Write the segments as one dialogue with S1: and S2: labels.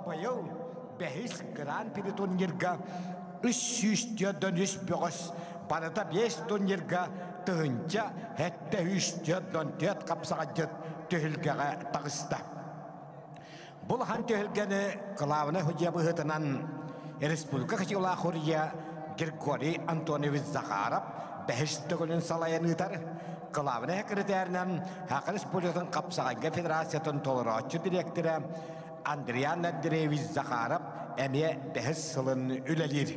S1: Bayıl behis Grand Prix turnirga 300 dönüş boğaz barada 5 turnirga tığınca hette 300 dönüt kapsağıcı tühülgege tağısta. Бұл хан төхілгені қылауына хүдия бұғытынан Республика Қачыла Қория Григорий Антонович Захаров бәхіштігілін салайын ұтар. Қылауына әкірітерінен Хақы Республикатын қапсағанға федерациятын толыраушы директоры Андриан Андреевич Захаров әме бәхіс сылын үлелер.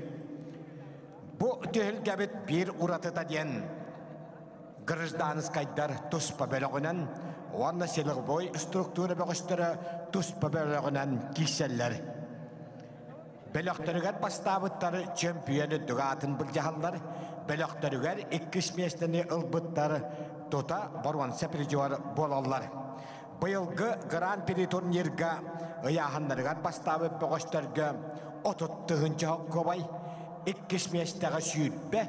S1: Бұл төхілгәбіт бір ұратыта ден гражданыз қайдар тұспа бөлігінен Онна селік бой структура бөғістірі тұспа бөлігінен киселер. Бөліқтірігер бастабыттары чемпионы дүғатын бұл жағалар, бөліқтірігер 2 местені ұлбыттары тұта баруанса призер болалар. Бұйылғы Гран-при турнирға ұяғанларығар бастабы бөғістіргі 30-ғы көбай, 2 местегі сүйітбе,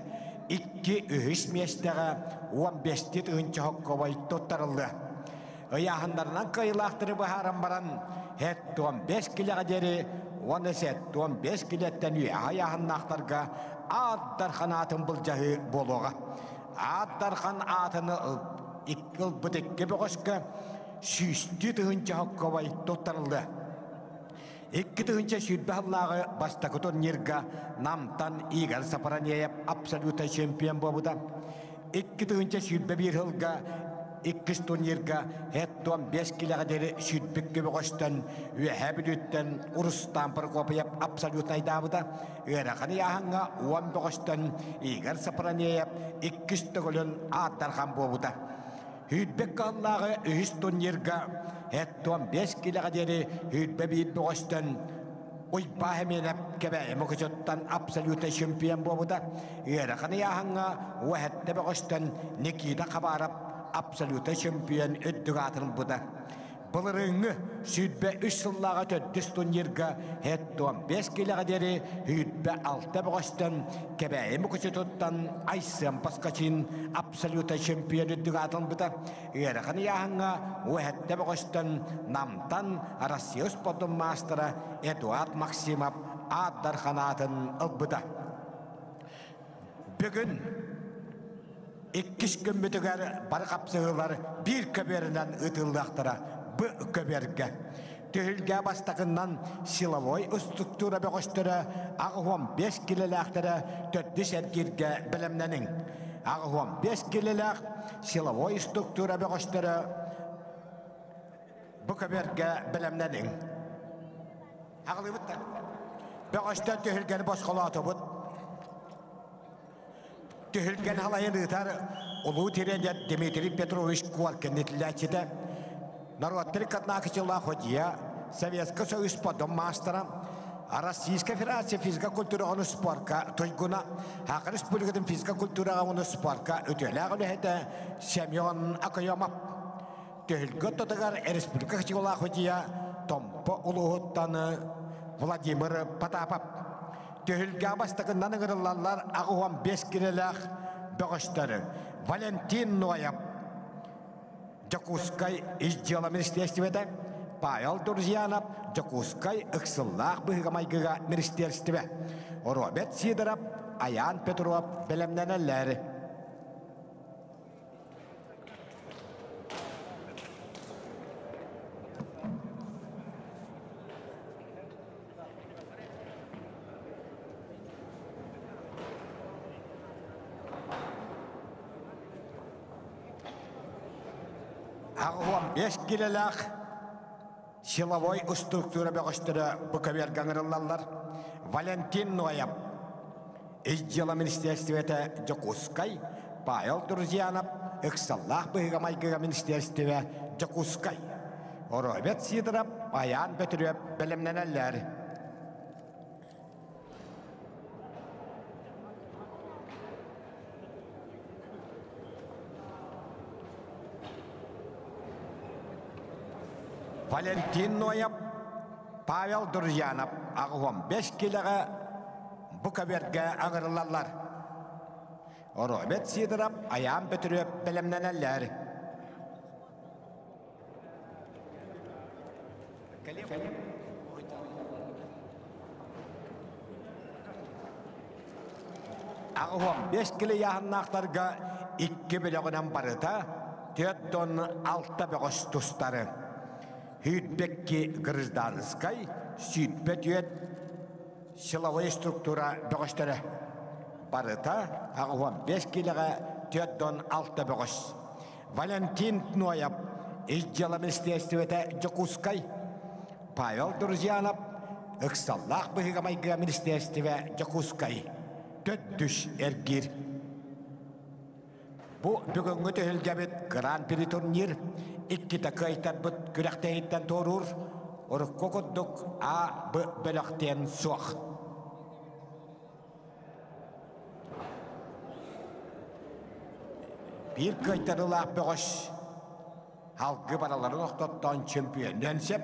S1: 2-3 местегі 15-ғы көбай тұттарылды. Ыяхандарынан кайылақтыры бұхаран баран, хет 15 килеға дері, оны сет 15 килеттен үй аяханнақтарға аттархан атын бұл жағы болуға. Аттархан атыны иккіл бұтекке бұғышқа сүйісті түгінші хаққабай тұттарылды. 2 түгінші сүйітбі аллағы бастақы турнирға намтан Игорь Сапаранеев абсолютно чемпион болуда. 2 түгінші сүйітбі бір жылға 2 турнирға хеттуан 5 килеға дері сүйтбікке бұғыштан, үйәбіліттен, ұрыстан бір қопыяп абсолютно айдабыда. Өрақаны яғанға 10 бұғыштан Игорь Сапаранеев 2 түгілін аттархан болуда. Хүйтбек қаллағы 3 турнирға хеттуан 5 килеға дері хүйтбе бір бұғыштан ойба әменіп кәбәйі мұқысыттан абсолютно чемпион болуда. Өрақаны яғанға өәтті бұғыштан Никита Қабарап абсолютно чемпион өттігатының бұда. Бұлырыңы сүйтбе 3 жыллаға 4 турнирға хеттуан 5 килеға дері хүйтбе 6 бұғыстан кәбәйі мұқысыттан айсын пасқачин абсолютно чемпион өттігатының бұда. Еріғын яғыңа өәтті бұғыстан намтан Россия спортын мастера Эдуард Максимов аддарханатын ұлбыда. Бүгін 2 күн бүтігер бар қапсығылар бір көберінен ұтылдақтыра бұл көберге. Түйілге бастақынан силовой структура бөғістірі ағуам 5 килеләқтірі 4 сәргерге білімненің. Ағуам 5 килеләқ силовой структура бөғістірі бұл көберге білімненің. Ағылы бұтта. Бөғістір түйілгені босқылаты бұт. Түйілген халайын ұтар ұлу терендер Дмитрий Петрович Куаркен етіләчеді. Народтыры қатнақышылла ходия Советский Союз подом мастера Российская Федерация физика-культура оны спортқа тойгуна Хақы Республикатын физика-культураға оны спортқа өтеләғілі әді Семен Акайомап. Түйілгі тұтығар Республика Хачығыла ходия Томпо ұлығыттаны Владимир Потапов. Түйілге бастықынан ғырылалар ағуан 5 киреләқ бөғіштері Валентин Нояп Джакускай изджала министерстведе Павел Дурзиянов Джакускай ықсыллақ бұғымайгыға министерстве Роберт Сидоров Аян Петров білімненелері. Ағуам 5 килеләқ силовой структура бөғістірі бұқабер ғаңырылалар. Валентин Нояп, изджала министерстветі Джакускай, Павел Дурзиянов, ұқсаллақ бұғымайгыға министерстве Джакускай. Роберт Сидоров, Аян Петров білімненелері. Valentin Noyap, Pavel Durjanov, ağıvam 5 kiloga bu kaberge ağırlarlar. Robert Sidorov ayağın götürüp belemlenenler. Ağıvam 5 kilo yağınlaqlarga 2 biloğunan barıta, 4-6 beğos tustları. Hütbekki Gırızdanskay, Sütbetüet, Silovay struktura beğosları. Barıta, ağıvam 5 kiloga 4-6 beğos. Valentin Noyap, İzcala Ministerstevete Jakuskay, Pavel Durjanov, Iksallaq Bıhıgamayga Ministersteve Jakuskay, 400 ergir. Bu bugünkü tühülgebet Grand Prix turnir, 2 takaytar bıt kürekteyitten torur, oruk kokuduk a bölükten soğuk. Bir kaytarılaq beğoş, halkı baraları noktattan çempiyon dönsep,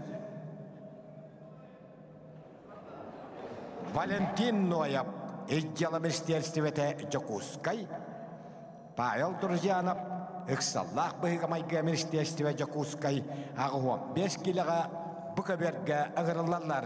S1: Valentin Noyap, İzcala Ministerstevete Jakuskay, Pavel Durjanov, Iksallaq Bıhıgamayga Ministersteve Jakuskay, ağıvam 5 kiloga bu kaberge ağırlarlar.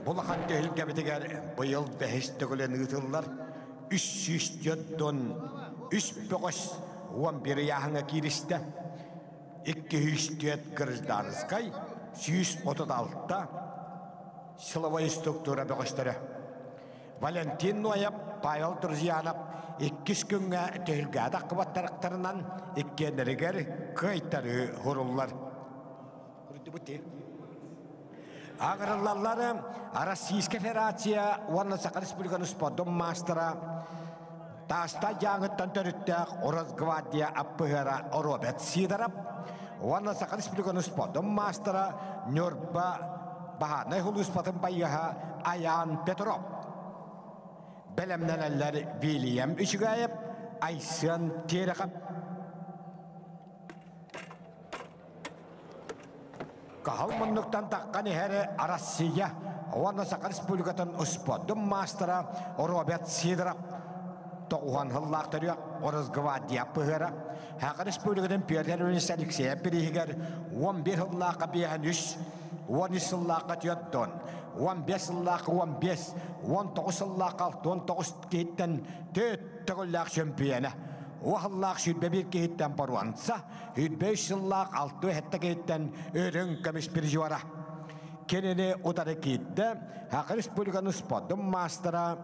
S1: Bulahan tehilge bitiger bıyıl behistegülen ıtıllar 300 beğos 11 yağına kiriste 200 Gırızdanskay 136'da Silovay struktura beğosları. Valentin Noyap, Pavel Durjanov 2 günge tehilge adakıbat taraktarından 2 energer kaytarı hurullar. Ağırlarları Российская Федерация Ванна-Саха Республиканы сподом мастера Таста яңыттан төріттәк Ораз Гвардия Аппығара Роберт Сидоров Ванна-Саха Республиканы сподом мастера Нюрба Баханай Хулуспатын байыға Аян Петров Белемненелер Вильям Үшіғайып Айсын Теріқып Кахалманлыктан таққаны әрі Россия, Ванна-Саха Республикатын ұспадым мастера Роберт Сидоров. Тоғуған ғыллақтары Орыз Гвардия Аппығара. Хақы Республикатын Перлерінес Алексея Перегер 11 ғыллаққа бейін 3, 13 ғыллаққа 4, 15 ғыллаққа 15, 19 ғыллаққа 19 кейттен 4 ғыллақ чемпионы. Уахаллақ шүрбе бір кейттен баруанса, хүдбе үшіллақ 6 әтті кейттен өрін көміс бір жуара. Кенені ұтары кейтті, Хақы Республиканы спадым мастера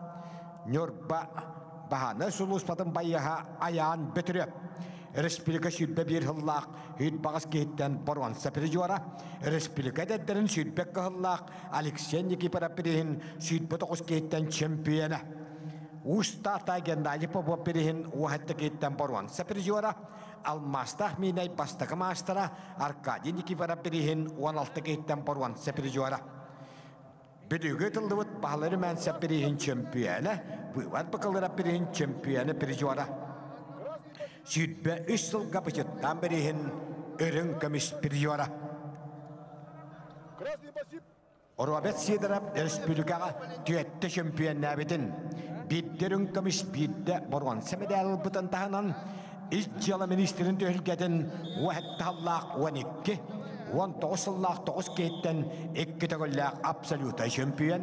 S1: Нюрба Баханы сұлу спадым байыға аян бөтіріп. Республика шүрбе бір ғыллақ хүд бағыз кейттен баруанса бір жуара. Республика дәддерін шүрбе қығыллақ Алексей Никипара бірігін шүрбе 9 кейттен чемпионы. Usta tagendali po bopirihin uhatta kittan porwan sapirjora almastah minay bastaka mastara Arkadi Nikifara pirihin uanalta kittan porwan sapirjora Bidüge tıldıvıt bahları men sapirihin çempiyana buvat bakalara pirihin çempiyana pirjora Südbe 3 yıl kapıcıttan pirihin örün kamis pirjora Robert Sidorov Respublikaga tüette çempiyana bitin Bitterün kamış bitte borwan semedel butan tahanan İzcala ministerin tühülgeden vahettallaq 12 19'laq 9 ketten 2 tagıllaq absoluta şampiyon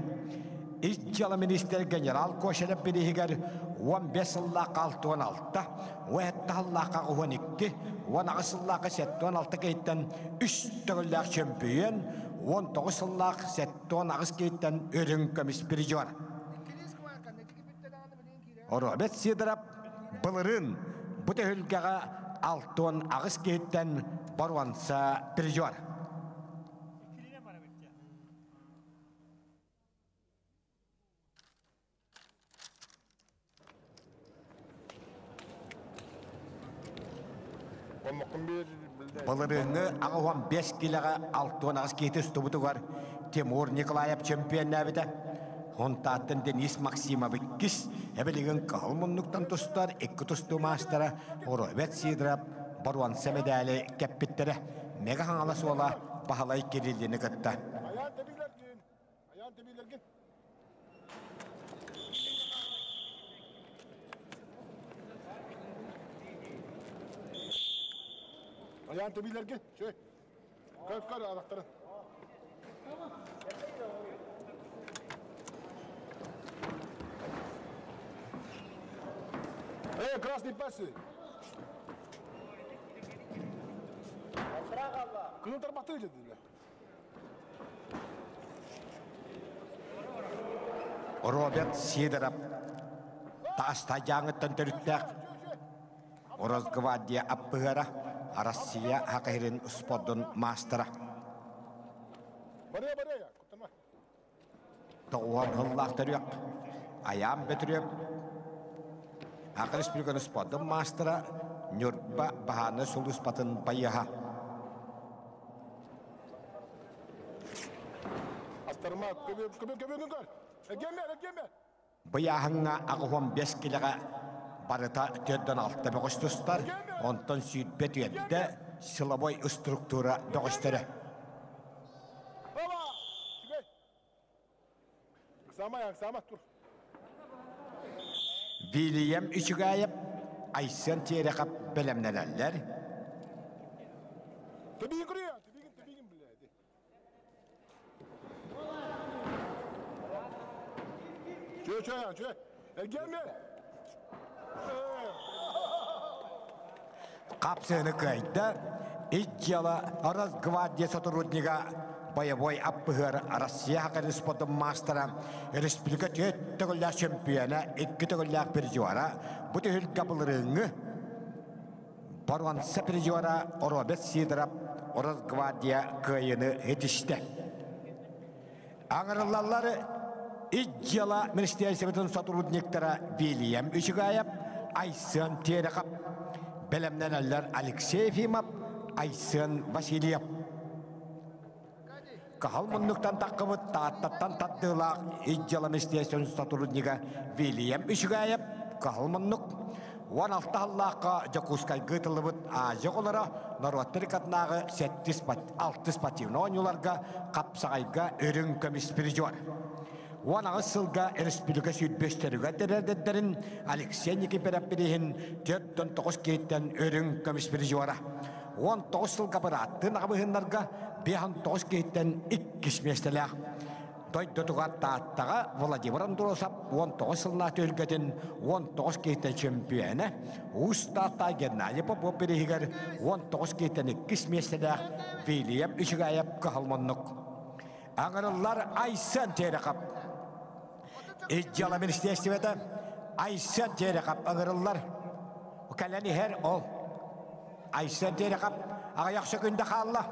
S1: İzcala minister general koşarıp birihiger 15'laq 6-16 vahettallaq 12 19'laq 16 ketten 3 tagıllaq şampiyon 19'laq 16 ketten örün kamış birjor Robert Sidorov Bılırın bu tühülgəға 6 ağız ketten barwansa birjor. Балырыңы ағуан 5 килаға 6 ағыз кейті үстібіті бар Тимур Николаев чемпион әбіді. Онтатын Денис Максимович кис, әбілігін қалмынлықтан тұстар, 2 тұсты мастара, Оробет Сидырап, Баруан Сәмедәлі кәппеттері. Мега хаңаласы ола бағалай керілдені күтті.
S2: Ayağın tebilerken şey. Kar anahtarı. Красный пасы. Кызыл тармақты келеді бля.
S1: Роберт Сидоров таста жаңыттан түріттәк. Ораз гвардия аппығара Россия хақырын спордың мастера.
S2: Бария, құттанма.
S1: Тоғуан ғыллақтыр өк. Аян бөтіріп. Ақыр спордың спордың мастера Нюрба бағаны сұлы спатын байыға.
S2: Астарма, көбегін көр. Әкеме.
S1: Бұяғыңа ағуан 5 килаға барыта 4-6 бөғістістар, онтан сүйітбет өйді силовой структура бөғістері.
S2: Баба! Шүгей! Қысама, тұр.
S1: Вильям Үчігайып, Айсын Терекап білімнелерлер.
S2: Төбейін күрейін, төбейін біледі. Чөй. Әгеме!
S1: Қапсыны көйді, Иджала Ораз гвардия сотруднига боевой аппығыр Россия хақырын спордың мастера республика төттігілләр чемпионы 2 тігілләр пережуара бұты үлгі бұлырыңы Баруан Сәпережуара Оробет Сидоров Ораз гвардия көйіні етішті. Аңырылалары Иджала Министерствотын сотрудниктара Вильям Үчігайып, Айсын Терекап, Белемненелер Алексей Ефимов, Айсын Васильев. Кахал мұнлықтан таққымыт тааттаттан таттылақ Иджала Министерствотын сотруднига Вильям Үчігайып, кахал мұнлық 16 аллаққа жақускай ғытылыбыт ажық олара Норваттыр қатнағы 6 спативны ойнуларға қапсағайға өрін көміс пережуар. Онағы сылға республика сүйітбестеріға дәрердерін Алексей Никипарапперихин 4-9 кейттен өрін көміс пережуара. 19 сылға бұраттын ағыбығынларға 5-9 кейттен 2 местелі. Дойдотуға тааттаға Владимир Андуросап 19 сылына төлгетін 19 кейттен чемпионы, Устата Геннадий Попов перехігер 19 кейттен 2 местелі Вильям Үчігайып қағылмонлық. Аңырылар Айсын Терекап. Иджала Министерствода Айсын Терекап аңырылар. Кәләні хәр ол. Айсын Терекап ағаяқшы күнді қалла.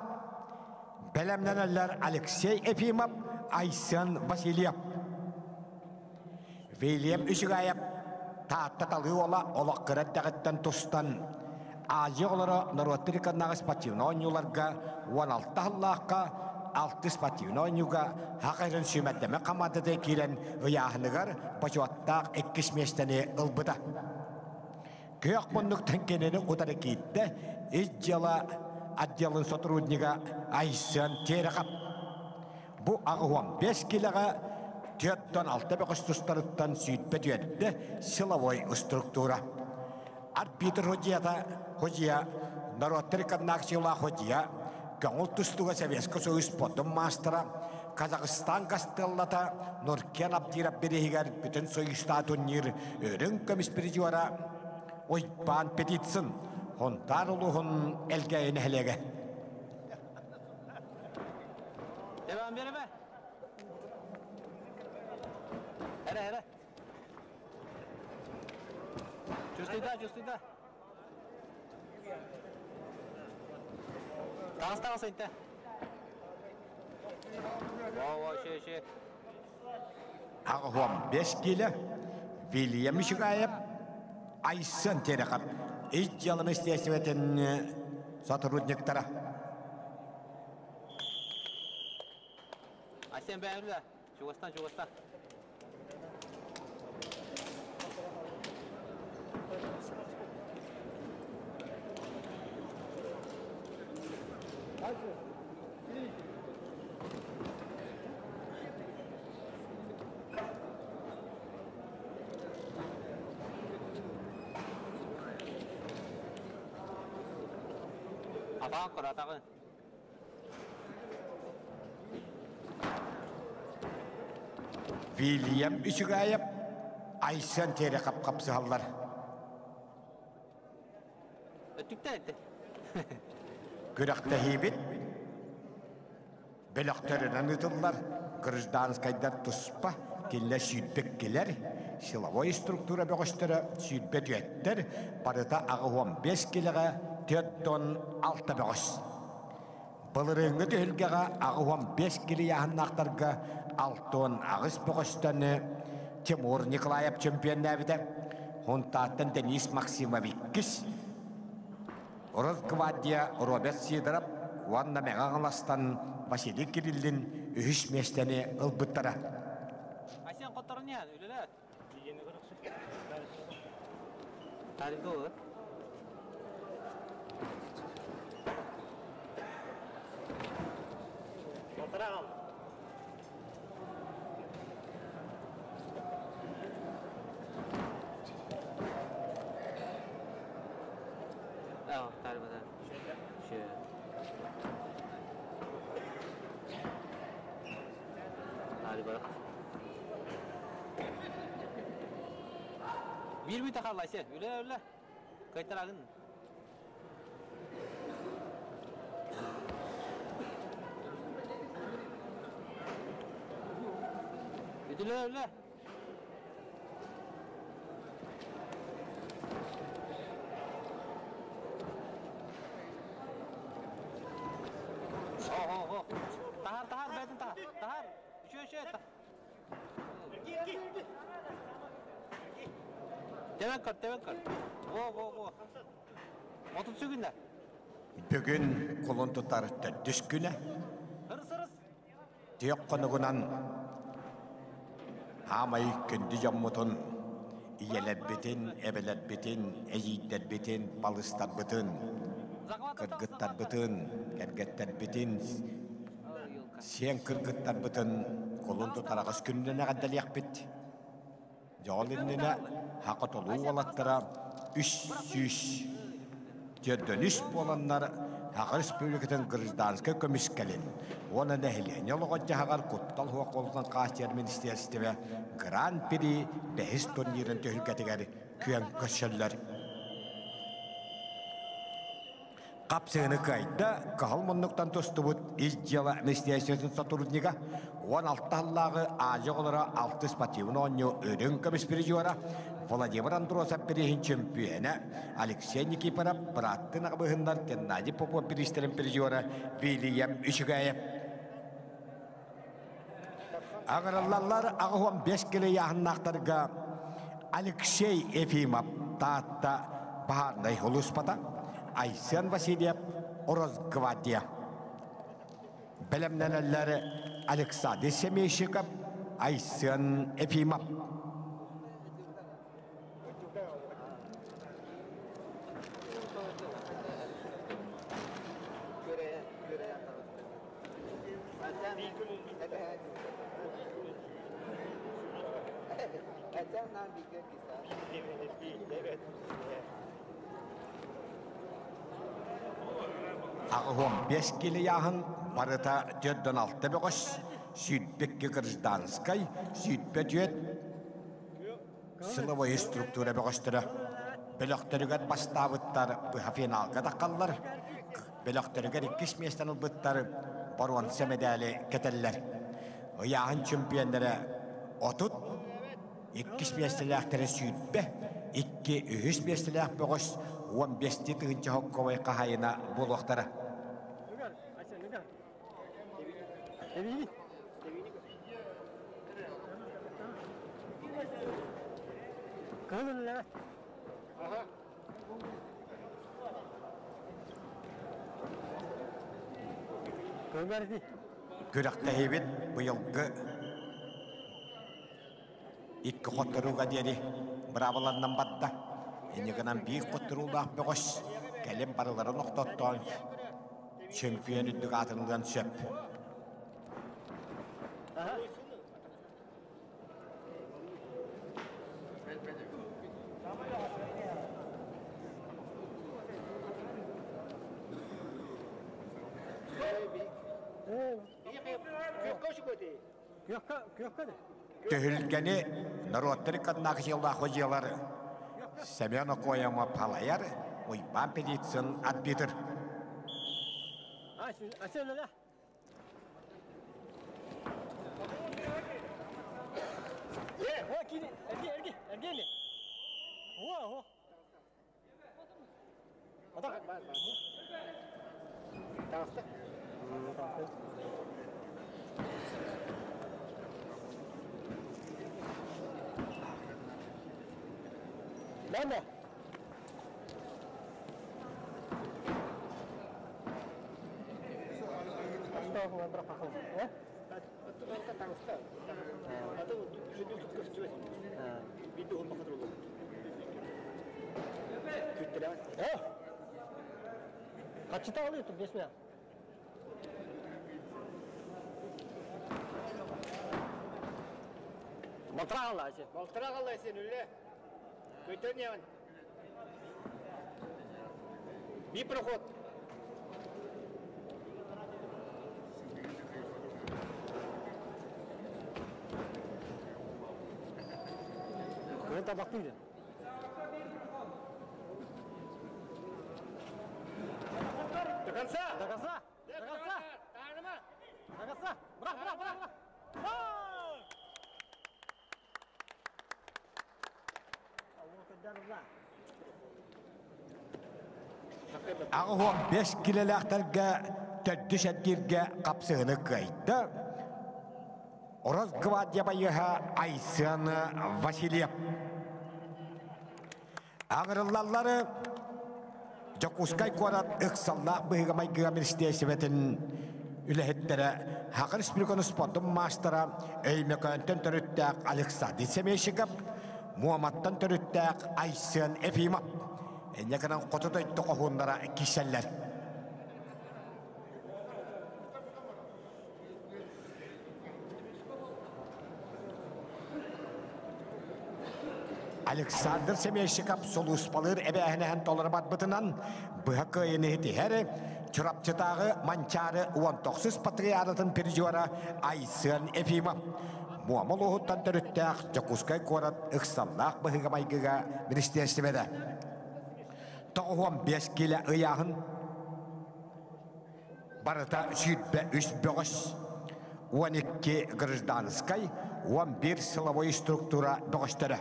S1: Бәлемненелер Алексей Ефимов, Айсын Васильев. Вильям Үчігайып тааттаталы ола олаққырат дәғіттен тұстан. Азия олары Норваттыриканнағы спативны ойнуларға 16 аллаққа 6 спативны ойнуға хақырын сүймәддемі қамадыды келен ғияғынығар бачуаттақ 2 местені ұлбыда. Көйақ мұнлықтан кенені ұтары кейтті Иджала отделын сотруднига Айсын Терекап. Бұ ағуан 5 килаға 4-6 бөғістустарыттан сүйітбет өйді силовой структура. Арбитр Ходия, Народтыриканнақ сила Ходия, Гаңыл тұстуға Советскі Союз спордың мастера, Казақстан Гастеллата, Нұркен Абдирап берегер бүтін Союзта турнир өрін көміс пережуара, ойпан петитсын, Хонтар ұлығын әлгейін әлегі.
S3: Devam vereme. Hele. Justida. Tanıstağın sayıda. Şey.
S1: Ағуам 5 келі, Вильям Үчігайып, Айсын Терекап. Иджалы Министерствотын сотрудниктара.
S3: Aslen beğenirler. Çuvastan. Apaan kau datang?
S1: William Üçügayep Aysen teri kapsı hallar.
S3: Ötükten etti.
S1: Gürakta hibit belaklarından ıtıllar. Gражданскайдар туспа килле süydbekkiler силовой структура бөгөстөрө süydbe түйеттер барыта ағы 15 килеге 4 тонн 6 бөгөс. Былырыңы төхілгеға ағы 15 киле яхыннақтарға 6 тонн ағыс бөгөстөні Тимур Николаев чемпион нәбіді. Хунтаттан Денис Максимовиккис. Росгвардия Роберт Сидоров, Ванна Мегағаластан Василий Кириллин үхіш местені ұлбыттара.
S3: Aslen kotarın ya, öyleler. Tarih doğru. Kotarağım. Tamam, tarih bakalım. Şöyle. Tarih bakalım. Bir müte kaldı Ayşe. Öyle. Kayıtlar ağın. Öyle. Oh. Tahar, verdin tahar. Şöyle. Demek kal. Go. Motor sürgünler.
S1: Bugün kolun tutar düş güne.
S3: Hırız.
S1: Tiyok konuğunan hamay kündü jammutun iyeler bitin, ebeler bitin, ejitler bitin, balıstar bitin, kırgıtlar bitin, gergetler bitin, sen kırgıtlar bitin, kolun tutar ağız gündüne kadar yak bit. Jol innine haqat oluğu olattıra 300 dönüş bolanlar Haqar Respublika'nın Gражданская kömüşkelin. Ona nehliyen yolu haqar kuttal huwa koldan Qaşyer Ministerstve Grand Prix behis turnirin tühülgetigeri küyen köşeller. Kapsığını kayda Kahılmonluktan tostubut İzcala Ministerstve'nin sotrudnika 16 hallağı ağacı olara 6 spativini onyo örün kömüşpiriciora Vladimir Androsov birihin çempiyona Alexey Nikiforov bırattın ağabeyinler Gennady Popov biristerin piriciora William Üçügayev. Ağırallar ağıvan 5 kilo yahınlaqtarga Alexey Efimov taatta Baharnay Huluspata Aysen Vasilyev Rosgvardия. Bilimlenenleri Alexander Semeyshikov, Aysen Efimov. Ağıvan 5 kilo yahın barıta 4-6 beğiş Süydbekki Gражданскай, Süydbe tüet Sılavoy struktura beğiştire. Belöktörüger bastavıttar bu finalga da kallar. Belöktörüger 2 mesten ılbıttar Barwan semedali keteller. O yahın çempiyonları otut 2 meselekleri Süydbe 2-3 meselek beğiş 15 tığınca hokkovay kahayına buluqtara. Күрәкті ебет бұйылғы ikki қоттыруға деді браваларынан батта. Енігінен бейік қоттырулақ бұғыш кәлем барыларын оқтоттан чемпион үддік атынылдан сөп. Төхілгені народтыры қаднағы жылақ өжелері Семен қойама палаяр, ойбан педицин атбетір.
S4: Mana? Kaçta alıyorsun resmen? Maltıra sen öyle. Kötünüyorsun. Bir проход. Kırın tabaklıydı. Dıkansa! Dıkansa! Dıkansa! Tanrıma! Dıkansa! Bırak!
S1: Ағуан 5 килелақтарға төдді шәткерге қапсығыны қайтты. Ораз гвардия байыға Айсан Васильев. Ағырылалары Жокускай қуарат ұқсаллақ бұйыға майгыға министерсіветін үләхеттері Хақыр Республиканы спортын мастера өймекөнтен түріттәк Александр Семешікіп, Муаматтан түріттәк Айсан Эфимов. Әнекінен қотыдай тоқығындара кешелер. Александр Семешікіп сол ұспалыр әбәхінәхін толыры батбытынан бұхақы енеті әрі чұрапчытағы манчары 19 патриаратын пережуара Айсан Эфимов. Муамыл оғыттан түріттәк Жокускай қорат ұқсаллақ бұхыға майгыға министерсімеді. Тоғуан 5 келі ұяғын барыта сүйітбе үст-бөғіш 12 гражданскай 11 силовой структура бөғіштері.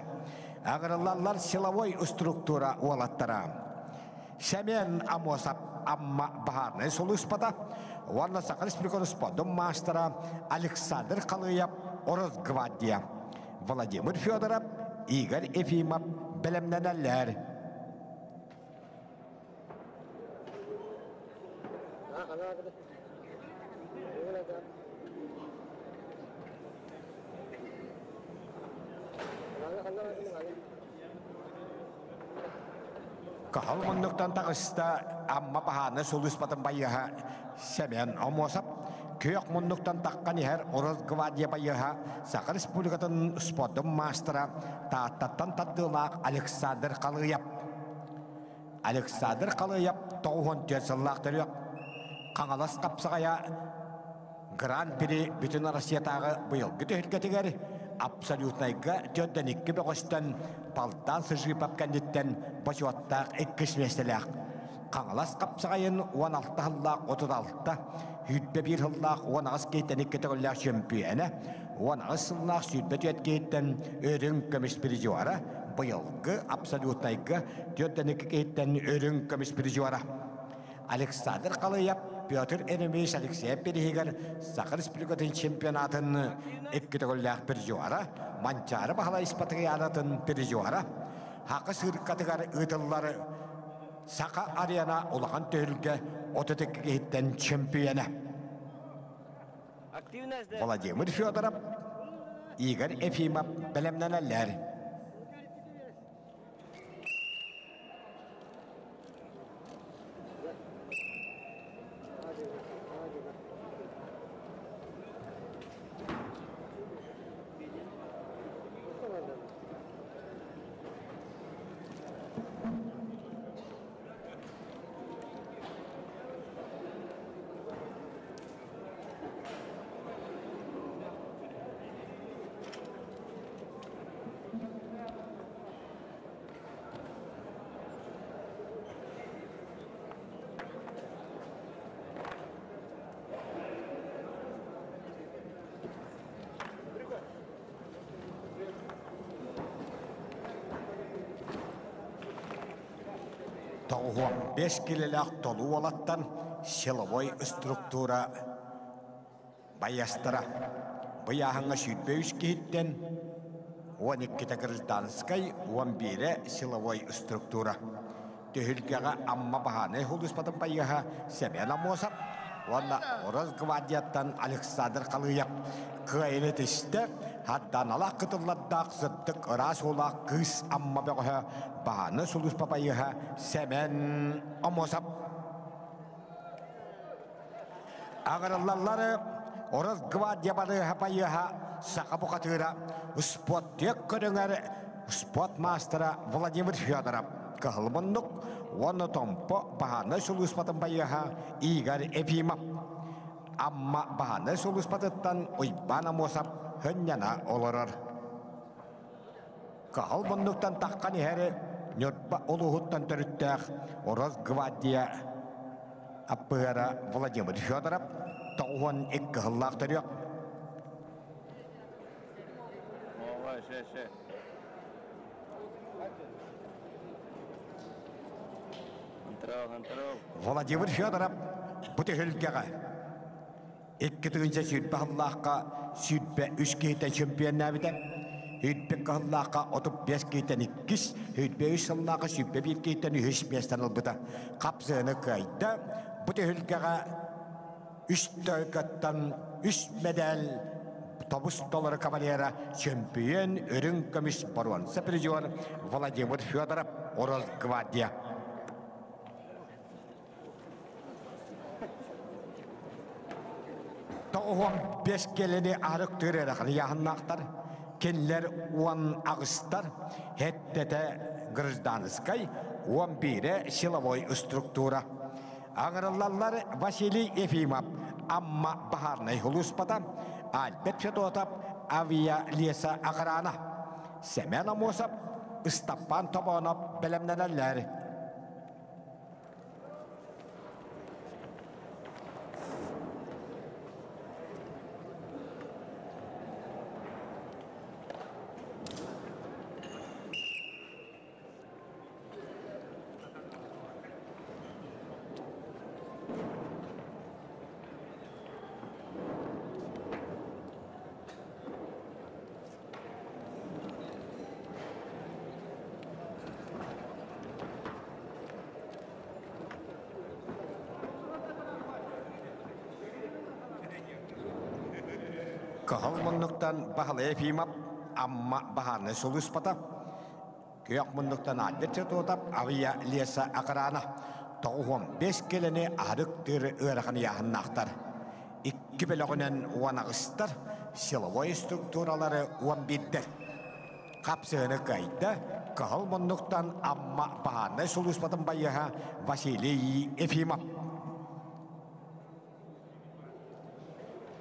S1: Ағырылалар силовой структура олаттара. Сәмен Амосап Амма Бахарны сол ұспада Уанна Сақыр Республиканы спадым мастера Александр Қалыяп Ораз гвардия Владимир Федоров Игорь Ефимов білімненелер. Kahal munduktan takısta amma bahane solus patın bayaha Semen Amosap köyok munduktan takkan her Oraz gvardия bayaha Saqır Respublikatın spotun mastera taattattan tattığılaq Alexander Qalıyap. Alexander Qalıyap toğun tüyesillaqtırıyor. Қаңалас қапсығая Гран При bütün Россиятағы бұйылғы төхілгетігер абсолютнайға төдден 2 бөғістен балдан сыжып апкәндеттен башуаттақ 2 меселек. Қаңалас қапсығайын 16 хыллақ 36-та, хүйтбе 1 хыллақ 19 кейттен 2 төгіллақ чемпионы, 19 хыллақ сүйтбе түйет кейттен өрін көміс призуара, бұйылғы абсолютнайға төдден 2 кейттен өрін көміс призуара. Александр Қалыяп Петр Эремейш Алексей Перехигер Сақыр Республикатын чемпионатын 2 төгілләқ пережуара, Манчары бағалайыс патриаратын пережуара, Хақы сырқатығар ұтыллары Сақа арена олаған төгілге 32 кейттен чемпионы.
S4: Активность.
S1: Владимир Федоров, Игорь Ефимов белемненелер. Тоғуам 5 келелек толу олаттан силовой структура баястыра. Бұяғыңа сүйтбе үш кейттен 12 гражданскай 11 силовой структура. Төхілгеға амма бағаны хулыспатын байыға Семен Амосов, онна Ораз гвардияттан Александр Қалыяп күйені тішті, хадданала қытылладдақ сыттық ырас олақ кыз амма бағыға бағаны сұлыспа байыға Семен Амосов. Ағырылалары Ораз гвардия барыға байыға сақа бұқатыра спорт тек көріңер спорт мастера Владимир Федоров. Кахылмындық, оны томпо бағаны сұлыспатын байыға Игорь Ефимов. Амма бағаны сұлыспатыттан Ойбан Амосов хөнняна олырыр. Кахылмындықтан таққан әрі нөртпа олығыттан түріттәқ Ораз гвардия аппығара Владимир Федоров тоғын екі ғыллақ түрек. Владимир Федоров бұты хөлгеға. Екі түгінсе сүйтбе ғыллаққа сүйтбе үш кейтен чемпион әбіді. Хүйтбе ғыллаққа 35 кейтен 2, хүйтбе үш ғыллаққа сүйтбе 1 кейтен 3 местен ұлбыды. Қапсыны қайды. Бұты хөлгеға 3 тойкаттан 3 медаль Тобус доллары кавалера чемпион өрін көміс баруан сапризион Владимир Федоров Ораз гвардия. Тоғуам 5 келені арық түреріқін яғыннақтар, келлер 10 ағыстар, хеттеті гражданскай 11 силовой структура. Ағырылалар Василий Ефимов, амма бағарнай хулуспата, Альберт Федотов, авиа леса ағырана. Семен Амосов, Стапан Тобонов білімненелер. Кахалмындықтан бағалы Ефимов, амма бағаны сұлыспата. Күйақмындықтан Альберт Федотов, авиа леса ағырана. Тоғуам 5 келені арық түрі өріған яғыннақтар. 2 білігінен 10 ағыстар, силовой структуралары 11-дер. Қапсыны қайды, Кахалмындықтан амма бағаны сұлыспатын байыға Василий Ефимов.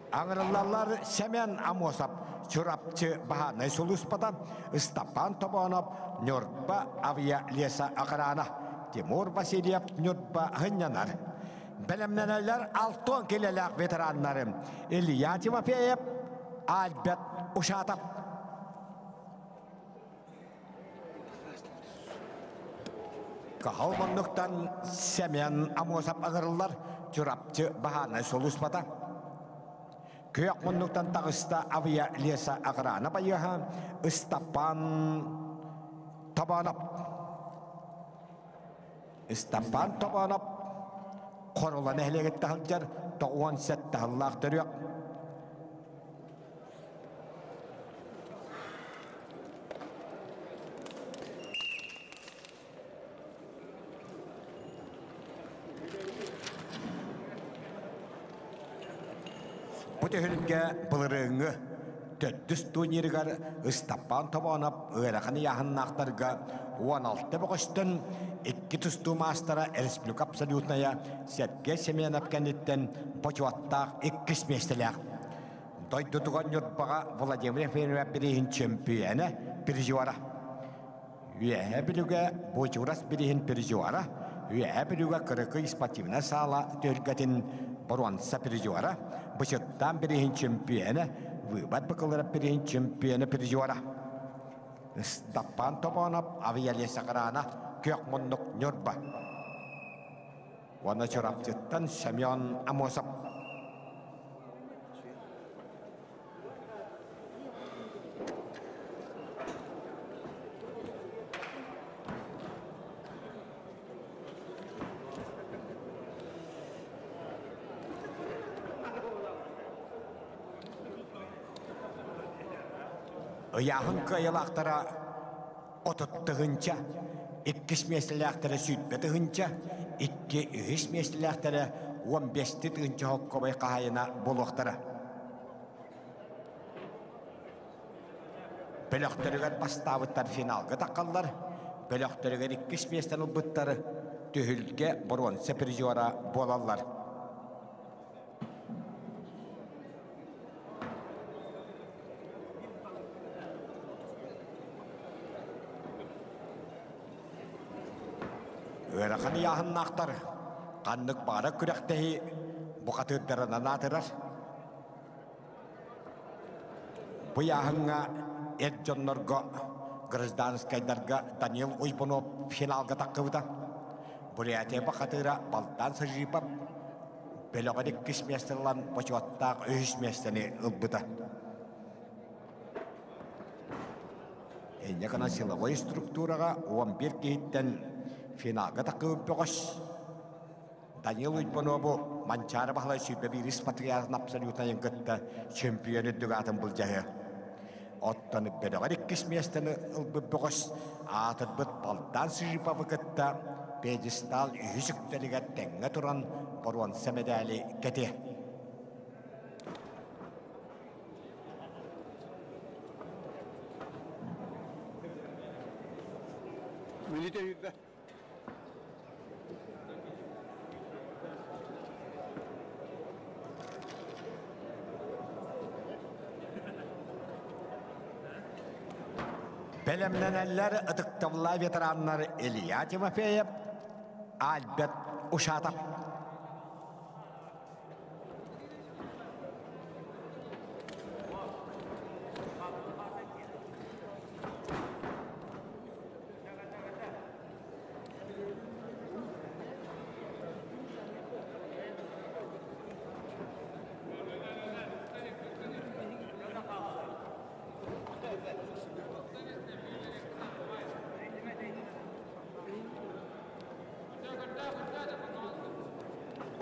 S1: Аңырылалар Семен Амосов, чурапчы бағаны сұлыспада, Стапан Тобонов, Нөртпа авиа леса ағырана, Тимур Васильев, Нөртпа ғынянар. Білімненелер 6 келелік ветеранларым, Илья Тимофеев, Альберт Ушатов. Кахалмындықтан Семен Амосов ағырылар, чурапчы бағаны сұлыспада. Күйек мұндықтан тағыста авиа леса ағырана байыға Стапан Тобонов. Стапан Тобонов қорылан әлегетті ғылжар 9 сәтті ғыллақ түрек. Bu tühülge bılırığını töddüs tuğnirgar ıstappan tabanap ırakını yahınnaqtarga 16 boğuştun 2 tustu mastara Respublika Absolutnaya Sergey Semyonov kennitten почваттақ 2 местелер. Дойду туған юртбаға Владимир Фенов бірейін чемпионы переживара. Үйәе білуге Бочурас бірейін переживара. Үйәе білуге қырықы спортивна сала төлгетін Боруанса переживара. Бұшыттан бірейін чемпионы Выбат бақылыра бірейін чемпионы переживара. Стапан топанап авиалеса қарана көк мұндық нюртба. Оны чорапчыттан Семен Амосов. Яғын қайылақтара отыттығынша, 2 меселяқтары сүйтбетігінша, 2-3 меселяқтары 15-тігінша хоққабай қағайына болуқтары. Бөліқтірігер бастауыттар финалғы таққалар, бөліқтірігер 2 местен ұлбыттары түйілге бұрынсы пережуара болалар. Өрақаны яғын нақтар, қаннық бары күректегі бұқатырдарынан атырар. Бұ яғынға Эджоннорға, гражданскайдарға Даниил Уйбунов финалға таққывыда. Бұл әте бұқатыра балдан сыжипап, бөліғын 2 местерлан почуаттақ 3 местені ұлбыда. Әне қана силовой структураға 11 кейттен финалға таққып бұғыш. Даниил Уйбунову манчары бағылай сүйбе біріс патриархын абсолютна енгітті чемпионы дүгатын бұл жағы. Оттаны бөліғар 2 местені ұлбы бұғыш атыр бұд балдан сүйіпа бұқытта педестал үйізіктеліге тәңі тұран бұруан сәмедәлі кәте.
S2: Milite yüzde.
S1: Belemlenenler ıdıktavla veteranlar Eliya Timofeyev, Albert Uşatov.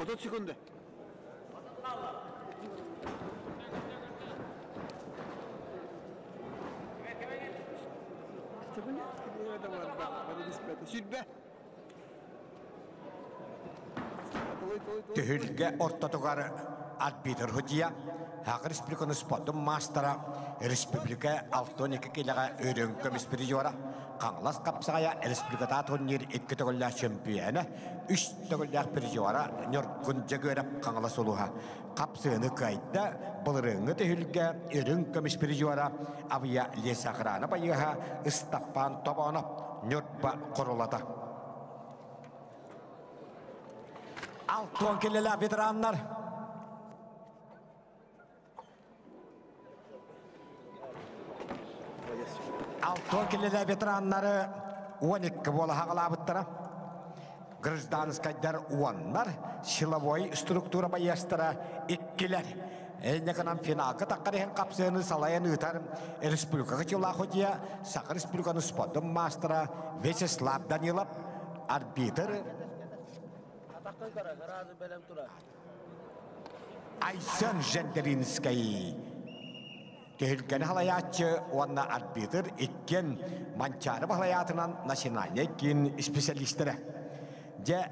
S2: Otuz sekunde.
S1: Tühülge ortadoğarı arbitr hüciya, Haqı Respublikanı spotun mastara, Respublika Altonika kilaga örünkümüz biriyora, Qanğlas kapsaya Respublikata turnir 2 togollar şempiyonu, 3 togollar biriyora, Nörgünce görüp Qanğlas oluha. Kapsığını kayıtta, bılırığını tühülge örünkümüz biriyora, avya lesaqrana bayıha, ıstappan tobanıp, Nörgba korulata. Alton kelleler veteranlar. Alton kelleler veteranları 12 bola haqalabıttara. Гражданскайдар уаннар, силовой структура баястара иккилер. Энеканам финалга таққарихен қапсыны салайын ұтар республикаға чыла хотия, Сақы республиканы спотым мастера Вячеслав Данилов, арбитр Айсан Жендеринскай. Төхілген халаятчы уанна арбитр иккен манчары халаятынан национальный кен специалистері. Де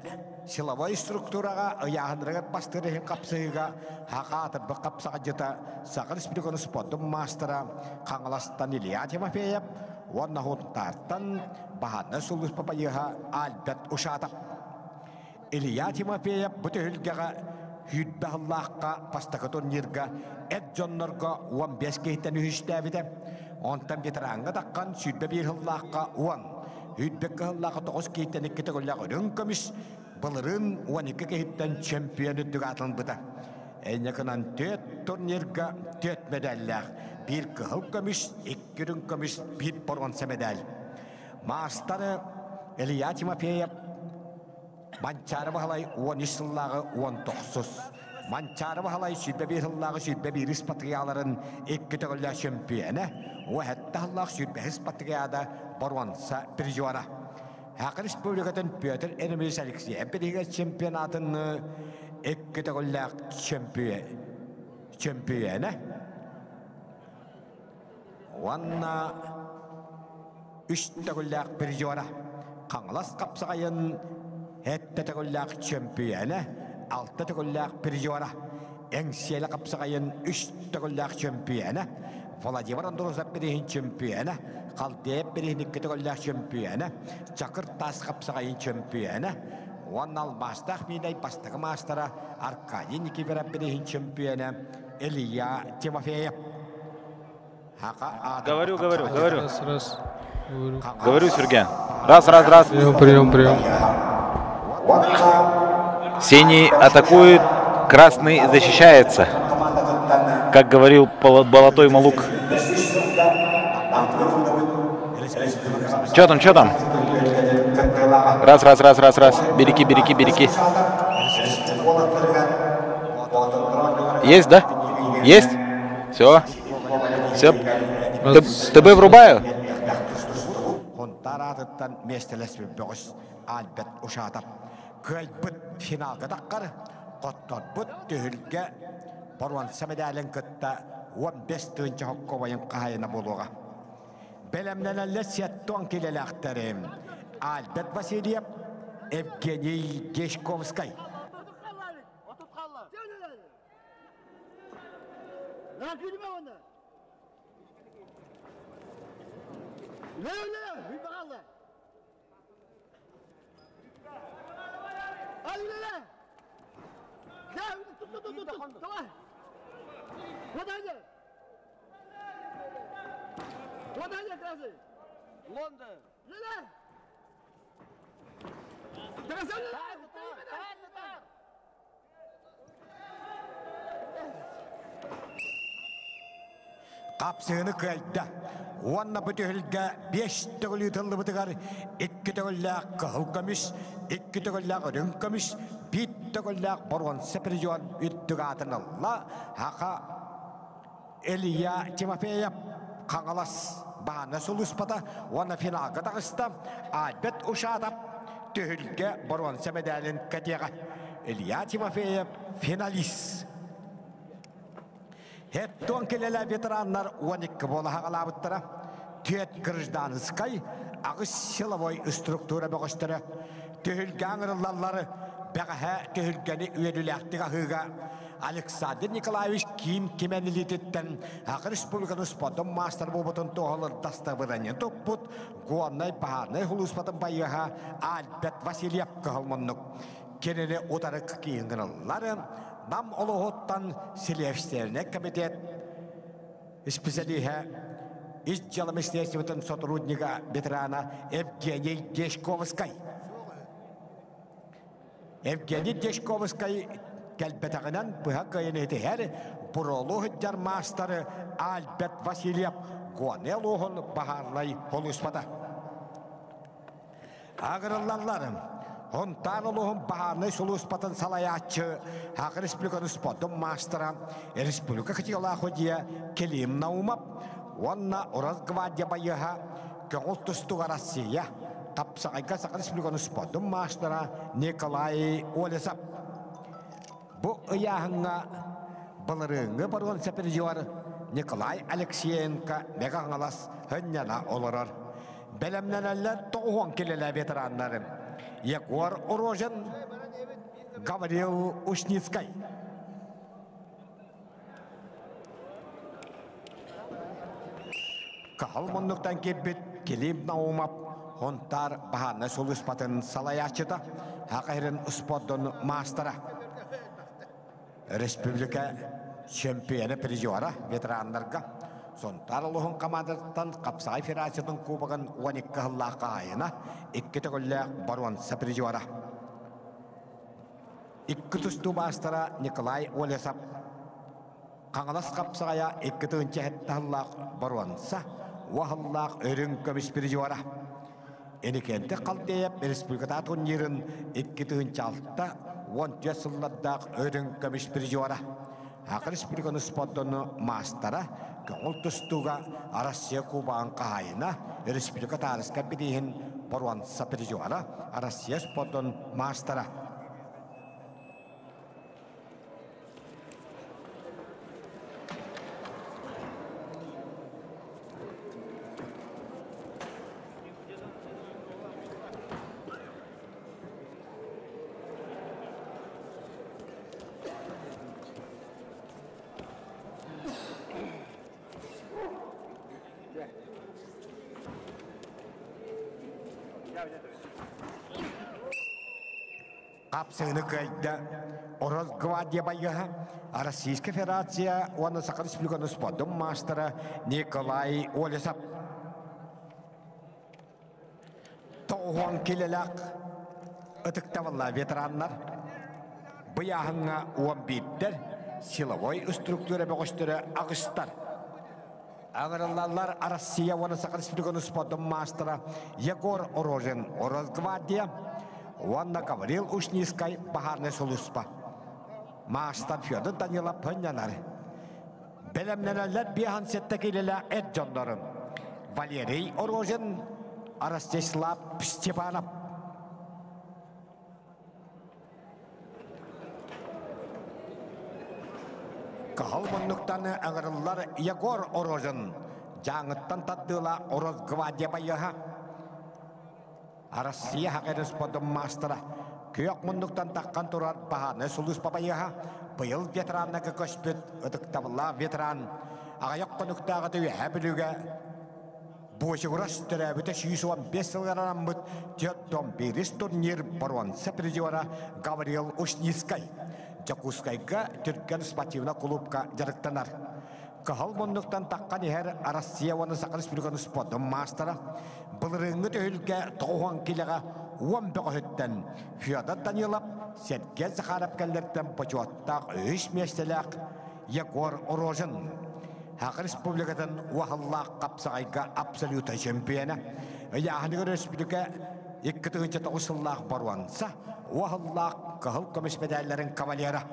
S1: силовой структураға аяғынырығын бастырығын қапсығыға хақатыр бұл қапсаға жыта Сақыр Республиканы спорттың мастера қаңыластан Илья Тимофеев, онна хуттартан бағаны сұлыс папайыға Альберт Ушатов. Илья Тимофеев бұты үлгіға хүйтбі ғыллаққа пастықы турнирға әд-жонларға 15 кейттен үйістәвіді. Онтан ветеранға таққан сүйтбі бір ғыллаққа 10. Хүйтбеккі ғыллаққа 9 кейттен 2 тігіллақ үрін көміс бұлырын 12 кейттен чемпионы дүғатылын бұды. Әйнекінен 4 турнирға 4 медаллақ. 1 қығыл көміс, 2 үрін көміс, 1 бұрғанса медаль. Мастары Илья Тимофеев Манчары бағалай 13 сыллағы 19. Манчары бағалай сүйтбе бір сыллағы сүйтбе бір іспатрияларын 2 тігілі чемпионы, о әтті сыллағы сүйтбе іспатрияда бұрғанса бір жуана. Хақы Республикатын Петр Энемес Алексей бірігі чемпионатын 2 тігілі чемпионы. Онна 3 тігілі бір жуана. Қаңылас қапсағайын Әтті тігілләқ чемпионы, 6 тігілләқ пережуара. Әңселі қапсығайын 3 тігілләқ чемпионы, Владимир Андрозов берейін чемпионы, Қалдеп берейін 2 тігілләқ чемпионы, Чақыр Тас қапсығайын чемпионы, он алмастақ мейдай бастығы мастера Аркадий Никифоров берейін чемпионы, Илья Тимофеев.
S5: Говорю. Говорю, Сергей. Раз.
S6: Прием.
S5: Синий атакует, красный защищается. Как говорил Болотой Малук. Чё там? Раз. Береги. Есть, да? Есть? Все. ТБ врубаю.
S1: Альберт Ушатов. Көлбіт финалға таққар, қоттар бұт түйілге Баруанса медалін күтті 15-тінші хоққобайын қайына болуға. Бәлемнен әлі сеттуан келелі ақтарым. Альберт Васильев, Евгений Гешковскай. Қапсығыны көлді. Онна бүтігілге 5 түгілі тұлды бұтығар, 2 түгілләқ қығыл көміш, 2 түгілләқ үрін көміш, 1 түгілләқ бұрған сәпіржуан үттіг атынылла. Хақа Илья Тимофеев қаңылас бағаны сұлыспата, оны финалға тағысты. Альберт Ушатов түгілге бұрған сәмедәлін кәтеға. Илья Тимофеев финалист. Хеттуан келелі ветерандар 12 болы хағалабыттыра. Түйет гражданскай, ағыз силовой структура бұғыстыры. Түйілгі аңырылалары бәғі түйілгені үйеліләқтіға ғыға. Александр Николаевич Ким кеменілететтен Ақыр Республиканы спортын мастер болбытын тоғылыр дастабыранен тоқпыт. Гуаннай бағаны ғылыспатын байыға Альберт Васильев қығылмынық. Кенелі отарық кейінгінілері нам олығыттан селевстеріне комитет специалиха из деломестествоватын сотрудника ветерана Евгений Дешковский. Евгений Дешковский кәлбетағынан бұға көйінеті әр бұролығы мастары Альберт Васильев Гуанел оғын бағарлай қолыспада. Ағырылларым Онтан олығын бағаны сұлыспатын салаячы Ақыр Республиканы спортын мастера Республика қытиғыла қодия келем наумап, онна Ораз Гвардия байыға көңіл тұстуға Россия тапсағайға Ақыр Республиканы спортын мастера Николай Олесап. Бұл ұяғыңа бұлырыңы баруын сәпіржуар Николай Алексеенко мегаңалас хүннена олырыр. Бәлемнен әлі тоғуан келелі ветеранларым. Егор Урожин, Гаврил Ушницкай. Кахал моннуктан кепбет келим наумап хонтар бахана солус патын салаячыта хакайрын усподдон мастера. Республика чемпионы призера ветерандарга сонтар лохон командаттан капсай федерациятын кубагын 12 хыллака айына 2 төгөлле баруан сапризера. 2 тусту мастера Николай Олесап Қаңалас қапсағая 2 түйінші әттіғыллақ баруанса, уағыллақ өрін көміс призера. Энекенті қалдейіп республиката турнирын 2 түйінші алтта 14 сылладдақ өрін көміс призера. Ақы республиканы спорттыны мастера көңіл тұстуға Россия Кубаан қағайына республиката арысқа бідейін баруанса призера Россия спорттын мастера. Қапсыны көйді Ороз Гвардия байыға Российская Федерация оны Сақыр Республиканы спорттың мастера Николай Олесап. Тоғуан келелік ұтықтавылла ветерандар бұяғыңа 11-дер силовой структура бөғіштері ағыстар. Ағырылалар Россия оны Сақыр Республиканы спорттың мастера Егор Орожин Ороз Гвардия Ванна Гаврил Ушницкай Бахарне Солуспа. Мастер Федор Данила Пынянар. Белемнелер бихан сеттекилелер Эджондорын. Валерий Орожин Ростислав Степанов. Кахалманнуктаны аңырылар Егор Орожин. Жаңыттан таттыла Ороз Гвардия байыға. Россия хақырын спорттың мастера. Күйек мұндықтан таққан тұрар бағаны сұлыс бабайыға. Бұйыл ветераннағы көшпет ұтықтавыла ветеран. Ағайық қонықтағы түйі әбіліге. Бұшы құрас түрі бүті 15 жылғаран бұд. Теттон беріс турнир баруан сәпірізіуара Гаврил Ушницкай. Жакускайға түркен спортивна клубқа жарықтанар. Кахал мұндықтан таққан ехер Россия оны Сақыр Республиканы спорттың мастера. Бұлырыңы түйілге тоғуан келеға 15 өттен Федор Данилов Сетке Захарап кәлдерттен почуаттақ 3 местелек Егор Орожин. Хақы республикатын уағыллақ қапсағайға абсолюта чемпионы. Яғынығы республика 2-9 сыллақ баруанса, уағыллақ қығыл көміс медаллерін кавалера.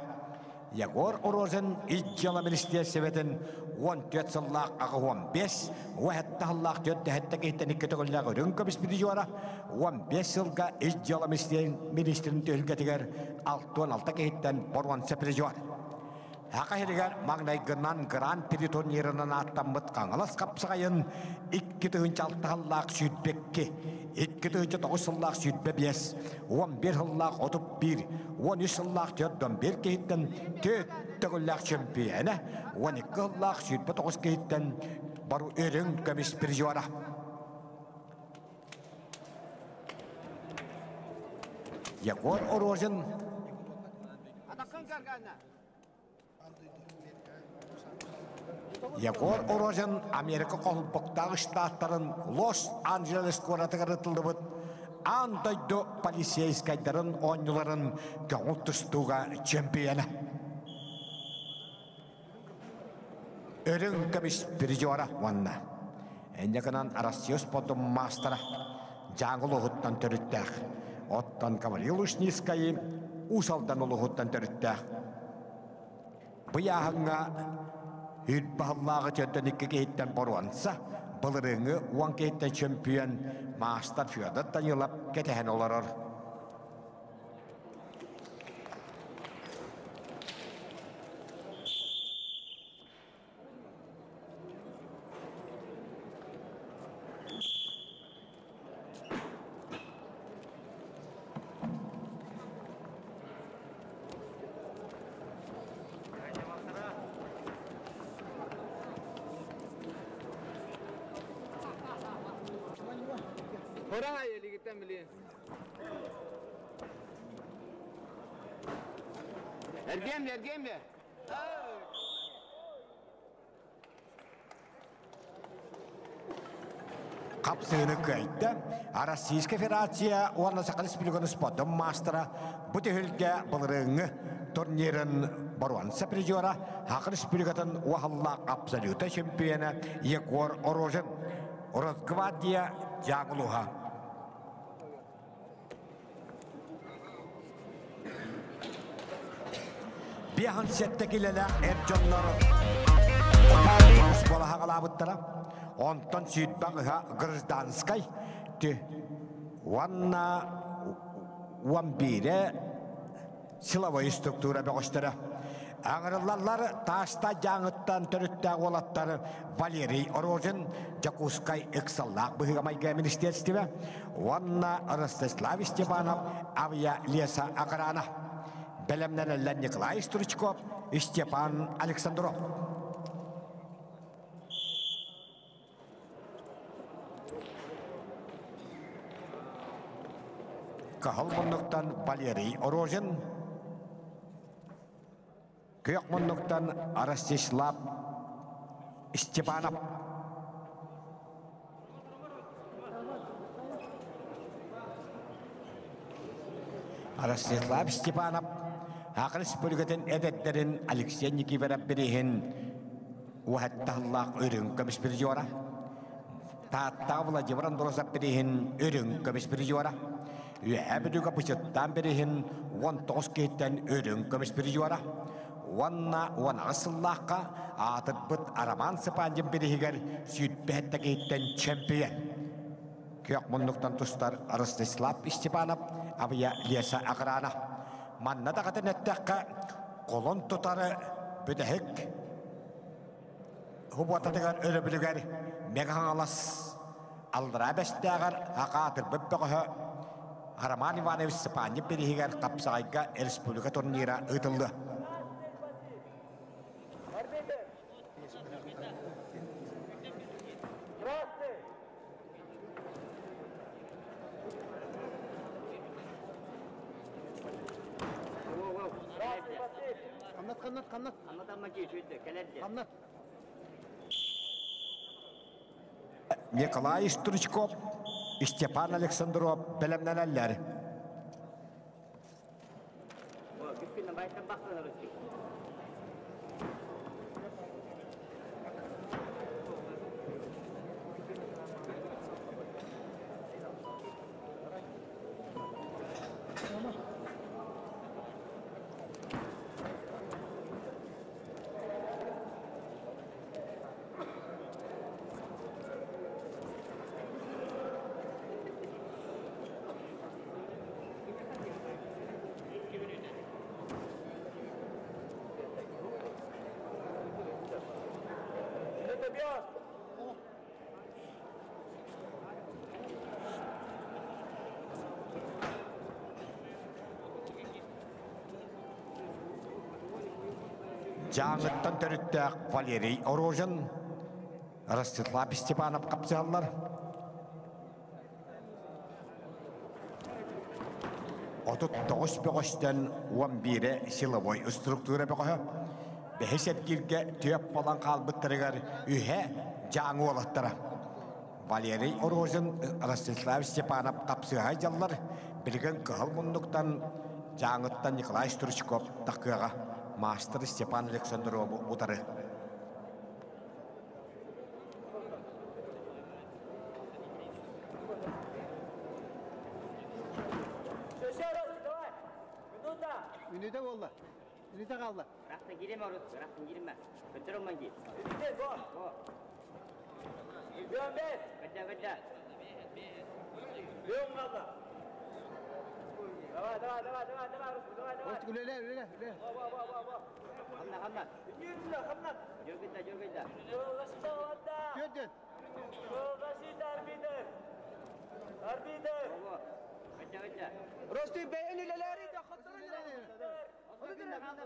S1: Егор Орожин Ижжала Министер Советін 14 сыллақ ағы 15, уәхетті ғыллақ төтті әтті кейттен 2 түгілләғ үрін көміс призера, 15 сылға Ижжала Министерін төлгетігер 6-16 кейттен баруанса призер. Ақа херігер маңнайғынан гран при турнирынан аттамыт қаңылас қапсығайын 2-6 ғыллақ сүйдбекке, 2-9 сыллақ сүйдбе 5, 11 ғыллақ 31, 13 сыллақ 4-1 кейттен 4 ғыллақ чемпионы, 12 ғыллақ сүйдбе 9 кейттен бару өрін көміс призера. Егор Орожин Егор Орожин Америка қолпықтағы штаттарын Лос-Анджелес қоратығыр ұтылды бұд. Андайды полицейскайдарын ойныларын көңіл тұстуға чемпионы. Өрін көміс призера ванна. Әнекінен Россия спорттың мастера жаңыл ұғыттан түріттәқ. Оттан Гаврил Ушницкай усалдан ұлығыттан түріттәқ. Бұяғыңа Үтбағыллағы төттен 2 кейттен баруанса, бұлырыңы 10 кейттен чемпион мастер Федор Данилов кетеген оларыр.
S2: Hora ligitten bilin. Ergemle.
S1: Kapsığını kayıttı. Российская Федерация Уанна Сақал Республиканы спортын мастера бұтығылге бұлырыңы турнирын Боруан Сапризиора Хақы Республикатын Уахаллақ абсолюта чемпионы Егор Орожин Росгвардия Жағылуға. Бияхан сеттекілелі Эрджонлары Спола хағалабыттара Онтон сүйітбағыға гражданскай Уанна Уамбире силовой структура бәғыштары. Аңырылалар ташта жаңыттан түріттәғ олаттары Валерий Орожин Jakускай Эксаллақ бұғымайға министерстіві Уанна Ростислав Степанов Авия Леса Ағырана Белемнен Николай Стручков и Степан Александров. Кахалмоннуктан Валерий Орожин, Күйокмоннуктан Ростислав Степанов. Ростислав Степанов, Хақы Республикатын әдеттерін Алексей Никифоров берейін Уәтталлақ өрін көміс бір жора. Таатта Владимир Андоросов берейін өрін көміс бір жора. Үйәбідігі бұшыттан берейін 19 кейттен өрін көміс бір жора. Уанна ғысыллаққа атыт бұт Араман Сыпандин берейгер сүйітбәтті кейттен чемпион. Күйек мұндықтан тұстар Ростислав Степанов, Авия Леса Ағырана. Манна дағатын әттәққа қолын тұтары бүдәхік. Хубуататығар өрі білігер мегахан алас. Алдыра бәстәғар ағатыр бүппіғі Араман Иванович Сыпандин берейгер қапсағайға республика турнира ұтылды.
S2: Kanat. Kanat.
S1: Николай Стручков и Степан Александров белемнен әлләр. Жаңыттан түріттәк Валерий Орожин, Ростислав Степанов қапсығалар. Отут 9-5-тен 11 силовой структура бәқі. Бәхесет келге түйіп болан қалбыттырығар үйе жаңы олаттыра. Валерий Орожин, Ростислав Степанов қапсыға жаллар. Білген қығыл мұндықтан жаңыттан Николай Стручков таққыға. Мастер Степан Александров удары.
S2: Minüte oldu. Minüte kaldı.
S6: Bıraktın gireme orası. Bıraktın gireme. Götür olman git.
S2: Minüte bu. Milyon beş.
S6: Gıda.
S2: Milyon kaldı. Devam. Hoş güle.
S6: Hamla. Jor gıda.
S2: Gördün. Arbiter.
S6: Gıda.
S2: Rosti Bey'in ileri de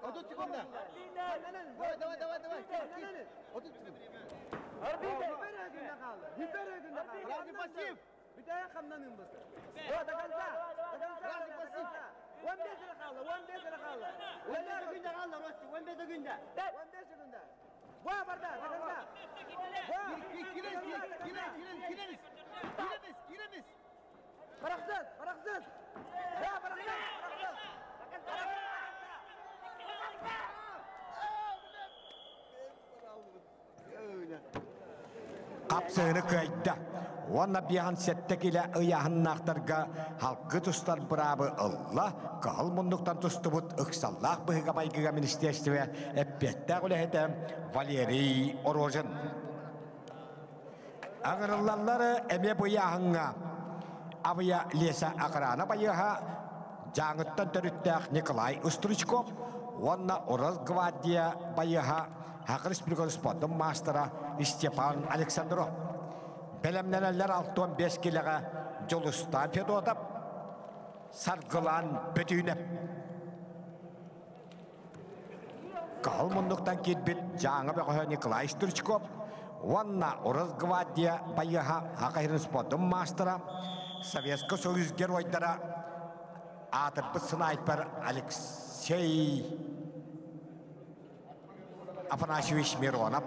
S2: Otuz sekunda. Devam. Otuz sekunda. Arbiter. Hiper günde kaldı. Pasif. Bidaya kamdanın bası. O dakansa. Dakansa. 15 lira kaldı. 15 lira kaldı. 15 günde kaldı Rosti. 15 günde. 15 günde. Boğa barda. Dakansa. Gireniz. Bıraksın. Ya bıraksın.
S1: Kapsığını kaydı. Ona bir an settek ile ıyahınnaktırga halkı tustar brabı Allah kalmunduktan tustubut ıksallah bıhıga baygıga ministerstvi ve eppettek ulehete Valeri Orozin. Ağırlarları eme bu yahınga avıya lesa akarana bayıha Janıttan törüttek Nikolay Ustruchkov ona Oroz Gvardiya bayıha Hak Respublika Sportun Mastera Stepan Aleksandrov. Belemleneler 6-15 kiloga Jolustan Fedotap sargılan bütünep. Kalmunduktan gitbit Janı ve Nikolay Sturchkov. Vanna Oroz Gvardiya bayıha Hak Respublika Mastera Sovetski Soyuz Geroydara Atırbı sniper Alexey Afanasьевич Mironov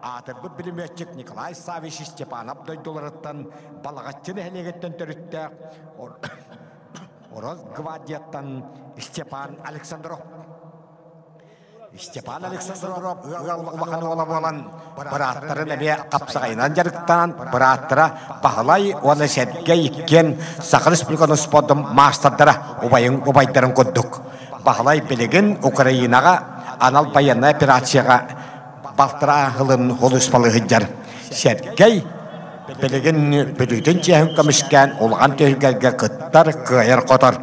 S1: Atırbı bilimiyetçik Nikolay Savich Stepanov doydularıttan balağatçını helegetten törütte Oroz Gvardiyattan Stepan Aleksandrov. Stepan Aleksandrov ıgalbakanı olan bırattırı nebe kapsağıyla jarıktan bırattıra bağlay onu setge ikken Sakı Respublikanın sportun masterdara ubaydarın kodduk. Bağlay biligin Ukraynaga anal bayanı operatsiyaga baltıra hılın holuspalı hıccar. Setge biligin bütüdün çehün kamışken olğan tühülgerge kıttar kıyır kotor.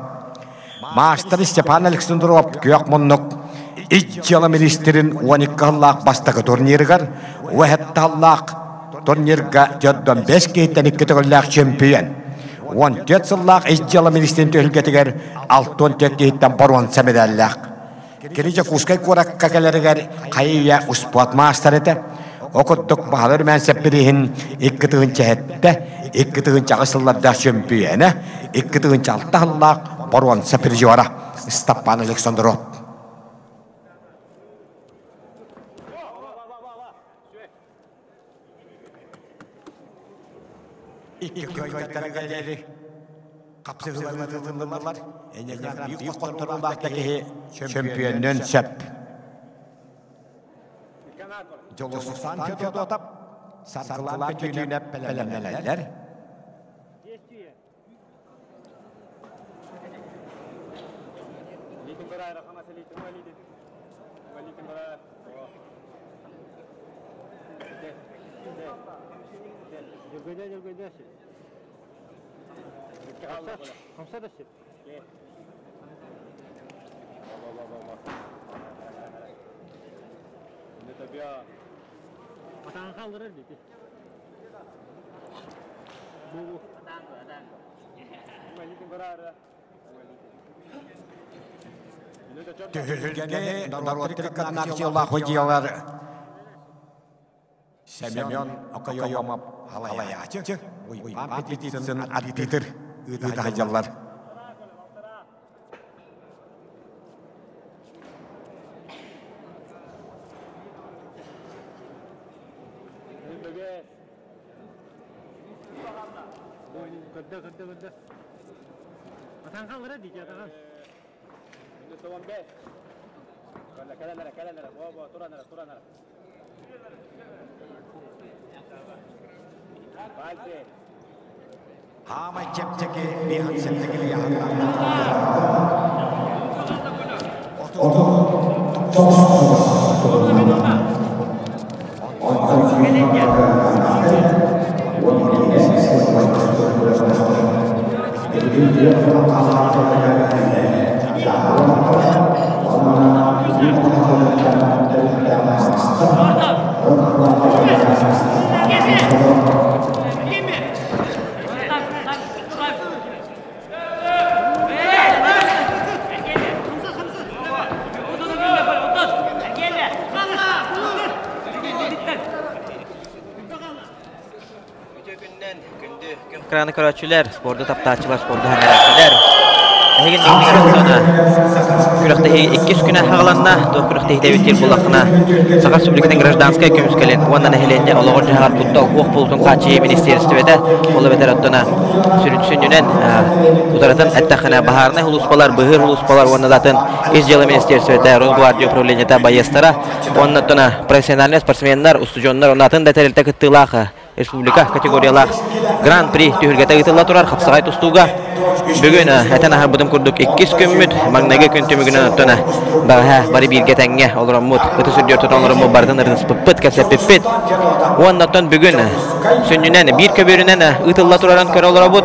S1: Master Stepan Aleksandrov köyok munnuk İçyalı ministerin 12 hallak bastakı turnirgar ve hatta hallak turnirga jaddan 5 keyten 2 tığıllak çempiyon. 14 hallak İçyalı ministerin tühülgetiger 6-14 keyten barwan semedallak. Gelince kuskay kurak kakeleriger kayıya uspat master ete. Okudduk bahadır mensep birihin 2 tığın çehette 2 tığın çağısıllarda çempiyona 2 tığın çalta hallak barwan sepirjivara Stepan Aleksandrov. İki köyleri geldi. Kapsıgılarını tırtındılar. Engelden büyük kontroldaki şampiyonun şep. Jolustan Fedotap sargılan bütününe pelemneler.
S3: Hamsa da şit. Ne tabii ya. Atan kaldırır dedi. Bu. Atan. Malikin berara.
S1: Tühülgene Narotrik Naksiyallah hocalar. Semyon Okayomap halayacı. Kompetisin aditidir. Idı hacalar.
S3: Gıdda. Atan kaldırır dedi atan. Ini tuan bes. Kala. Bawa, turun. Baik.
S1: Hama cep-ceki bihan septeki liyahanlar.
S7: ekranı köröçüler, sporda taptaçılar, sporda hemmerakçılar. Hegen nignigatona. Күрәхтә 2 көне хагаланна, күрәхтә Давид Булахна. Саха Республиканың гражданская көмүскәлен, оннан әһленне Аллага җагар куттал хук бултын качы министрлыгында, ул ветераттана сүрүнсүннән утаратын әттәхана баһарны хулуспалар, быгыр хулуспалар оннадатын из дела министрлыгында Росгвардия управлениета Баястара, оннатына профессиональный спортсменнар, устуҗоннар оннатын да тәрелтә кыттылаха. Республика категориялар Гран-при түйүргәтә гытылла турар хапсагай тустуга. Бүгүн әтән ахар будым курдук 2 көммүт магнага көн төмүгүнөн оттона. Бага бары бирге тәңгә олороммут. Кыты сүрдер тотонлорым бардын ырдыс пыппыт кәсәппет. Оннан бүгүн сөннүнән бир көбөрүнән ытылла тураран көрөлөрөбут.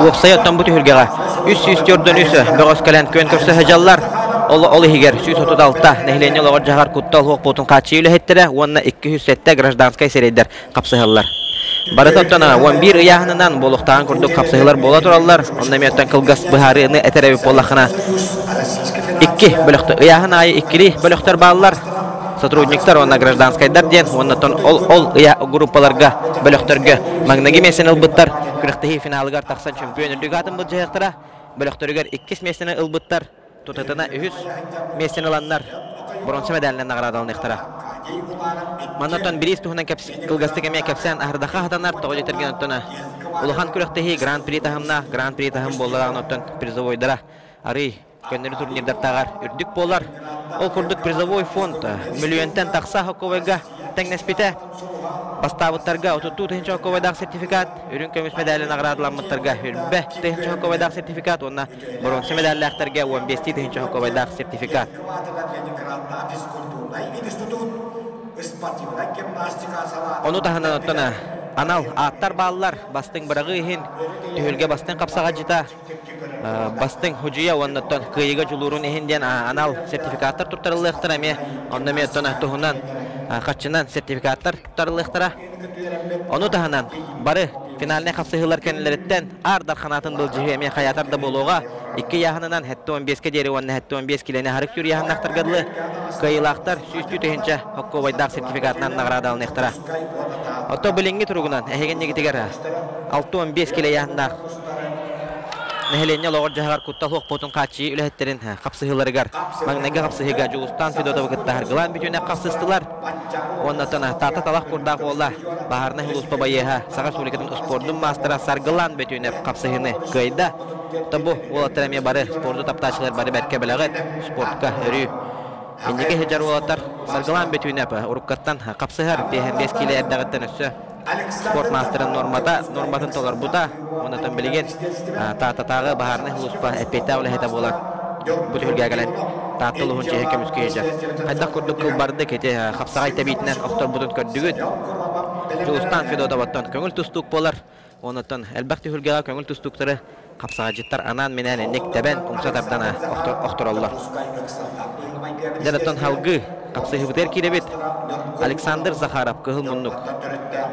S7: Лопсаяттан бу түйүргәгә 300 төрдөн үсө бөгөскәлән көн көрсө хаҗаллар. Ол хигер 136-та нәһлене лагыр жагар куттал хук бутун качы үле хеттере, онна 207-тә гражданская серейдер капсыһаллар. Барататтана 11 яһыннан болуктан курдук капсыһалар бола тураллар. Онда меттен кылгас быһарыны этеребип боллахына. 2 бөлөктө яһын айы 2 бөлөктөр баллар. Сотрудниктар онна гражданскайдар ден, оннан ол группаларга бөлөктөргө магнаги месен ылбыттар. Күрәхтәһи финалыгар таксан чемпион дүгатын бу жыяктара. Бөлөктөргөр 2 месен ылбыттар. Тутатына 3 месен аланнар. Бронза медальны наградалны ихтара. Маннатан бирис туһунан кылгасты кеме кепсен ахырдаха хатанар тоголы терген оттона. Улахан күрәхтәһи гран-при тахымна, гран-при тахым боллаган оттон призовойдара. Ары көннәр турнирдар тагар үрдүк болар. Ол курдук призовой фонд миллионтан такса хаковайга теңнеспите. Бастабыттарга 32 хаковайдагы сертификат, үрүн көмүс медаль наградаланмыттарга үрбе 30 хаковайдагы сертификат, онна бронза медальләргә 15 хаковайдагы сертификат. Onu tahanan ottona anal аттар баллар бастың бырагы ихин түһүлгө бастың капсага жита бастың хужуя оннотон кыйыга жулурун ихинден анал сертификаттар туттарылыктар эме онда ме оттона туһунан качынан сертификаттар туттарылыктара onu tahanan бары финалне капсыгылар кенелерден ардар канатын бул жиһе эме хаятарда болууга 2 яһынынан хәтта 15 дери онна хәтта 15 килене харык юр яһыннактаргыдлы кыйлактар сүз-түтенче хоккобайдак сертификатынан наградалны ихтара. Ото билинги туругунан эхегеннеги тигер 6-15 киле яһыннак нәһленне логор жагар куттал хок потун качы үлехтерин капсыгыларыгар магнага капсыгыга жуустан фидода вакыттар гылан бүтүнө капсыстылар. Оннатана тата талак курдак болла баһарны хулуспа байеха Саха Республикатын спорттун мастера саргылан бүтүнө капсыгыны кыйда. Табу олатыраме бары спортту таптачылар бары бәккә беләгәт спортка өрү. Инеге хәҗәр олатар саргылан бүтүнө уруккаттан капсыгар 5 киле дагыттан өссө. Спорт мастерын норматын толар буда, оннан билеген тата-тагы баһарны хулуспа эпета үлехете болар. Бу төргә гәлән татылыгын чеһе көмүскә җа. Хайда курдук кыл барды кете хапсагай табитнән октор бутын көддүгүт. Жустан фидода баттан көңүл тустук болар. Оннан әлбәттә хүргәгә көңүл тустуктары капсага җиттар анан менән нек табан умсатардан октораллар. Дәрәтен халгы капсыгы битер киребит. Александр Захаров кыгыл муннук.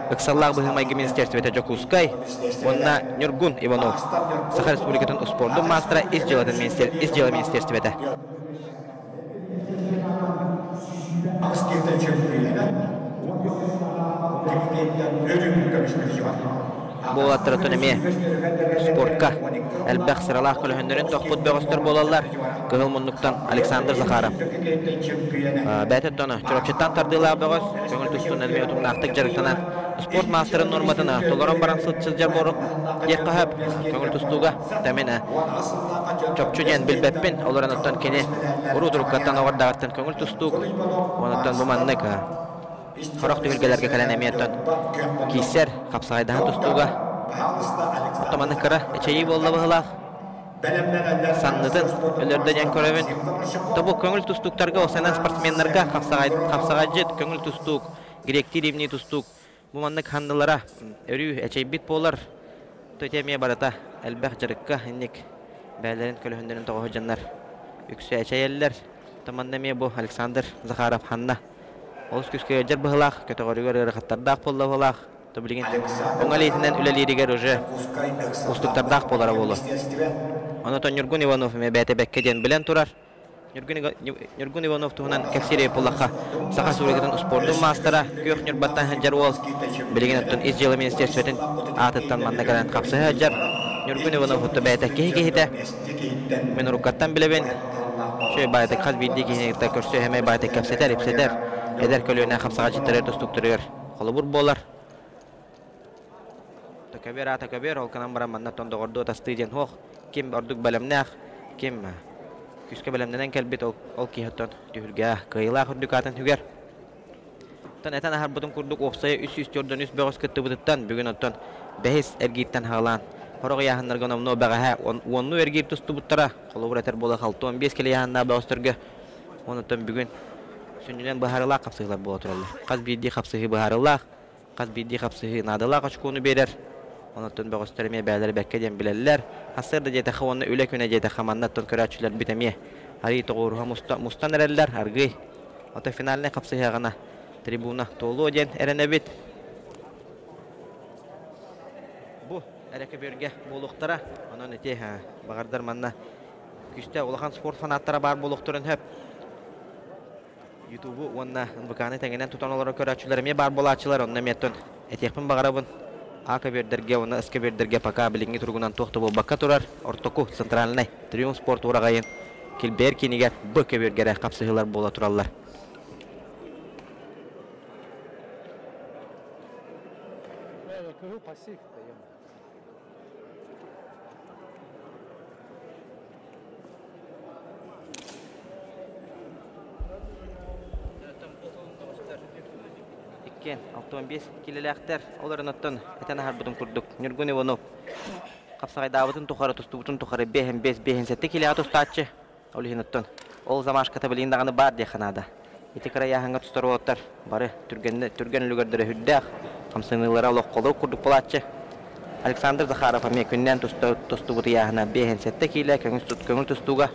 S7: Ыксаллаг быгымайгы министрлыгы Жокускай, онна Нюргун Иванов. Саха Республикатын спорттун мастера из дела министрлыгы. Бул аттыратын эме спортка әлбәк сыралах көлһөннөрүн тохпут бөгөстөр болалар. Кыгыл муннуктан Александр Захаров. Бәтеттоны чөпчеттан тардылар бөгөс, көңүл тустун элме отумнактык жарыктанан спорт мастерын норматына толорон баран сылчылжар борук яккахап көңүл тустуга тамена чөпчүнен билбеппин олоранаттан кене уру туруккаттан огордагаттан көңүл тустук онаттан буманнык Хорох төгөлгөлөргө калан эмиеттен кийсер капсагайдан тустуга отоманы кыра эчеи болду быгылак саннытын өлөрдөн көрөбүн тобу көңүл тустуктарга осанан спортсмендерге капсагайжы көңүл тустук директивный тустук буманнык хандылара өрүү эчеи бит болар төтемие барата элбэх жарыкка инник бәлерин көлөһүндөрүн тогоо жаннар үксө эчееллер томандаме бу Александр Захаров ханна Олс күскө жер быгылак, категориялар хаттардак болду быгылак. Төбилген оңалейтинен үлелеригер уже устуктардак болара болу. Аны Нюргун Иванов ме бәте бәккеден белән турар. Нургун Иванов туһунан кепсире булаха. Саха сүрегетен спорттун мастера көх нурбаттан хаджар бол. Билеген оттон из жыл министрликтен атыттан маннагаран капсы хаджар. Нургун Иванов отто бәйтә кехите. Мен рукаттан билебен. Şöyle bayrak kaz bildiği ki ta köşe hemen bayrak kapseter ipseter. Eder kölüne kapsağa çitler dostukturuyor. Kolubur bolar. Takabir olkanan baramanna ton doğurdu tastıcan hoq. Kim orduk balamnaq kim küske balamdan kelbet ol ki haton tühülgah kıyla hürdükatın hüger. Tan etan har butun kurduk oqsaya üst jordan üst bağız kıttı bututtan bugün oton behis ergitten halan. Horog yahanlar gönüm no baga onu ergip tustu buttara. Kolubur eter bola halto 15 kilo yahanna bağıstırgı. Ondan bugün sünnüden baharla kapsılar bola turallar. Qaz bidi kapsığı baharla. Qaz bidi kapsığı nadala qaçkunu berer. Ondan bağıstırmaya bəylər bəkkədən bilərlər. Hasırda jeta xawanna ülek öne jeta xamanna ton körəçülər bitəmiyə. Hari toğuruha mustan erələr argı. Ota finaline kapsığı gana tribuna tolu ojen erenebit. Bu ərəkə bölgə boluqtara onun ete bağırdar manna küstə olahan sport fanattara bar boluqturun höp. YouTube'u onna bıkanı təngənən tutan olaraq körəçülərimiyə bar bolaçılar onna meton etekpin bağırabın. Aka berderge ona eski berderge paka bilingi turgunan toxtu bu bakka turar ortoku sentralnay Triumph Sport uragayın kilber kiniger böke bergere kapsıhılar bola turallar. Ken 65 kilolakter оларын оттон этана харбутун курдук Нургун Иванов капсагай дабытын тухары тустубутун тухары 5-7 кило тустачы олихин оттон ол замашката билин даганы бар деханада ити края ханга тустароттар бары түрген үлгөрдөрө хүддак камсынылара олок колу курдук болачы Александр Захаров аме күннен тустубут яхана 5-7 кило көңүл тустуга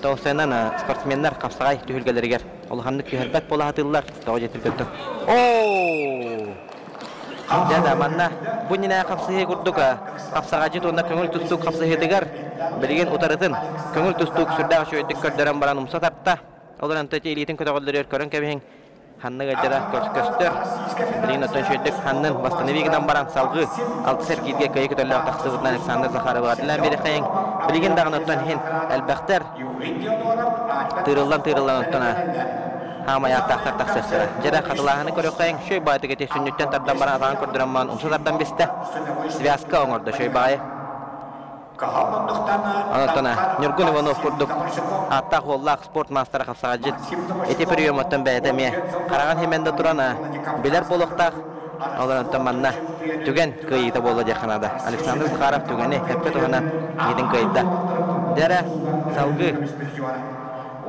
S7: тоосенан спортсменнер капсагай түһүлгелергер олханны күһәрбәт бола хатыллар тоо жетилгәттен Дәдә манна бунина капсыгы курдука капсагачы тонда көңүл тустук капсыгы дигәр билген утарытын көңүл тустук сүрдә шөйдик көрдәрәм баран умса тартта олардан тәти элитин көтөгөлдөрөр көрөн кебең ханны гәҗәрә көстөр билген оттан шөйдик ханнын бастаныбигеннән баран салгы алты серкидге көй көтөлләр таксыбытна Александр Захаров адылан бери кайын билген дагын оттан хин әлбәхтәр тырылдан оттана Hamaya tak seksera. Jadi katulahan ini korokeng, şöyle bayat gete sünnütten tardan bana atan kurduramman, umsalardan biste. Sviaska oңорда şöyle bayat. Anlatana, Nurgун Иванов kurduk. Hatta hollak sport mastera kapsagajit. Eti priyomattan bayatamiye. Karagan hemende turana. Biler boluqtaq. Olanattan manna. Tügen kıyıda bolla jakanada. Alexander Zakharov tügeni hepke tuhana yedin kıyıda. Dere salgı.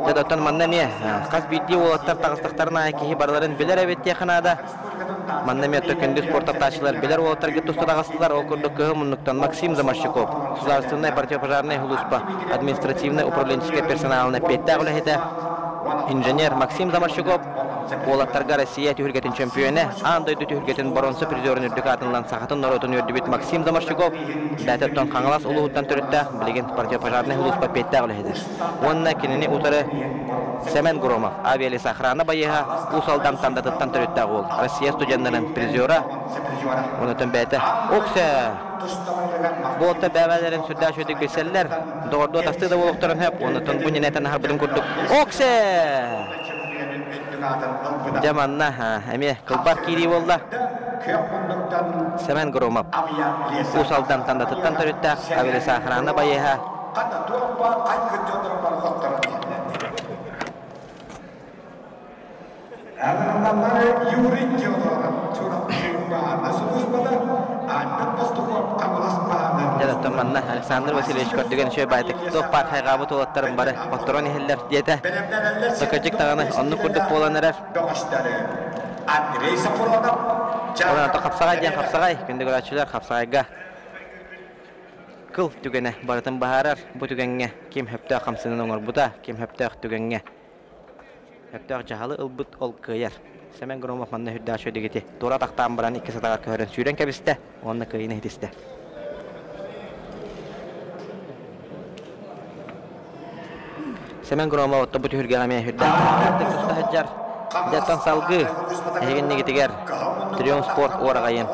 S7: Jadatan manna miye. Qaz biddi olattar tağıstaqtarına kehi barların biler evet jakanada. Manna miye tökendi sport taşçılar biler olattar gittusta tağıstılar. O kurduk kıhımınlıktan Максим Замарщиков. Государственная противопожарная служба, административная управленческая персоналная петтагуля это инженер Максим Замарщиков. Олаттарга Россия тюргетин чемпионы, андай тюргетин баронсы призерын үрдікатынлан сақатын народын үрдібет Максим Замарщиков. Бәтіптен қаңылас ұлығыттан түрітті білеген противопожарный служба петтагуля это. Онна кеніне утары Семен Громов, авиалис охрана байыға ұсалдан тандатыттан түрітті ол. Россия студентінің призера. Онытын бәті. Окса! Болта бәвәләрен сүрдә шөйдік беселләр. Doğru tastığı da olukturun hep. Onutun bu ninetten harbiden kurduk. Okse! Jamanna emi kılbar kiri oldu. Semen Gromov. Usaldan tandatıttan törütte. Avili sahrana bayıha. Jadi temanna Alexander Vasilyevich gördüğün şey baytık. Çok par haygabı olatlarım bari. Patron ehiller diyete. Sakacık tağını onu kurduk bolanlar. Ona da kapsagay. Kendi göçüler kapsagayga. Kıl tügene baratın baharar. Bu tügenge kim hepte kamsının oңор buda. Kim hepte tügenge. Hepte jahalı ılbıt ol kıyar. Semen Gromov manna hüdda şöyle geti. Tora taqtan baran iki satağa kören süren kebiste. Onna kıyını hediste. Semen Groma otto bu tühürge amaya hürde. Artık usta haccar. Jattan salgı. Egen negitiger. Triumph Sport oragayın.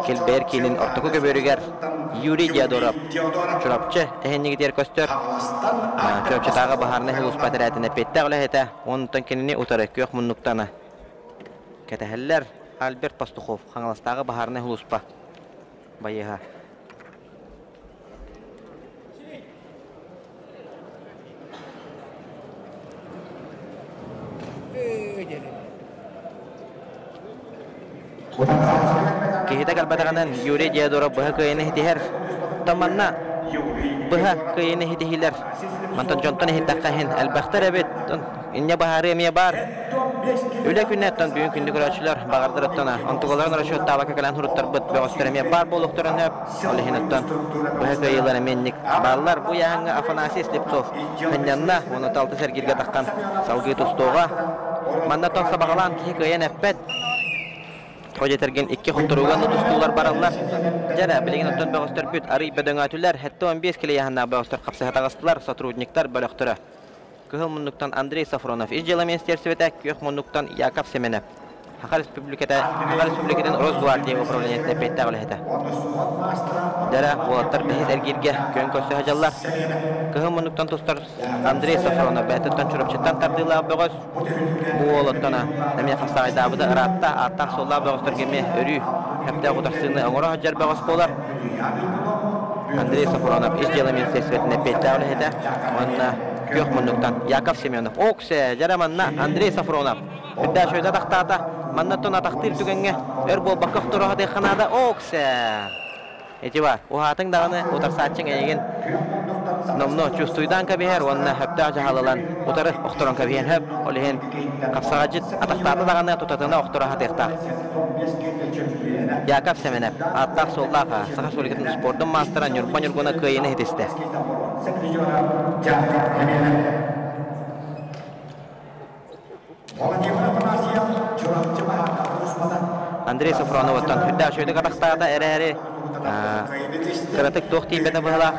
S7: Kelberkinin ortaku köbörüger. Yuri Diadorov. Çurapçı. Egen negitiger köstör. Çurapçı tağı baharına hıl uspateratine pette ola hete. Ondan kendini utarık yok munluktana. Keteheller Albert Pastukhov. Hangalastағы baharına hıl uspa. Bayıha. Kita kalbatanan Yuri Diadorov baha kayını hitiher. Tamanna baha kayını hitihiler. Mantan contohnya hitakkahin elbaktar evet. İnne baharı emiye bar. Öyle günlerden büyük günlük uğraşçılar bağırdır attana. Antıqoların uğraşıyor tabaka kalan hurutlar bıt ve gösteremiye bar bolukturun hep. Olehinattan baha kayılar emenlik. Barlar bu yahanga Afanasi Slipsov. Henyanna onu taltı sergilge takkan. Salgı tustuğa. Mandattan sabağalan ki kayın effet. Hoca tergen iki xuturugan tustular barallar. Jara bilgin otun bağıstır büt arı bedöngatüller. Hatta 15 kilo yahanna bağıstır kapsa hatağıstılar. Satrudniklar bölüktürü. Kıhıl munluktan Andrei Safronov. İzcelamen stersivetek yok munluktan Yakov Semenev. Hakar Respublikaten Rosguardiya upravleniyetine peytta olaheta. Jara boğatlar behis ergirge kön köstü hacallar. Kıhıl munluktan tostar Andrei Safronov. Behtettan çurapçıttan tardıyla bağız. Bu oğlattana. Nemiye kapsağıydı abıda ıratta attak solla bağızdır gemi örü. Hepte kutarsını öngora haccar bağız boğlar. Andrei Safronov izcelamen stersivetine peytta olaheta. Onunla yok munluktan Yakov Semyonov. Okse jaramanna Andrei Safronov. Hüdda şöyle taktata mannaton ataktir tügenge erbol bakak turaha dekanada okse. Etiba o hatın dağını otar saatçın egen nomno çustuydan kabiher onna hepta jahalalan otarı oktoran kabihen hep olehen kapsagacit ataktata dağını tutatına oktoraha dekta. Yakov Semenev attak sollaqa sağa solikatın sportun masteran yurban yurgona kıyını hitiste. Andrei Safronov'tan hüdda şöyle kataktada ere karatık tohti bete bağla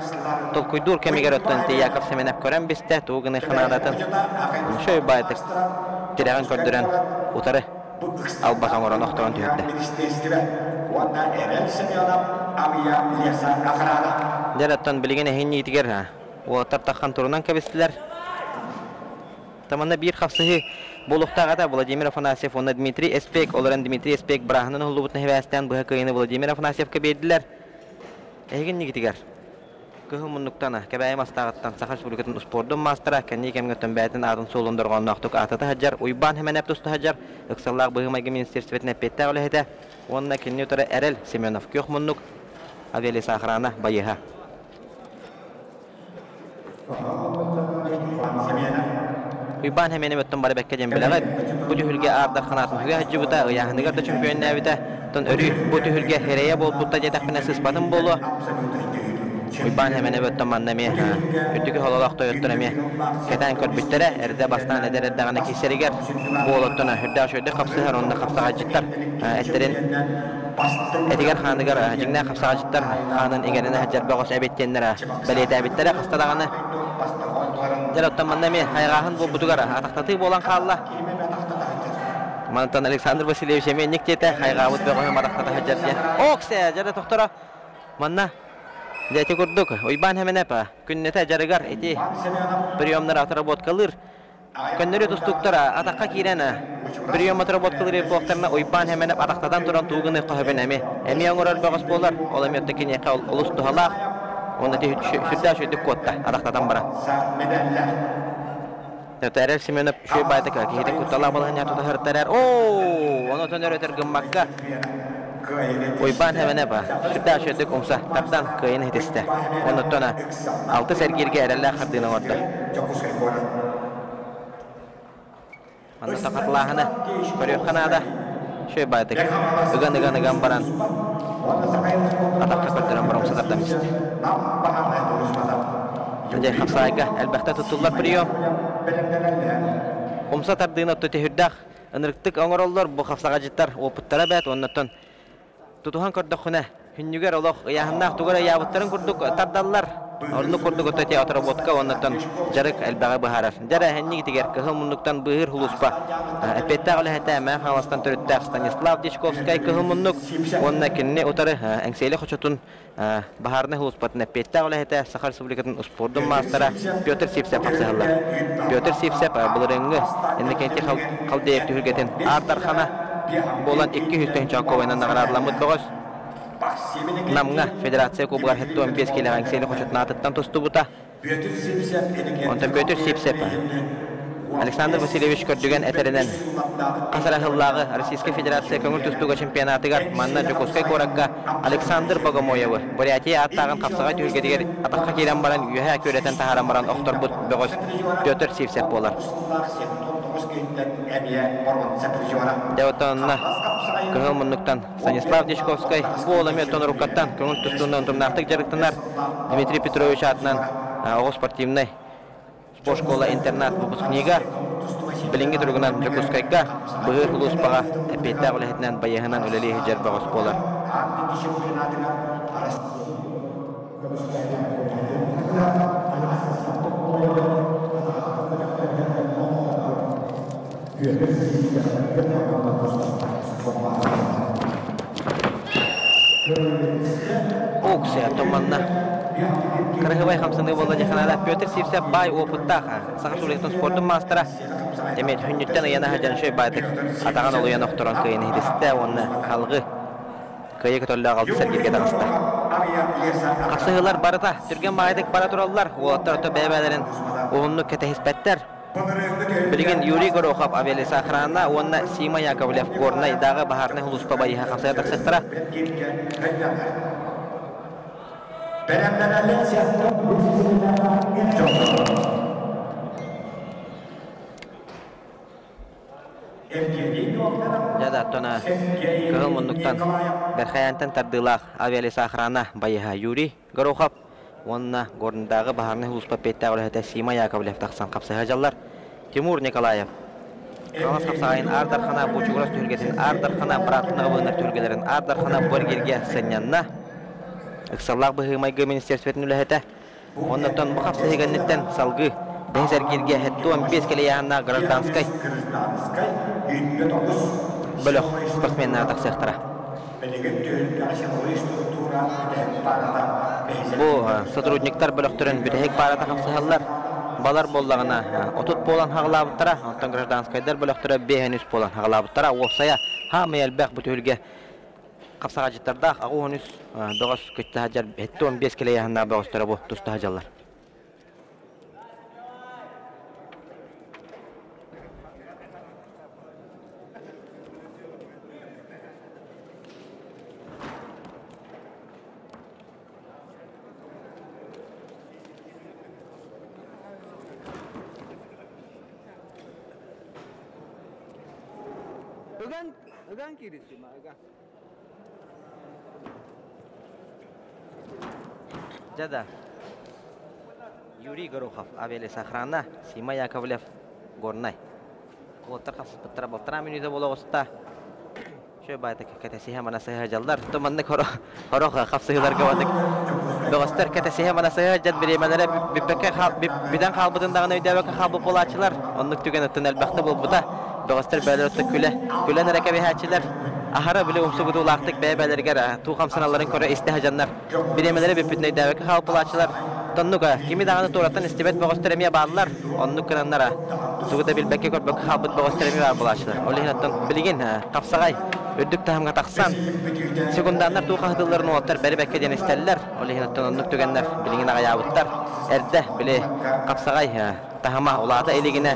S7: tolkuydur kemiger ötten te Yakov Semenev kören biste tuğunu xanadatın şöyle baytık tireğin kördüren utarı albasan oran oktoran tühüdde Derattan bilgine henni itiger ha o tartakhan turunan kabestiler Tamanna bir hafsıhı Boluqtağa da Vladimir Afanasyev, ona Dmitri Espek, olaran Dmitri Espek, Braha'nın hulubutna hevastan bu kayını Vladimir Afanasyev'ka berdiler. Egin nigitigar. Kıhı munluktana, kebayım astağıttan, Sakar Respublikatın sportun mastera, kendi kemgötten bəyətin adın solundurğan naqtuk atatı haccar, uyban hemen eptustu haccar, ıqsallaq bığımaygı ministersvetine pettə ola hete, onunla kendi ötürü Erel Semyonov, kök munnuk, aveli sahrana bayıha. Uyban hemen öttün bari bekkecen bileğe, bu tühülge ardar xanatın hüge hacı buta, ıyahınıgar da çömpiyonun evite, tün örü bu tühülge hereye bol butta jedakbine sıspatın bolu. Uyban hemen öttün mandamaya, öttükü holalaqta öttüremeye, keten körbüttere, erde bastan eder eddağına keseriger, bu olattına hüdda şöyle kapsıhar, onunla kapsağa cittar, etlerin etiger xanıgar, jingna kapsağa cittar, xanın egerine haccar bağış ebettenlere, beliyete ebetlere kastadağını, Jarottan mandami haygahan bu butugar ataktatı bolan kalla. Mantan Alexander Vasilyevich emenlik tete haygavut be qoyam ataktatı hajjatya. Okse jara doktora. Manna. Dete kurduk. Uyban hemen apa. Künnete jarıgar eti. Priyomlar atrabot kalır. Könneri tustuktora atakka kirena. Priyom atrabot kalır boqtarna uyban hemen ataktadan turan tuğunu qohabenemi. Emi ongorar bağış bolar. Olamyottakini yaqa ulustu halaq. Onda te şudda şudda kotta ataktadan bara. Erel Semyonov şöyle baytık ki hidin kutala balhan ya tutar terer. Oo, onu tönör öter gımmakka. Uyban hemen apa. Şudda şudda kumsa tardan kayın hitiste. Onu tona altı sergirge erelle xardina orda. Anda taqatlahana bariyo xanada şöyle baytık. Igan baran. Atak takırdıran baram satardan ist. Jadi kapsayga elbette tutullar priyom. Umsa tardığına tutu hüddaq. Anırıktık oңorollar bu kapsaga jittar oputtara bät ondan. Tutuhan korduk hune. Hünnüger olaq yahannaq tugara yabuttарын kurduk tardallar. Ornu kurdu teatr vodka ondan jarık elbaga baharar. Jara henni tiger kıhımınlıktan bıhır huluspa. Epetta ole hata ma halastan törüttaq Stanislav Dishkovskay kıhımınlık onna kinne otarı engseli xoçotun baharne huluspatın epetta ole hata Sakar Respublikatın sportun mastera Pyotr Sipsev hapsahallar. Pyotr Sipsev bulurungu enne kenti qaldeep tühürgetin artarxana bolan 200 Çakovaynan nağararlamıd boğaz. Namga Federatsiya Kubugar hetto 15 kilo engseli xoçotun atıttan tostu buta. Ondan Pyotr Sipsev Alexander Vasilyevich Kördügen eterinden Qasar ahıllağı Rossiya Federatsiya Köngül Tustuga çempionatıgar manna Jokoskay Korakka Alexander Bogomoyev Buryatiya attağın kapsağa tühülgediger ataqqa kelen baran yuha köreten taharan baran oqtor but boğaz Pyotr Sipsev bolar. Devotonna kıhılmınlıktan Stanislav Dishkovskay bu olamı tonurukattan Köngül Tustuğundan turnaqtık jarıktınar Dmitry Petrovich atынан Oğuz Sportivnay Sport-школа-интернат выпускнига Bilingi durgunan Jokoskayga bıhır huluspağa epeyta olehetinden bayahınan öleli hıcar bağız bolar. Oksya tomanna Karahıvay hamsını bolla jahanada Pyotr Sipsev bay oputta Sakar Respublikatın sportun mastera Demet hünnütten ayana hajan şöy baydık atağan olu yana oqtoran kıyını hidiste onu halgı kıyı kötüllüğü qaldı sergirge dağısta Qapsıhılar barıta Türgen baydık bara turallar Oğattar ötü beybelerin oğunlu kete hispetler Bilgin Yuri Gorokhov avialisi akranına Onunla Sima Yakovlev gorna dağı baharına huluspa bayıha qapsıya taqsıqtıra Jada tona kıhılmınlıktan Berxayantan tardılaq avialisi akranına bayıha Yuri Gorokhov Onunla gornaдағы baharına huluspa peytta olahata Sima Yakovlev taqsan qapsıya jallar Timur Nikolayev Kalas qapsağayın ardarxana Boçuguras tülgetin ardarxana Bratlığı bığınar tülgelerin ardarxana Borgerge Senyanna Iqsallaq bıhımaygı ministersvetin ülahata Ondan bu qapsıya gannetten salgı Dehzer girge hetto 15 kele yahanna Grazdanskay Bölük sportsmenler taqsıqtıra Bu сотрудниктар bölüktürün birhek parata qapsıhallar Balar bollağına otut bolan hağlabıttara Ondan Grazdanskaylar bölüktüre behenüs bolan hağlabıttara Oqsaya hamayal bəq bu tülge Qapsağa jittardaq ağı honus Doğaz kütte hajar hetto 15 kele yahanna bağıştıra bu tustu hajallar
S2: Ögan kirisi mi?
S7: Jada Yuri Gorokhov avialisi akranına Sima Yakovlev gornay Oğattar qapsıqtıra baltıra minüze bola osta Şöyle baydık ketesihe manasıya hajallar Tomandık horoqa qapsıqlar gavadık Doğastar ketesihe manasıya hajad biremelere Bidan qalbıdındağına ödeveke qalbı polaçılar Onluk tügen ötün elbaqtı bol buda Doğastar beyler ötü küle nereke behaçılar Ahara bile umsugudu ulaqtık beybelerger Tuğam sınavların köre isti hajanlar Biremelere bipütün ödeveke qalbı polaçılar Tonnuga kimi dağını tuğratan istibet bağıştırmaya bağlılar Onluk kınanlara Tuğda bilbeke körbeke qalbı bağıştırmaya var bulaşılar Olihinattan bilgin qapsağay Öddük tahamga taqsan Sekundanlar tuğqa hıdıllarını oğatlar beri bekke den isterler Olihinattan onluk tügenler bilgin ağayabıtlar Erde bile qapsağay tahama ulada eligine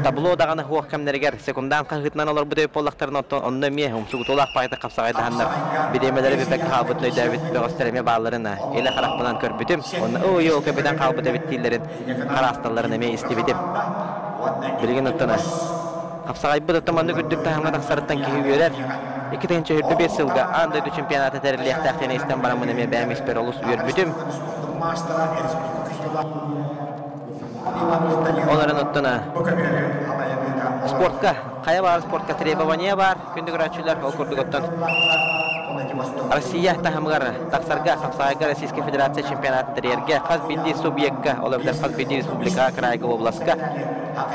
S7: tablo dağını huaq kemleriger sekundan qahıtnan olur bu deyip ollaqtarın onunla miye umsugut olaq payda qapsağay dahanlar bidemeleri bir bekke qabıtlı David Beğostaremye bağlarına ele qaraqpılan körbütüm onu o yol köpeden qabıtı bittillerin qarastallarına miye istibidim bilgin ottana qapsağay bu da tamandı güddük tahamga taqsarıttan kehi verer 2-nji hürdü 5 yılga anday çempionatı teriliyak taqtene istan baramını miye bəyəm isper olus üyerbütüm Onların ottana sportka, kaya var sportka trebovaniya var. Kündük raçılar okurduk ottan. Россия тахамгар таксарга Хапсайга Российская Федерация чемпионат терерге хас билди субъектка олабдар хас билди республика крайга областка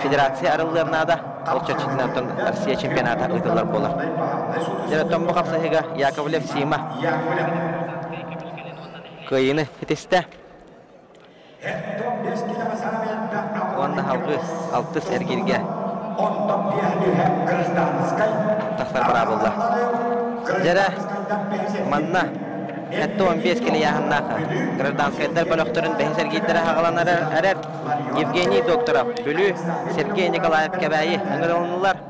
S7: федерация арыларнада ол чемпионаттан Россия чемпионаты ылдылар болар. Жара томбо Хапсайга Яковлев Сима кыйыны хитесте. Онна халгы алтыс эргирге тахсар бара болду. Жара манна это 15 кило яханнаха гражданскайдар балықтырын бәхесер гейдері ағаланары әрер Евгений Докторов бүлі Сергей Николаев кәбәйі әңгіралынылар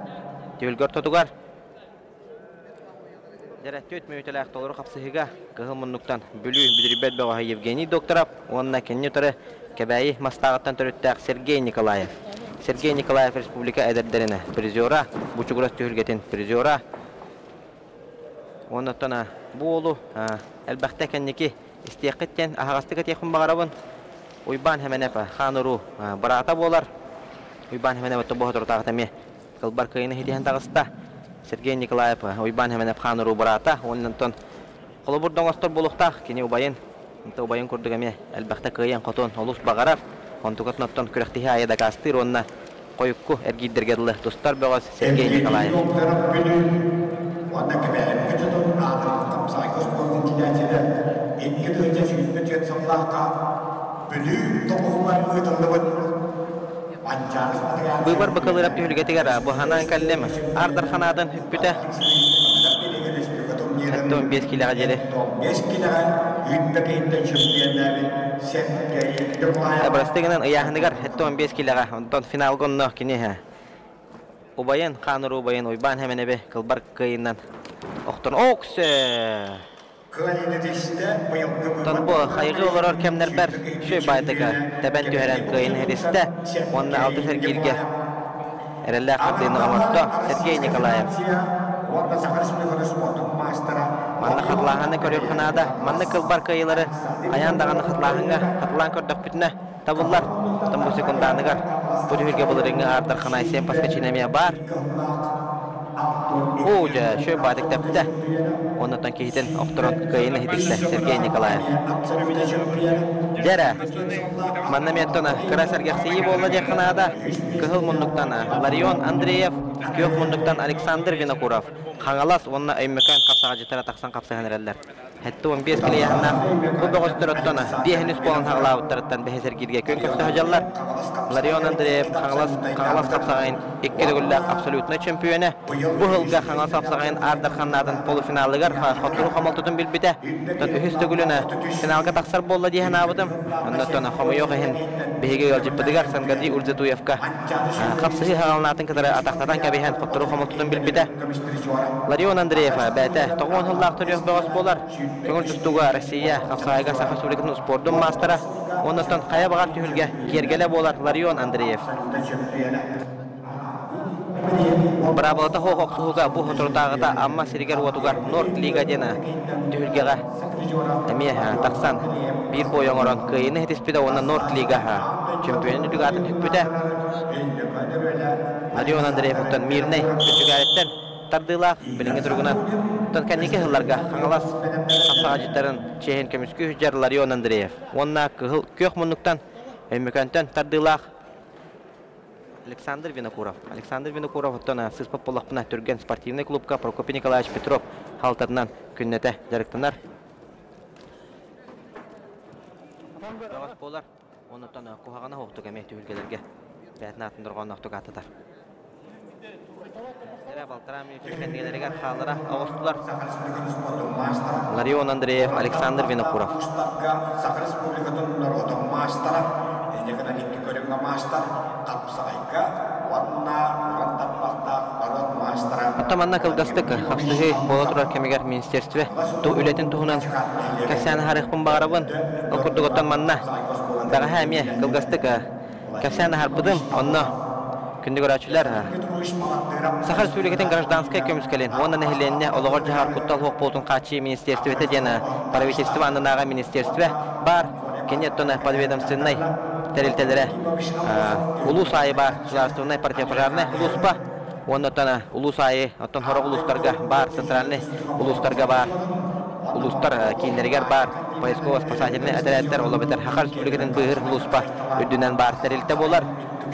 S7: түйілгір тұтуғар жара 4 минутелі ақтолыры қапсығыға қығыл мұнлықтан бүлі бүдірібет бәуаға Евгений Докторов онына кенне тұры кәбәйі мастағыттан түріттәқ Сергей Николаев республика әдердеріне призиора бұчығырас түйілгетін призиора оннаттана буолу әлбәхтә кәннеки истеқеттен ағастыға текін бағарабын уйбан хәменепа хануру барата болар уйбан хәменепа тобуға тұртағытаме қылбар кайыны хедихан тағыста Сергей Николаев уйбан хәменеп хануру барата оннантон қолы бұрдан остор болуқтақ кене убайын көрдігіме әлбәхтә кайын қотон олус бағарар онтуғатнаттон күрәқтіхі айада кастыр онна қойықку әргейдергеділі достар бөғыз Сергей Николаев
S1: Onda kebelem küçüdüm adam kapsay kosporun kilatçıda etki dönce süyütme tüyet samlaqqa bülü topuğuman ödüldübün Ancarız material
S7: Buybar bakılırap tühülgetigara bu hanan kallem Ardarxanadan hüppüte Hatta 15 kilaga jeli
S1: 15 kilaga hüppekeyitten şüphiyenlerin
S7: Ebrastegenen ıyahınıgar hatta 15 kilaga ondan final gonno kini Ubayan Kanur Ubayan Uyban hemen ebe kılbar kıyından Oktun okse Ton bu hayırlı olur kemler ber Şu baydıga teben tüheren kıyın heriste Onunla aldı sergirge Erelle kırdığını amattı Sergey Nikolaev Manna khatlağını körüyor kınada Manna kılbar kıyıları Ayandağını khatlağını Khatlan kördük bütüne Tabullar Tam bu sekundanıgar Bu tühürge bulurunga Ardarxanay sen paska çinemeye bar Uca şu baydık tepte Ondan kehiden oktoron kıyını hidikte Sergey Nikolaev Jara Manna mettona Kıra sergeksiyi bolla jekanada Kıhıl munduktan Larion Andreev Kök munduktan Aleksandr Vinokurov Kangalas onna öymükan kapsağacıtara taksan kapsağın ereller Hatta 15 kilo yahına bu boğazdır ottona diğen üst boğan hağlavutlarından beheser girge kön köfte hocalar Larion Andreev Kangalas kapsağın ikkili güllak absolutna çempiyonu bu hılga Kangalas kapsağın Ardarxanlardan polufinalıgar Xotturu xamaltutun bilbide Ton ühüstü gülüne finalga taksar bolla diğen abıdım Ondan xomu yok ehin behege yol jippadigar Sangadi Urzatuyevka kapsığı hağalnatın kadar ataktadan kabehen Xotturu xamaltutun bilbide Larion Andreev bәті тоғын хыллақ түрек бағыз болар Көңіл тұстуға Россия Қапсайға Саха Суликінің спордың мастера Онықтан қая бағар түйілге кергелі болар Ларион Андреев Брабалата хоқ сұғыға бұл отырдағыда амма сиригер отуғар Норд Лига дені түйілгеға Әме тақсан бір бойын орын күйіні хетеспеді оны Норд Лига чемпионы дүгатын хүппеді Ларион Андреев ұттан мирней күтігәреттен Tardılaq bilingi turgunan Ton kenniki hıllarga Kangalas kapsağacıtların Çehin kömüskü hüccar Larion Andreev Onna kök munnuktan Öymükönten tardılaq Aleksandr Vinokurov Ottona sız popolaqpına Türgen sportivnay klubka Prokopy Nikolaevich Petrov haltarından künnete jarıktanar Bağas bolar Ondan kuhağına hoqtuk emekti ülkelerge Bəyətini atındırğan naqtuk atıtar Baltarami Fekendegerigar xallara Ağustuslar Larion Andreev Aleksandr Vinokurov
S1: Sakha Respublikatın Narodov Master Nekana Nikki Körünga Master Kapsayga Vanna Rantatbaqta Narod Master
S7: Atamanna kılgastık Hapsığı Boloturar Kemigar Ministerstve Tu ületin tuhunan Kasyan harıqpın bağırabın Okurdugottan manna Dağa hamiye kılgastık Kasyan harpıdım Onunla Күнді көрәчілер Сахар Республикатын гражданская көміскелен Онын әхіленіне олығыр жағар құттал хоқ болтын қачы министерстветі дені правительство андынаға министерстве бар кенеттоны подведомственной тәрелтелері улус айы бар государственной партия пожарной улус ба Ondan ulus ayı, ondan horog uluslarga бар, центральный улустарга бар. Улустар киндерегер бар. Поисковый спасательный отрядтар олабытар Хакар Республикатын быгыр улуспа өдүнөн бар терилте болар.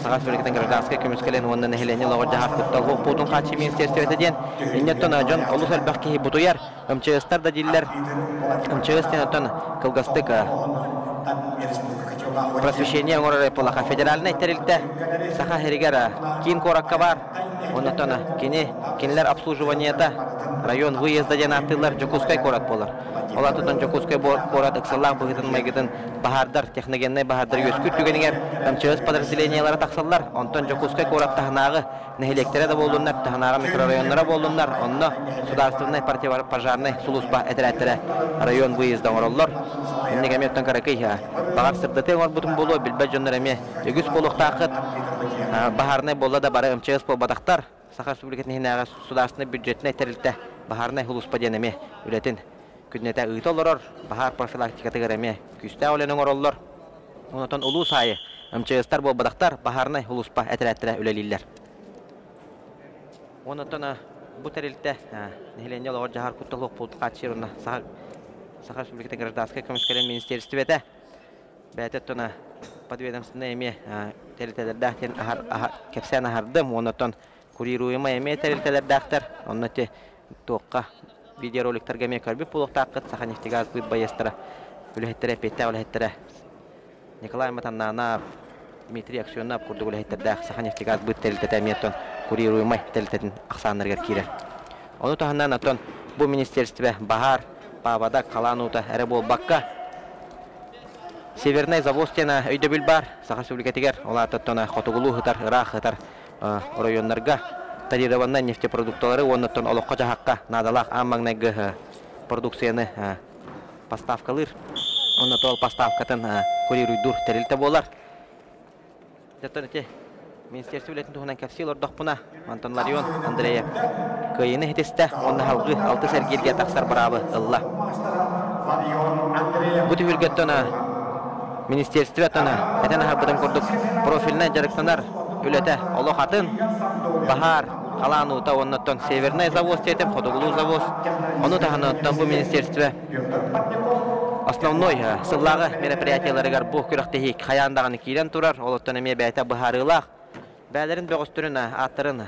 S7: Сагат Республикатын гражданский көмүскелен ондан нехелене логор жахар кытталгы путун качы министерствете ден. Иннеттон жон улус албакки бутуяр. МЧСтар да диллер. МЧСтен отон Кылгастык просвещение горы полаха федеральный терилте саха херигера кин коракка бар. Оннан кинилер обслуживаниета район выезда ден аттылар Жокускай корак болар. Олатыдан Жокускай корак ыксаллах быгытын майгытын бахардар техногенный бахардар өскүт түгенигер МЧС подразделениялары таксаллар. Онтон Жокускай корак тахнагы нехелектере да болдундар, тахнагы микрорайоннара болдундар. Онно государственный противопожарный сулуспа отрядтары район выезда ороллар. Иннегеметтен каракый багар сырдыты орбутун болу билбе жоннереме өгүс болук такыт бахарный болла да бары МЧС болбатактар. Саха Республикатын хинага государственный бюджетне терилте бахарный хулуспа денеме үлетин күннете ыйты олорор бахар профилактикаты кереме күстә оленың ороллор. Онотон улуу сайы МЧСтар болбатактар бахарный хулуспа отрядтары үлелиллер. Онотон бу терилте нехелене логор жахар кутталык пулт качырына Саха Республикатын гражданский көмүскелен министерствете бәтеттона подведомственное эме терилтелерден кепсен ахардым. Онотон курируемый эме терилтелердактар онноте тоққа видеороликтерге ме көрбүп булуктакыт Саха нефтегаз быт байыстыра үлехеттере петте үлехеттере Николай Матаннанов Дмитрий Аксенов курдук үлехеттерде Саха нефтегаз быт терилтете меттон курируемый терилтетін аксаннаргер кире. Ону таханнан атон бу министерстве Бахар Павада Каланута эре болбакка Северный заводстена өйдө бүл бар Саха Республикатыгер олатыттона хотугулу хытар ырах хытар районнарга тарированный нефтепродукталары оннаттан олоққа жахаққа надалақ аммаңнайгы продукцияны поставкалыр. Оннаттан ол поставкатын курируйдур терилте болар. Жаттан өте министерство үлетін туғынан кәпсел ордоқпына Антон Ларион Андреев көйіні хетесті онны халғы 6 сәргелге тақсар барабы ылла. Бұты үлгеттен министерство әтен ахабыдан көрдік профиліне жарықсанар үлеті олық атын Бахар Каланута оннаттан Северный завоз тетем, Ходугулу завоз. Ону таханаттан бу министерство основной сыллағы мероприятияларыгар бу күрәктехи хаяндаганы кирен турар. Олоттан эме бәйта бахарылах. Бәлерин бөгөстүрүн аттырын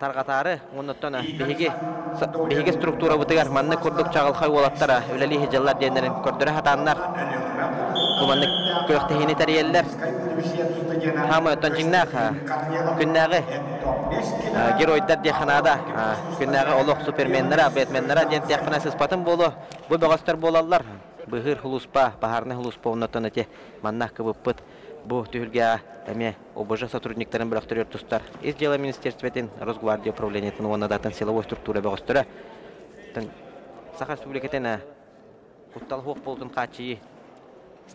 S7: таргатары оннаттан беге структура бутыгар манны курдук чагылхай олаттара үлели хижаллар дендерин көрдөрө хатаннар. Бу манны күрәктехини тарияллар. Хамы тончиңнақ күннәғы геройдар деханада күннәғы олық суперменнера, бетменнера ден тияқпына сыспатын болу. Бұ бағастар болалар. Бұғыр хулуспа, бағарны хулуспа оннаттан өте маннақ кыбыппыт. Бұ түйілге әме обыжы сотрудниктарын бірақтырыр тұстар. Из дела министерстветін Росгвардия управлениетін онадатын силовой структура бағастыры. Саха Республикатын құттал хоқ болдың қачыйы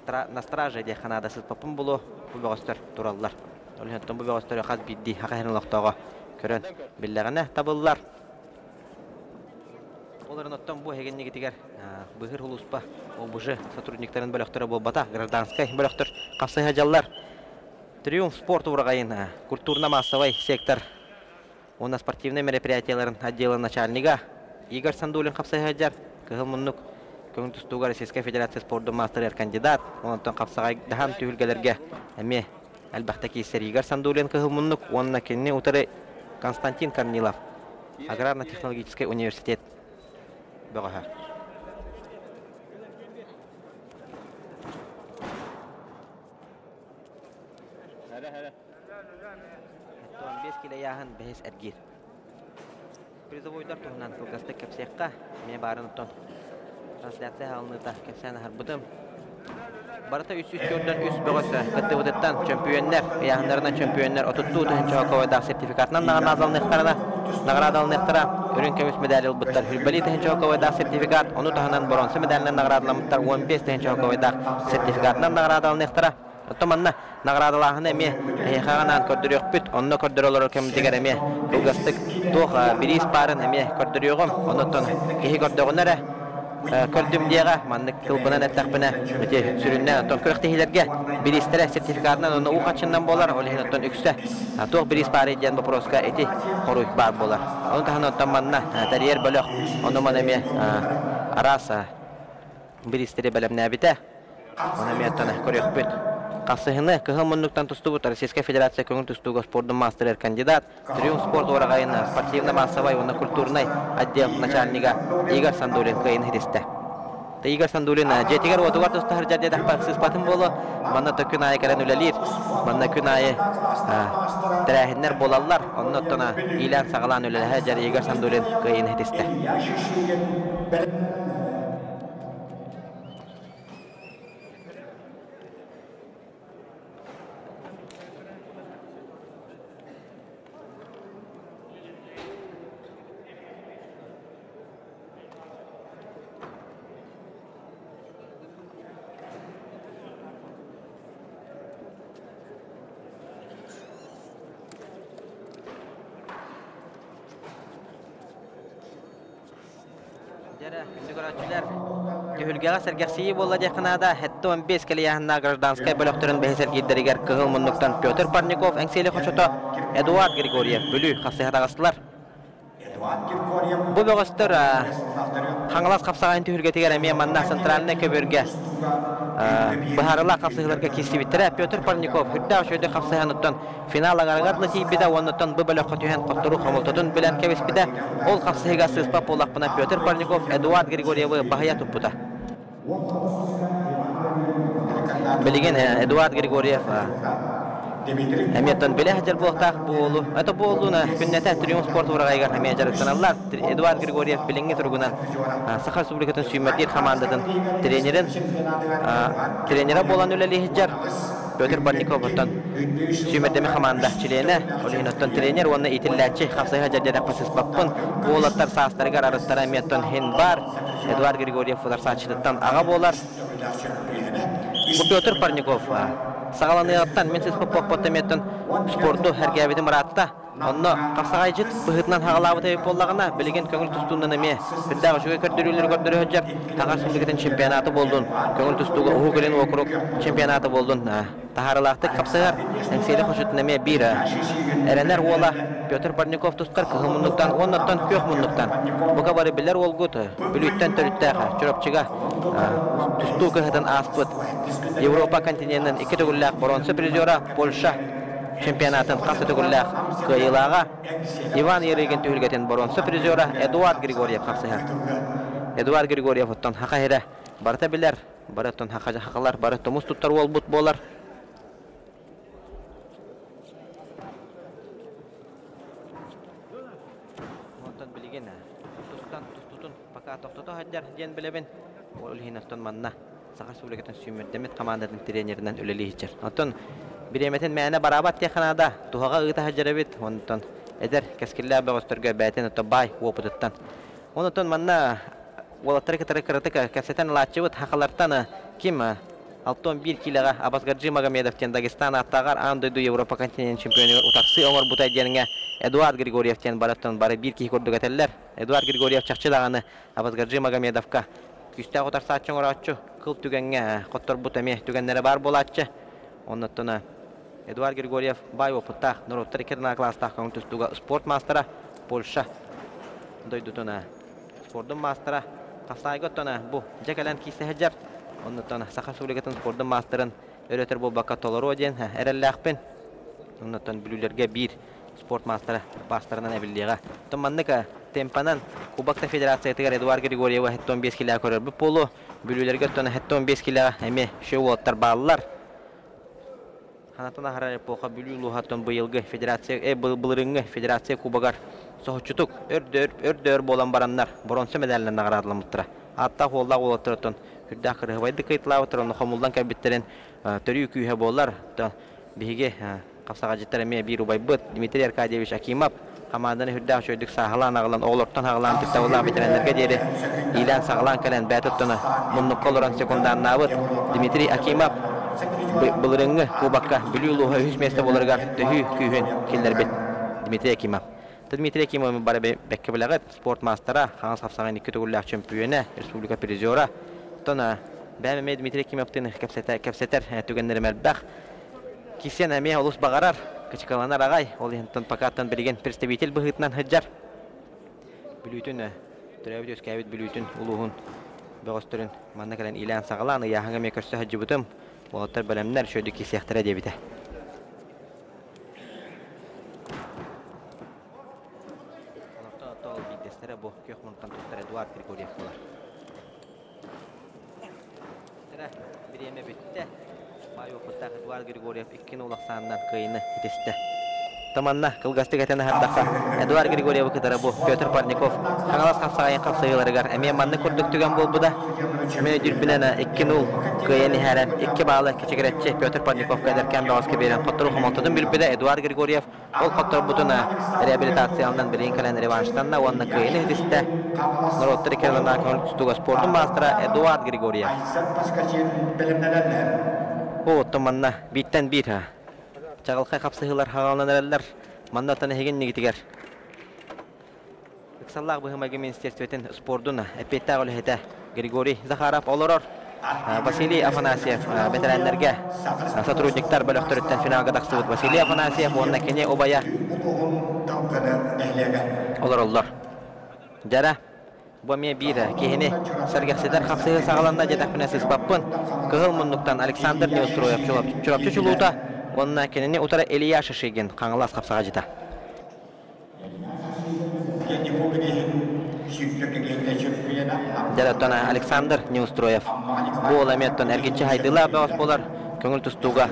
S7: на страже де ханада сыз попун булу бу бөгөстөр тураллар. Олентон бу бөгөстөр хаз бидди хакайрынлыктагы көрөн биллегене табыллар. Оларын оттон бу хегенниги тигер быгыр хулуспа обужы сотрудниктарын бөлөктөрө болбата гражданский бөлөктөр капсай хажаллар. Триумф спорт урагайын культурно-массовый сектор. У нас спортивные мероприятияларын отдела начальника Игорь Сандулин капсай хаджар кылмуннук Көңтүстуга Российская Федерация спорт мастер кандидат. Онтон капсагай дахам түйүлгелерге эме албакта кейсер Игорь Сандулин кылмуннук, онна кенне утары Константин Корнилов. Аграрно-технологический университет бөгөһө. Тон 5 кило яһын бехес эргир. Призовойдар туһунан кылгасты кепсекка ме барын тон трансляция алыныта кепсен харбытым. Барыта 3-4-дөн 3 бөгөсө каттыбыттан чемпионнар, яһындарынан чемпионнар отуттуу тенчоковайда сертификатынан назалныктарына наградалныктара өрүн көмүс медаль албыттар. Хүлбали тенчоковайда сертификат, ону таханан бронза медалынан наградалмыттар. 15 тенчоковайда сертификатынан наградалныктара. Томанна наградалаһын эме хаганан көрдөрөкпүт, онно көрдөрөлөр кем дигер эме кылгастык тох бирис барын эме көрдөрөгөм, оннотон кеһи көрдөгөнөрө kördüm diye manlık kılbına netlakbına öte süründen ton kırıktehilerge bir istere sertifikatından onu u kaçından bolar olehin ton ükse toq bir ispari ediyen baproska eti horuy bar bolar onu tahan ondan manna tariyer bölük onu manemi arasa bir istere belemne bite ona miyatana koruyuk büt Kasıhını kıhılmınlıktan tustu bu Российская Федерация көңіл тұстуға спордың мастер кандидат Триум спорт орағайына спортивна массовай оны культурный отдел начальника Игорь Сандулин кайын христі. Игорь Сандулин жетігер одуғар тұсты хар жарде дақпақсыз патын болу манна төкін айы кәрін үлелер манна күн айы тірәхінлер болалар оның оттына илан сағалан үлелер жар Игорь Сандулин кайын христі. Тюльгала сергерсии была дехнада, это он без на гражданской болехтерен бехесер гидеригер кыгыл муннуктан Петр Парников, энгсели хочото Эдуард Григорьев, бүлү хасыхатагастылар. Бу бөгөстөр хаңлас капсаган тюльге тегер эме манна центральный көбөргө бахарыла капсыгыларга кесибиттере Петр Парников хүддә шөйдө капсыганыттан финал агаргарлы тийбиде оннотон бу бөлөккө түйен коттуру комултотун белән кебиспиде ол капсыга сыспап болакпына Петр Парников Эдуард Григорьевы бахая туппута. Билген Эдуард Григорьев Әметтен біле хәжер болықтақ болу. Это болуына күннәтә Триум спорт орағайға әме жарықтаналар. Эдуард Григорьев біліңгі тұрғынан Саха Республикатын сүймәттер командадың тренері болан өлелі хеджар. Петр Парников оттан сүймәттемі команда чилені. Олейін оттан тренер, оны итілләтші қапсайға жәрдері қасыз баппын. Болаттар састарығар арыстар әметтен хен бар. Эдуард Григорьев олар сатшылықтан аға болар. Бұл Петр Парников сағаланыяттан мен сіз поппоттаметтен спорту әргәбеді мұратта. Онны қапсағай жет бұғытынан хағалабы тәйіп болағына білген көңіл тұстуынан әме. Бірдағы жүге көрдірілер көрдірі өтжап, Тағар Республикатын чемпионаты болдың. Көңіл тұстуға ұғылен оқырық чемпионаты болдың. Тахарылақты қапсағар әңсейлі қошыттың әме бір әрәнер ола Петр Парников тұстар кығымындықтан, оннаттан көк мұндықтан. Бұға бары білер олғыт, білуіттен төріттәға, чүрапчыға тұсту кығытын аспыт. Европа континентінің 2 түгілләқ бронза призера Польша чемпионатын қасы түгілләқ қайылаға Иван Ереген түгілгетін бронза призера Эдуард Григорьев қапсыға. Эдуард Григорьев оттан хақа хері барыта білер, барыттан хақа жақалар, барытты мұз тұттар ол бұт болар. Онтан білген тұстутын пақа тоқтыты хаджар ден білебін ол хинастон манна Саха Республикатын сүйметтемет командадың тренерінен өлелі хичер. Онтан биреметін мәне барабат теканада туғаға ұғыта хаджарабет. Онтан әдер кәскерлі бәғыстырға бәйтен өті бай опытыттан. Онтан манна олаттары кітары кәсетен латчывыт хақаларттан кем 61 килаға Абасгарджи Магомедовтен Дагестан аттағар андойду Европа континент чемпионы ұтақсы оңыр бұтай деніңе Эдуард Григорьевтен бараттан бары бір ки көрдік әтелер. Эдуард Григорьев чақчылағаны Абасгарджи Магомедовка күсті құтар сатчың ұратчы қылып түгенге қоттар бұт әме түгенлері бар болатчы. Оннаттына Эдуард Григорьев бай опыттақ Нұруттар керна кластақ көңіл түстуға спорт мастера Польша дойдутына спордың мастера қасайғыттына бұл жекелен кейсі хәджар. Оннаттына Саха Республикатын спордың мастерын өретер бұл баққа толыру оден әрәлләқпен. Оннаттан білулерге бір спорт мастера бастарынан әбілдеға. Тұманныка темпанан Кубакта Федерация тегер Эдуард Григорьева 15 килога көрір бұл полу. Бүлілерге өттіні 15 килога әме шөу оттар балылар. Ханатына харар эпоха бүлүлу хаттон быйылгы федерация былырыңгы федерация кубагар соһучутук өрдөр болан бараннар бронза медалларын наградыламыттыра. Атта холда олоттыртын күддә кырыбайды кыйтлаутырын хомулдан кабиттерин төрү күйе болар. Биге капсага життерме бир убайбыт Дмитрий Аркадьевич Акимов команданы хүрдә шөйдүк сахалан агылан оглоктан агылан тиктаула битеренлерге деди. Илан сагалан калан бәтөттүнө мунну колоран секундан навыт Дмитрий Акимов былырыңгы кубакка бүлүлуга 100 месте боларга төһү күйһен киллер бит Дмитрий Акимов. Dmitri Ekimov bara bekke bilagat sport mastera, Hans Hafsag'ın 2 tugullar çempiyonu, Respublika prizori. Tona Bäme Dmitri Ekimov'tun kapseter tügenleri melbaq. Kisen eme olus bagarar, kıçıkalanar agay, ol henton pakattan bilgen представитель bıhıtnan hıccar. Bülütün Türevi Özkabit bülütün uluğun Bağostörün manna kalan ilan sağalanı yahanga mekörsü hıcıbıtım. Boğatlar bölemler şöyle kisiyaktıra debide. Tol bidestere bu kökmuntan tuttar Eduard Grigoriev olar. Tere bir yeme bitti. Bayo kutak Eduard Grigoriev 2 ulaqsandan kıyını itiste. Tamanna kılgastık etene haddaka Eduard Grigoriev kıdara bu Pyotr Parnikov kangalas kapsağayın kapsayıları gar eme manna kurduk tügen bol bu da eme dürbinene 2-0 kıyını heren 2 bağlı keçekiretçi Pyotr Parnikov kadarken bağızkı beren Kotturu humontudun bilbide Eduard Grigoriev ol Kotturu butuna rehabilitasyandan birin kalan revanştanna onna kıyını hitiste Narodtari kerlana könül tustuga sportun mastera Eduard Grigoriev o tamanna bitten bir ha Çağılkay kapsayılar hağalanırlar. Mandatana hegen negitiger. Iksallar bıhıma Ministerstvetin sporduna epetta ol hete Grigori Zakharov olurur. Vasiliy Afanasyev veteranlarga сотрудниктар bölöktörütten finalga daqsıbıt Vasiliy Afanasyev onna kene obaya olurlar. Jara bu me bir kehine sergahsedar kapsayı sağalanda jedakpinasiz pappın kıhıl munnuktan Alexander Neustroyev çurapçı çuluta Onna kenini utara Eliyash Shigin kangalas kapsağa jita. Jaratona Alexander Neustroyev. Bu olametton erginçi haydıla bağız bolar. Köngül tustuga.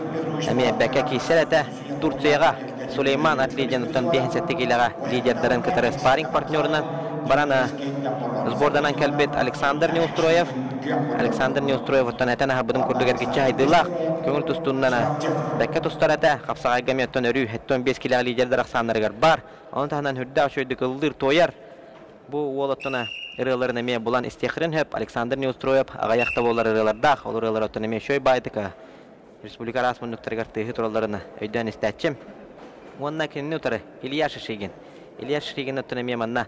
S7: Emi beka kiselete Turkiyaga Süleyman Atlijanuttan behensettigilaga liderlerin kıtara sparring partnerinden barana Zbordanan kelbet Alexander Neustroyev. Alexander Neustroyev tanetana habıdım kurduk erginçi haydıla. Köngül tustundan beka tustarata kapsağa gametton örü hetton 5 kilaga liderler aksanlarıgar bar. Onun tahnan hüdda şöydük ıldır toyar. Bu olatona ırıların eme bulan istihrin hep Alexander Neustroyev ağayakta bolar ırılarda olur ırılar otan eme şöy baydıka. Respublika rasmınlıkları tığıt rollarını öyden isteçim. Onna kenini utarı Eliyash Shigin. Eliyash Shigin otan eme manna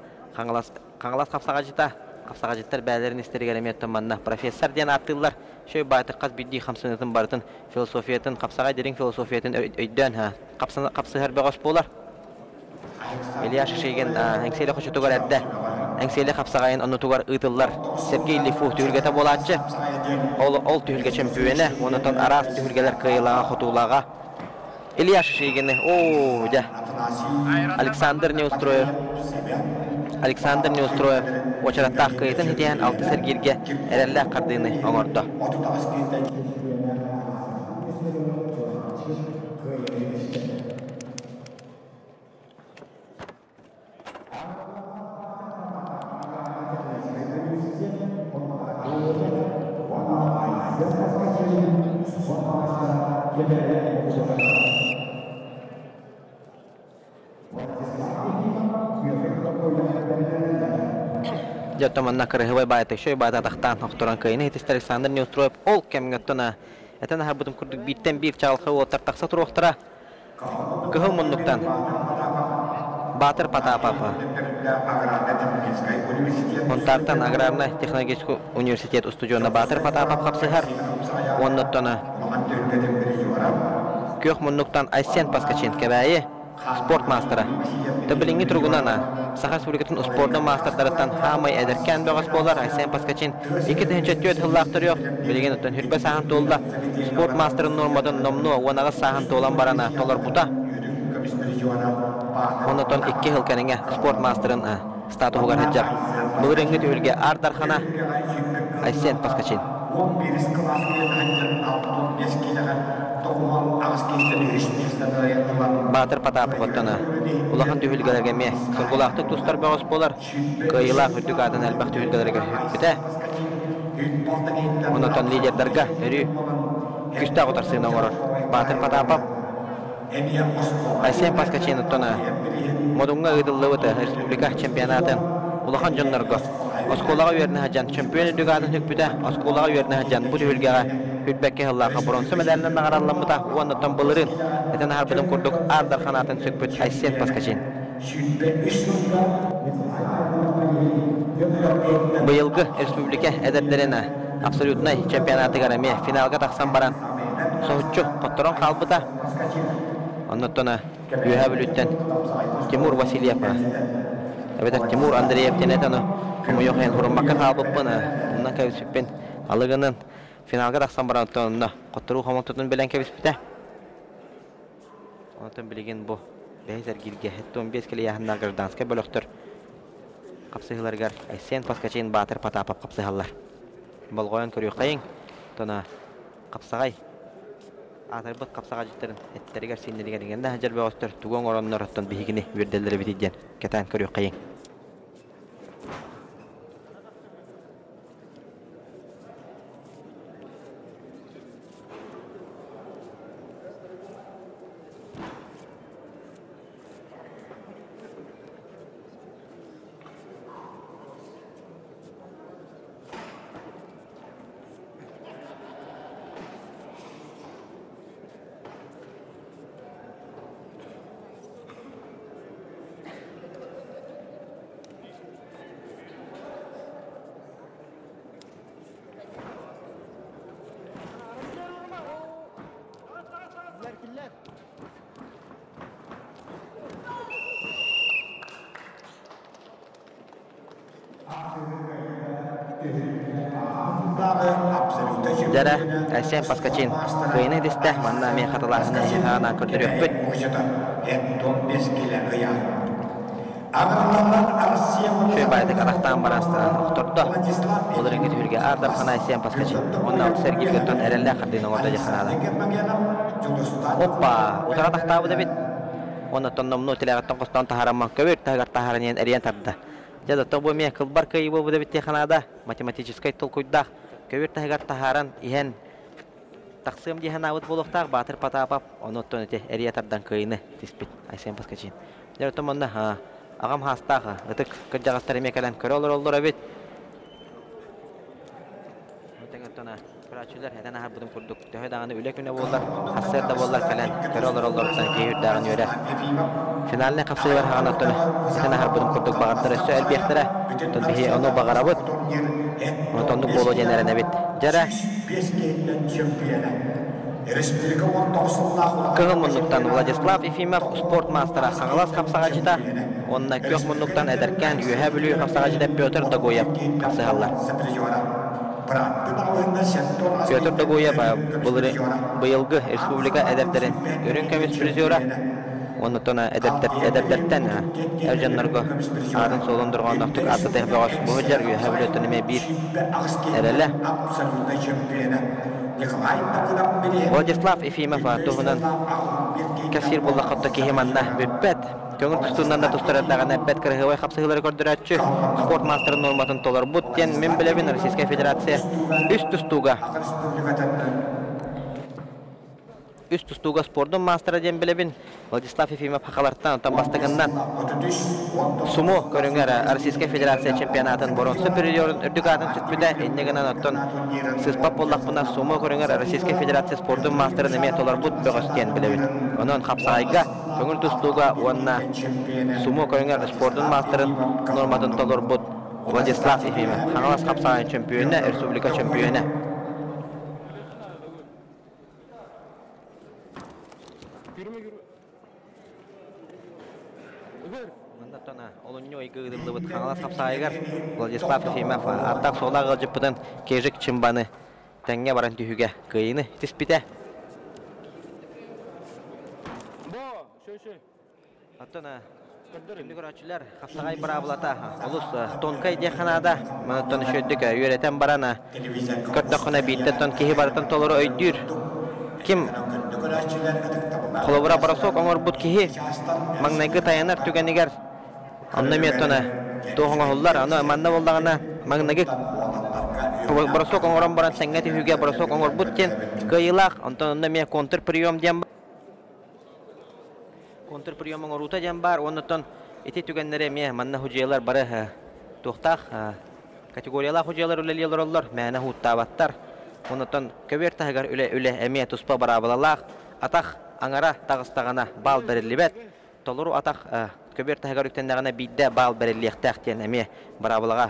S7: kangalas kapsağa jittar bälerin isteriger eme otan manna professor diyen atıllar şöy baydık qaz biddi 50 barıtın filosofiyatın kapsağa derin filosofiyatın öyden kapsahar bağış bolar. Eliyash Shigin engseli hoşu tugar edde. Engseli kapsağayın onu tugar ıtıllar. Sergey Lifuh tühülgete bolatçı. Ol tühülge çempiyonu. Ondan aras tühülgeler kıyılağa, hotulağa. Eliyash Shigin'i. Ooo de. Alexander Neustroyev. Oçarattağ kıyıtın hitiyen altı sergirge erelle kardığını oңordu. Jatamanna kırıhıvay bayatı şöy bayatı ataqtan oqturan kıyını hitis Alexander Neustroyev ol kemgöttuna etana habıdım kurduk bitten bir çalqı otar taqsa turuqtıra kıhıl munnuktan Batır Patapapa Ontartan Agrarna Texnologический университет устудиона Batır Patapap kapsıhar onnottana kök munnuktan Aysen Paskachin kebayi sport mastera. Tabilingi turgunana Sakha Respublikatın sporda masterlardan hamay ederken bağış bolar Aysen Paskachin 2 dençetiyot hıllaqtır yok. Bilgen otan hürbe sahan tolda sport masterın normadan nomnu onağa sahan tolan barana tolar buta. Ondan 2 yıl kanenge sport masterın statu hogar heccar. Bu rengi tühülge ardarxana Aysen Paskachin. Batır Patapov ottana ulaqan tühülgelerge me sırgulaqtık tustlar bağış bolar kıyılaq hüddük adın elbaq tühülgelerge hübbite ondan liderlerge örü küstaq otarsığına oğurur Batır Patapov Aysen Paskachin ottana modunga ıdıllı vıtı Respublika çempionatın ulaqan jonlarga Oskolağa üyerine hacan çempiyonu dügadın hübbite Oskolağa üyerine hacan bu tühülgeğe hüdbekke hıllaqa bronsu medalinden nağarallanmıta ondan bılırın eten harbıdım kurduk ardar kanatın sökbüt Aysen Paskachin Быйылгы республика эдердерine абсолютный чемпионаты гараме финалга тақсан баран. Соғытчу қотторон қалбыда. Оннаттона үйә бүліттен Тимур Васильев. Әбетер Тимур Андреев тенетаны Құмыйоқен құрымбаққа қалбыппыны. Оннан кәбіспен алығының финалга тақсан баран онна қоттору қомонтутын білен кәбіспіті. Оннаттан білеген бұл бәйзер гилге 15 келі яғынна гражданска бөліқтір. Қапсығыларғар әсен паскачейін батыр патапап қапсығалар. Болғойын көрі қайын, тона қапсағай. Атырбыт қапсаға жіттерін әттерігер сенделігерігенді әжер бәуістір туғын ораннар оттан бейгіні верделері бітейден кәтән көрі қайын. Jara, әсен паскачин. Кыйны дисте, манна мен хаталарына ана көрдүрөк бүт. Шөй байдык арақтан барастан ұқтырды. Бұл реңгі түрге ардап қана әсен паскачин. Онна сәргел көттен әрелі қырдыйның орда жақанады. Оппа, ұтара тақтабы да бет. Онна тоннымны телегаттан қостан тахараман көвер, тағар тахаранен әрен тарды. Жада тоғы мен қылбар көйі бұл да бетте қанада. Математическай тұл көйдақ. Көвер тағар тахаран иен тақсым дейін ауыт болуқтақ батыр патапап. Оны оттон өте әрия тардан көйіні теспет әсен паскачин. Жара томонда ағам хастағы, ұтық күрдіғастар емекелен көрі олар әбет. Өтіңіттіна күрачылар әден ағар бұдым күрдік. Төхі дағаны үлек үне болар, қассыр да болар кәлен көрі олар ұттан кейір дағын өрі. Финаліне қапсылы бар хаған өттіні. Әден ағар бұдым күрдік бағаттыр өсі әлбектірі. Тұн бейі оны бағар абыт. Оны тондық болу женерін әбет. Жара Кығын мұнлықтан Владислав Ефимов спорт мастера қағылас қапсаға жита. Онына көк мұнлықтан әдіркен үйе бүлі қапсаға жита Петр Дагоев қапсығалар. Петр Дагоев бұйылғы республика әдірдерін өрін көмес призера. Оны тона әдірдерттен әржанларға арын солындырған нақтық аты тәқбағаш бұғыджар үйе бүлі өтініме бір әрелі. Владислав Ефимов туғынан кәсір болла қотты кейіманна бүппәт. Көңір тұстуынан да тұстырадаған әппәт кірғывай қапсығылары көрдірәтші спорт мастерын норматын толар бұттен мен біләбін Российская Федерация үст тұстуға спордың мастера ден біләбін Владислав Ефимов хақаларттан отан бастығынан Сумо көріңер Российская Федерация чемпионатын бұрын супериорын үрдік атын сүтпіді еннегінен оттан сызпап боллақпына Сумо көріңер Российская Федерация спордың мастерын әме толар бұт бөғістен біләбін. Онын қапсағайға көңіл тұстуға онына Сумо көріңер спордың мастерын норматын толар бұт Владислав Ефимов. Хаңалас қапсағай чемпионы, республика чемпионы. Олынню игылды бұд қаңалас қапсағайғар Владислав Ефимов артақ солағы жыппыдан кежік чымбаны тәңге баран түйіге қиыны теспіте. Аттана кімді көрачылар қапсағай бұра бұлата ұлыс тонкай деханада мұныттан шөйдік үйретен барана көрттіқына бейті тон кейі барытын толыры өйдір. Кім қолыбыра барасок оңыр бұд кейі маңнайғы таянар түгенігер Анна метона тоғыңа олар, аны манна болдағына маңнағы бұрасок оңыран баран сәңгәті үйге бұрасок оңыр бұттен қайылақ, антон онда мен контрприем дем бар. Контрприем оңыр ұта дем бар, онытын еті түгенлері мен манна хүжейлер бары тоқтақ категориялақ хүжейлер үлелелер олар, мәні ұттабаттар. Онытын көбер тағығар үле әме тұспа бара балалақ, атақ аңара тағыстағана бал бәрілі бәт. Толыру атақ Köbür tahagar üktendagana bidde bal berelliğtaqten emi barabılaga.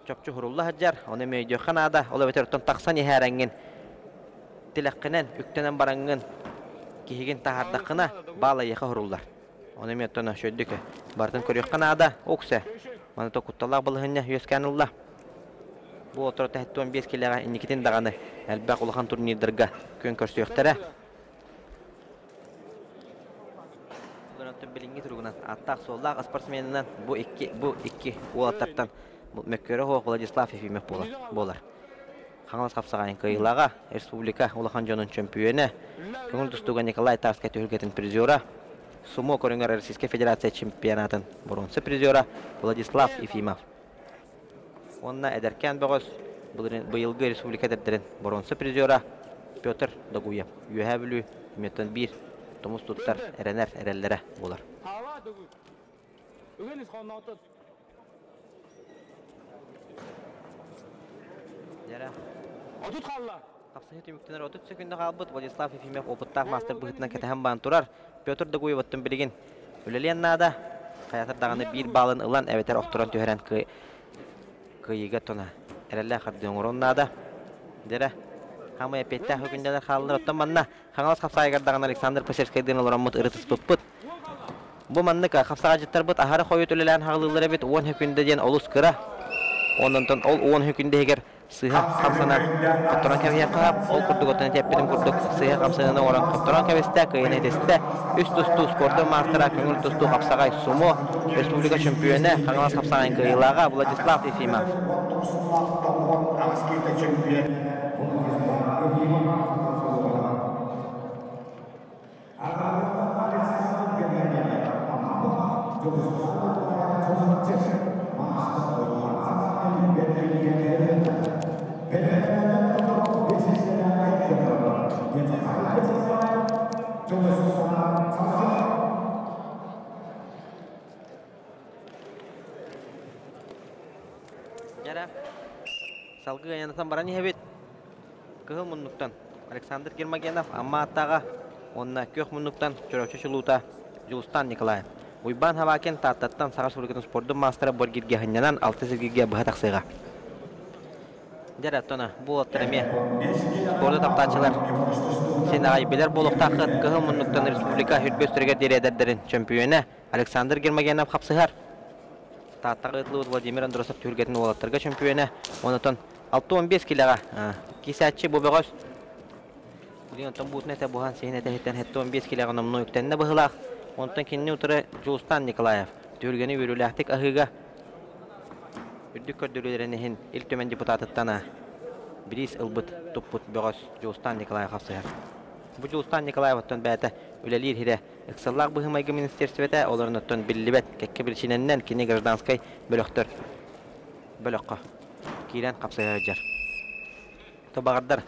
S7: Çopçu hurulla hajjar, onu meydiyo xanada, ola beterton taqsan iharangin. Tilaqqinen üktenen barangın kihigin tahardaqına bala yaqa hurullar. Onu mettona şöddük. Bartın körüq xanada oksa. Mana to kuttalla bulhanya yeskanullah. Bu otur tahtu 15 kilaga inikitin dagаны. Elbaq ulhan turnirdirga kön körsüyöktara. Bularantın bilingi turgunan attaq sollaq sportsmeninden bu iki ulattartan mökkörü hoq Vladislav Efimov bolar. Xangas qapsagayın kıyılaga Respublika Ulahan Jonun çempiyonu Көңіл тұстуға Николай Тарскай төхілгетін призера Сумо Көріңер Российской Федерация чемпионатын бұрынсы призера Владислав Ефимов. Онна әдеркен бұғыз бұйылғы республика дәрдерін бұрынсы призера Петр Дагуев. Үйе білу үметтен бір тұмыз тұттар әренер әрелері болар.
S3: Отут қалла.
S7: Қапсахет үміктенер 30 секунда қалбыт Владислав Ефимов опыттақ мастер бұғытынан кәтіған баған тұрар. Петр Дагуев оттын білген өлелен нада. Қаятырдағаны бір балын ұлан әветер оқтыран түйерен күйіге тұна. Әрелі қардың ұрын нада. Дәрі. Қамай әпеттәқ өкінденер қалыныр оттан манна. Қаңалас қапсағайғардағын Александр Пасерскайдың олыран мұт ұрытыс бұппыт. Бұл манны қапсаға жыттар бұт ағары қойыт өлелән қағылылары бет 10 өкінде ден олыс кыра. Ondan ol 10 hükünde heger sıha kapsana kaptaran kavya qap ol kurduk otan teppedim kurduk sıha kapsana oran kaptaran kavesta kayne deste üst üstü sporda mastera köngül tustu kapsagay sumo Respublika çempiyonu Xangas kapsagay kıyılaga Vladislav Efimov. Salgı yanatan barani hebet. Kıhıl munnuktan Aleksandr Germagenov amma attağa onna kök munnuktan çöröçü çuluta Julustan Nikolayev. Uyban havaken tattattan Sağa Respublikasının spordu mastera borgirge hanyanan 6 sergirge bıha taqsıga. Jaratona bu otreme spordu taptaçılar Senagay biler boluqtaqı kıhıl munnuktan Respublika hürböstürge derederderin çempiyonu Aleksandr Germagenov kapsıgar. Tattaqıtlı Vladimir Androsov türgetin olatlarga çempiyonu onatan 6-15 kilaga kisatçı bu beğoz. Bulan tam butne ta buhan sehne tehten 15 kilaga namno yüktenne bıhlaq. Ondan kinni utura Julustan Nikolayev. Türgeni verülahtik ahıga. Ürdük kördürülerinehin ilk tömen deputatıttana biris ılbıt tupput beğoz Julustan Nikolayev kapsayar. Bu Julustan Nikolayev'tan bäte ülelir hire ıksallaq bıhımaygı ministersivete olarınattan billibet kekke bilçinenden kini gражданской bölöktör. Bölökka. Kiren kapsaya jar. Tabagardar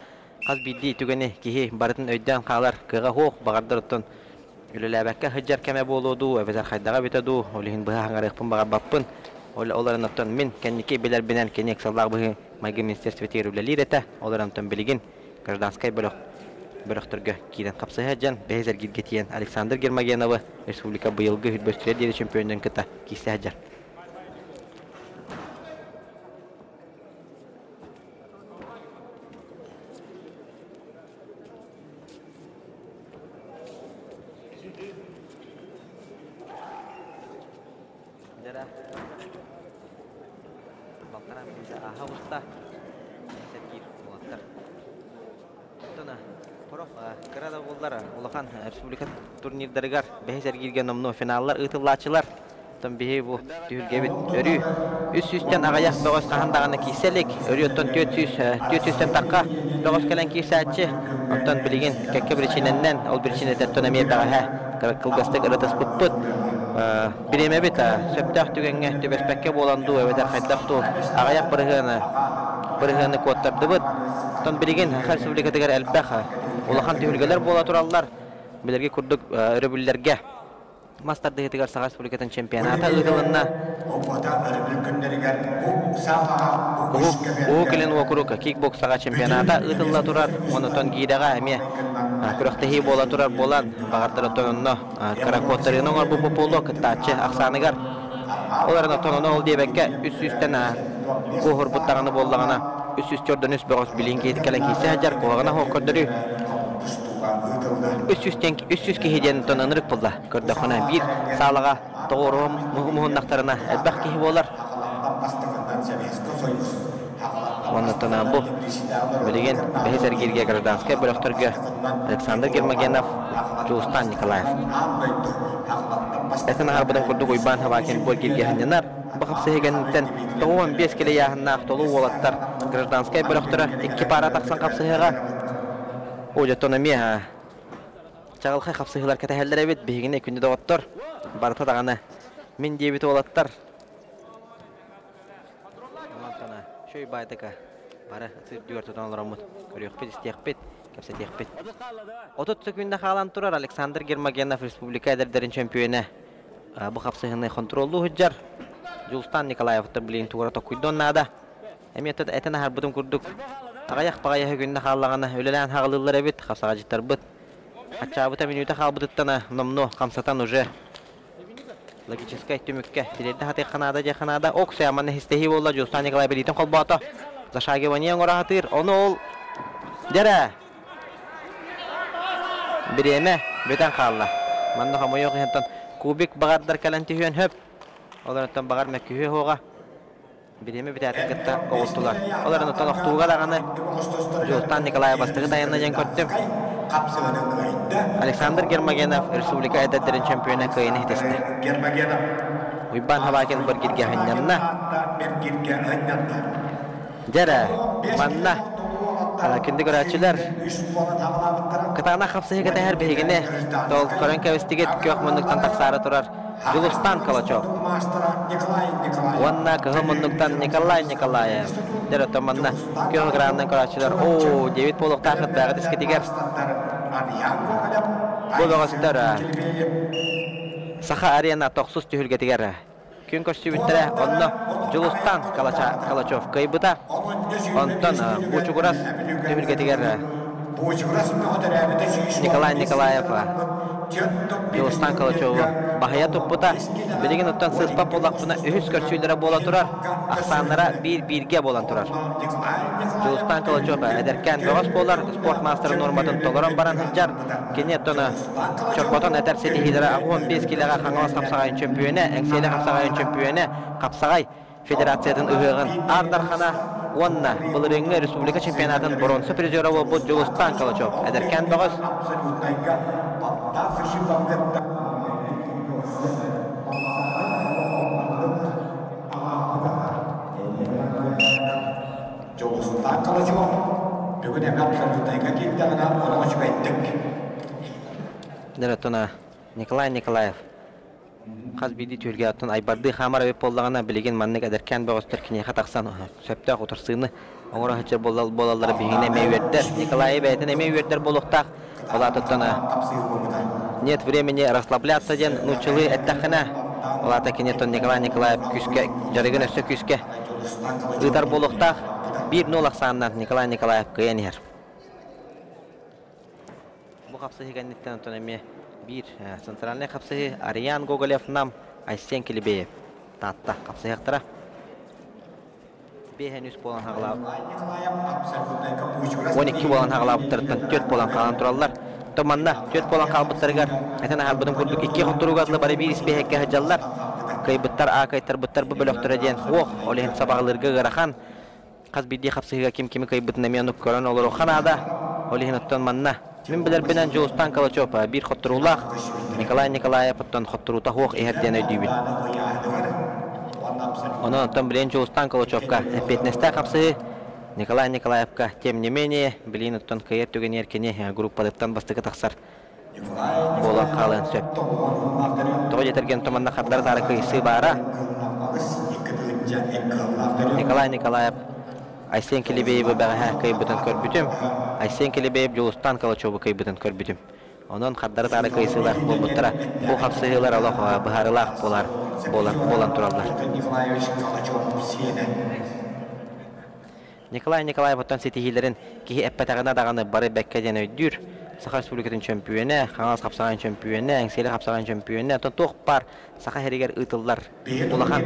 S7: qaz biddi tugene kihi baratın öyden qalar kıga hoq bagardırtın ülelebekka hıjar keme boludu evezer haydaga bitadu olihin bıha hangarıqpın bagar bappın olarınattan min kenniki biler binen keni ıksallaq bıhı maygı ministersivete ülelirete olarınattan biligin gражданской bölöktörgö kiren kapsaya jan bezer gidgetiyen Aleksandr Germagenov Respublika bıyılgı hürböstüre deri çempiyondan kıta kisi hajar. Baltaran bisa aha usta sergir olatlar. Tuna Prof kırada bollara ulakan Respublika turnirlerigar behe sergirge namno finallar ıtıllaçılar. Tam behe bu tühülgebet örü üst-üstten ağayak beğoz qahandağını kiselik örü ottan 400'ten takka beğoz kelen kisatçı ottan biligin kekke birçinenden ol birçineter tonamiye beğaha kılgastık ıratıs pıppıt bireme bita söptaq tügenge tübespekke bolandu eveder haydaqtu ağayak bırığını kodtardı bıt ton biligin Respublikadagar elbaq ulakan tühülgeler bola turallar bilerge kurduk örübüllerge Master Dehetigar Sağa Respublikasının çempiyonata ıdılınna o kelen okuruk kickbox sağa çempionata ıdılla turar monoton gidaga emiye Күрәхтәһи бола турар болан багартыр тонны каракоттарының ор бу поло кытачы аксаныгар. Оларны тонны ол дебеккә үс-үстән кохор буттарны боллагана үс-үстөрдән үс бөгөс билинге иткәлән кисә җар когына хоккырдыры. Үс-үс киһидән тоннырык булды. Көрдәхана бир салага тоғырым муһуннактарына әлбәк киһи болар. Оннан бу билеген бәһәсәр гиргә гражданская бөлөктөргә Александр Гермогенов, Жулстан Николаев. Әсән харбыдан күрдүк уйбан хавакен бу гиргә хәннәр. Бахып сәгәннән 15 килә яһынна автолу волаттар гражданская бөлөктөрә 2 пара таксан капсыга. Оҗа тономия. Чагылхай капсыгылар кәтәһәлләр бит бигене күндә доктор. Барта даганы. Мин дебит волаттар. Şöy baydıka. Bara sırf düğürtüden olaramut. Körüyükpet, istiyekpet, kapsetiyekpet. 30 sekünde kalan turar Alexander Germagenov Respublika Ederlerin çempiyonu. Bu kapsayını kontrollü hüccar. Julstan Nikolayev'da bileğin tuğra tokuydu nada. Emniyette etene harbudum kurduk. Ağayak bağaya günde kalağına ölelen hağlılar evet. Kapsağa jittar bıt. Açabıta minüte kalbıdıttana nomno kamsatan уже. Логическая тюмюкке. Теледе хаты ханада же ханада. Оксы аманны хистехи болла. Жустан Николай Белитин колбата. Зашагивание оңырағатыр. Оны ол. Дәрі. Біреме. Бөтен қалла. Манды қамы yok ентен. Кубик бағардар кәләнті хүйен хөп. Оларыттан бағар мәккі хүй хоға. Біреме бітәтін кітті оғыстылар. Оларыттан оқтуға дағаны. Жустан Николай бастығы дайынна жен көттім. Александр Гермогенов Республика Эдердерин чемпионы кайыны хитесті. Уйбан хавакен бір гирге ханнанна. Жара, манна. Кенді көрәтшілер. Кытағына қапсығы кәтәхер бейгіне. Тол көрін кәвістігет көк мұндықтан тақсары тұрар. Жулустан Калачев. Онна кығы мұндықтан Николай Николаев. Жара, томанна. Көк ғыраннан көрәтшілер. О, 9 болық тақыт бәғыт іскетігер. Бұл оғыстар Саха арена тоқсыз түйілгетігер. Күн көшті біттірі, онны Жулустан Калачев кайбыта. Онтан Бучугурас түйілгетігер. Николай Николаев Жулустан Калачевы бағая тұппыта. Білеген ұттан сыспа болақпына үхіс көрсүйлері бола тұрар. Ақсанлара бір-бірге болан тұрар. Жулустан Калачев әдеркен бұғыз болар. Спорт мастері норматын толырын баран хыджар. Кене тоны чорботон әтер сетихидері 15 келеға қаңғалас қапсағайын чемпионы, әңселі қапсағайын чемпионы, қапсағай федерациятын ұғығын Ардархана онна бұл реңі республика чемпионатын бронза призері бұл Жулустан Калачев әдеркен бұғыз.
S1: Жолустан Калачев бүгін әмәп шамдудайға келдіғына оны ұшыға еттік.
S7: Дәреттона Николай Николаев қаз бейді түрге аттын айбарды қамар өп болдағына білеген маннық әдеркен бағыстыр кенеға тақсан сөптақ отырсыны оңыра хычыр болалары бейгін әмей өрттер. Николай бәйтін әмей өрттер болуқтақ. Ола тұттана нет времени расслабляться ден нучылы әттәқіна. Ола тәкенеттон Николай Николаев күске, жарығын өсі күске. Ұйдар болуқтақ 1-0 ақсанынан Николай Николаев күйенер. Бұл қапсығы кәнеттен ұттан әме bir центральный қапсығы Ариан Гоголев нам Айсен Келебеев. Татта қапсығы әқтіра. Бейхен үс болан хағылап. 12 болан хағылап ұттырыттан 4 болан қалан тұралар. Томанна 4 болан қалбыттарығар. Әтен ағалбыдың күрдік 2 құттыруға адылы бары бір іспейхекке хыджалар. Кайбыттар, ақайттар бұттар бұл бөліқтірі ден. Оқ, олеген сабағылырғы ғырахан. Қаз бидей қапсығыға кем-кемі кайбыттын әменік көрін олар оқан ада. Олеген ұттан манна. Мен білер бінен Жулустан Калачев бір құттырулақ. Николай Николаев ұттан құттырута оқ ехерден өйдейбін. Онан ұттан білен Жулустан Калачевка әпетнесті қапсығы. Николай Николаевка, тем не менее, білен ұттан кайыр түген еркене группалыптан бастығы тақсар. Болан қалын сөп. Тоғы жетерген томанна қаддар тары кайсы бара. Николай Николаев Айсен Келебееві бәғі кайбытын көрбітім. Айсен Келебеев Жулустан Калачевы кайбытын көрбітім. Онын қаддары тары кайсылар бұл бұттыра. Бұл қапсығылар алақ бұхарылақ болан тұралдар. Николай Николаев оттан сетихилерін кейі әппәтағына дағаны бары бәккәден өйдір. Saha Respublikasının çempiyonu, Xangas kapsagan çempiyonu, Engseli kapsagan çempiyonu. Ondan toq par Saha heriger ıtıllar. Ulahan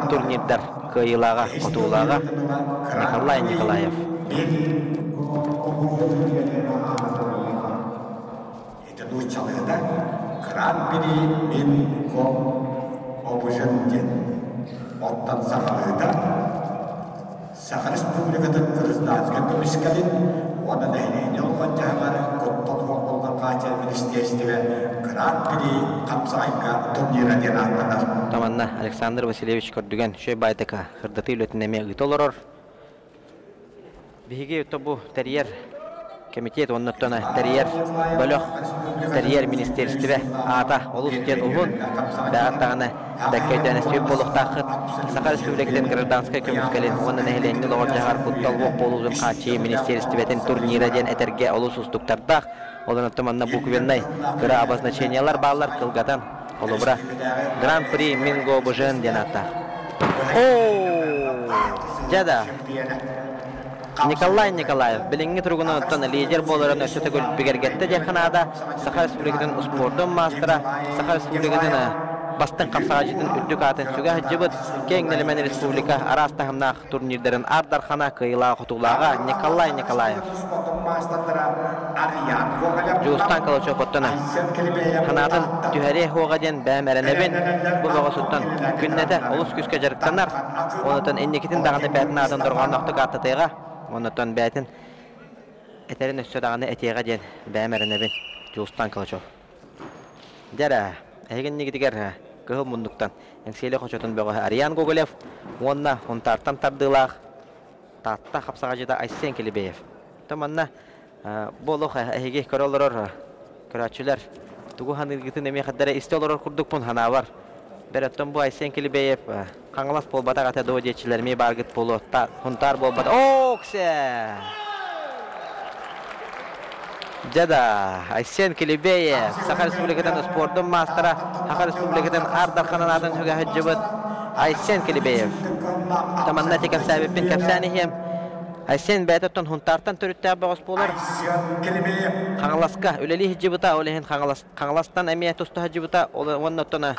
S7: turnirler kıyılağa, otulağa. Nikolay Nikolayev.
S1: Çalıda Grand Prix Minko Obujendin Ottan Sahalı'da Saha Respublika'da Kırızdanska Komiskalin onun ehliyini olan cahları Kuttal Vakbolgan Kaçer Ministerisi ve Grand Prix Kapsayka turnira den attılar.
S7: Tamanna Aleksandr Vasilyevich Kordugan şöy baytaka hırdatı ületineme ıt olurur. Bihige bu teriyer Komitet onnattona teriyer bölük teriyer ministerisi ve ata oluşturan ulun dağıtağına dakikaydan sebep boluq taqıt Saha Respublikasının Gражданская Көмүскалин onun ehlenini lorjahar Kuttal Vakbolgan Kaçer Ministerisi ve turnira den eterge olusuzluktardaq olan tamanna bu güvennay kıra обозначениялар bağlar kılgatan olubra Grand Prix Mingo Obujendin den attaq. Jada Nikolay Nikolayev bilingi turgunu ötten lider boların ötüte gülüp bigergette jekanada Saha Respublikasının sportun mastera Saha Respublikasının bastın kapsağacıdın üddük atın sügah jibit Kengnelemen Respublika arasta hamnaq turnirlerin ardarxana kıyılağa kutulağa Nikolay Nikolayev Justan Kaloçopottuna Hanatın tüheri hoğaden bämerenebin bu boğasuttan künnete olus küske jarıktanar onutun ennekitin dağını bätin atın durğanaqtık attıtayga onutun bätin eterin üstü dağını eteyga den bämerenebin Justan Kaloçop Jara Egen gidiger kıhıl munduktan Engseli koçotun boğa Aryan Gogolev onna ontartan tardılaq tatta kapsağacıda Aysen Kilibeyev tamanna boluq ege koroloror kuraçular tugu hanırgıtın eme kaddara istoloror kurduk pun hana var berattan bu Aysen Kilibeyev kangalas bolbata gata dojeçilermi bargıt bolu ta huntar bolbata okse Jada Aysen Kilibeyev Saha Respublikasının sportun mastera Saha Respublikasının ardarxananadın sügah jibit Aysen Kilibeyev tamanna tekan sebepin kapsanihim Aysen bätetton huntartan törüttää boğaz bolar. Xanglaska öleli hijibita olehen xanglastan emiye tostu hijibita onnottona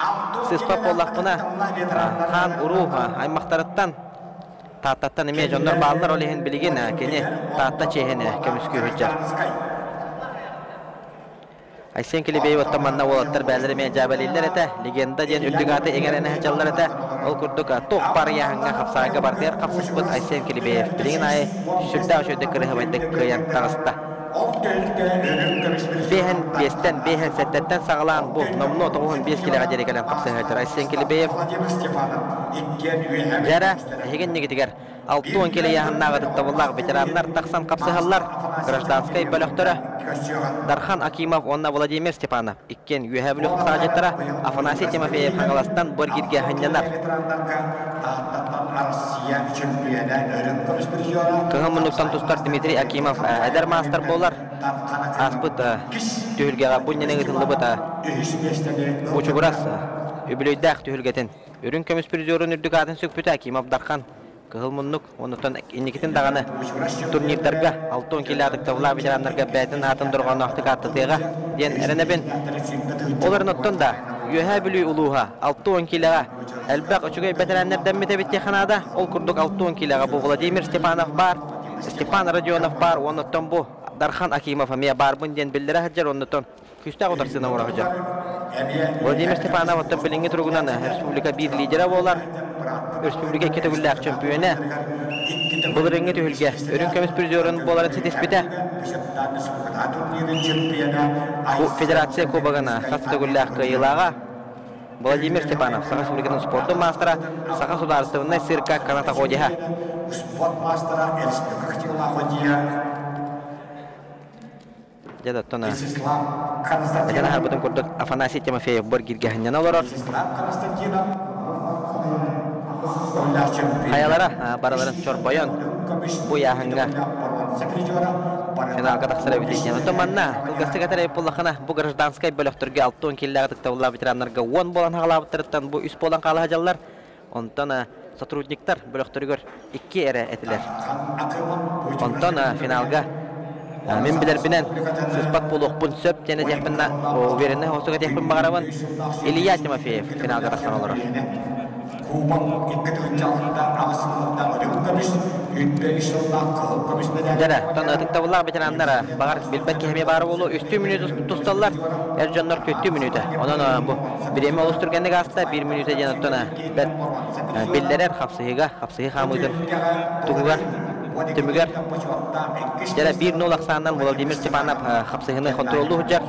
S7: sispap bollaqpına han uruha aymaqtarattan taattattan emiye jondor baallar olehen biligen kene taatta çehene kömüskü hujjar. Aysen Kilibeyev tamanna olatlar bälerime jabaliller ete legenda den üddügatı egerene hajallar ete ol kurduka toq pariyahanga kapsaga barter kapsıspıt Aysen Kilibeyev bilin ay şurda şöyle kırıhımaydı kıyan tanısta behen besten behen settetten sağlan bu nomno toğun 5 kiloga jerekalan kapsaga Aysen Kilibeyev jara hegen negitiger 6-10 kilo yahannaga tabullar veteranlar taqsan kapsahallar Gражданская bölüktöre Darxan Akimov onna Vladimir Stepanov ikken yühäbülük sajattara Afanasiy Timofeyev Xangalastan borgirge hanyanar Kıhımınlıktan tustar Dmitri Akimov eder master bolar aspıt tühülgega bunyanen ıtıllıbıt uçuguras übülüydaq tühülgetin ürün kömüs prizorun ürdükatın sökpütü Akimov Darxan Kıhılmınlık onutun innikitin dağını turnirdarga 6-10 kiladık tavla veteranlarga bätin atın durğan waqtık attıtыга den erenebin oların ottun da yühäbülü uluha 6-10 kilaga elbaq uçugay veteranlardan mete kanada ol kurduk 6-10 kilaga bu Vladimir Stepanov bar Stepan Radionov bar onutun bu Darxan Akimov amiya bar bunden bildire hajjar onutun küstaq otarsına uğra hajjar Vladimir Stepanov ottun bilingi turgunan Respublika bir lideri bolar Respublika ketagüllaq çempiyonu bu ringi tühülge ürün kömüs prizorun boların setespite bu federasiya kubagana xastagüllaq kıyılağa Vladimir Stepanov Saha Respublikasının sportun mastera Saha Sudarstevnay Sirka Kanata Hojiha Jada tona Eden harbutun kurduk Afanasiy Timofeyev borgirge hanyan olurur Hayalara baraların çorbayon bu yahanga final qataqsara biteceğim. Tamanna kılgası qatara yapıllaqana bu Gражданская bölüktürge 6-10 killaga tavla veteranlarga 10 bolan haqlabıtırdan bu 3 bolan qalı hajallar. Ondan сотрудниктар bölüktürgör 2 ere etiler. Ondan finalga Мен билер бинен сыспат болуқпын сөп және дияқпынна уверенный осыға дияқпын бағарабын Илья Тимофеев финалға тақсан олар. Жара, тон ытықта болақ ветерандары бағар білбәт кеме бары болу үсті минут тұсталар, әр жонлар 4 минуты. Онан бұл біреме олыстыргендік аста 1 минуты жен оттана белдерер қапсығыға қамыдың тұғығар, түмігер. Жара 1-0 ақсанынан Владимир Степанов қапсығыны контролды ұжар.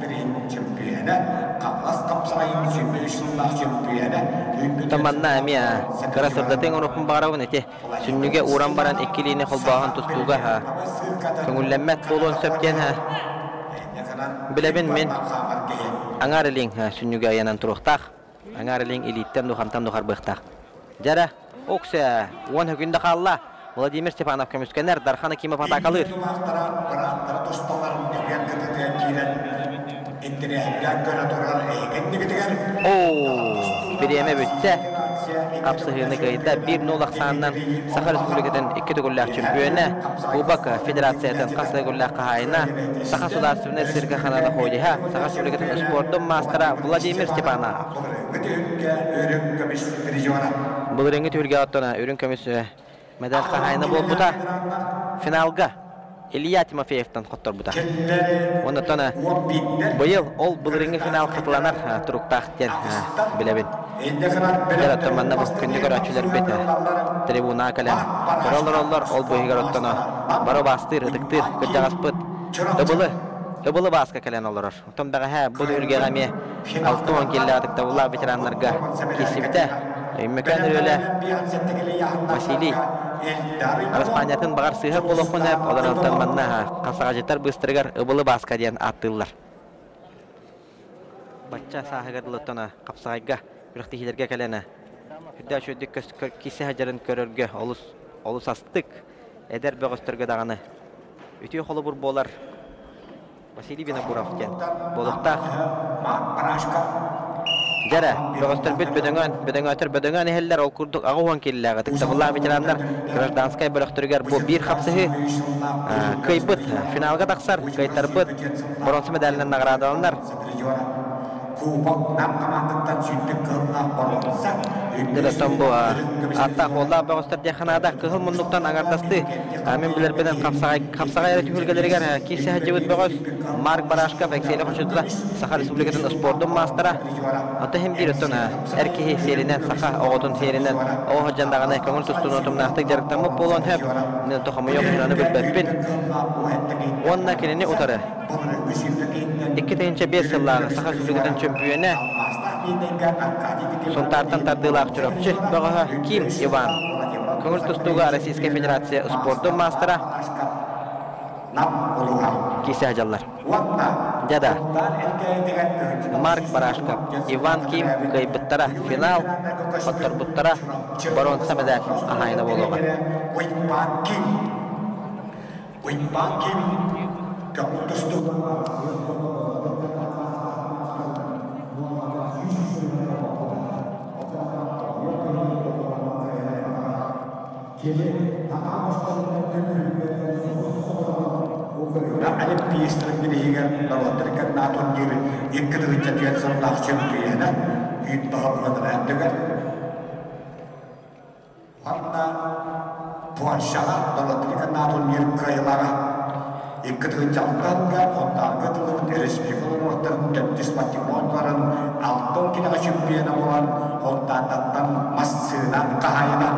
S7: Таманна әме қарасырдатын ұнықпын бағарауын әте сүнніге уран баран еккелейіне қолбаған тұстуға көңілленмәт болуын сөптен білебін мен аңар елің сүнніге аянан тұрықтақ аңар елің елиттен дұқамтан дұқар бұқтақ. Жара, оқсы 10 күнді қалла Владимир Степанов көміскенер Дарханы Кимов атақалыр. Биреме бүтті. Қапсығыны қайда 1-0 ақсанынан Саха Республикатын 2 түгілләқ чемпионы Кубак Федерациятын қасығы күлләқ қағайына Саха Сударственный сырға қанады қойдыға Саха Республикатын спорттың мастера Владимир Степанов. Бұл реңі түрге аттына үрін көмісі медаль қағайына бол бұта финалға Илья Тимофеевтан қоттар бұта. Онытана бұйыл ол бұл реңі финал қытыланар тұруқтақтен білебін. Жара тұрманна бұл күндігір өтшілер беті трибуна кәлем. Құралар ол бұйығар оттана бары бастыр, ұдықтыр, күлдағас бұд. Өбілі басқа кәлен олар. Томдағы бұл үлгеға ме 6-10 келі адықта ұла ветеранларға кесіпті. Мекан рөлі Василий Распанятын бағар сыйғы болуқын әп, олар алтанманна қасаға жеттар бұстырғар ұбылы басқа дейін аттылар. Батча сағығыр ұлттана қапсағайға үріқтігілерге кәлені. Үрді әшөйдік кесі хажарын көрірге олыс астық әдер бөғістіргі дағаны. Үтей қолы бұр болар Василий Винокуров кен. Болықтақ Жара, бөғістір бүт бөдөңөн әхелдер ол күрдік ағуан келіліға. Тікті бұлла ветерандар гражданскай бөліқтіргер бұл бір қапсығы көйбіт финалға тақсар, көйтар бұт бронсы медалінен нағырадалынар. Дұрыстан бұл атта қолда бөғістір дияқанада қығыл мұндықтан аңардасты. Мен білер беден қапсаға әрі түгілгелергер кесі әжевіт бөғіз Марк Барашков әксейлі қошыдыла Саха Республикатын спорттың мастера. Аты hem bir ötün erkeği serinen Saha oğutun serinen o hacandağını köngül tustun otumnahtı jarıktamı bolon hep ne toxamı yok şuranı bilbepin. Onna kelini utarı. 2005 yıllarda Saha Reспубликатын чемпионы Сонтартан тардылақ жүрөпчі Бағаға Ким Иван Көңіл тұстуға Российская Федерация спорттың мастера Кесі ажалар. Жада Марк Барашков, Иван Ким кайбыттара финал, оттар буттара баронса медаль ағайына болуға.
S1: Ada pistrak biniga nawatarkan naton diri ikut kejadian sebelah cempiana itu benar dengan warna puasa nawatarkan naton diri kailara ikut kejadian kan otak itu terus pikul nawatarkan dispati motoran alton kita cempiana moran otak tentang masjid kahayana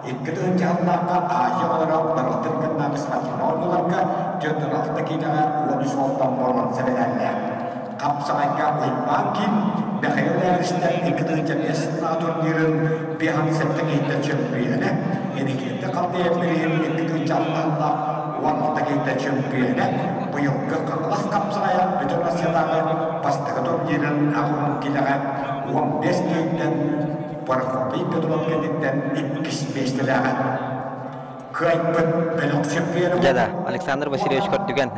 S1: ikut kejadian kan aja orang nawatarkan dispati motoran Jodhpur kita udah soal moral sebenarnya. Kapsaga makin bahaya ristek ikut jadi senator dirun pihak setengah tercempian. Ini kita kalau beri ikut jalan lah uang kita cempian. Beliau kelas kapsaga betul sebenarnya pas terketuk dirun aku kita uang besi dan perkopi betul kita dan ikis bestilah.
S7: Jada, Alexander Vasilyevich Kortügen.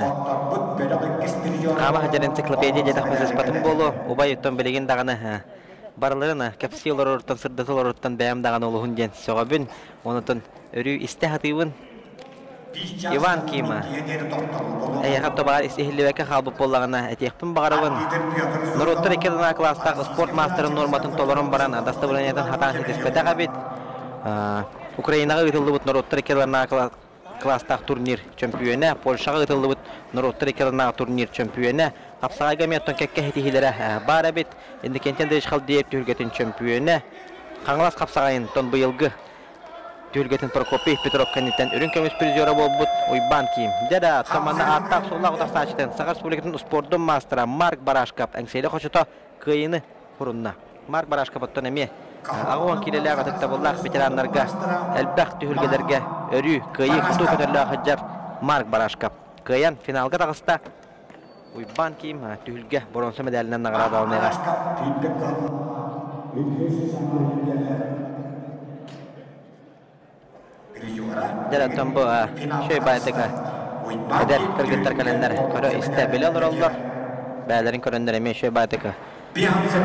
S7: Ama hajar ensiklopediya jada xizis patım bolu, ubay yutan bilgin dağını. Barlarına, kapsiyolar ortan, sırdatılar ortan bəyam dağını oluğun jen. Soğabın, onutun örü istehatıyın. Иван Кима. Эйхатто бар истихилливеке халбып боллагына этехпин багарабын. Нуруттар экедана класстагы спорт мастерын норматын толорун баран доставлениятын хатан хетиспете кабит. Украинага ытылдыбыт Нуруттар экедана класстаг турнир чемпионы, Польшага ытылдыбыт Нуруттар экедана турнир чемпионы. Капсагайга меттон кекке хетихилере бар бит. Энди кентен дешкал дейп түргетин чемпионы. Каңлас капсагайын тон быйылгы Тюльгетин Прокопий Петров Канитен Үрүнкөмүс призера болбут Уйбан Ким. Жада тамана аттак сулак утастачтен Сагар Республикатын спорттун мастера Марк Барашкап эңсейле кочото кыйыны фурунна. Марк Барашкап оттон эми агуан килелерге тактабыллах ветерандарга элбак тюльгелерге өрү кыйы куту көтөрлө хаджар Марк Барашкап. Кыян финалга тагыста Уйбан Ким тюльге бронза медалинен награда алмайга. Jadi tombo şey bayteka. Kader kırgıtlar kalender. Kara istabile olurlar. Beylerin kalendere mi şey bayteka.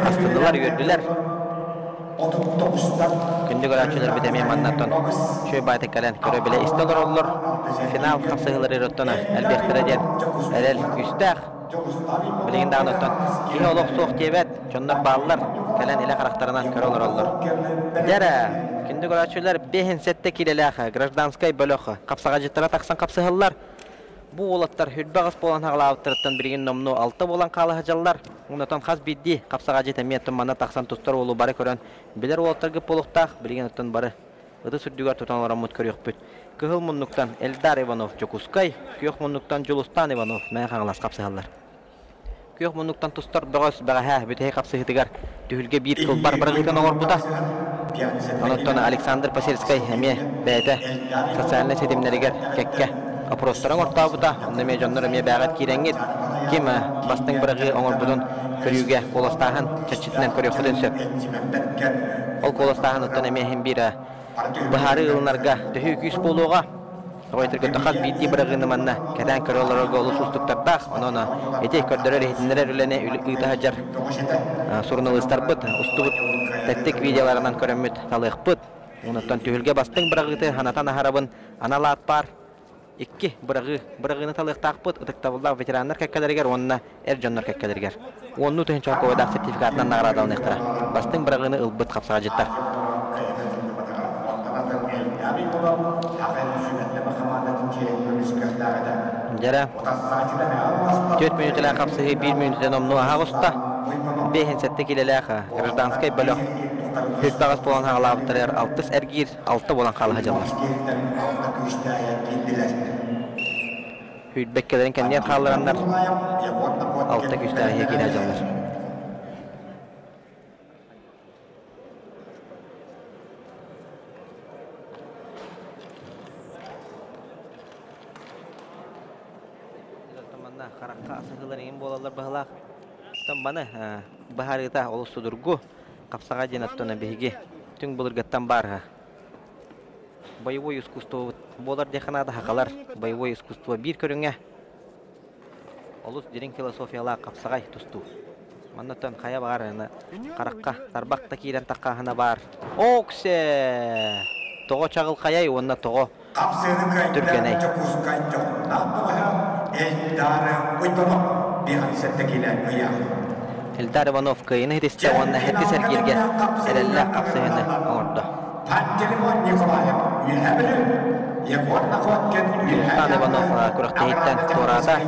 S7: Hastalılar gördüler. Gündüz açılır bir demeyim anlattın. Şey baytek kalen kara bile istalar olurlar. Final kapsayıları erottuna. Elbette diyen. El üstak. Bilgin dağınıttın. Yine oluk soğuk diyebet. Çonlar bağlılar. Kalen ile karakterine kara olurlar. Jadi Gündüz açıyorlar behin sette kilelaka, gражданскай bölökü. Kapsağa jittara taksan kapsahıllar. Bu olatlar hürbağız bolan hağla avtırıttan birgin nomnu altı bolan kalı hajallar. Ondan xaz biddi kapsağa jitemiyetten mana taksan tostar olu bari körön. Biler olatlar gıp oluqtaq, birgin ötten bari. Ыды сүрдүгөр тутанлар мут көрөкпүт. Кыгыл муннуктан Элдар Иванов Жокускай, күйөк муннуктан Жулустан Иванов мен хаңлас капсахаллар. Күйөк муннуктан тустар догос бага бүтө капсахытыгар. Түһүлгө бир кыл бар гылган оңор бута. Анаттон Александр Пасельскай эме бәйдә социаль сетемнәргә кекке опростарың ортабыта. Неме җаннар эме бәгат кирәңгет. Ким бастың бирге оңор будын көрүгә коластагын чачытнан көрөкдән сөп. Ол коластагын оттан эме һәм бира бахары ылнарга төһү күс болуга Ойтырга тахат бити биргене манна кадан көрөлөргө олус устуктак анана эте көрдөрөр хитнелер үлене ыйтахажар сурналыстар бит устугут теттик видеоларынан көрөмөт талыкпыт онуттан түгүлгө бастың биргыты ханатан харабын аналат бар икки биргыны талыктакпыт ытыктабылдар ветерандар кеккелергер онна эржоннор кеккелергер онну тенчок кода сертификатынан награда алныктыра бастың биргыны ылбыт капсага жыттар Jara 4 minutlar kapsayı 1 minutdan omnu ağusta behin sette kilelaka гражданскай bölök hübbağız bolan hağlabıtlar 6 ergir 6 bolan qalı hajallar hübbekelerin kendiyen qalıranlar 6 güçler hekil hajallar Karakka asıqılar eğim bolalar bağlaq. Tam bana baharita olusu durgu. Kapsağa jenattona behigi. Tün bulurgattan barha. Boyvoy искусство bolar dekanada haqalar. Boyvoy искусство bir körüngə. Olus derin filosofiyalar kapsağa tustu. Manatan kaya bağır. Karakka tarbaqta kiren taqahına bar. Okse. Toğo çağıl kayay onna toğo. Türkeney. Eldar Ivanov kıyını hidiste onunla hedi sergirge elelle kapsayını orada. Julustan Ivanov kurakta hitten torada.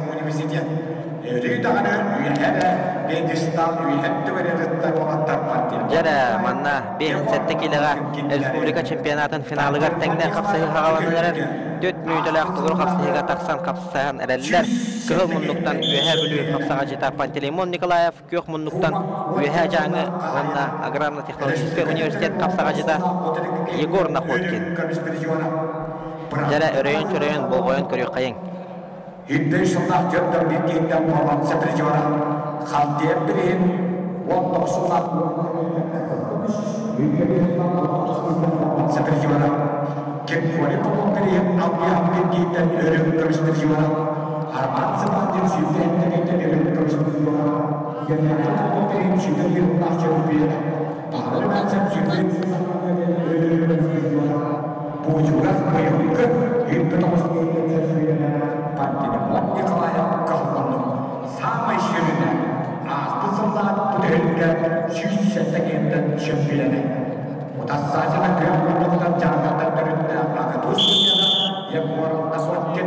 S7: Jara manna behin settekilega Respublika çempionatın finalıgar tengden kapsayı hağalanılar. 4 minutlar aqtılır kapsayıga taqsan kapsayan ereller. Kıhıl munnuktan üyehe bülü kapsağa jeta Pantelimon Nikolayev kök munnuktan üyehe janı Vanna Agrarno Texnologiskay Universitet kapsağa jeta Yegor Nakhotkin. Jara öröyün bolgoyun körüyor kayın.
S1: Hidden şunlar gördüm bir giyden olan sepircora. Haldiye birin, on doksunlar. Sepircora. Kim kone bulun birin, abiyah bir giyden örüm körüspircora. Arman sıfatın süften giyden örüm körüspircora. Yeniden bulun birin, süften bir ulak çabuk birin. Bağırı ben sen süften örüm körüspircora. Bujuras bayılgı yıldırımız çempiyonu Pantelimon Nikolayev Kalman'ın Samay şerine azdı sıllar tüdülge 180'den çempiyonu. Mutassaçına kıyamlarından canlılar türünde Agados dünyada Yekuvarın Asvatkin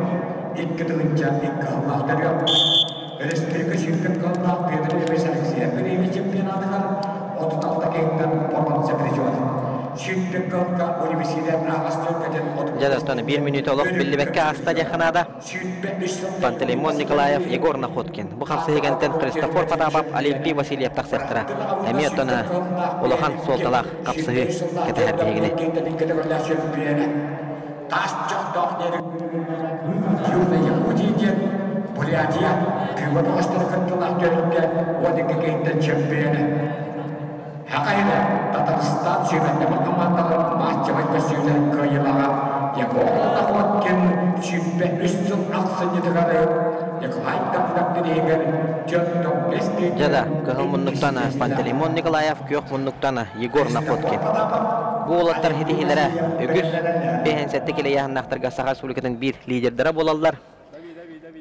S1: iki dılınca iki hıllahtar yok. Restorika şirket kalmak pedri ve seleksiye bir çempiyonatılar 36 kekten Borman Sepiriciyor. Şirket kalka Universitet Ağastırka'dan
S7: Jadastana 1 minut oluq Billibekka asta jaxanada Pantelimon Nikolayev Yegor Nakhotkin. Bu xamsa hegenten Kristofor Patapov Olimpiy Vasilyev taqsirtira. Emiyotana Olohan Soltalaq qapsığı ketahar begine.
S1: Bulyatiya kıymet Ağastırka'dan dönükte wadiki kekten çempiyonu. Hakayla Tataristan sürende makamandalar mahcabay besiyonların kıyılağa Yegor'la Nakhotkin süppe üstün aksını tıkarı Yeklayda bıraktı diyen Jöntong Beski
S7: Jada kahıl munnuktana Pantelimon Nikolayev kök munnuktana Yegor Nakhotkin. Bu olatlar hedihilere ögüz behensettik ile yahannaktırga Saha Respublika'nın bir liderdere bolallar.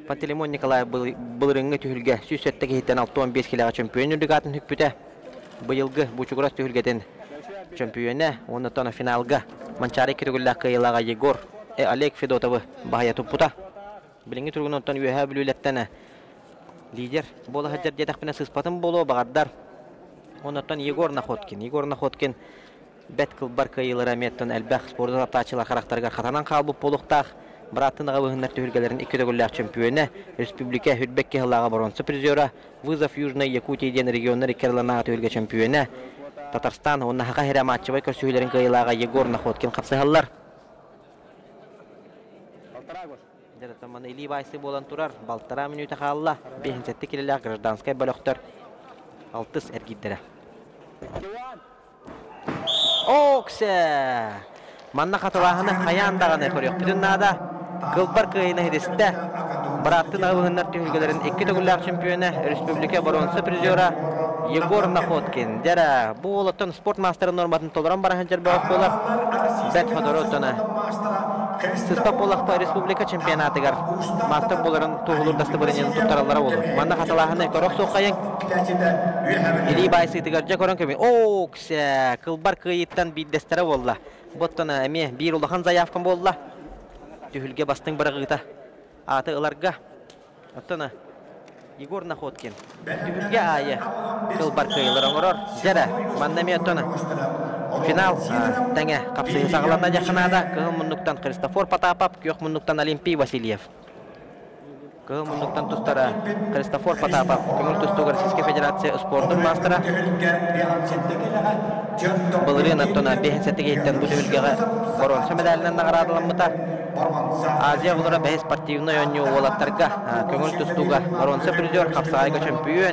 S7: Pantelimon Nikolayev bılırıngı tühülge süssettik hitten 6-15 kilağa çempiyonu dügatın hükbüte. Bıyılgı Buçukuras tühülgeden çempiyonu ondan finalga Mançari kirgüllak kıyılağa Yegor Alek Fedotov'u bahaya tupputa. Bilingi turgun ondan üyeha bülületten lider bola hacer jetakpine sıspatın bolu bağardar. Ondan Yegor Nakhotkin bet kılbar kıyılara metton elbaq sporda taptaçılar karaktergar khatanan qalbıp boluqtaq. Bırattığında vıhınlar tühülgelerin iki dögüllak çempiyonu Respublika Hüdbekki hıllağa bronze prizora Vızov Yujnay Yakutiya'dan regionlar kerlanağa tühülge çempiyonu Tatarstan onna haqa hera matçı baykar sühülerin kıyılağa Yegor Nakhotkin kapsayhallar. Jadatamanda ili baysi bolan turar baltara minuta qalla 5 kilolak Grajdanskaya bölöqtör 6 ergiddere. Okse manna qatılahını qayandağını koruyor. Bütün nada Kılbar kıyına hedesinde Bırattın ağıhınlar tühülgelerin iki dögüllak çempiyonu Respublika bronze prizora Yegor Nakhotkin. Jara bu olatın sport masterı normatını toleran barahancar bağış bolar. Bet hodorotana Sıspa bolaqpa Respublika çempionatıgar master boların tuğulur dastı bırınyanın tuttarallara olur. Manna qatılahını korok soqayın. İli baysı itigarca koran kömey. Okse Kılbar kıyıttan bir destere bolla. Bottana emi bir ulağın zayafkan bolla. Tühülge bastın bırağıta. Atı ılarga. Attana Yegor Nakhotkin. Tühülge ayı. Kılbar kıyılar oңорор. Jara mannami attana. Final tenge kapsayın sağlarına jakınada. Kığın munnuktan Kristofor Patapov, kök munnuktan Olimpiy Vasilyev. Kığın munnuktan tustara Kristofor Patapov, Kömür Tustugar Siske Federatsiya Sportun mastera. Bılırın attana behensettik etten bu tühülgeğe bronze medalinden nağaradılanmıta. Aziya bulara behes partiyuna yönü olatlarga Kömür Tustugar bronze prizor kapsayga çempiyon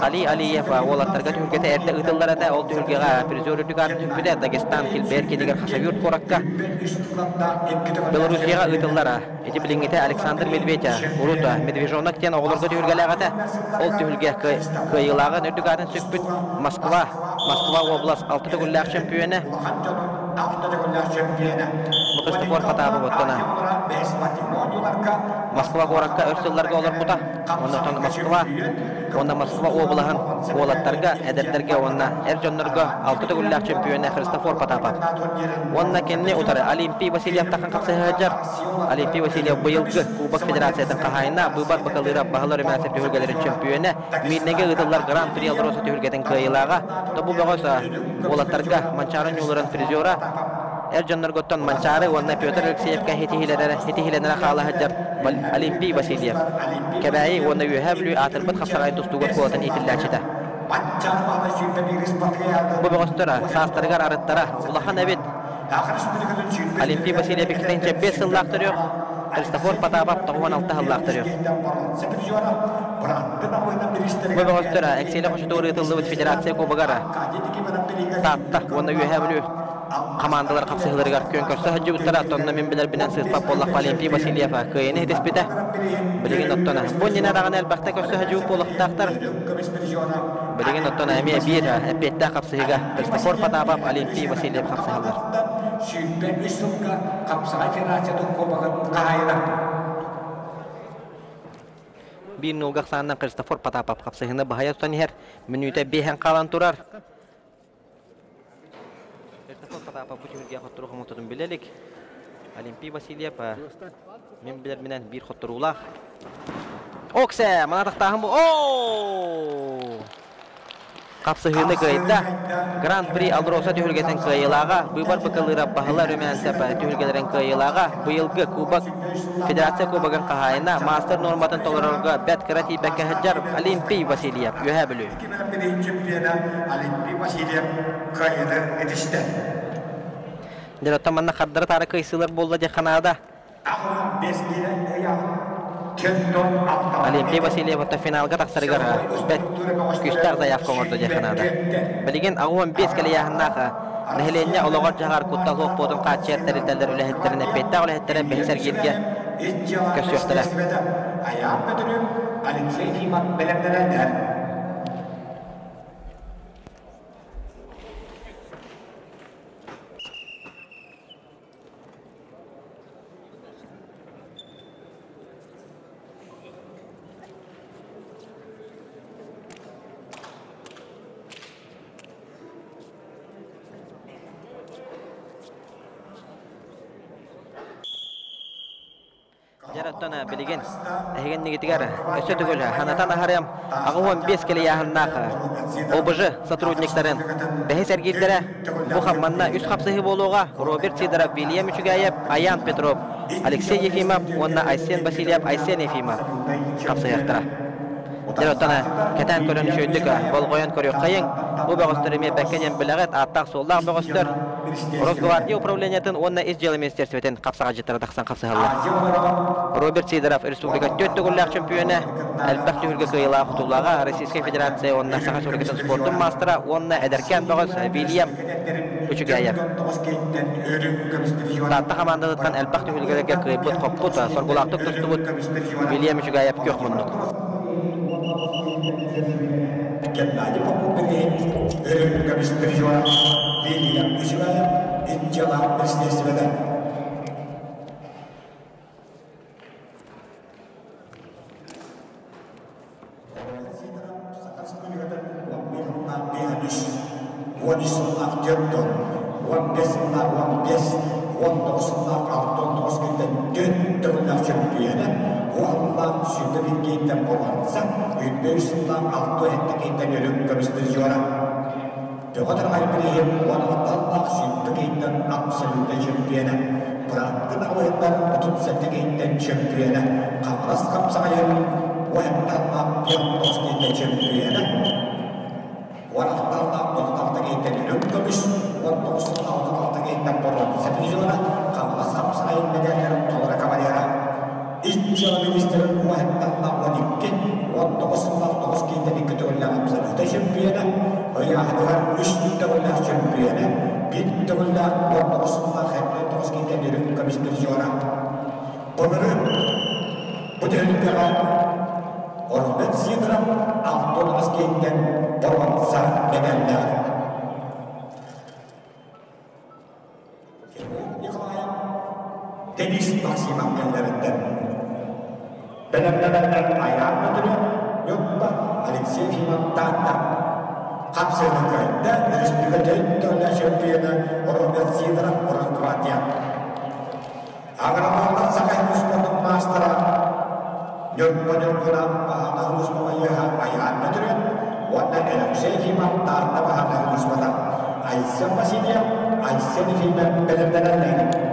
S7: Ali Aliyev olatlarga tühülgete erde ıdıllara da ol tühülgeğe prizor üdügatın hükbüde Dagestan Kilberki diger Xasavyurt Porakka Belarusyaga ıdıllara eti bilingite Aleksandr Medvedya Uruta Medvejovnak ten oğulurga tühülgelağata ol tühülge kıyılağın üdügatın sökbüt Moskva Oblast 6 dögüllak çempiyonu Bu Kristofor Patapov ottana Moskva Gorakka örsüllerge olur buta. Onda Moskva Oblahın oğlatlarga, edetlerge onna Erjonlarga 6 dögüllak çempiyonu Kristofor Patapov. Onna kenni utarı Olimpiy Vasilyev takın kapsayı hajar. Olimpiy Vasilyev bıyılgı Kubak Federasya'dan kahayına Bıbar Bakalıra Bahaları Mensep tühülgelerin çempiyonu Midnege ıdıllar Grand Prix Alrosa tühülgeden kıyılağa Tobu bağısa oğlatlarga Mançarın yolların prizora Erjonlar gottan Mançarı onna Pyotr Alekseyevka hetihilenere xala hajar Olimpiy Vasilyev. Kebayi onna yuhablu atırbat kapsarayın tustugat kuatan itillachita. Bu bağıstıra sastargar arıttara ulahan evet Olimpiy Vasilyev ikitince 5 yıllaktırıyor. Kristofor Patapov 16 yıllaktırıyor. Bu bağıstıra ekseli hoşu doğru yıtıldı Federatsiya Kubagara. Tatta onna yuhablu Komandalar kapsayılarıgar kön körse hacı uttara tonna men biler binen sızpap bollaq Olimpiy Vasilyeva kıyını hedespite bilgin ottona bunjina dağın elbaqta körse hacı bollaqtaqtar bilgin ottona emiye bir epette kapsayıga Kristofor Patapov Olimpiy Vasilyev kapsayılar
S1: sүйіппен үш жылға қапсыға федерацияның қолбағын қайына.
S7: Bir nolgaq sanından Kristofor Patapov kapsahını bahaya tutan yer minüte behen kalan turar. Kristofor Patapov bu tümürge xotturuğu xomotudun bilelik. Olimpiy Vasilyev men bilir minen bir xotturuğulaq. Okse, mana taqtağın bu. Kapsahını kayıtda Grand Prix Aldrosa tühülgeten kayılağa, buybar bakalıra bahala römensep tühülgelerin kayılağa, bu yılgı Kubak Federatsiya Kubagın qahayına Master Normatın tolarılga bet karati bekka hajjar Olimpiy Vasilyev yuhabilü.
S1: 2001 çempiyona Olimpiy Vasilyev kayıda edişti.
S7: Dero tamanna xaddara tarı kayısılar bolda jaxanada.
S1: Ağırın besliğine kendon aptal.
S7: Olimpiy Vasilyev hatta finalga taqsargar bet küstar zayaf komorda jaxanada. Bilgin ağuan 5 kale yaxınnaqa Nehlenye oloğar jagar kuttal hoq bodun qaçertleri teller ülehetlerine petta ülehetlerine behiser gitge kösüyoqtara.
S1: Ayağım müdürüm Alexey Himat belemlenenler.
S7: Jaratana bilgin egen nigitigar ösö tugul hanatan aharım ağuan 5 kale yaxınnaqa OBJ сотрудниктарын behiser gittere bu hammanna üst kapsahı boluğa Robert Sidorov, William Chugayev, Ayan Petrov, Alexey Yefimov, onna Aysen Vasilyev, Aysen Yefimov kapsahıqtara. Jaratana keten körün şöydük bolgoyan körüq qayın bu bağıstırımı bekkenen bilagat attaq soldaq bağıstır Росгвардия управлениятын онна изжелы министерстветін қапсаға жеттері дақсан қапсағалар. Роберт Сидоров, республика 4 гуллақ чемпионы, әлбәқ түйірге қиыла құтулаға, Российская Федерация, онна Сақа Сурекетін спортын мастера, онна әдеркен бағыз Вильям Үчігәйев. Татты қамандылықтан әлбәқ түйіргелерге қиыбыт қоппыт, соргулақтық тұстыбыт Вильям Үчігәйев көк мұндық.
S1: Kendileri popüleri ölüm göstericiler William Ücüler İncalar Beslesi'den Uandan sürdü bir geyten bolansa, Übbeyüsünden altı etti geyten ölüm göstericiler. Doğadır aybireyim, Uandan sürdü geyten absolüte çempiyene. Bıraktın ağırlar 37 geyten çempiyene. Kavras kapsayın, Uandan piyantos geyten çempiyene. Uandan 36 geyten ölüm gömüş, 19 geyten bolansa sepizyola. Kavras kapsayın medyaylarım tolara kavalera. İnşallah ministerin muhakkakla 12, 19 geyten iki tövülle absolüte çempiyene. Oyahdılar 3 tövülle çempiyene. Bir tövülle 19 geyten ölüm gömüştürücüyorlar. Bunları bu tövülle Ormet Sidorov 19 geyten borvansa medenler. Deniz Maksimam yerlerinden belemlenenler ayağın müdürü yoksa Alexey Himat'tan da kapsayının kayında Respublika'nın Dövle Şempiyonu Ormet Sidorov Rosgvardия. Ağırlardan Sakay Rusman'ın mastera Yönpönünkuna Bahana Rusman'ı ayağın müdürü Valla Alexey Himat'tan da Bahana Rusman'ı Aysen Vasilyev, Aysen Yefimov belemlenenler.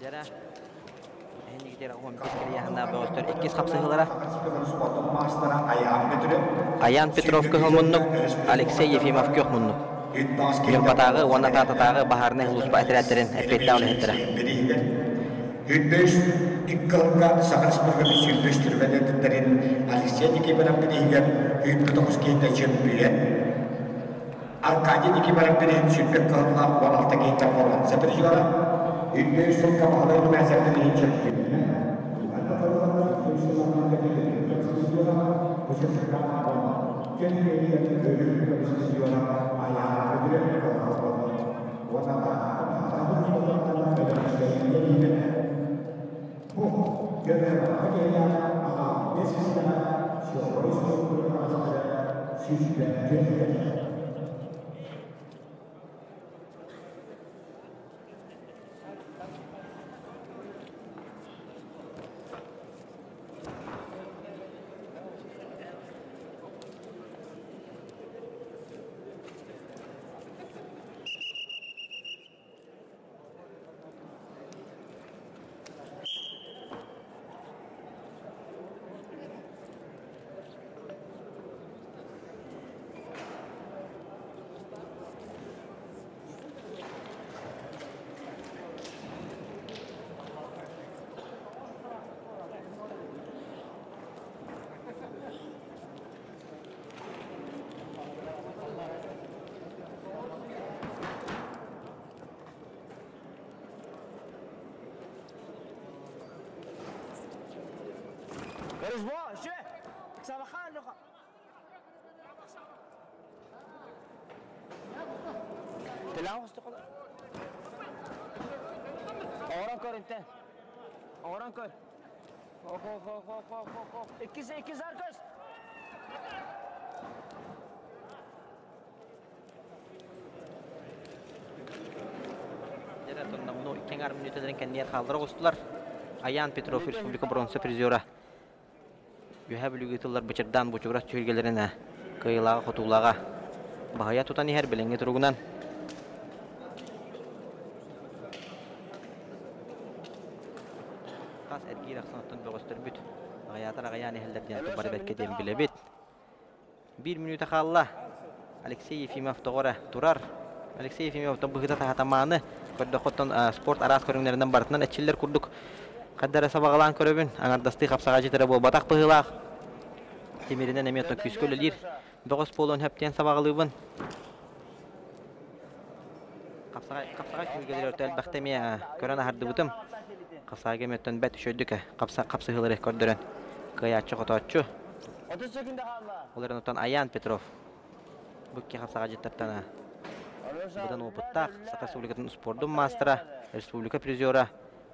S7: Jara, ini Егер 15 келе яһына бөгөстөр 2 хапсыгылара. Аян Петров кылмыннык, Алексей Ефимов көхмыннык. Юрбатагы, уана тататагы бахарны улуспа этерәттерен әппетте олехеттера.
S1: Үтбөш иккылга сагырспырга бишүлдөштүрбедеттерин Алексей Никипараппинигер үтбөтөкүс кейте чемпион. Аркадий Никипараппинигер сүрпек кылла 16 кейте болған сеприжора. Үтбөш сылка бағалайны мәсәптен чемпион.
S2: Oran kör inte. Oran kör. İkiz arkadaş.
S7: Жаратонна муну 2 минуттан кеннер халдыра костулар. Аян Петров республика бронза призера. Юха бүлүгүтүлөр бычырдан бучугра чөйгөлөрүнө кыйлага хотулага багая тутан хер белеңге тургунан. Кас эргир аксанаттан бөгөстөр бүт. Багаятар агаяны хелдерден бар бетке дем билебит. 1 минутта калла. Алексей Ефимов тогора турар. Алексей Ефимов табыгыта тахатаманы көрдөкөттөн спорт арас көрүңнөрүнөн бартынан эчиллер курдук. Каддара сабагалан көрөбүн, аңардасты капсага жетере бол батак быгылак. Темиринен эметно күскөлөлөр. Бөгөс болон хептен сабагалыбын. Капсага күнгөлөр өтөл бактемия көрөн ардыбытым. Капсага эметтен бет шөйдүк. Капсыгылары көрдөрөн. Кыячы коточу.
S2: 30 секунд калды.
S7: Оларын отан Аян Петров. Букке капсага жеттаттана. Будан опыттак Сака Республикатын спорттун мастера, республика призера.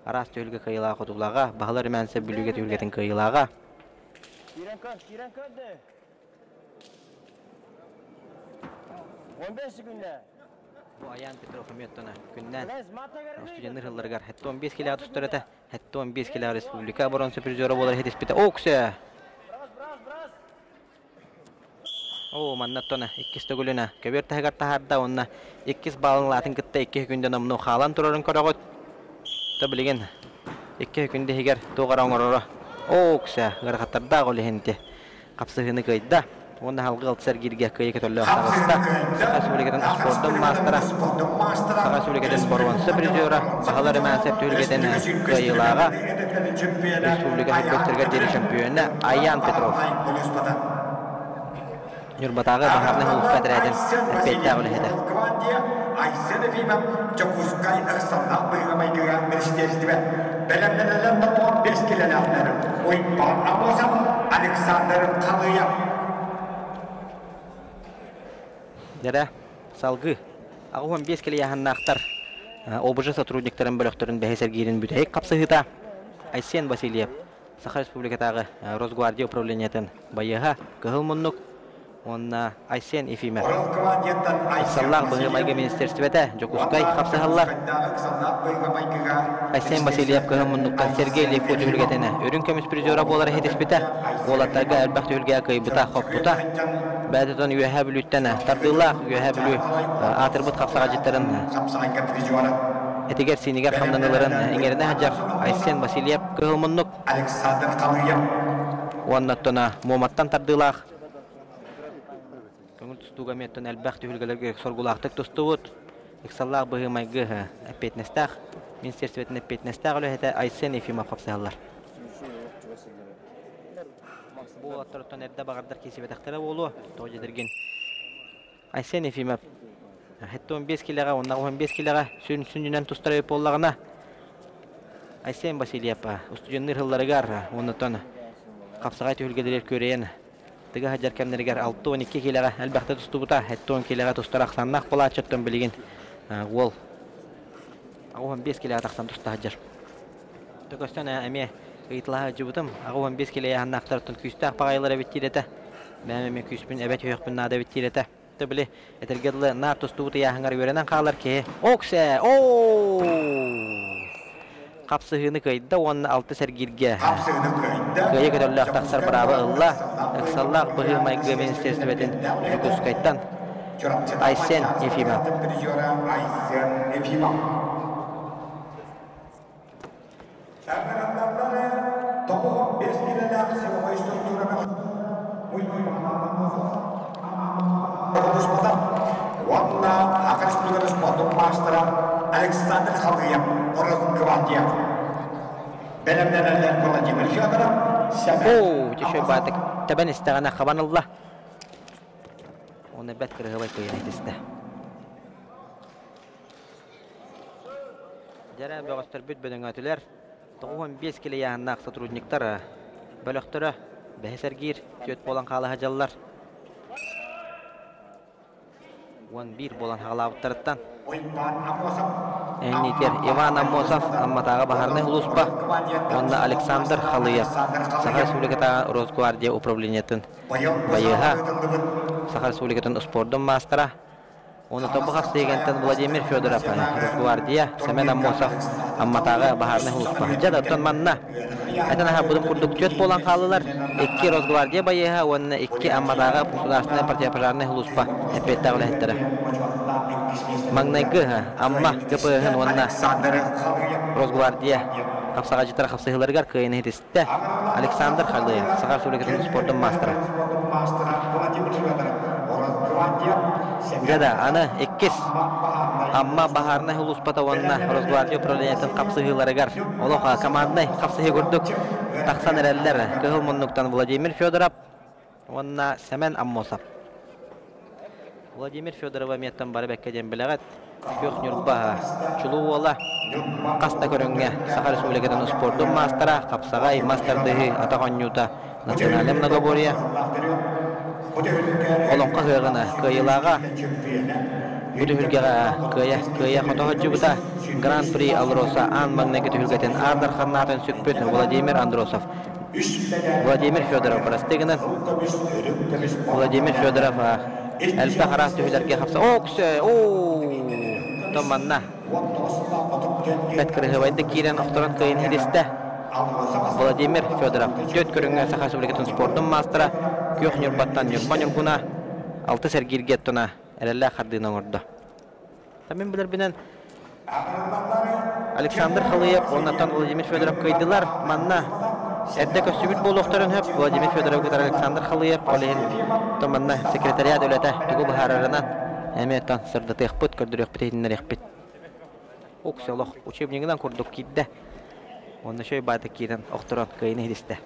S7: Арас төлгө кыйла котулага, багалар менсе бүлүгө төлгөтен кыйлага.
S2: Кирен көрдү. 15 секунда.
S7: Бу Аян Петров меттона күннен. Студенттер хылларгар 15 кило тустырата, 15 кило республика бронза призера болар хедиспите. Оксе. О, маннаттона 2 төгүлүнө. Көбөртө хагатта харда онна 2 балын латын кытта 2 күндөн амну халан турарын көрөгөт. Таблиген 2 күндө хигер тоогара оңорора. Окса, гаргаттарда гол хенте. Капсыгыны кайда. Онда халгыл сергирге кайык төлөө тагыста. Сака Республикатын спорттун мастера. Сака Республикатын бронза призера. Багалары менсеп төлгөтен кайылага. Республика хоккейчилер дери чемпиону Аян Петров. Юрбатагы бахарны хулуп кадрәден. Әппетте олеһеде.
S1: Aysen Efimem Çakuzkay Aksan'dan bıyıgamayı gören ministeristime belemlenenler 15 kilolarları oyun bağlamazam Alexander Kalıya.
S7: Дәре, салгы. Ағы 15 кило яһаннақтар. ОБЖ сотрудниктарын бөлөктөрүн бәһесер гирин бүтәйек капсыгыта. Айсен Васильев, Саха Республикатагы Росгвардия управлениятын байыга кыгылмуннук. Онна Айсен Ефимов. Саллах быгымайга министерствете Жокускай капсыгаллар. Айсен Васильев кыгылмуннуктан Сергей Левко төгүлгетене. Өрүн көмүс призера болар хедиспите. Олаттарга әлбәк төгүлгә кыйбыта хоппута. Бәдетон юһә бүлүттәне. Тардыллах юһә бүлү атырбыт капсага життәрен. Этигер синигер хамданыларын эңеріне хажар Айсен Васильев кығылмыннық.
S1: Александр Халыев.
S7: Уаннаттона моматтан тардылақ. Көңіл тұстуға меттон әлбәқ түйілгілерге соргулақтық тұстуғыт. Иксаллақ бұғымайғы әппетнестақ. Министерстветін әппетнестақ өлі әті Айсен Ефимов қапсағалар. Бұл аттырыттан әрді бағардар кесебетақтары болу. Тоғы жедірген Айсен Ефимов. Хетті 15 келеға, ондағы 15 келеға сүрін-сүрінен тұстары өп олағына. Айсен Васильев, ұстыжыныр ғылларығар, онытын қапсағай түйілгеділер көрейін. Тігі хаджар кәмдерігер 6-12 келеға әлбәқті тұсты бұта, хетті 10 келеға тұстары ақсаннақ бола атшыттың білеген ол. 15 келеға тақсан тұсты хаджар. Төкөстен әме ғитылаға жүбітім, 15 келеға аннақтарытын күсті ақпағайлар әбеттер Мәмеме күспін әбәт өйіқпін нада әбеттер Білі, әтіргерлі нар тұсты бұты яғыңар өренен қалар ке. Оксе! Ооо! Қапсығыны көйді, оны алты сәргерге. Көйі көтірлі ақтақсар бұрабы ұлла. Әқсаллақ бұғылмайғы министерстветін жүкіз қайттан. Айсен Ефимов.
S1: Александр Халыев, Гвардия. Белемнелер Владимир Федоров.
S7: Оу, тешөй батык. Табан истағана қабанылла. Оны бәт кірғыбай көйін айтысты. Жара бөғістер бүт бөдің өтілер. 15 келі яғыннақ сотрудниктар бөліқтірі бәхесергер төт болан қалы хажалылар. 11 болан хағалауыттарыттан. Әйнетер Иван Амосов, Амматаға Бахарны Хулуспа, онна Александр Халыев, Саха Республикатаға Росгвардия управлениетін байыға, Саха Республикатын спордың мастера, оны тобы қапсыйгентін Владимир Федоров, Росгвардия, Семен Амосов, Амматаға Бахарны Хулуспа. Жада ұттан манна. Әтін аға бұдым күрдік төт болан қалылар, 2 Росгвардия байыға, онна 2 Амматаға Государственная партия пожарны Хулуспа, әпеттағы ләхеттері. Маңнайғы амма көпіғін онна Росгвардия қапсаға житар қапсығыларғар көйіні етісті Александр Халыев, Саха Республикатын спордың мастера. Жада, аны 2 амма Бахарны Хулуспата онна Росгвардия управлениетін қапсығыларғар. Олуға командный қапсығы көрдік. Тақсан әрәлілер көғыл мұннықтан Владимир Федоров, онна Семен Аммосов. Владимир Федорова меттен бары бәккеден біліғат. Көк нүрбаға чулу ола. Қаста көріңге Саха Республикатын спордың мастера, қапсағай мастердығы атаған нюта националем многобория. Олонқа ғығына көйілаға. Бүді хүлгеға көйі қотығы жүбіта. Гран-при Алроса ан маңнеге түхілгетін Ардар Ханнатын сүкпет Владимир Андросов. Владимир Федоров барастығынан. Владимир Федоров әлбі қарас түхілерге қапса. Оксе! Ооо! Томанна. Бәткірі ғывайды кейрен ұқтырын көйін хедесті. Владимир Федоров. Төт көріңі Саха Республикатын спордың мастера. Көк нүрбаттан нүрбан нүргуна. 6 сәргерге тұна. Әрелі қардығын оңырды. Тамин білер бінен Александр Халыев, оннаттан Владимир Федоров көйділер. Манна. Әдді көстібіт бол ұқтырын хөп. Владимир Федоров көтір Александр Халыев. Олейін томанна секретарият өләті түгі бұхарарынан. Әметтан сырды текпіт, көрдір өкпіт етінер екпіт. Оқселық учебнигінен көрдік кейді. Оны шөй байды кейден ұқтырын көйіні едісті.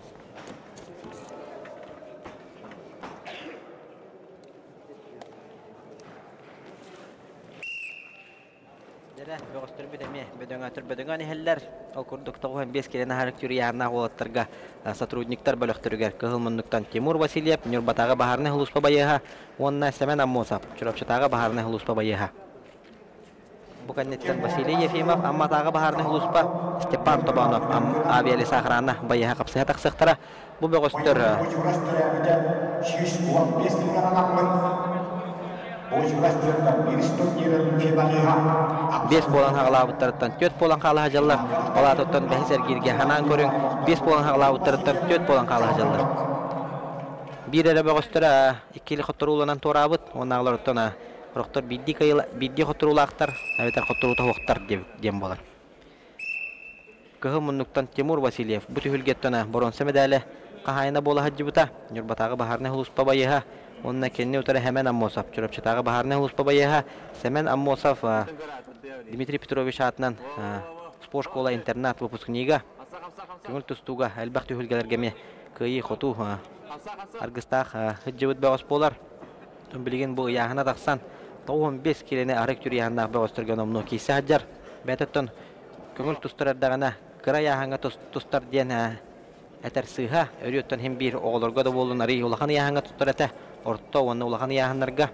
S7: Бөдөңі әнехеллер, ол күрдікті 15 келені характері яғына олаттарға сотрудниктар бөліқтірігер. Кығылмынлықтан Тимур Васильев, Нюрбатаға Бахарны Хулуспа байыға, онына Семен Аммосов, Чурапчатаға Бахарны Хулуспа байыға. Бұқаннеттен Василий Ефимов, Амматаға Бахарны Хулуспа, Степан Тобанов, Авиали Сахрана байыға қапсыға тақсықтыра. Бұл бөғістір Бес болан хағылауыттарыттан төт болан қалы хажалар. Ола тұттан бәхесер керге ханан көрің. Бес болан хағылауыттарыттан төт болан қалы хажалар. Бір әрі бөғістіра 2 қыттыр ұлынан торабыт. Оны ағыларыттан Рохтор бидди хотурулактар, аветер хотуру тохтар дем болар. Кыгы муннуктан Тимур Васильев бу түһүлгеттона боронса медале кахайна бола хаджыбыта. Нюрбатагы бахарны хулуспа байыха. Онна кенне утара hemen Аммосов. Чурапчатагы бахарны хулуспа байыха. Семен Аммосов Дмитрий Петрович атынан спорт школа интернат выпускнига. Көңүл тустуга албак түһүлгелерге кыйы хоту аргыстах хаджыбыт багыс болар. Тон билген бу яхана таксан 15 килене арык түряхана багыстырган омно кийсе хаджар. Бететтон көңүл тустардагана кыра яханга тустар дена этер сыха өрөттөн hem бир оголорго да болдун ари улахан яханга тустарата орто онна улахан яханнарга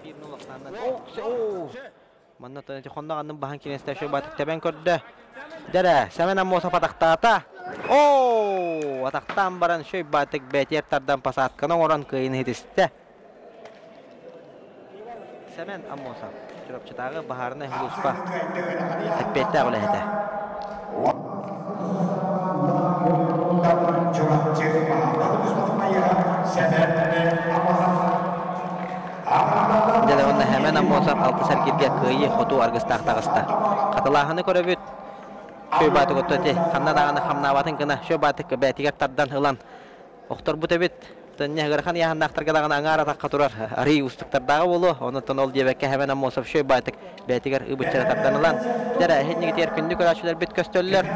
S7: бир нулактандан манна тане хондаганын бахан кинесте шо батык тебен көрдө дара семен Аммосов атактаата атактан баран шөй батык бетертардан пасатканы оран кыйын хитисте. Семен Аммосов чурапчатагы бахарны хулуспа теппетте агылайда. Дәле онна Семен Аммосов алты сәркирге кыйы хоту аргыстактагыста. Катылаханы көрөбүт. Шөй батык оттоте, ханна дағаны хамнаватын кына, шөй батык бәтигер тардан хылан. Оқтор бұты бет, төнне ғырхан яғандақтарға дағаны аңар атаққа тұрар, ари ұстықтардағы болу, оны тон ол дебекке Семен Аммосов шөй батык бәтигер ұбытчара тардан хылан. Дәрі, әхетнеге тер күнді көрашылар бет көстөлілер.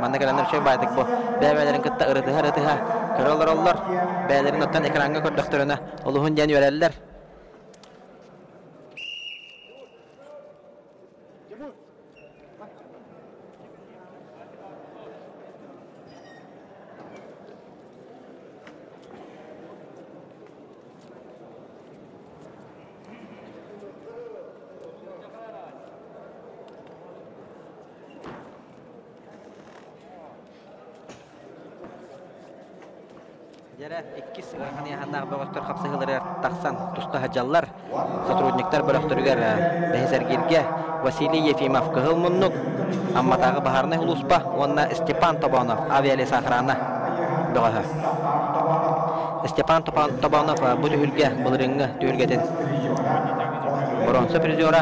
S7: Манна кәләнір шөй батык бұл, бәбәлерін күтті ырытыға, көролар олар, бәлерін оттан экранға көрдіқтіріні, олығын ден өрәлілер. Жара 2 сыгырхан яханнағы бөгөстөр қапсығылары тақсан тұста хаджаллар. Сотрудниктар бөліқтіргер бәйзәргерге Василий Ефимов кығыл мұннық. Амматағы бахарны хулуспа, онна Степан Тобанов авиалес охрана бөгөһі. Степан Тобанов бұл түхілге бұлырыңы түхілгетін. Боронсы призера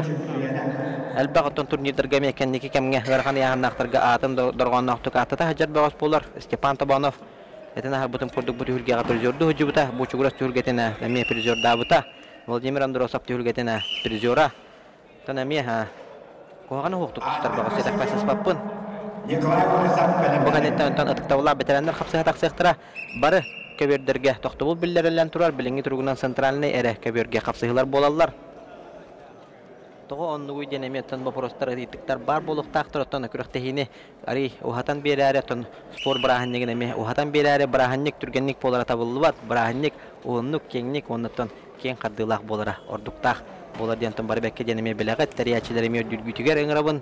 S7: әлбәғыттон турнирдерге мекеннекі кәмге ғырхан яханнақтарға атын дұрғаннақтық атыта хаджар бөгөс болар. Степан Тобанов Этена хабутым курдук бу түһүлгега призерду хуҗубута, бу чугурас түһүлгетена, эме призер дабыта. Владимир Андросов түһүлгетена призера. Тана меха. Коганы хоктук тустар багы сетак пасас паппын. Буганеттан тан атыктаула бетерәннәр хапсыга таксыктыра. Бары көбердерге тохтобул билләрелән турар, билинги тургунан центральный эре көберге хапсыгылар болалар. Тоғы оннугуй денеметтен бопростар итиктар бар болук тактырыттан күрәктәһине ари ухатан берәре тон спор браханнигин эме ухатан берәре браханник түргенник болара табылыбат браханник оннук кеңник оннотон кең каддылак болара ордуктак болар дентон бар бекке денеме беләгат тариячиләреме дүргүтүгәр эңрабын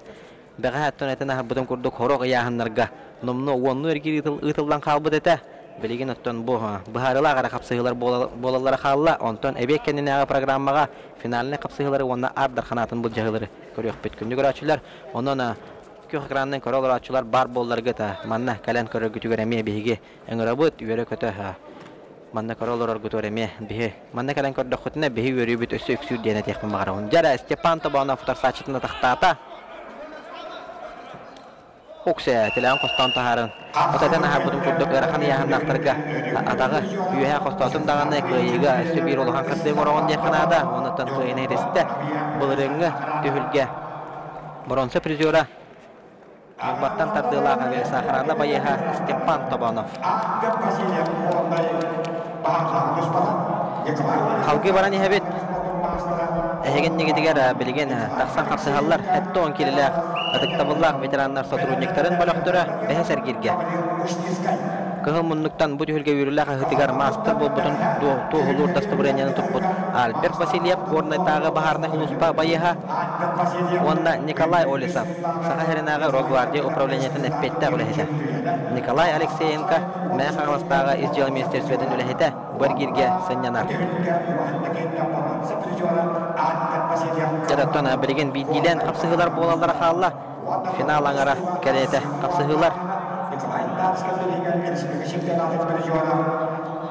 S7: бага хаттан этена бутын курдук хорог яһаннарга номно онну эргир ытылдан калбыт эте билеген оттон бу бахарыла гара капсыгылар болалар халла онтон эбеккенене программага финалны капсыгылары онна ардар ханатын бул жагылары көрөк бет күндү көрөчүлөр онона көк экрандан көрөлөр бар болларга та манна кален көрөгүтүгөр эме биге эңрабыт үйөрө көтө манна көрөлөр гөтөр эме биге манна кален көрдөхөтүнө биге өрүбүт өсө өксүр дене техми багарагын жара Степан Тобанов тарсачытына тактата Оксе, телеан костан тахарын. Отатан хабудun курдук эрхан яханнактарга атагы үйе костатын даганы кыйга сөбир олган кырды горогон деханада, онотан кыйны ресте булырыңы түһүлгө. Боронсы призера Баттан тардылага вел сахаранда байыха Степан Тобанов. Халкы баран хебет. Эген негедигер билген таксан капсыгаллар хатта 10 килелер атыктабыллар ветераннар сотрудниктарын балактыра бехсергирге. Кыгымынныктан бу түһүлгө үйрүләк хытыгар мастер болбутун туһулур дастабыренияны туппут. Альберт Васильев горнайтагы бахарны хулуспа байыха. Онда Николай Олесов Сахаринага Росгвардия управлениятын эппетте улехете. Николай Алексеенко Мехаластага изжел министерстведен улехете бергирге сынянар. Жараттана билген бидилен капсыгылар болалар халла. Финал аңара келете капсыгылар
S1: Николай Данский лига республика чемпионата Бережора.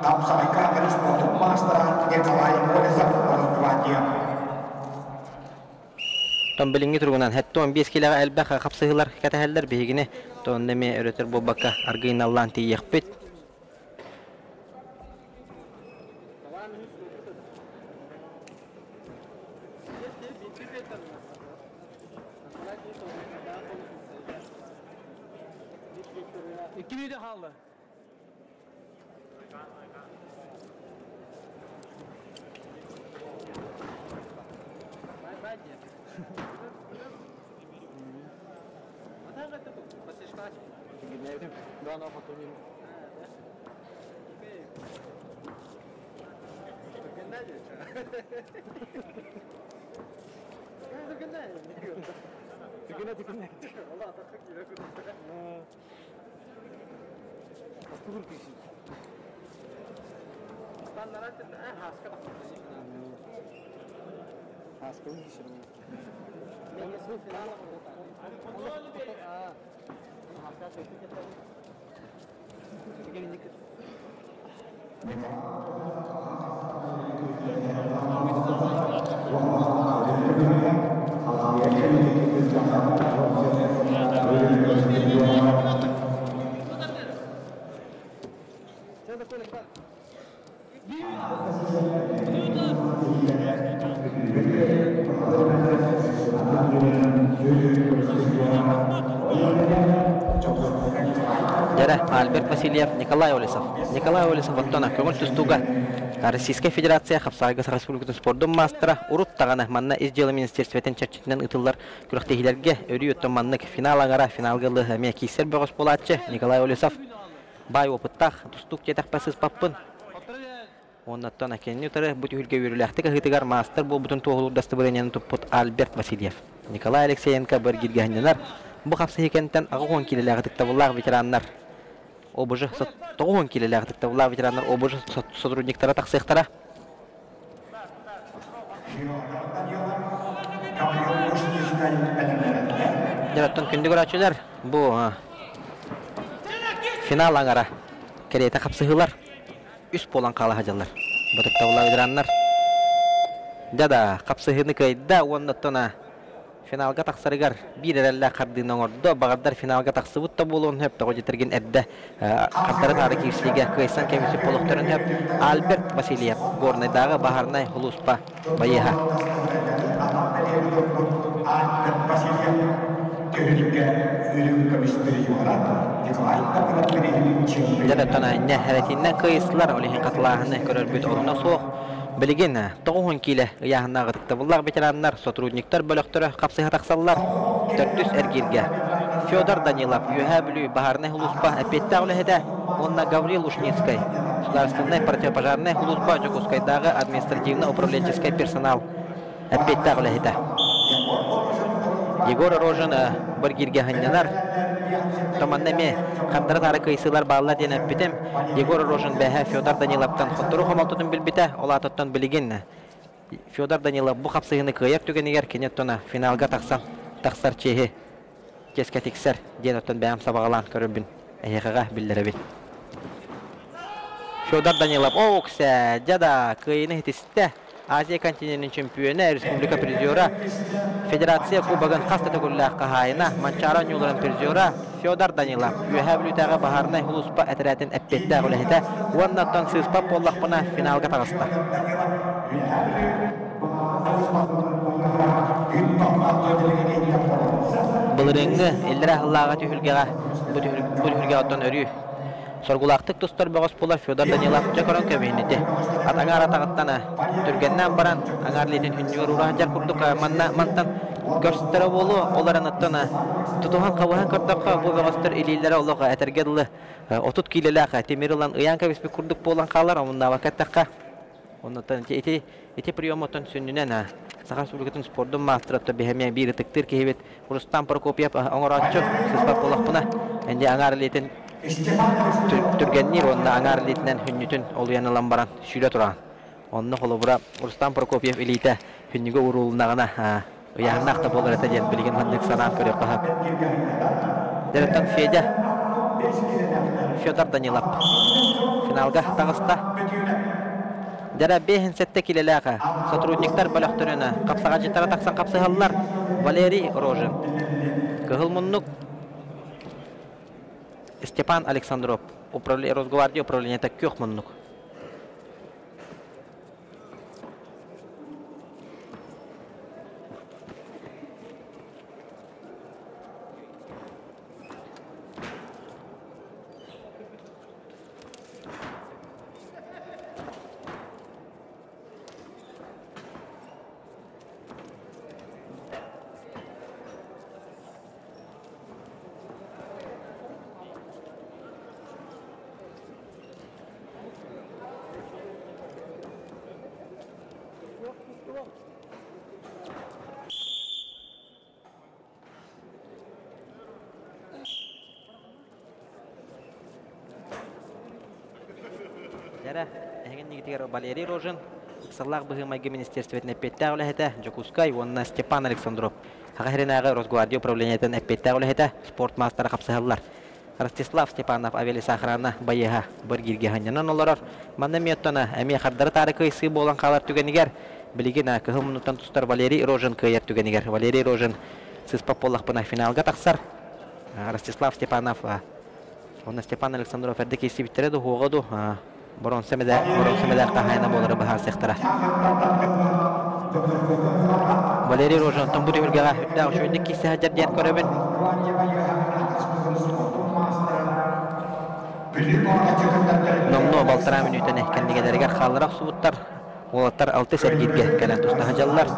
S1: Там Сайка республика мастера Николай Олесов Ростования.
S7: Том билинги тургунан хәттон 5 килога әлбәхә капсыгылар кәтәһәлләр бигене тон неме өретер бобака аргыйналлан тиехпет.
S3: İkili de kaldı.
S7: Альберт Васильев, Николай Олесов. Николай Олесов оттона көңіл түстуға Российская Федерация Хапсайгас Республикатын спордың мастера урут тағаны манна изделы министерстветін чәрчетінен ұтылар күріқтегілерге өрі өттен маннық финал аңара финалғылы әме кейсер бөғыс болатшы Николай Олесов. Бай опыттақ түстук жетақ пәсіз паппын. Оннаттан әкенні ұтары бұт үлге өріләқтік әғытығар мастер бұл бұтын тоғылыр дастыбырынен тұппыт Альберт Васильев. Николай Алексеенко бір гиргәнненар. Бұл қапсы екенттен ағуын келеләғытықта бұллағы ветераннар. Обыжы 9 келеләғытықта бұллағы ветераннар обыжы сотрудниктара тақсықтара. Жараттан күнді көрәтшілер бұл финал аңара керейті қапсығылар үс болан қалы хажалар. Бұтықта бұллағы ветераннар. Дада қапсығыны көйді оннаттана финалга тақсарыгар bir әрәлі қардыны оңырды. Бағардар финалга тақсы бұтта болуын өп тағы жетірген әрді қардары тары кейсіліге көйсан кемесі полықтырын өп Альберт Васильев горнайдағы бағарнай ұлыспа байыға. Дәрәттана әне әрәтінен көйсілер олеген қатылағыны көрір бүт орына соқ. Білген 9 келі ұяғына ғытықты бұллағы ветераннар, сотрудниктар бөліқтірі қапсыға тақсалылар 400 әргерге. Федор Данилов, үйәе білі бағарнай ұлыспа әпетті әуліхеді, онна Гаврил Ушницкай, Сударственной противопожарной ұлыспа Жокускайдағы административно-управленческий персонал әпетті әуліхеді. Егор Рожин бір керге ғаннанар, Томаннаме қандары тары көйсілер бағылар ден әппетім. Егор Рожин бәхі Федор Даниловтан құттыру қомалтытын білбіті, олатыттан білеген. Федор Данилов бұл қапсығыны көйек түгенегер кенеттона финалға тақсар чейі кеске тексер ден оттан бәйім сабағалан көрібін әйеғіға білдірі бет. Федор Данилов оғықса жада көйіні хетісті Азия континентінің чемпионы, Республика призера, Федерация кубагын қасты түгілләқ қағайына, Манчара нюларын призера Федор Данилов. Үйәе білутәға бағарнай ұлыспа әтірәтін әппетті әғіләхеті, оннаттан сызпа боллақпына финалға тағысты. Бұлырыңғы әлдері ақыллаға түйілгеға, бұл түйілге оттан өрі. Sorgulaqtık dostlar bağız polar Fyodor Danilov çakaran köbeyneti. Atağar atağıttana Türgenden baran ağarlıyden hünnüyor uğraşar kurduk mantan görstere bolu olaran attana tutuhan kavuhan kırtakka bu bağıztır ililere olağa etergedili 30 kilolağa temir olan ıyan kabispi kurduk bolan kallar onunla vakattakka. Ondan eti priyomotan sünnünen Sakar Respublikatın spordun masterapta behemiyen bir tıktır ki evet Rustam Prokopyev oңoratçı sızpa polaqpına ende ağarlıyden Türgenler onda ağarlıyden hünnütün oluyanılan baran şüyle turan. Onunla kolubura Rustam Prokopyev elite hünnüge uğrulunağına uyağınaqta bolar ete diyen bilgin handık sanat körüp bahak. Deretten Fedya Федор Данилов. Финалга тағыста. Дәрі 5-7 келеліға сотрудниктар бөліқтіріні қапсаға жеттара тақсан қапсығалылар Валерий Рожин. Кығыл мұннық Степан Александров. Росгвардия управления көк мұннық. Валерий Рожин, Салах Бахимайги министерстве Петауля это, Джокускай, он Степан Александров. Хагахринага Росгвардия управления это Петауля это, спортмастер Хапсахаллар. Ростислав Степанов Авели Сахрана Баяга Баргирге Ханянан оларар. Манаметтона Ами Хардара Тарика Исы болан қалар түгенігер. Білігіна кығыл минуттан тұстар Валерий Рожин көйер түгенігер. Валерий Рожин сіз пополақ бұна финалға тақсар. Ростислав Степанов, он Степан Александров әрдік есі біттереді хоғаду. Борон семедер тахайна болары бахар сектора. Валерий Рожин том буду вилгага хүдда ошойдик кисе хаджар ден көрөбүн. Номно балтара минутene кендигелерге халырақ субуттар. Олаттар 6 сәргетке кәлен тұста хажалылар.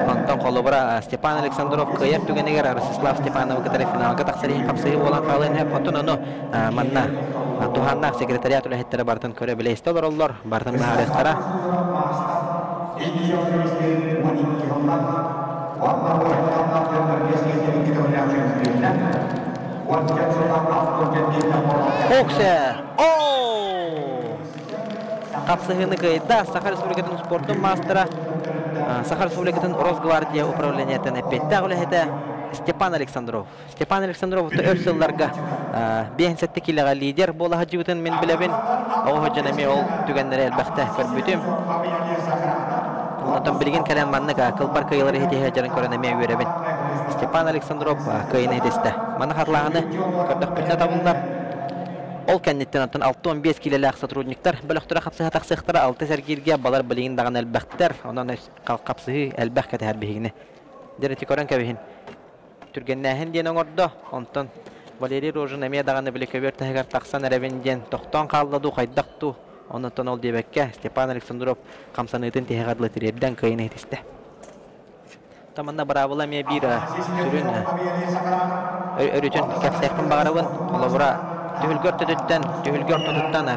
S7: Антон Колобра Степан Александров көйер түгенегер Ростислав Степанов кітері финалға тақсарихи қапсығы болан қалын әп отын оны манна туханнақ секретариат үләхеттері бартын көрі білейсті олар бартын бағарықтара. Оксе! Қапсығыны көйді Сахар Республикатын спорттың мастера Сахар Республикатын Росгвардия управлениетін әппетті ғылы Степан Александров. Степан Александров өрсілларға 5-7 келіға лидер болы ғажығытын мен білебін. Оғы жынаме ол түгендері әлбәқті көрбүтім. Онытын білген кәлен манныға қылбар көйілері хетеге жарын көрінеме өребін. Степан Александров көйіні хетесті. Маны қарлағыны көрдік бүтіне табылдар. Ол кәннеттен атын 6-15 келеләқ сотрудниктар бөліқтіра қапсыға тақсықтыра 6 сәргерге балар білеген даған әлбәқтер, онан қапсығы әлбәқ кәті әрбігіне. Дәреті көрін кәбігін. Түргеннәхін ден оңырды, онтан Валерий Рожин әме дағаны білі көбер тәғар тақсан әрәбін ден тоқтан қалдаду, қайдақту. Онытан ол дебәкке Степан Александров қамсанытын тәғарлы тірерден көйіні етісті. Таманда барабыла ме бір түрін өрітін кәпсәкпін бағарауын, қолабыра Тühülgör tututtан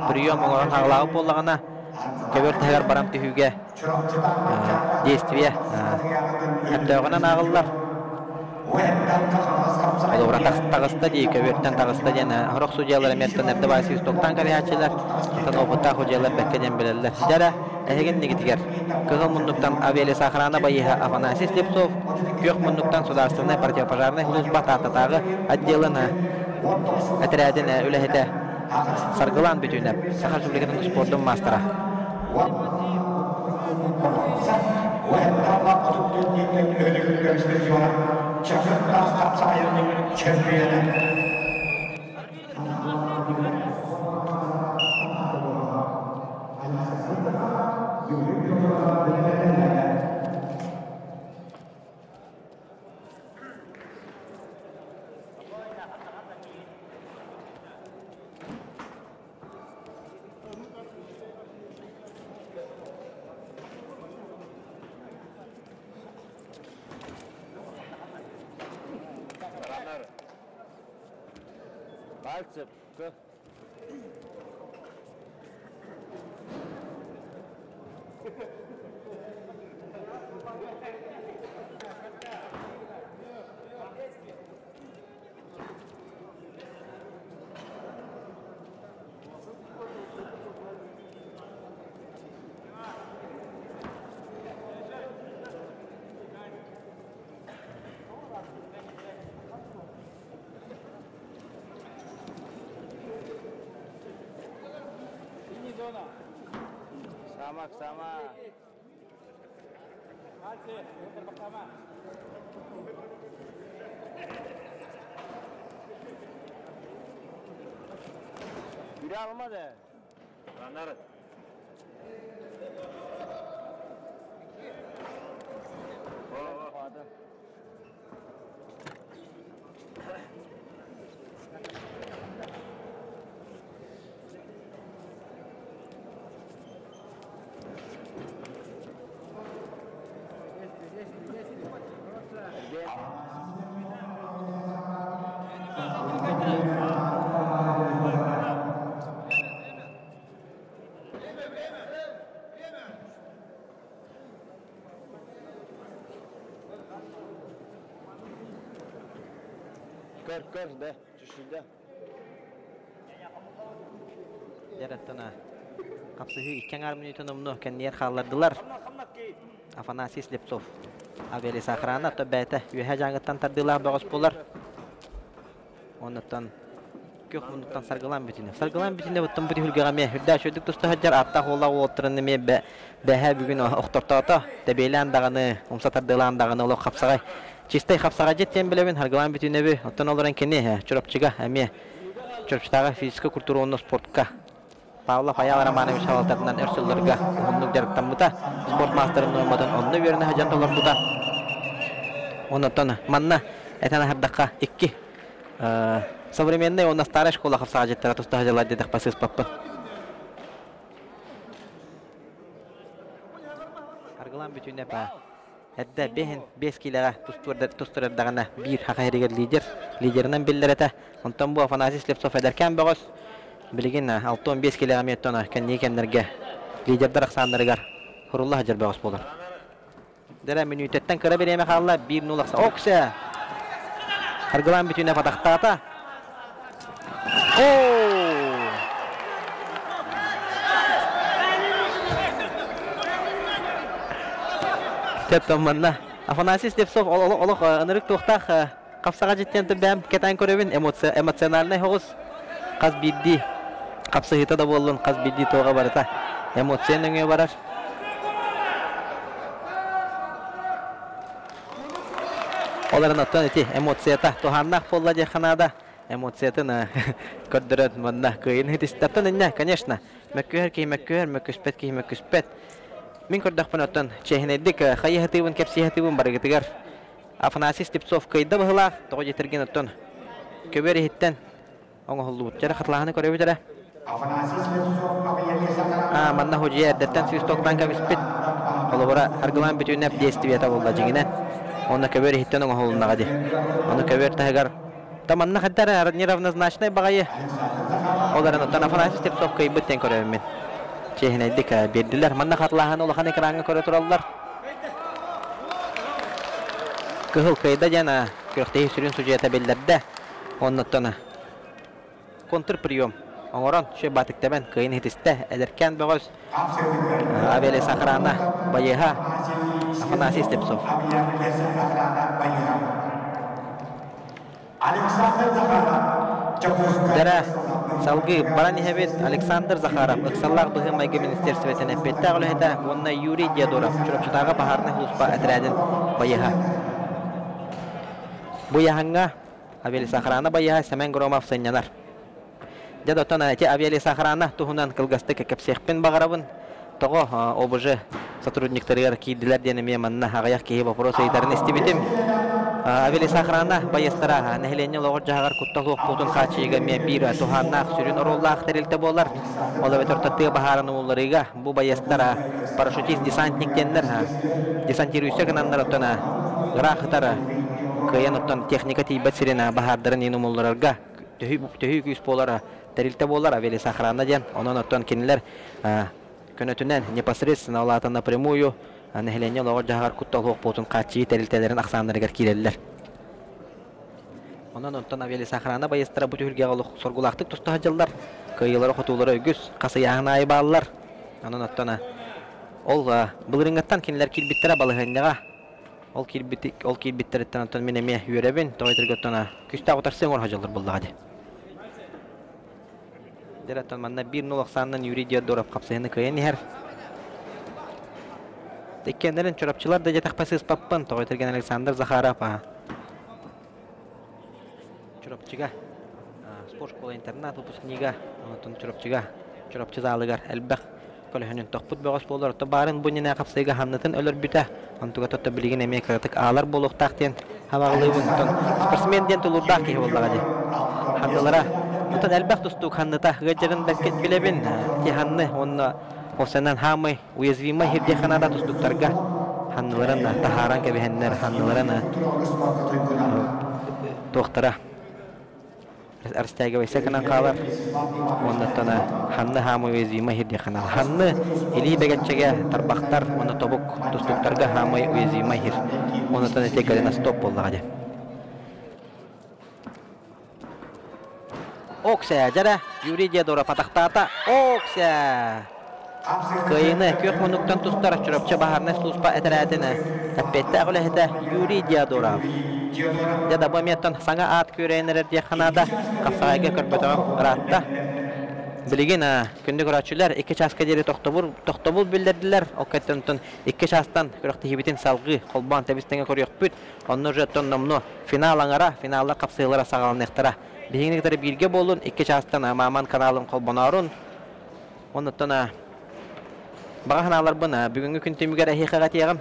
S7: прием оларын ағылағы болағына көбір тәгір барам тühüге действие әптәуғынан ағылылар. Олыбыра тағыста дей, көбірттен тағыста ден ғырық судиялар әметтен әрді байсы үстоқтан кәріячылар, ұтан опыта құдиялар бәккеден білілер. Жәрі әйген негітігер. Кығыл мұндықтан Авели Сахрана байыға Афанасий Слепцов, көк мұндықтан Сударственный противопожарный служба тататағы отделына әтірәдін үләхеті сарғылан бүтініп, Сахар Республикатын спорттың мастера.
S4: Пальцев.
S5: Максама. Yürü almadı. Anlarım. Hadi. Kör de, düşürdü.
S7: Yarattana. Kapsıhı 2 minutun umnu kendiler xallardılar. Afanasiy Sleptsov. Aveli Sahrana töbete ühe jangıttan tardılar bağış bolar. Ondan kök minuttan sargılan bütüne. Sargılan bütüne butun bir hülgame. Hürda şöydük dostu haccar atta holla oturun me behe bugün oqtortata tebelen dağını, umsa tardılan dağını olo kapsagay. Çistay kapsaga jetten bilemin hargılan bütüne bi. Ondan olaran kene çorapçıga eme. Çorapçıdaga fizika kulturunu sportka. Paula payalara manevi şavaltarından örsüllerge onluk jarıktan buta. Sport masterın olmadan onlu verine hajan dolar buta. Ondan manna etana her dakika 2. Современная у нас старая школа kapsaga jetten atosta hajalar dedik pasız pappa. Hargılan bütüne pa. Hedde behen 5 kiloga tusturar dağına bir haqayriger liderinden bildirete. Ondan bu Afanasiy Sleptsov ederken bağız bilgin 6-15 kilometrona kenni kenlerge liderler aqsanlargar hurullah hajar bağız bolar. Dere minütetten kıra bereme qalla 1-0 aqsa. Oksa. Hargılan bütüne pataqtata. Tetmanna Afanasiy Sleptsov oluq ınırık toqtaq kapsaga jetten tebem ketan köröbün emosionalny hoğuz qaz biddi kapsahita da bollun qaz biddi toğa barata emosiyanı barar. Olaran attan eti emosiyata tohannak polla jexanada emosiyatını kördüröt manna kıyın hitistaptan inne конечно mökküspet Min kordaqpan otan çehneydik xayhatibun kepsihatibun baragatigar Afanasiy Sleptsov kayda bahla toğu jetirgen otan köberi hitten oňa hollubut jara xatlahany körebidere Afanasiy Sleptsov manna hojiya derten sistoktan kabispit olabara hargılan bütünep действията bolda jigine ona köberi hitten oňa hollunagadi onu köber tagar tamanna haddara неравнозначный bagayı olaran otan Afanasiy Sleptsov kaybıtten körebimin Çehneydik berdiler. Manna xatlahan olahan ekranga köre turallar. Kıhıl kayda jana kökteyi sürün sujeta bellerde. Ondan kontrpriyom. Oňoran şu batıktaben kıyın hitiste ederken bağız Aveli Sahrana bayeha Afanasiy Sleptsov. Dara salgı barani hebet Aleksandr Zakharov ıksallar bıhı mayga ministersvetine petta gülheta onna Yuri Diadorov çurapçıdağı baharını huluspa etradin bayeha. Bu yahanga Aveli Sahrana bayeha Semen Gromov senyanar. Jadotana Aveli Sahrana tuhunan kılgastı kekepsehpin bağarabın toğu obıjı сотрудниктары кийдилер денеме манна агаяк кии вопросы итарын истибитим. Авели Sahrana байыстара нехлене логор жагар кутталук путун хачига ме бир туханнак сүрүн ороллах терилте болар. Ола ветортаты бахарын улларыга бу байыстара парашютист десантниктендер десантируйса гынаннар оттона грахтара кыян оттон техника тийбет сирена бахардарын инумулларга төһү күс болара терилте болар Авели Sahrana ден онон оттон кинилер Könötünden непосредственно olatan напрямую нехлене логор жагар кутталук путун хачи терилтелерин аксандарыгар киреллер. Ondan ondan Aveli Sahrana bayыстыра bu türge oluk sorgulaktık tustu hacıllar. Kıyıları kutuları ögüz, kasayağına ayballar. Ondan ondan ol bılırıngattan kinler kilbittere balıhındaga. Ol kilbitteretten ondan mineme yürebin. Toytırgattan küste otarsın or hacıllar buldu hadi. Deratan manna 1-0 sandan Yuri Diadorov kapsayını kıyın her. Tekkenlerin çorapçılar da jetak pasız pappın. Toğaytırgen Alexander Zakharov. Çorapçıga. Spor şkola internat выпускнига. Ondan çorapçıga. Çorapçı zalıgar elbaq. Kolehinin toqput boğaz bollar. Ta barın bunina qapsayga hannatın ölür bütä. Ontuga totta biligin emek kratik ağlar boluq taqten. Havaqlıyın ton. Sportsmenden tulurdaq ki bolladı. Handalara. Ondan elbaq dostuk hannata gajарын belki bilebin. Ki hanны onna Osanan hamay уязвимый хирде ханада тустуктарга ханныларын тахаран кебехеннер ханныларын доктора арстайга вайса канан калар оннотона ханны хамай уязвимый хирде ханал ханны или бегетчеге тарбактар онно тобук тустуктарга хамай уязвимый хир оннотона текалена стоп боллагаде Окся жара Юрий Дедора патактата Окся Kıyını kök monuktan tustara çorapçı baharına suspa eteretine Tappette ağulehete Yuri Diadorov Deda bamiyattan sana at köreğinler diye kanada Kapsağayga körpötağım rahatta Biligin kündü köratçılar iki çaska deri toxtabul bildirdiler Okketten iki çastan körökte hibitin salgı kolban tebistenge koruyuk büt Onur jetton nomnu final angara finalda kapsayılara sağalın ektara Bihinlikleri birge bolun iki çastan amaman kanalın kolbanarun Ondan Бағаналар бына бүгінгі күн темігер әхиқаға тияғым.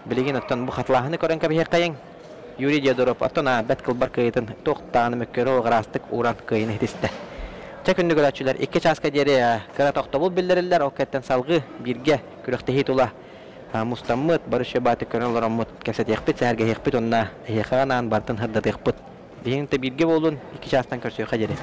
S7: Білеген оттан бұл қатлағыны көрін кәбі қайын. Юрий Дедоров оттан бәт қылбар күйетін тоқтағыны мүккері оғырастық уран күйін етісті. Ча күнді көрәтшілер 2 часқа дере кіра тоқта бұл білдірілер оқеттен салғы бірге күріқті хит ұла. Мұстаммыт, барышы баты көрін ұлыраммыт кәсет еқпіт, сәрге еқпіт онына әхиқағанан бартын хырдат еқпіт. Бейінті бірге болуын 2 частан көрсеуға дере.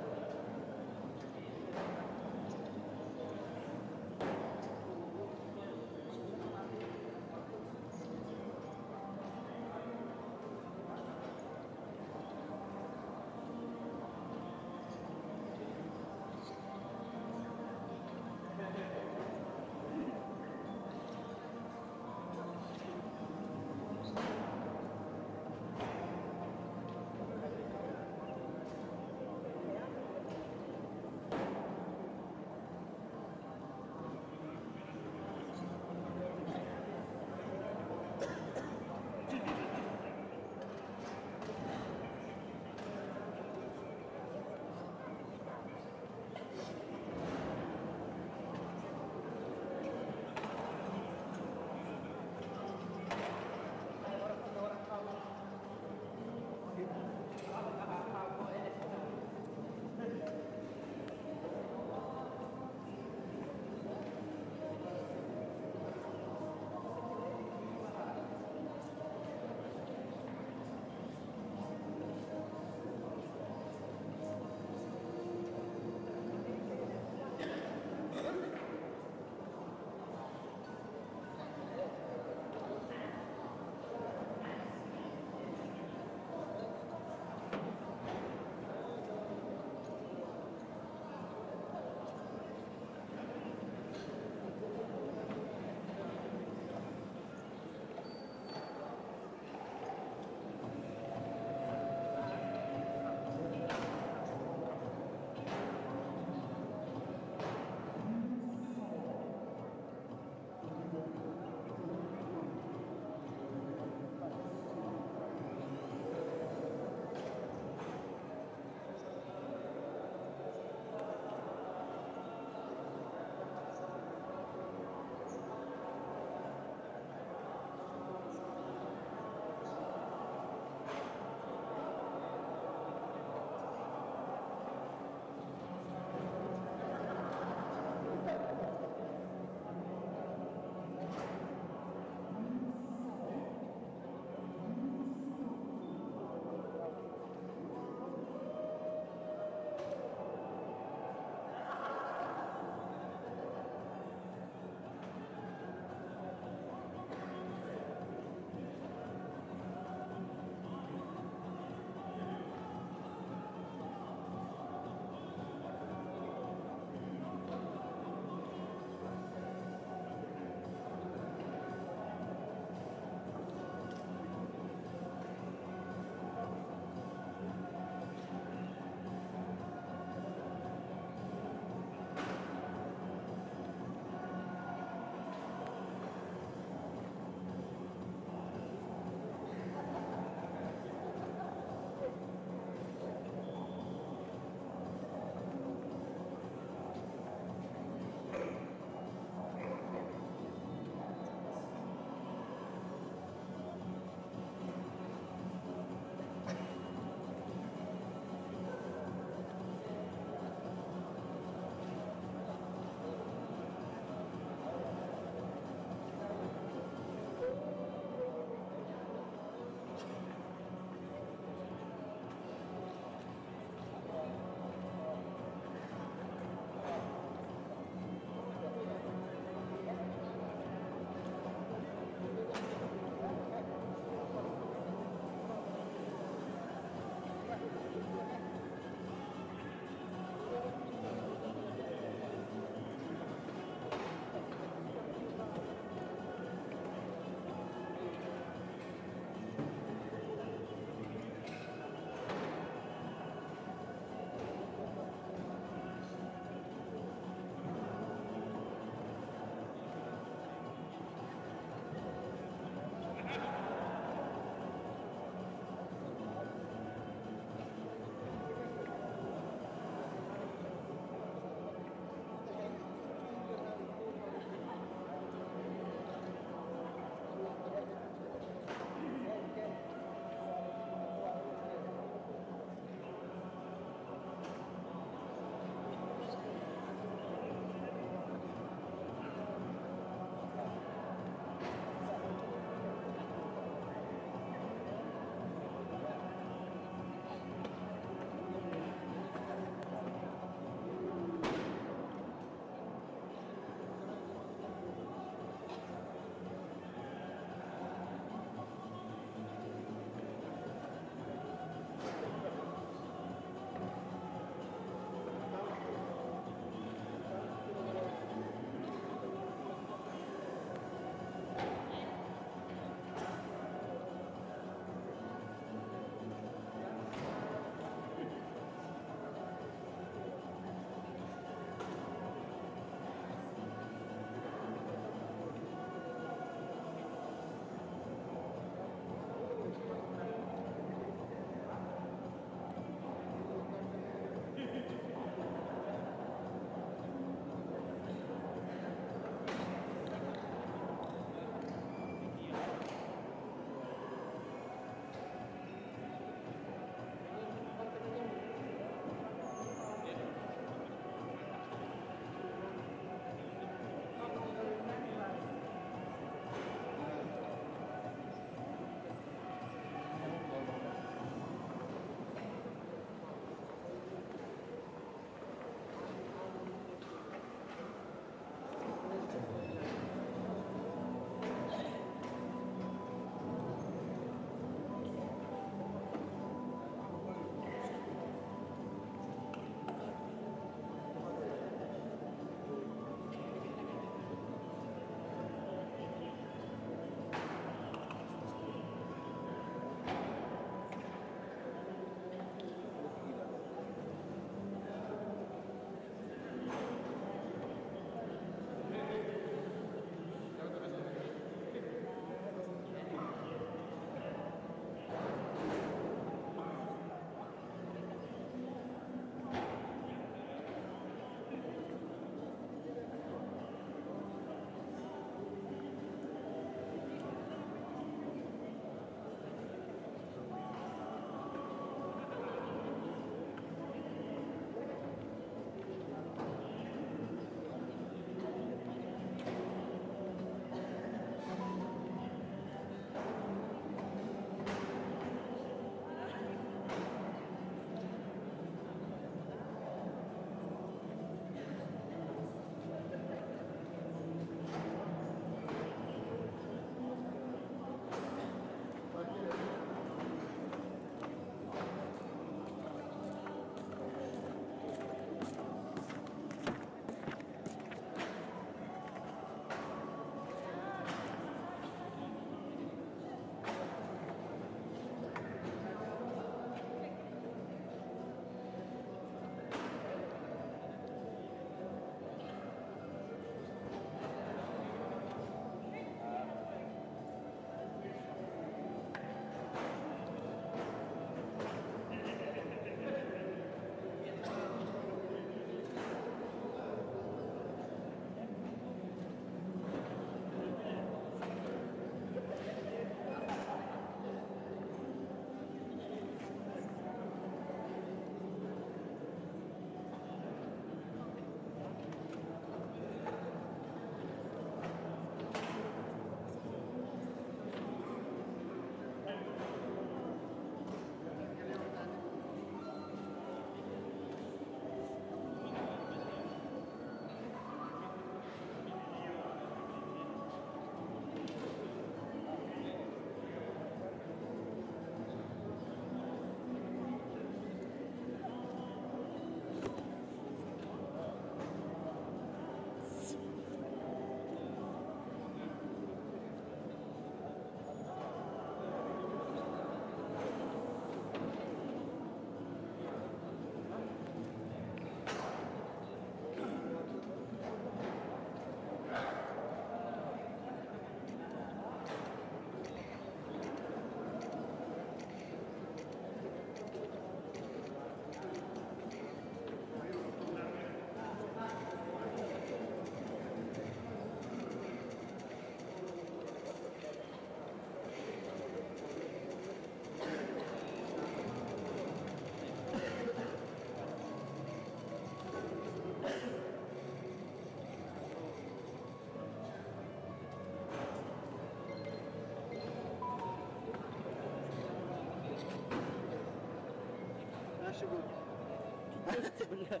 S2: Sebelah.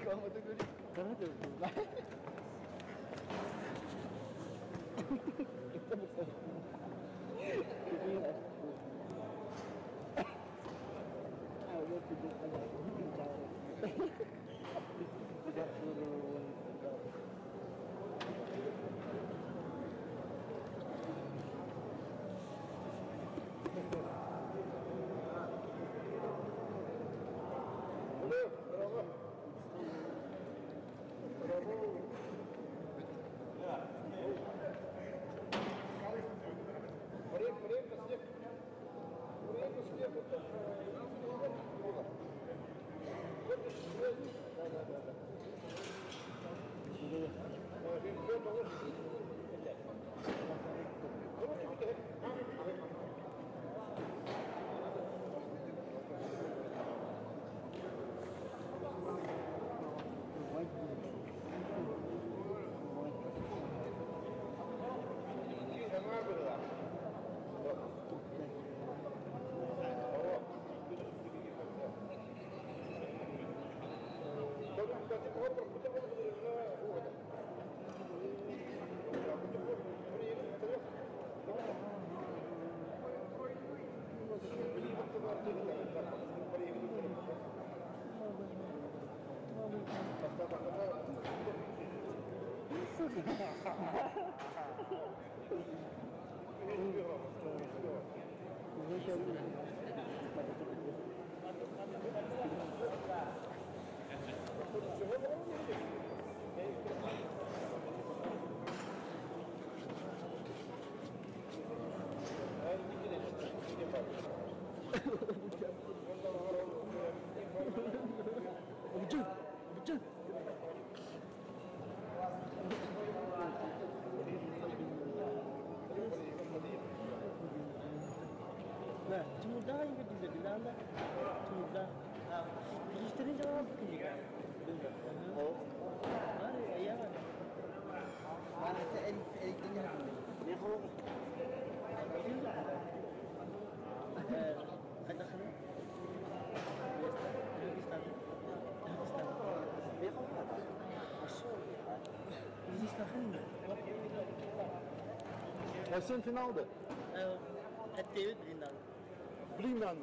S2: Kau mata guli. Kau tu. Kita besar. Ayo tidur aja. Tidak turun. Nah, semudah yang kita bilang dah. Semudah. Isteri jawab juga. Oh. Mari ayah. Mana saya editnya. Dia kalau ada kan. Dia kalau ada. Ini istirahat.
S5: Sen finalda.
S2: Hatta ödünden.
S5: Bilmem.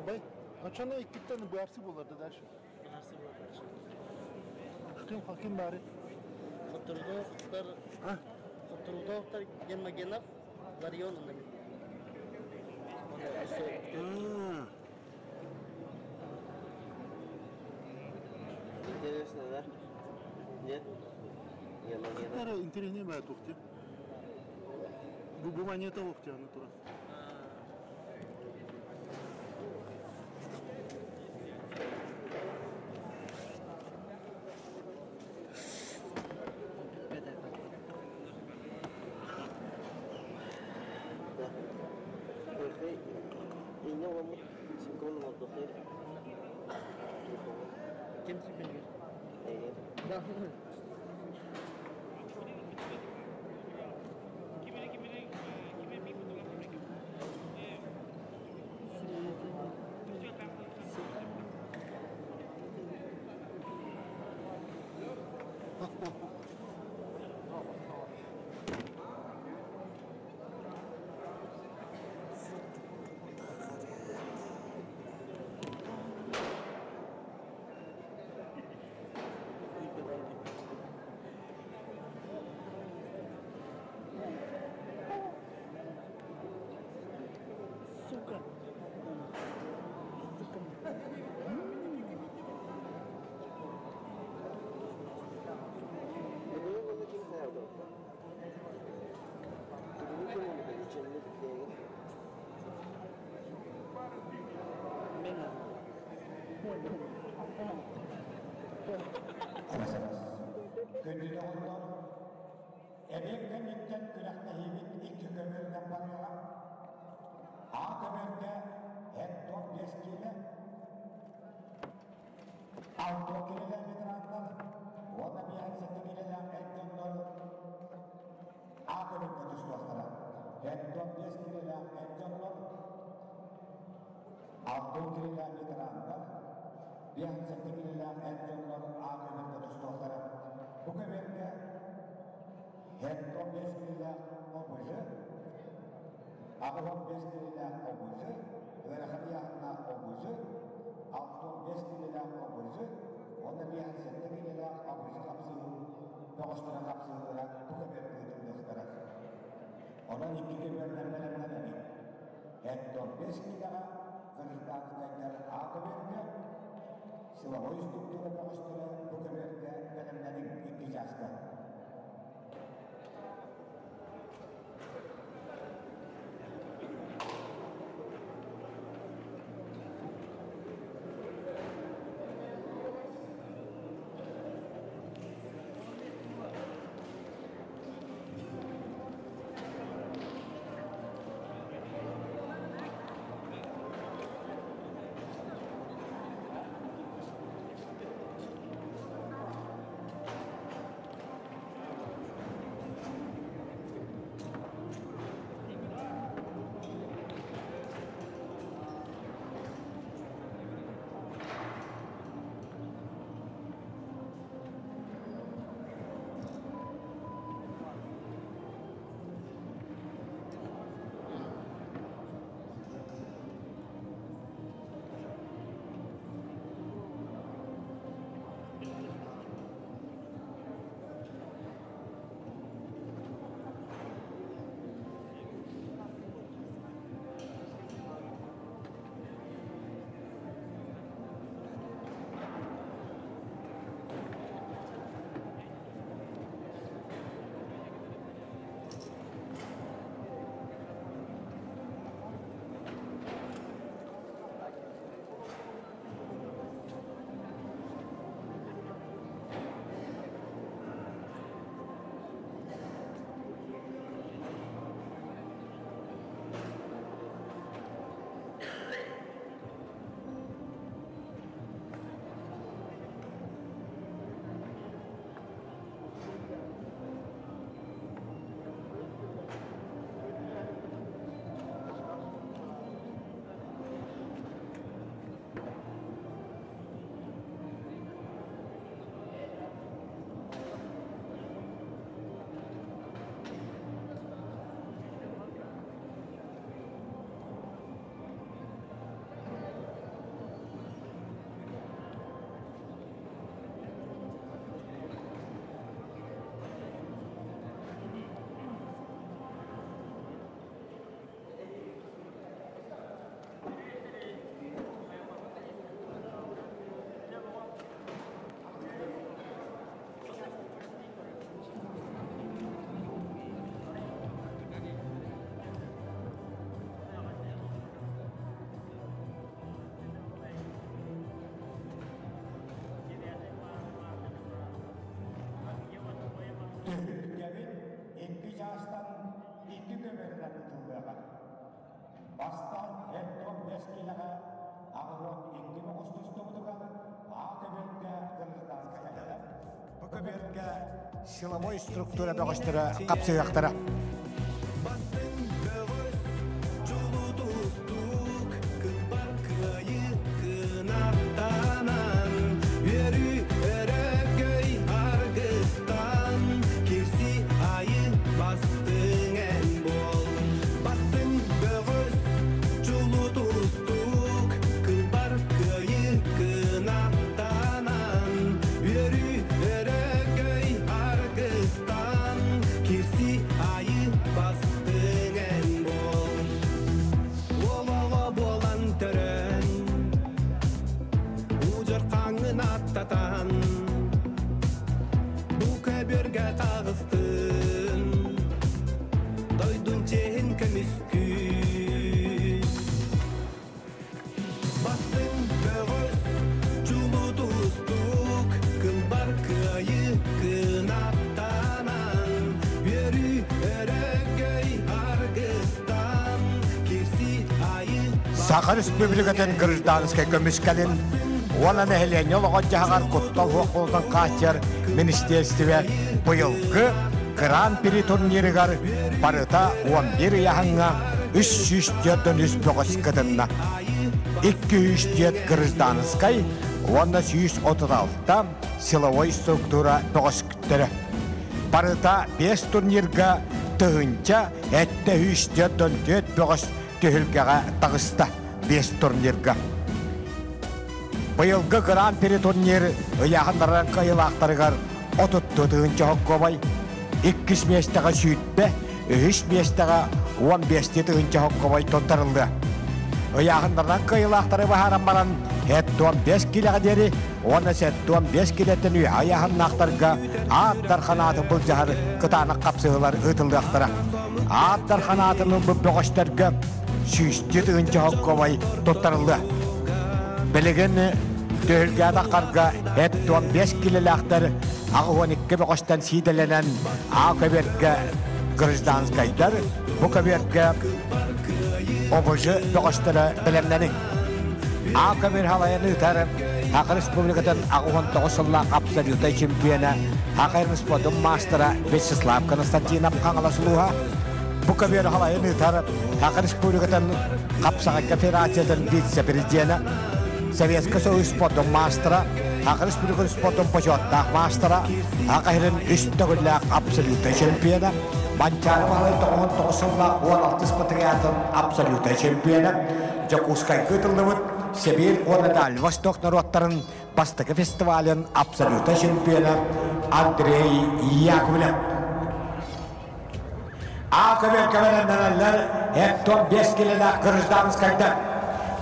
S5: Bay, haçana ekipten bu arsı bulardı der şu.
S2: Nasıl bu?
S5: Hakim bari.
S2: Fotoğraflar gelme var yolunda.
S6: Интересно, да? Нет?
S5: Кара интереснее бая тухти. Bu maniyata okti yani tura.
S6: Ini kamu sikon mau dokter.
S2: Kim sih bener?
S6: Dah.
S1: Gündüzde onlar emekten itten külakta hibit iki kömürden barıya. A kömürde hektar 5 kilo. 6 kilolar veteranlar. Ona bir 7 kilolar etkenler. A kömürde düştü aktarlar. Hektar 5 kilolar etkenler. Altın kiriler veteranlar, bir an sekirliler enjonların ağabeyinde tutuqları. Bu kömekte hem 15 kiriler obıcı, ağır 15 kiriler obıcı, verhali yanına obıcı, 15 kiriler obıcı, ona bir an sekirliler obıcı kapsılı, doğuşlara kapsılılara bu kömekte tutuqları. Onun iki kömeklerden emin. Hem 15 kiriler Kırgızistan'dakiler akıbette sılavoy struktura doğuştura bu kömekte bedenlerin iki jaskan. Bastan Hector Beskilaga Ağrı'nın 2 Ağustos'ta oturgan AKB'de Kırgızistan'a gelip bu kömekte sılavoy struktura bağıştıra kapsayaktıra. Sakar Respublikadan Kırgızistan'a kömüşkelin ona nehlen yol ağacağar kuttal hukukundan kaçır ministerstve bu yılgı Grand Prix turnirigar parıta 11 yahanga 300 9 kadınna 200 дет гражданской, онна 136 силовой структура тоғышкіттері. Барыта 5 турнирға тұғынча әтті 3 дет дөндет тоғыш түхілгеға тағысты 5 турнирға. Бұйылғы гран-при турнир ұяғындаран қайылақтарығар 30 тұғынча хоққобай, 2 местіға сүйітті, 3 местіға 15 тұғынча хоққобай тоттарылды. Ұяғындаран қайылақтары бағаран баран әтті 15 келеға дері, оны сәтті 15 келетін үй аяғыннақтарға аттар қанаты бұл жағыр қытаны қапсығылар ұтылды ақтыра. Аттар қанатының бұл бұғыштарға сүйісті тұғынча хоққобай тоттарылды. Білігін төхілгәді қарға әтті 15 келелақтар ағы 12 бұғыштан сиделенен көбергі гражданскайдар бұл көбергі обыжы бұғыштары білімнені. Көбер халайыны ұтары Хақы Республикатын ағы 19 сыллақ абсолютай чемпионы Хақы Республикатын мастера Вячеслав Константинов қаңыласылуға бұл көбер халайыны ұтары Хақы Республикатын қапсаға конфедерациядан вице-президенті Советский Союз спортын мастера, Хақы Республикатын спортын почеттақ мастера, Хақы Херін үстігілләқ абсолютай чемпионы, Манчаров алай 19 сыллақ 16 спартакиадын абсолютай чемпионы, Жакускай күтілдіміт, Сибирь, Дальний Восток народтарын бастығы фестивалін абсолютай чемпионы Андрей Яковлев. Көбер көберендерелер, 15 келелі гражданскайда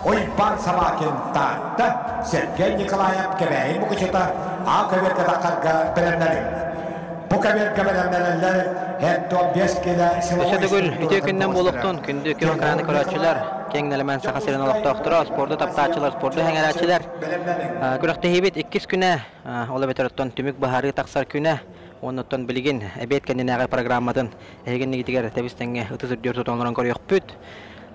S1: Ойпан Сабакин татты, Сергей Николаев кебейін бұқычыта, көбер кедақарға білімдері. Бұл көбер көберендерелер, 15 келі
S7: Өсөдігіл, үте күннен болуқтың, күнді күн қыраны көрәтшілер, кеңнелімен сақасырын олықтақтыра, спорды таптачылар, спорды хәңәрәтшілер. Күріқті хейбет 2 күні, олы бетіріттен түмік бағары тақсар күні, оныттан білген әбет кәнденәғай программатын әйген негетігер тәбістенге 34 тұтанларын көрі өқпүт.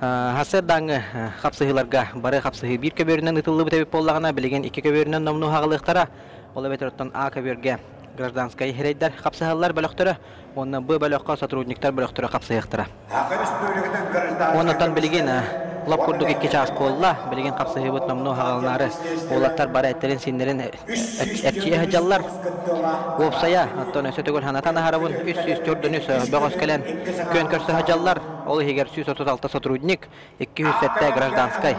S7: Хасырдаңы қапсығыларға бары қапсығы 1 көберінен ұтылы бұтәбіп болағына білген 2 көберінен номну хағылықтара, олы бетіріттен А көберге гражданскай херейдер қапсығылар бөліқтірі, оны Б бөліққа сотрудниктар бөліқтірі қапсығықтыра. Оныттан білген лап күрдік 2 час қолла, білген қапсығы бұт номну хағылынары, олаттар бары әттерін сендерін әпчие хыжалар. Опсая, аттон өсі түгіл ханатан ағарабын, 304 бөғыз кәлен көн көрсі хыжалар, ол егер 136 сотрудник, 207 гражданскай.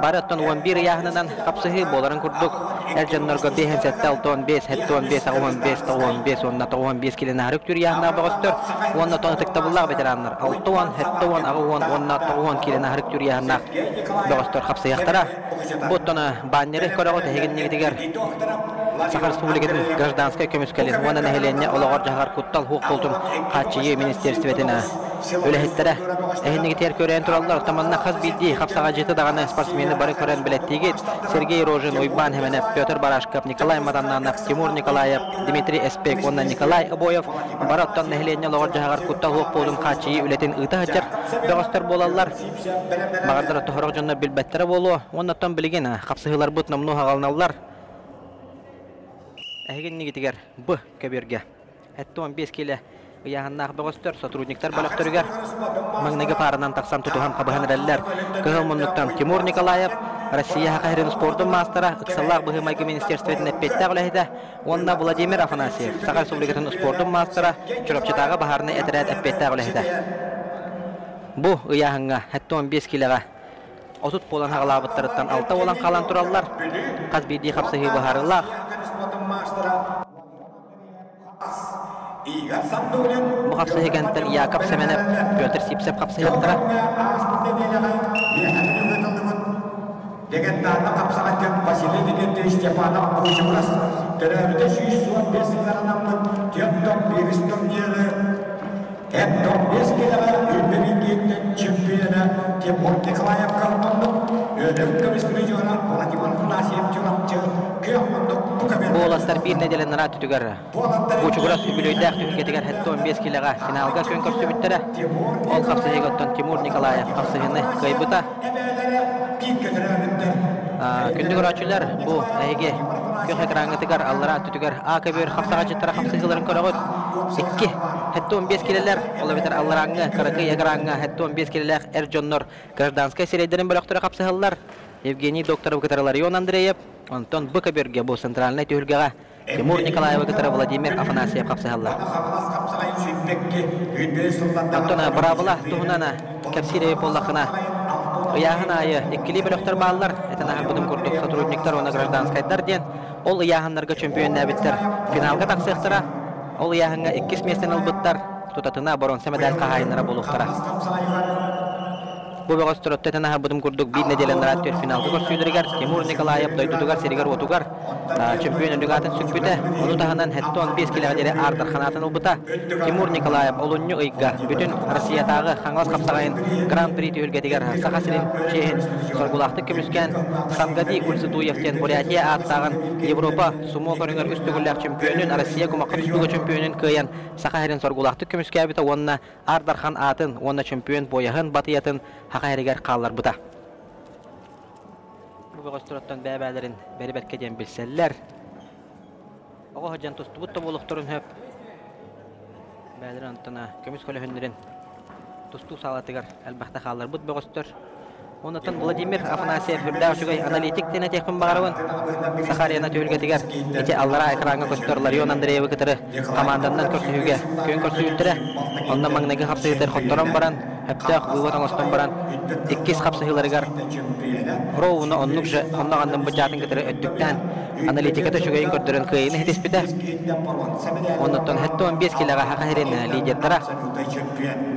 S7: Бары аттон 11 яғынынан қапсығы боларын күрдік, әржанларға 5-7-6-15, 7-15, 15, 15 келен ағырық түр яғына бұғыстыр, онна тоны тікті бұллағы бетеранлар, 6-10 келен ағырық түр яғына бұғыстыр қапсығықтара. Бұттыны баннері көріғыт әйген негетігер Саха Республикатын гражданскай көміскелін, онын әйленне олығар жағар күттал хуқ болтын қатшығы министерстветіне өліхеттері. Әйіннегетер көрейін тұралылар, таманына қаз білді қапсаға жеті дағаны спортсмені бары көрейін білеттегет. Сергей Рожин, Ойбан Хеменев, Петр Барашков, Николай Мадананов, Тимур Николаев, Дмитрий Эспек, онын Николай Обоев, бараттан әйленне олығар жағар күттал хуқ болтын қатшығы өлетін ұйты ғытыр бөғыстыр болалар. Мағардары тұхырық жонны білбәттері болу, оннаттан білген қапсығылар бұт намну ғалыналар. Әйген негетігер Б көберге. Әтті 15 келі ұяғыннағы бұғыстыр, сотрудниктар бөліқтірігер. Маңнығы парынан тақсан тұтуған қабығын рәлілер. Күғыл мұнлықтан Тимур Николаев, Россия Хақайрын спорты мастера, ұқсаллақ бұғы майғы министерстветіне петті ғылайды. Онна Владимир Афанасьев, Саха Республикатын спорты мастера, Чүрапчытағы бағарыны әтірәт әппетті ғылайды. Бұ ұяғынға әтті 15 келіға. Отут болан хағылабыттарыттан 6 olan қалан тұралылар. Қазбейді қапсығы бағарылақ. Бұ қапсығы кәнттен Яков Семенев, Петр Сипсеп қапсығы ұқтыра.
S1: Дегендарда қапсағаттен Василий дегенде Степанов Бұғышымыз түрәбіде 115 ғаранамның тектом беріс турнирі Әттон 5 келіға үлбемеңгеттен чемпионы Тимур Николаев қалмандық өдім көміскілі Владимир Фунасиев жұрапчы көміндік бұқабер.
S7: Боластар бір неделен нара түтігер. Бұчығырас үбілойдақ түкетігер әттон 5 келіға финалға көн көпсі бүттірі. Ол қапсығы ғыттан Тимур Николаев қапсығыны қайбыта. Күнді көрәтшілер бұл әйге көк екраңғытығар аллара түтігер ақыбер қапсаға жеттіра қапсығыларын көріғыт. 2 хәтті 15 келелер, олы бетер аллараңғы, қырықы екраңғы, хәтті 15 келелер әржоннор гражданскай серейдерін бөліқтірі қапсығылар. Евгений Докторов кытары Ларион Андреев, Антон Быкаберге бу центральный тюльгага, Тимур Николаев кытары Владимир Афанасьев капсыгаллар. Антона Барабыла туһунана кепсире поллахына. Ияһын айы иккили бөлөктөр баалар, этенагы будым курдук сотрудниктар оны гражданскайдар ден, ол ияһыннарга чемпион нәбиттер. Финалга таксыктыра, ол ияһынга 2 местен албыттар, тутатына бронза медаль кахайнара болуктара. Бу бөгөстөрөттө этенагы будым курдук бир неделен раттер финалга көрсүлдүргөр, Тимур Николаев дойдудугар серигер отугар, чемпион дүгатын сүкпүтө, ону таханан 15 килограмм ардар ханатын албыта. Тимур Николаев олунню ыйга бүтүн Россиядагы хаңлас капсагайын гран-при түйүлгетигер сахасырын чейин соргулакты көмүскөн Самгади Ульсудуевтен Бурятия аттаган Европа сумо көрүнгөр үстүгүллер чемпионун Россия кумакка үстүгү чемпионун кыян сахасырын соргулакты көмүскөбүтө онна Ардархан атын, онна чемпион бояһын батыятын хакайрыгар каллар бута. Бу бөгөстөрөттөн бәбәләрен бербетке ден билселләр. Ого хаҗан тустубут табулыктырын хөп. Бәләр антына көмүс көлөһүннәрен тусту салатыгар әлбәттә каллар бут бөгөстөр. Онотон Владимир Афанасьев Фирдавшугай аналитик тене техим багарабын. Сахарияна төгөлгетигер. Эти аллара экранга көстөр Ларион Андреев кытыры командандан көрсөтүүгө көн көрсөтүттүрө. Ондан маңнага хапсыйтер хотторон баран, хәптәк буйват аңластан баран. 2 хапсыйларыгар. Роуна оннук же оннагындан бычатын кытыры өттүктән аналитиката шугайын көрдөрөн кыйын хитиспите. Онотон 15 килога хакайрен лидердара.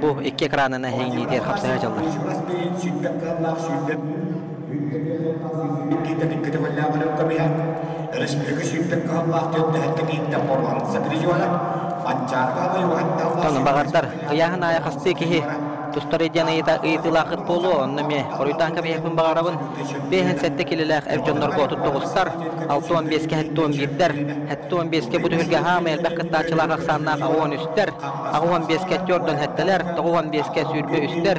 S7: Бу 2 экранына хейнитер хапсыга жаллар. Тон багардар кыяһын аякасты кихи тустары жанайта ыйтылакыт болу оннаме орыйтан кабиякын багарабын бехен сетте килелек эвжоннорго 39-тар 6-15-ке 7-11-дер 7-15-ке бутүлгө хам элбакыттачылак аксаннак 13-тер 15-ке төрдөн хеттелер 15-ке сүрбө үстер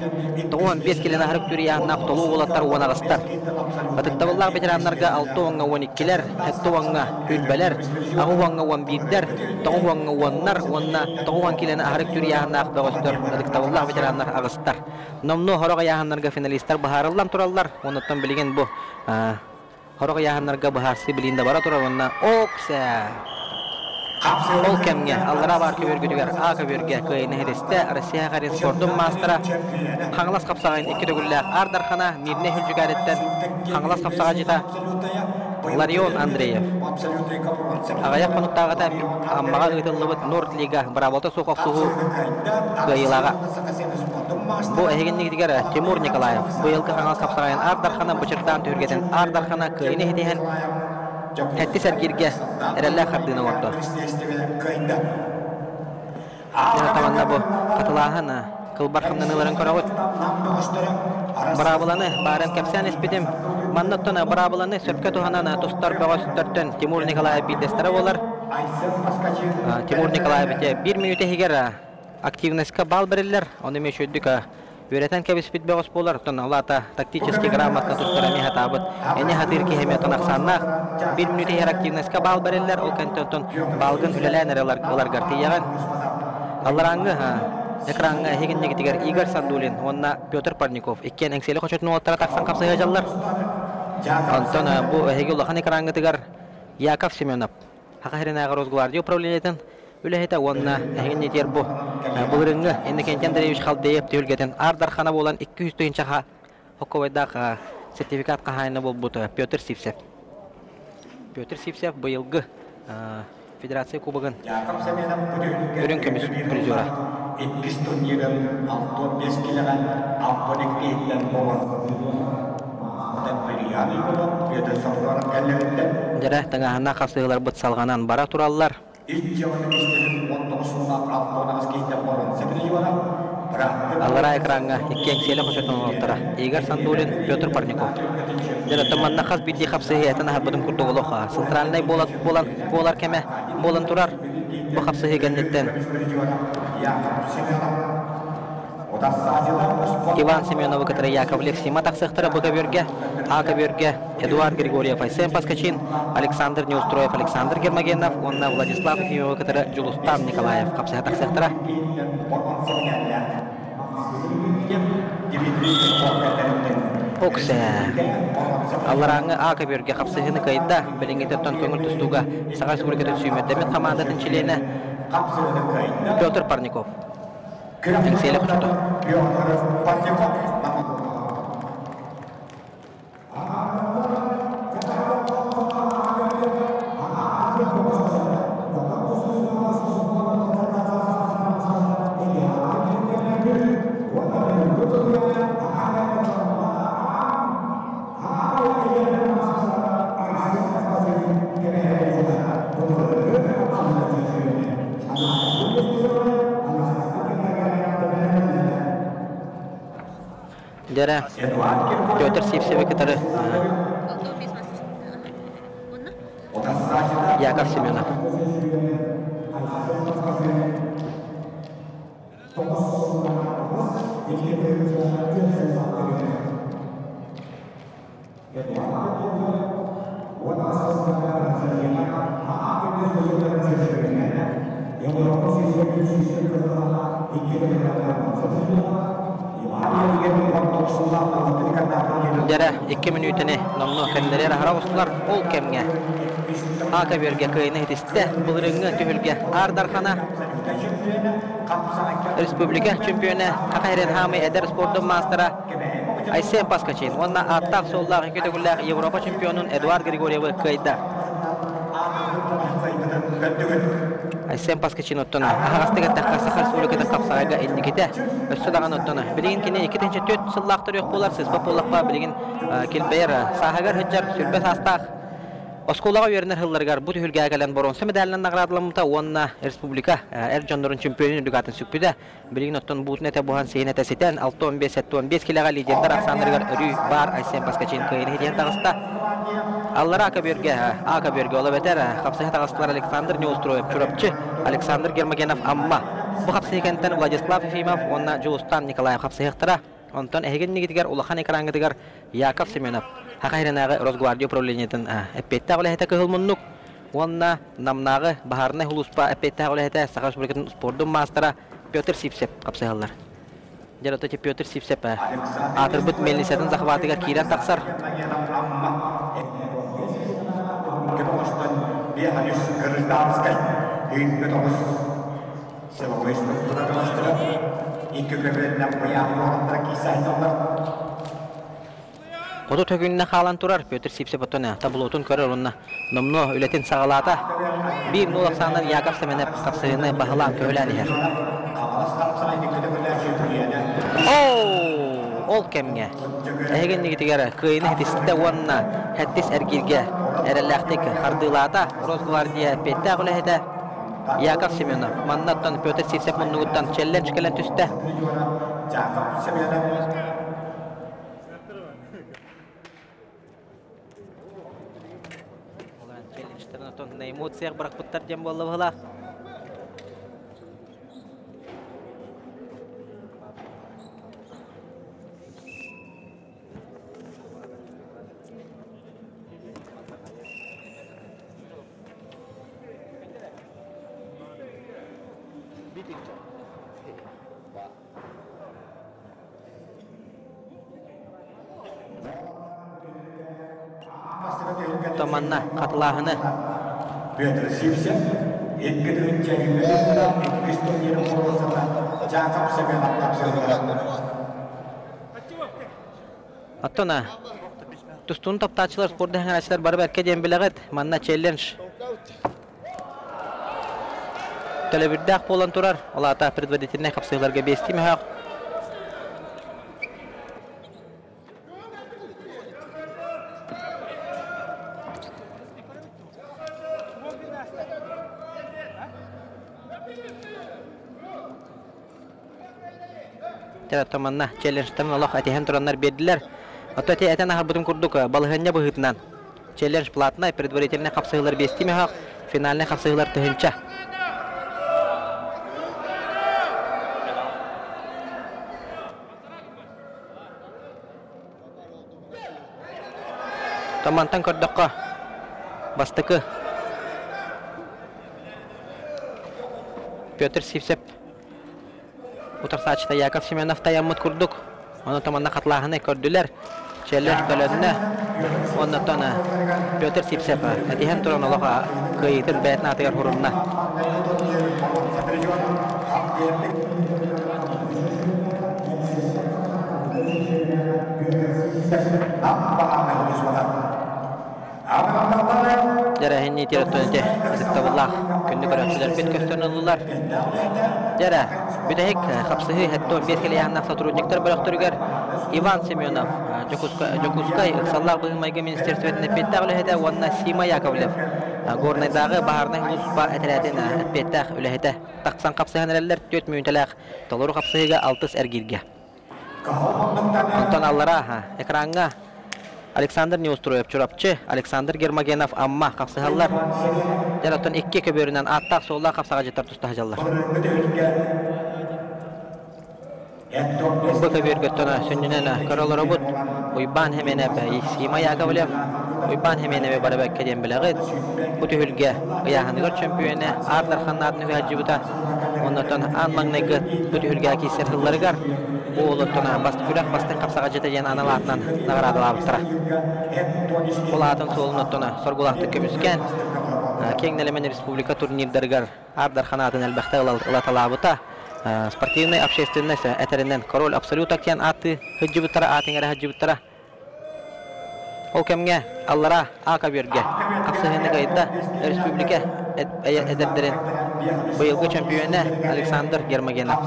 S7: 15 килен ахырык түрияңнак толуу болаттар уанагыстар батыктабыллак ветераннарга 6-12-лер 7-га хүлбелер 11-дер 9-нар онна 9 килен ахырык түрияңнак бөгөстөр батыктабыллак ветераннар агыстар номно хорога яһаннарга финалисттар баһарыллан тураллар онуттан билген бу хорога яһаннарга баһарсы билинде бара турар онна окса ол кемге аллара бар көбөргүдүгөр а көбөргө кыйны хедесте Россия гарин спорттун мастера хаңлас капсагайын 2 дөгүлләк Ардархана мирне хүлжүгәреттен хаңлас капсага жита Ларион Андреев агая конуктагыда аммага ыйтылыбыт Норд Лига Браволта сокофсугу кыйылага бу эгеннигидигер Тимур Николаев быйылкы хаңлас капсагайын Ардархана бычырдан түргетен Ардархана кыйны хедеген Хәтти сәргирге әрәллә қардыны орды. Таманда бұ қатылағын қылбарқымның ыларын көрауыт. Барабыланы барын кәпсән еспедім. Маннаттыны барабыланы сөпке туғананы тұстар бөғыстөрттен Тимур Николаев бейдестері олар. Тимур Николаев 1 минуте егер активностьқа бал берілер. Оны мен шөйдік Үйретен кәбіспет бөғыс болар, тұн олата тактически грамотна тұстырами хатабыт. Әне хатыр кехеме тұнақсаннақ. 1 минуте ер активностьқа бал берелер, ол кәнтін балғын үлеләнер олар гартияған. Аллараңғы экранға егін негітігер Игорь Сандулин, онна Петр Парников. Еккен әңселі қошетін олаттара тақсан қапсыға жаллар. Антон бұл әйгі ұлақан экранғы тігер Яков Семенов. Хақахерін ағыр Росгвардия управлениетін Үләһетә онна әгән нетер бу. Булырыңга инде Кентен Андреевич халдыйып төгөлгәтен Ардархана болан 200 тыйынчаға Хоковайда сертификат кахайны булбуты Петр Сивсев. Петр Сивсев быелгы Федерация кубогын өрен көмүс призера.
S1: 2 турнирын 65 килограмм 62 еттен болған.
S7: Жара таңаһына капсыгылар бут салганан бара тураллар. Аллара экранга иккен селе хошотон олтара. Игорь Сандулин, Петр Парников. Жара таманна хас бидди капсыгы этана хабыдын курдуголоха. Центральный болар кеме болан турар. Бу капсыгы геннеттен. Иван Семенов, который Яковлев, Симатах Сехтера, Боговерге, Аковерге, Эдуард Григорьев, Айсен Паскачин, Александр Неустроев, Александр Гермогенов, Онна Владислав Ефимов, который Джулустан Николаев, Капсахатах Сехтера. Oksa. Аллараңы ака берге қапсығыны қайда, білінгететтен көңіл тұстуға Сақа Республикатын сүйметтемет командатын чилені Петр Парников. Теңселі құчыды. Jara Петр Сивсеве кытары Яков Семенов. Jara 2 minutini nomno kendileri ahara ustular ol kemge. Aka berge kıyını hitiste bulurunga tühülge Ardarxana Respublika çempiyonu Akayren Hami Eder Sportun Mastera Aysen Paskaçin. Onna attak sollağı kötügüller Avrupa çempiyonun Eduard Grigoryev kıyda. Aysen Paskaçin ottuna. Ağastıga takka Sakar Respublikada kapsağıga elnikete. Össüdağın ottuna. Bilgin kine 2-4 sıllaqtır yok bolarsız. Popolaqpa bilgin kelbeyer sahagar hıccar sürpes hastaq. Oskolağa öğrenir hıllargar bu tühülgeye gelen boronsa medalinden nagradlanmıta onna Respublika Ercanların çempiyonu lügatın süpüde. Bilgin ottun buğutnete buhan seynete seten 6-15-7-15 kilaga liderler aksanlargar örü bar Aysen Paskaçin kıyını hediyen tağısta. Allara aka bölge ola beter. Kapsayı tağıstılar Aleksandr Neostroyev, çorapçı Aleksandr Germagenov amma. Bu kapsayı kenten Vladislav Efimov, onna Joostan Nikolayev kapsayı ıqtıra. Ondan egen negitigar Ulahan ekrangıdıgar Yakov Semenov. Haqayrenağı Rosgvardiya Upravleniyetin eppetti ağlı hete kıhılmonnuk. Onna namnağı Baharna Huluspa eppetti ağlı hete Sakar Respublikatın Sportun Mastera Petr Sivsev kapsayılar. Jarotacı Petr Sivsev Atırbıt Melnisetin zahvatiga kiran taqsar.
S1: Dia harus Gражданской и готовы силовой структуры и көбірінен бұяғылығында кисайдылар.
S7: Odu tögününe kalan turar Petr Sivsev otuna tabulotun körür onunla nomno ületin sağalata 1-0 Yakov Semenov kapsayını bahılan köhülәliher. Ol kemge. Egen nigitigar kıyını hitiste onna hettis ergirge erelaktik hardılata Rosgvardiya pette ağılı hete Yakov Semenov mannattan Petr Sivsev munnuguttan challenge kelen tüste. Challenge'lerin emotsiya bırakıptır dem bollu bıla. Tamanna katılahını
S1: Petr Sivsev etkiden çekilmeliğinde Kriston yerin borosunda Jakov Semenov kapsayılar.
S7: Attona Tustun taptaçılar sporda hangarçılar barı berke dembileğet manna challenge Telebirdak polan turar Olata predvoditilne kapsayılarga bestimi haq Tamanna challenge'tan Allah atihan turanlar berdiler. Atati eten aharbutun kurduk balığanya bıhıtnan. Challenge platna предварительно kapsayılar bestimi haq finalne kapsayılar tığınca. Tamantan kurdukka bastıkı Petr Sivsev Utar saçta Yakov Semenov tayammut kurduk. Onu tamanna katlahını kördüler. Çelleş kölönüne ondan sonra Piotr Sipsep etihen turan olağa kıyıtın beytine atıgar hurunna. Jara henni tiratönte azıktavullah günlük öğreticiler bit köstönülüler. Jara büdehik kapsıhı hetto bir kele yanına saturujnikler bıraktırıgar. Ivan Semyonov Jokuskay ıksallar bıhımayga ministersvetine pettağlı hede vanna Sima Yakovlev. Gornaydağı bahardan hulusba etelatina pettağ ülehede. Taqsan kapsıhan ereller 4 müyüntelaq. Toluru kapsıhıga 6 ergirge. Ondan allara ekranga Alexander Neustroyev çorapçı, Alexander Germagenov amma kapsıhallar. Jaratan 2 köböründen attaq solla kapsağa jetar tustahajallar. Bu köbör göttöna sünjünene karalı robot uyban hemene bey Sima Yakovlev uyban hemene barabak kedem bilagit bu tühülge ayahanıgar çempiyonu Ardar Xannatını hacıbuta ondan anmangnego bu tühülge ki serhilları gar bu olotuna bastıkulak bastın kapsağa jetajan analarından nagaradılar. Polatın solunotuna sorgulaktı kömüsken Kengelemen Respublika turnirdargar Ardar Xannatın elbette ılatalabıta спортивной общественность этеринен король абсолют акян аты хыжыбытара атыңара хыжыбытара ол кемге аллара ака берге аксыгыны гайда республика эдердерин быйылгы чемпионы Александр Гермогенов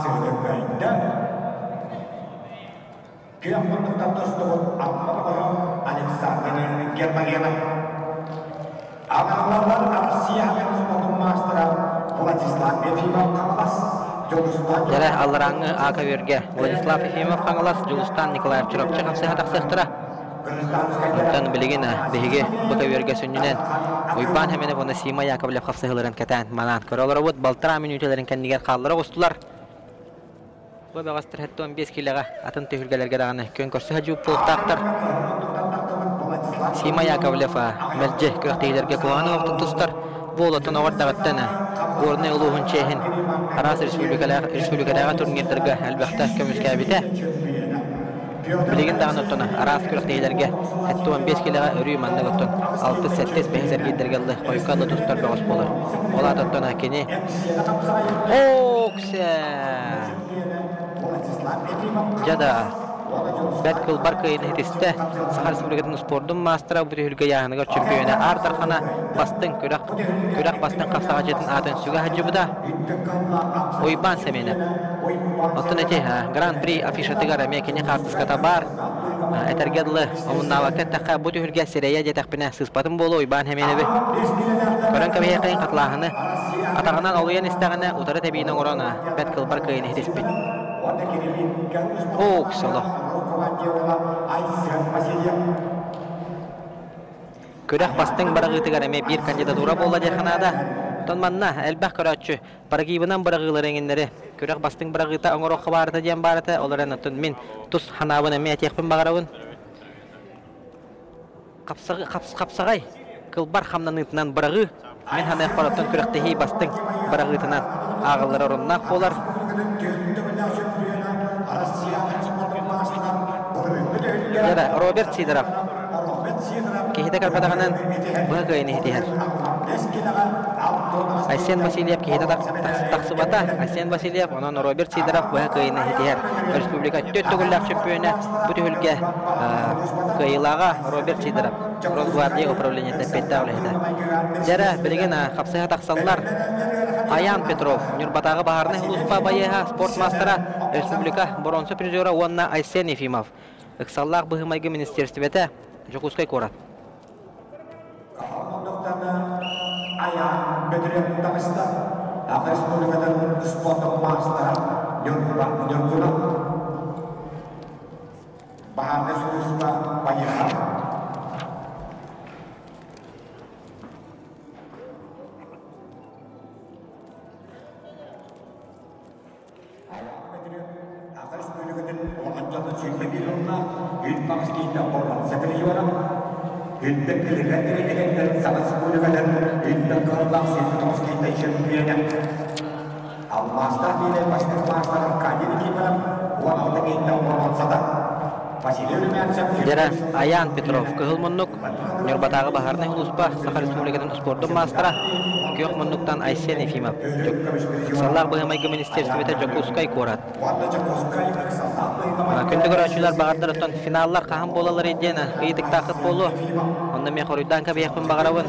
S7: Jara allarangı aka berge Vladislav Efimov kangalas Julustan Nikolayev çorapçı kapsıha taqsıqtıra. Ondan bilgin bege bu berge sünjünen uyban hemene buna Sima Yakovlev kapsıhıların katan manan korolar bot baltara minütelerin kendiger qallara qostular. Bu bagastır hatto 15 kiloga atın tühülgelerge dağını kön körse jup taqtar. Sima Yakovlev melje kökteylerge kuanı tutustar. Bu olatan avartaqattan Gornay uluğun çehin Aras Respublikadağı turnirlerge elbette kömüskabite Bilgin dağın otuna Aras kökteylerge hatto 15 kiloga örüy manna gotun 6-7 behzer gidergeldi koykalı dostlar bağış bolar. Olat otuna kini Okse Jada Betkul barkayın hitiste Sahar Respublika'nın spordun mastera bu tühülge yağınıgar çempiyonu Ardar Xana bastın körak bastın kapsağa jetin atın süge hacıbıda Uyban Semenov Otun eti Grand Prix afişatıgar mekini kartıskata bar Etergedli omunna vakit takka bu tühülge sereye jetakpine sıspatın bolu Uyban Semenov'u Kören kabeye kayın katlağını Atağından oluyan istağını utarı tebiğine orana Betkul barkayın hitispit Oh, salah. Körak bastın baragıtı garame bir kandidatura bolla jerhanada. Tonmanna elbah körakçı baragıbından baragılar enginleri. Körak bastın baragıta oңoro xabarata jem barata olaran atın min tus hanabına metekpin bagarawın. Kapsagay kılbar hamnanıtından baragı min hanak baratan köraktehi bastın baragıtından ağıllar orunnak bolar. Jara Robert Sidorov Kihita karpatakanan baga ini hitihar Asian Vasilyev kihita taksubata Asian Vasilyev onon Robert Sidorov baga ini hitihar Respublika töttögüllak çempiyonu bu tühülge kıyılağa Robert Sidorov Rosgvardiya upravleniyette petta olehida Jara bilgin kapsıha taksallar Ayan Petrov Nürbatağı baharına huluspa bayeha sport mastera Respublika bronzu prizora Onna Aysen Efimov Iksallar bıhımaygı ministerstvete Jokuskay korat.
S1: Ayan Petrov Dağıstan Respublika'nın sport mastera Nürguna Baharda huluspa bayeha Almastar bile başka maçların kaydını kibarım. Bu altı geçti olan sada.
S7: Жара Аян Петров кыгыл муннук Нюрбатагы бахарны улуспа Саха Республикатын спортун мастера Кёк муннуктан Айсен Ефимов. Саллах быгымайгы министерствете Жокускай корат. Күндү көрөчүлөр багардырыттан финаллар кахым болалар едена. Кыйдык такыт болу. Онда мен хоруйдан кабыякпын багарабын.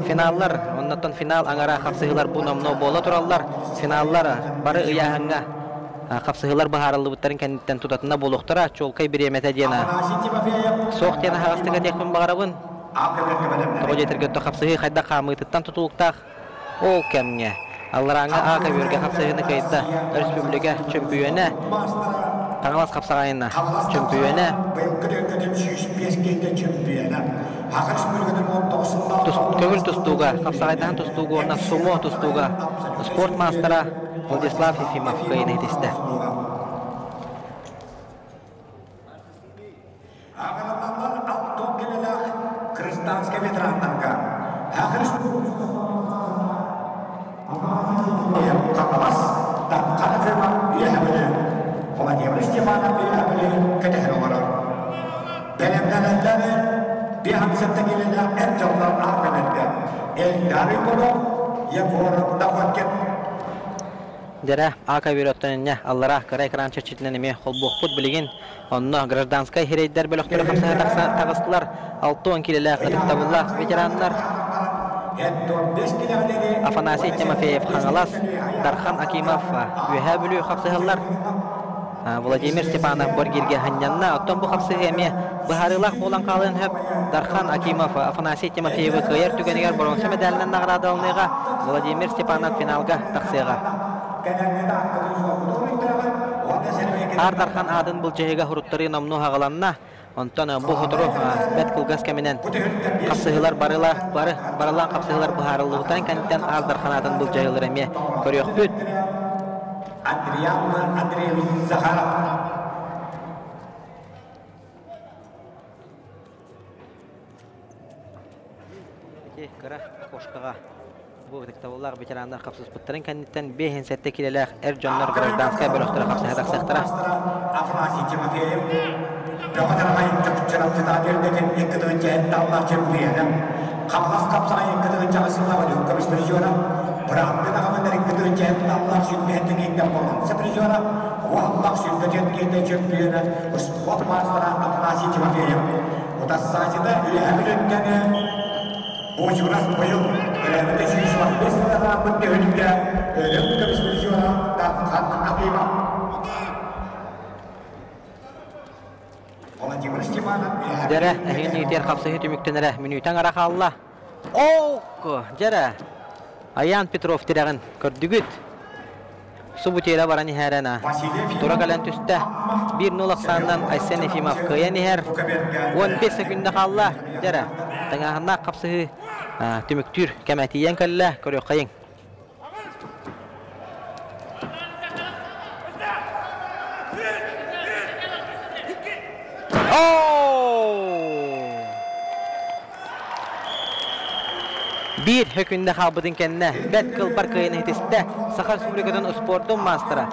S7: Финаллар, оннаттан финал аңара капсыгылар бу номно бола тураллар. Финаллар бары ыяһыңга капсыгылар бахарылыбыттарын кәнниттен тутатына болуктара чолкай биремете дена. Соқ тена хагастыга текпин багарабын. Того жетергетто капсыгы хайда камытыттан тутулуктак. Ол кемге. Аллараңа ака бирге капсыгыны кайда республика чемпионы. Таңалас капсагайына чемпионы. Көңіл тұстуға, қапсағайдан тұстуға, орна сумо тұстуға, спорт мастера Владислав Ефимов көйін етесті.
S1: Ағылымлар алтон келелер Крыстанска ветеранларға. Қақалас, таққаны фирма үйәбілі. Владимир Степанов үйәбілі кәтәхір олар. Бәлемдәләлері bir hamsette gelirler en canlar ağabeylerden. Elleri bunu yaporunda vakit.
S7: Jara aka birottannya Allara kara ekran çeçitlenimi holboqput bilgin. Onno гражданская херейдер бөлөктөрү капсага тагыстылар. 6-10 килелер кытабылла ветерандар. Афанасий Тимофеев хангалас, Дархан Акимов үйәбүлү капсагалар. Владимир Степанов боргирге ханянна оттон бу капсыгеме бахарылах болан калын хөп Дархан Акимов Афанасий Тимофеев кыйыр түгенегер бронза медалынан наградалыныга Владимир Степанов финалга таксыга. Ар Дархан адын бул жеге хуруттары номну хагаланна онтон бу хотору бет кылгас кеменен капсыгылар барылан капсыгылар бахарылыгытан кенттен Ар Дархан адын бул жегелер эме көрөкпүт.
S1: Adrian Andreevich Zakharov.
S7: Кара кошкага бу диктовлар ветерандар капсыз буттарын кенттен бехин сетте килелер Эржоннор гражданская бөлөктөрү капсага таксактыра.
S1: Афанасий Тимофеев. Преподаватель чемпионата Дерден экономический таллар чемпионы. Капсыз капсага экономический асыллар комиссионы. Брамды дагы экономический таллар чемпионы болон. Сепрежора Валлах чемпионы чемпионы. Спорт мастера Афанасий Тимофеев. Утассатида үйәбилеттене Ojurас быйыл элемде шишман бестерга бутте өнүккө элемде комиссионы Дархан Акимов. Владимир Степанов.
S7: Жара әһин итер капсыгы түмүктенере минутан аракалла. Ок, жара. Аян Петров тиреген көрдүгүт. Субутера барани хәрәнә. Тура калан төстә 1-0 сандан Айсен Ефимов кыян һәр 15 секундда калла. Жара. Таңагына капсыгы түмүктүр кәмәтиен калла көрөк кайын. Bir hökünde halbıdın kendine bet kılbar kıyın ehtiste Sakar Respublika'dan sportun mastera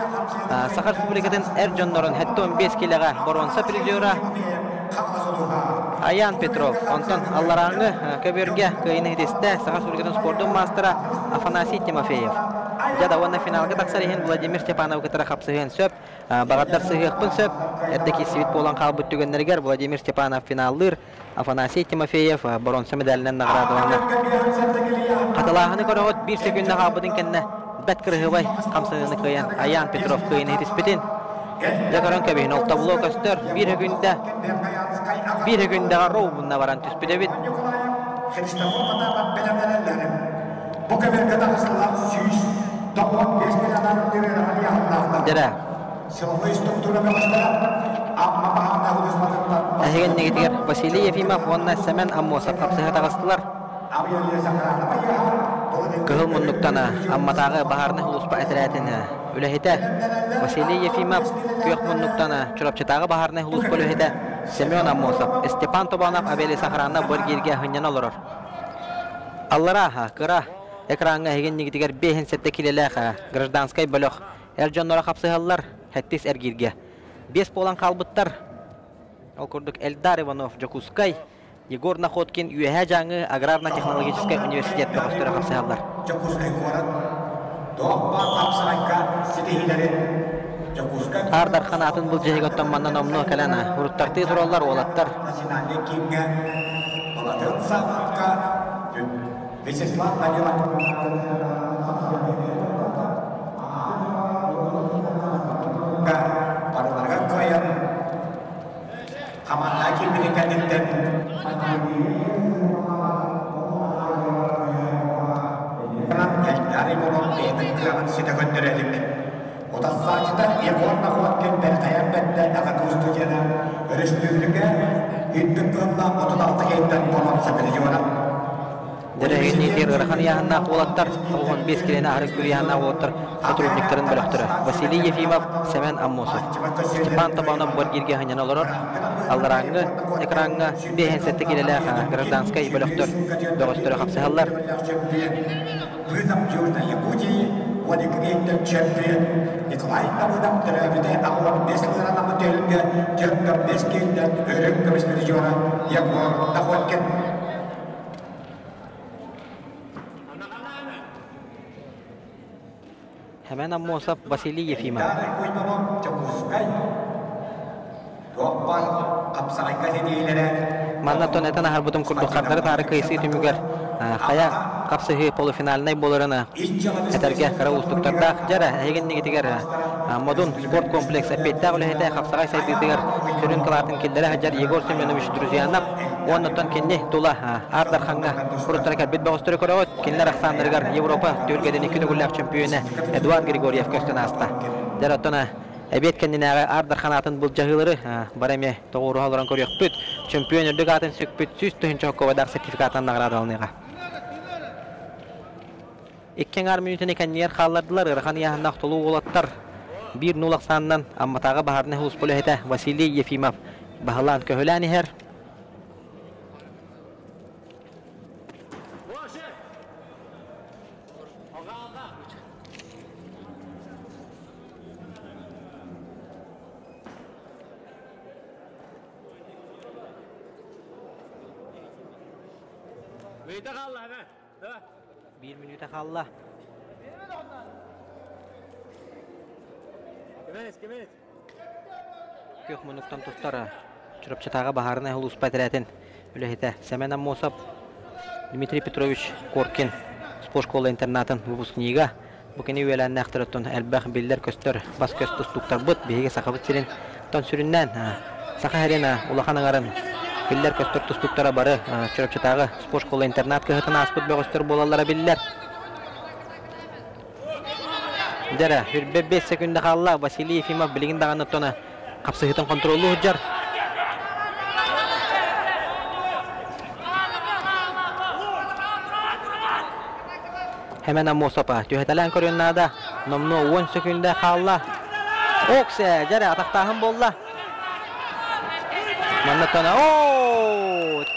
S7: Sakar Respublika'dan Erjonnor'un hatta 15 kiloga boronsa prizora Ayan Petrov ondan Allarangı köbürge kıyın ehtiste Sakar Respublika'dan sportun mastera Afanasий Timofeyev Jada ona finalga taksarihin Vladimir Stepanov kıtara kapsıgın söp Bağaddar sığıqpın söp Erdeki sivit bolan kalbıt tügenlerger Vladimir Stepanov finallir Afanasий Timofeyev boronsa medalinden nagradılanlar Katılağını körüğüt 1 sekundda kalbıdın kendine bet kırığı kamsığını kıyan Ayan Petrov kıyını hitispetin Jakaran köbeğin olta bloğu köstör bir günde garroğu bununla varan tüspedebit
S1: Bu kadar kadar süs toplam 5 milyonlar lira
S7: Jara
S1: Силовые структуры amma bahanda hudusmatından
S7: Әһеген негетигер Василий Ефимов онна Семен Аммосов капсыга тагыстылар. Кыгыл муннуктана амматагы бахарны хулуспа әтрәтене үләһетә. Василий Ефимов кыйык муннуктана чурапчатагы бахарны хулуспа үләһетә. Семен Аммосов Степан Тобанов Абели Сахараны бергирге хыннан олорор. Аллара кыра экранга әһеген негетигер бехин сетте килеләхә гражданскай бөлөк Эржоннора капсыгаллар хәттис эргирге. 5 болан қалбыттар Ол курдук Эльдар Иванов Жокускай, Егор Находкин Юэхэ жаңы Аграрно-технологический университет бөгөстөрө капсаалар.
S1: Жокускай корат. Дооппа капсарайка ситейлерин. Жокускай
S7: Ардар ханатын бул жеготтон маннан омно калана. Уруттарты тураллар олаттар.
S1: национальный кинга. Балатын саватка. Вячеслав Параларга коян. Хаматта кимбиликендиктен. Эльдар Иванов бейбиттиган ситегөндөрелик. Отассаачыда Егор Находкин Беркаянбетте Агату студияна өрүстүүлүгө үттүккөнна 36 кейттен болон сапилжуана.
S7: Дерегин нетер ырхан яханна олаттар. Олгон 5 келени арык күр яханна олаттар. Сотрудниктарын бөлөктөрө. Василий Ефимов, Семен Аммосов. Степан Табанов боргирге ханьян олорор. Алдараңы экранга бехенсетте келелер гражданскай бөлөктөр. Бөгөстөрө капсаалар.
S1: Вызов Южной Якутии, Владикрейта чемпион. Николай Давыдов Тревиде, Ахуан Беслера на мотельге, Терка Бескейден, Рынка Беспрежора, Егор Находкин.
S7: Семен Аммосов, Василий Ефимов. Манна тонетан харбутум курдук кардары тары кайсы түмүгөр. Хая капсыгы полуфиналнай боларына. Этерге кара устуктарда жара эгеннигитигер модун спорт комплекс апетта улехете капсагай сайтыгер түрүн калатын келдери Хаджар Егор Семенович друзьянап оннотон кенне тула Ардар ханга куртарка бит богостөрө көрөт кенлер аксандыргар Европа түргеден 2 гүллак чемпионы Эдуард Григорьев көстөнаста. Жаратона Эбет кендинага Ардар ханатын бул жагылары бареме тогуру алган көрөкпүт. Чемпиондук атын сөкпүт сүстүн чоккобадар сертификатын наградалныга. 2 минутын экеннер халлардылар ырхан яханна толуу болаттар. 1-0 санынан амматага баһарны хус болехете Василий Ефимов баһалан көһөләни хер.
S4: Weyte kaldı hemen. Evet.
S7: 1 minute kalla.
S4: Kimeyiz.
S7: Kök minuttan tostara. Çırapçatağa baharına hulus patreten. Ülehete Semen Ammosov, Dmitry Petrovich Korkin, spor şkola internatın выпускнигі. Bugün üyelerinin aktarıttın elbaq biller köstör, bas köstüstüktar bıt, bihege sakabıt sirin. Ton süründen, saka herena, ulaqanıgarın. Biller köstör tüstüktara barı, çırapçatağı spor şkola internat kıhıtın aspıt bögöstör bolallara biller. Jara, 5 sekunda kalla Vasiliy Yefimov biligin dağını tona kapsıhıtın kontrolü hüccar. Hemen Amosova, tühetelen körünnada, nomnu 10 sekunda kalla. Okse, jara ataktahın bolla. Manatona,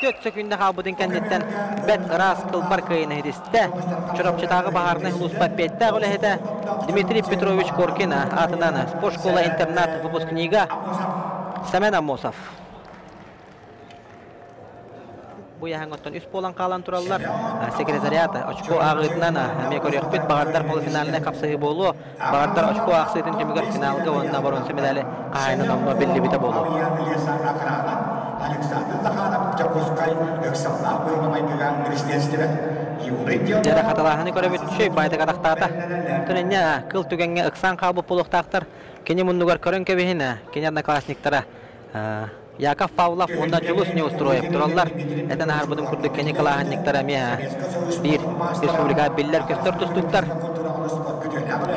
S7: 4 sekunda kabudun kendinden bet ras kılbar kıyını hediste. Çorapçıtağı baharına huluspat bette gülehede Dmitry Petrovich Korkin atından spor şkola internat выпускнигі Semen Amosov. Bu yahangottan üst bolan kalan turallar sekretariat açko ağıtından mekoriyakpet bağırдар polifinaline kapsayı bolu. Bağırдар açko ağsıydın tümüger finalga onunla baronsu medali kayının onunla belli bite bolu.
S1: Alexander Zakharov Jakuskay Öksallar bölümünden Kristiyasteve
S7: Jara katalahını köröbüt şey bayda kadaqtata. Tönenya kıl tügenge ıksan kabı puluqtaqtar. Keni mundugar körön kebihine keni одноклассниктара Yakov Pavlov onda julus ne устроеп тураллар. Этен арбудун курдук кени калаханниктара мия bir республика биллер көстөр тустуктар.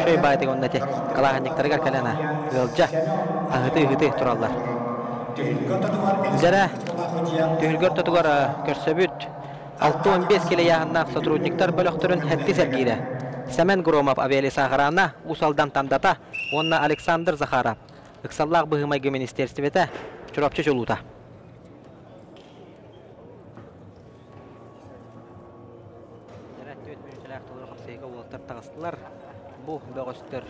S7: Şey bayda onda те калаханниктарга келена ылжа ахыты тураллар. Жара түйілгөр тұтығар көрсөбүт 6-15 келе яғынна сотрудниктар бөліқтірін әтті сәргейді. Семен Громов авиали сағырана ұсалдан тандата, онна Александр Захаров. Үксаллақ бұғымайғы министерстветі чұрапчы жолута. Жара 4 минутлер ақтылыр қапсайға олықтар тағыстылар. Бұл бөғістір.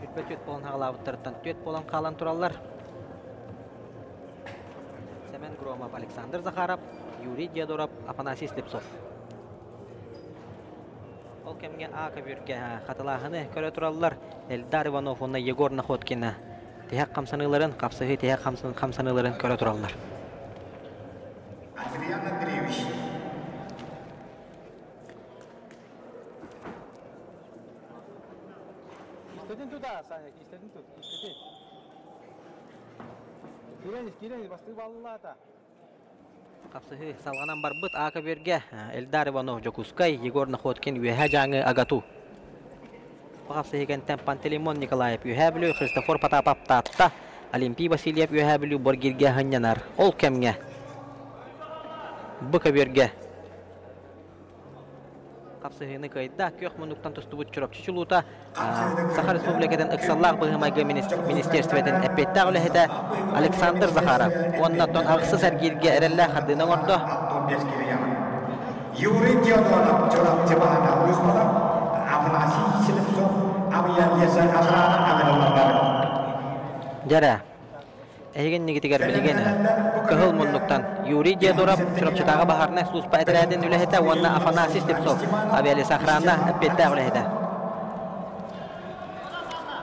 S7: Үтпет болан ғалабыттарыттан 4 болан қалан тұралар. Громов, Александр Захаров, Юрий Дедоров, Афанасий Слепцов. Ол кемге А көбүрге хаталахыны көрө тураллар. Эльдар Иванов, онна Егор Находкина. Тияк камсаныларын, капсыгы тияк камсаныларын көрө тураллар.
S1: Адриан Андреевич.
S3: İstedin tut ha Saniye, istedin tut, istedin. Gireniz, bastı vallahi da.
S7: Капсыгы салганан барбыт А көбүрге Эльдар Иванов, Жокускай, Егор Находкин, Юэха жаңы Агату. Капсыгын Пантелеймон Николаев, Юэха билүү, Христофор Потапов татта, Олимпий Васильев, Юэха билүү, Боргирге ханянар. Ол кемге Б көбүрге Капсыгыны кайда кök мунуктан тустубут чурапчы чулута Сахар Республикадан ыксаллах быгымайга министерстведен эппеттә үләһәдә Александр Захаров. Оннан агсы сәргирге эреллә хадына орды.
S1: Юрий Дедоров чурапчы баһана узмала. Афанасий Слепцов, Авиалеса Ахрана
S7: Жара. Эген нигитигер билген. Кыгыл мунуктан Юрий Дедоров чурапчытагы баһарны служба этерәден үләһәдә онна Афанасий Слепцов. Авиалеса Ахрана эппеттә үләһәдә.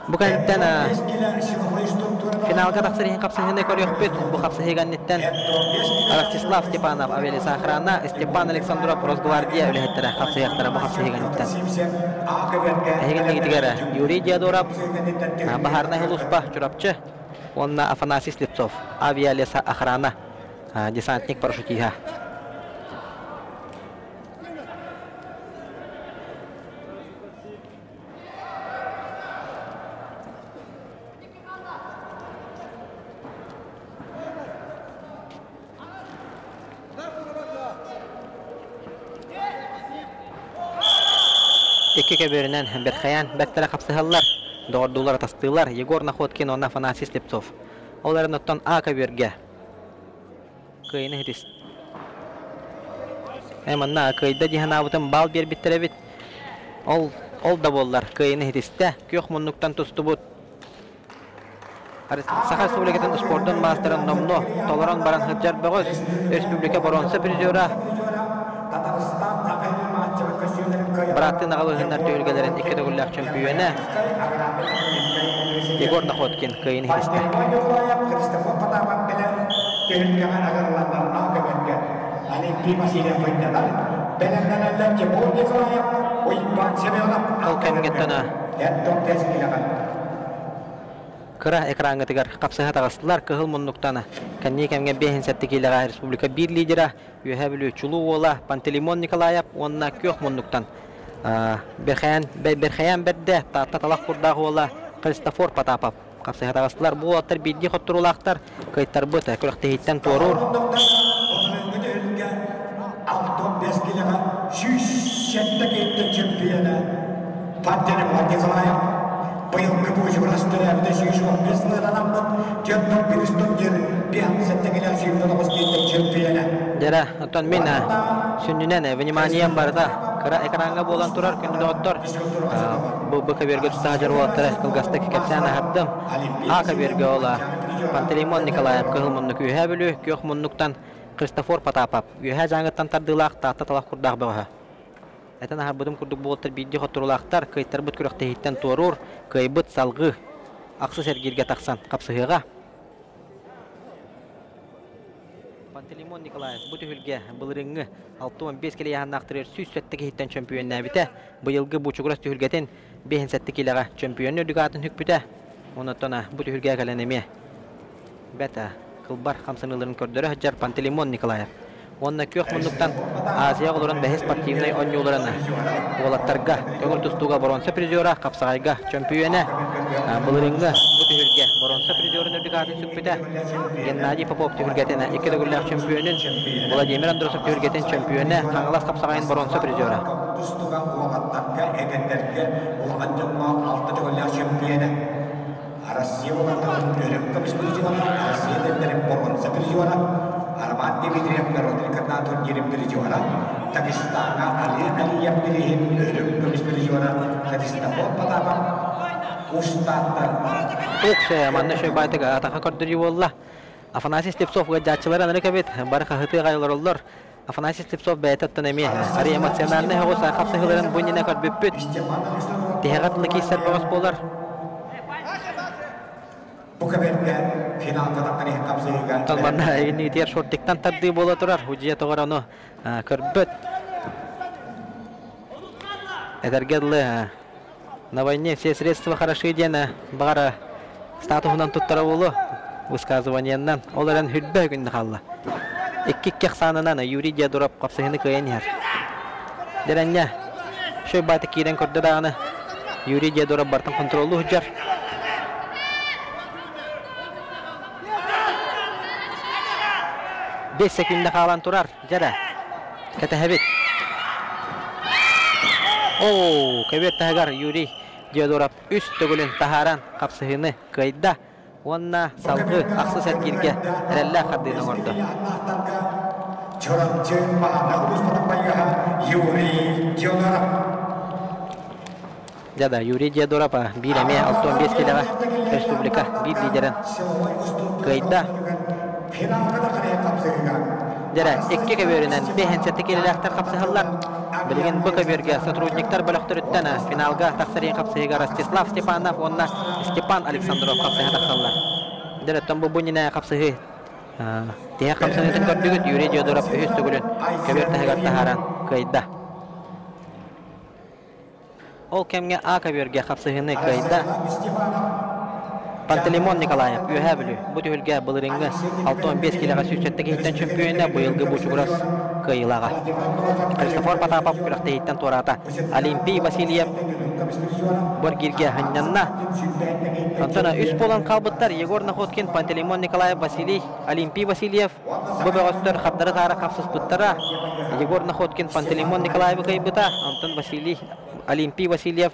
S7: Bu kanitten finalga taqsirihin kapsahine koryokpet. Bu kapsahiganitten Arastislav Stepanov, Avelisa Akhrana, Stepan Aleksandrov, Rosgvardiya ülhettara kapsahiyaktara bu kapsahiganitten. Ehigen nigitigara Yuriy Dedorov, Baharna Heluspa, Чурапчы, onna Afanasий Slепцов, Avialesa Akhrana, десантник парашютига. İki köbüründen Berkhayan Berktere kapsıhallar, doğurdular tastılar, Yegor Nahodkin, onna Afanasий Slепцов. Onların ottan A köbürge. Kıyını hitis. Hemen na kıyda cihanavutun bal bir bittirevit. Ol da bollar kıyını hitiste. Kök munnuktan tustubut. Сахар Республикатын спорттун мастeren номно, Толорон баран Хыджар Бөгөз, Республика боронсы призера. Браттын ағылығындар түйілгелерін 2 дөгілләк чемпионы Егор Находкин күйіні хисті. Ол кәмгеттіні Кыра экранга тигар капсыга тагыстылар кыгыл муннуктаны. Кәнне кемге бехин сәттикилега республика бир лидера Юхабилю Чулуола Пантелеймон Николаев онна кök муннуктан. Берхаян берде таталак курдагыла Христофор Потапов. Капсыга тагыстылар бу аттар бидди хоттурулактар кайттар быта көрөктейтен торур.
S1: Алтон бескилега 107 чемпионы Пантелеймон Николаев. Быйылгы буйжу растрәбдә 15 лыранамды. Тәттән биристон җир 5 чемпионы.
S7: Жара, оттан мен сүннәне внимание барда. Кыра экранга болан турар күндә оттор. Бу көбергә стажер ватыр кылгастык кепсәне хаттым. А көбергә ола. Пантелеймон Николаев кылмынны күйә билү, кök муннуктан Христофор Потапов. Юха жаңыттан тардылак таталак курдаг бага. Этен харбудым курдук болтыр бидди хоттурулактар, кайттар бут күрөктеһиттен торур, кайбыт салгы аксы сәргирге таксан капсыгыга. Пантелеймон Николаев бу түһүлгө былырыңы 65 келе яһаннактырыр сүз сөттеге хиттен чемпионна бите. Быйылгы бу чуграс түһүлгетен 5 сәтте келега чемпионны дүгатын хүкпүтә. Онотона бу түһүлгө каленеме. Бета кылбар хамсыныларын көрдөрө Хаджар Пантелеймон Николаев. Онна кök мунуктан Азия олоран бәһис спортивный оньюларына. Олаттарга көңүл тустуга боронса призера, капсагайга чемпионы. Булырыңга бу түһүлгө боронса призерын өдүгатын сүкпүтә. Геннадий Попов түһүлгетене 2 дөгүлләк чемпионын, Владимир Андросов түһүлгетен чемпионы, Каңлас капсагайын боронса призера.
S1: Тустуга олаттарга эгендерге олган 6 дөгүлләк чемпионы. Россия олаттарын өрөккө бисмилҗиһи Россия дендерин боронса призера. Arman Dimitriyev Narodnik Koordinator Yerim Juara, Dagestana Aliyev Bilihin Ölüm Komisyonu Juara, Hristofor Potapov, Ustad.
S7: Укше манна шой байтыга атака көрдүрү болла. Афанасий Степцов гаджатчылар анары кебет бар хаты гайлар оллар. Афанасий Степцов бәйтәттен эме. Ари эмоциональный хогоса капсыгыларын буйнина көрбүппүт. Тегәгатлы кисер багыс болар.
S1: Bu kebetke finalda da kani kapsayga.
S7: Талбанда эни тер шорттыктан тадды бола турар. Хуҗия тогар аны көрбөт. Эдергедлы на войне все средства хороши дена бара статусунан туттара болу высказываниянан оларан хүрбө күндө калла. Икки кехсанынан Юрий Дедуров капсыгыны кыйынер. Деренне шөй баты кирен көрдө даганы Юрий Дедуров бартын контролу хуҗар. 5 sekunda kalan turar. Jada. Ketehebit. Oh, kebet tahagar Yuri Diyodorap üst tugulun taharan kapsıhını kayda. Onna salgı aksı sergirge erella kaddini ordu. Jada Yuri Diyodorap bir eme 65 kiloga Respublika bir liderin kayda. Jara ikki keberinden behensetli kelilerler kapsıhallar. Bilgin bu keberge сотрудниктар bölöktür üttene finalga taksariyen kapsıhiga Rostislav Stepanov onna Stepan Aleksandrov kapsıha taksallar. Jara bu bunine kapsıhi diye kapsıhını gördüğüt Yuri Diyodorap üstü gülün keber tahagar taharan kayda. Ol kemge A keberge kapsıhını kayda. Pantelimon Nikolayev üyebilü. Bu tühülge bılırıngı 65 kiloga süçetteki hitten çempiyonuna bu yılgı bu çukuras kıyılağa. Kristofor Patapov kürekte hitten torata. Olimpiy Vasilyev Borgirge hınyanna. Antona üst bolan kalbıttar Yegor Nakhotkin, Pantelimon Nikolayev Vasiliy, Olimpiy Vasilyev bu bağıstır xabdары tara kapsız bıttara. Yegor Nakhotkin, Pantelimon Nikolayev kayıbıta. Anton Vasiliy, Olimpiy Vasilyev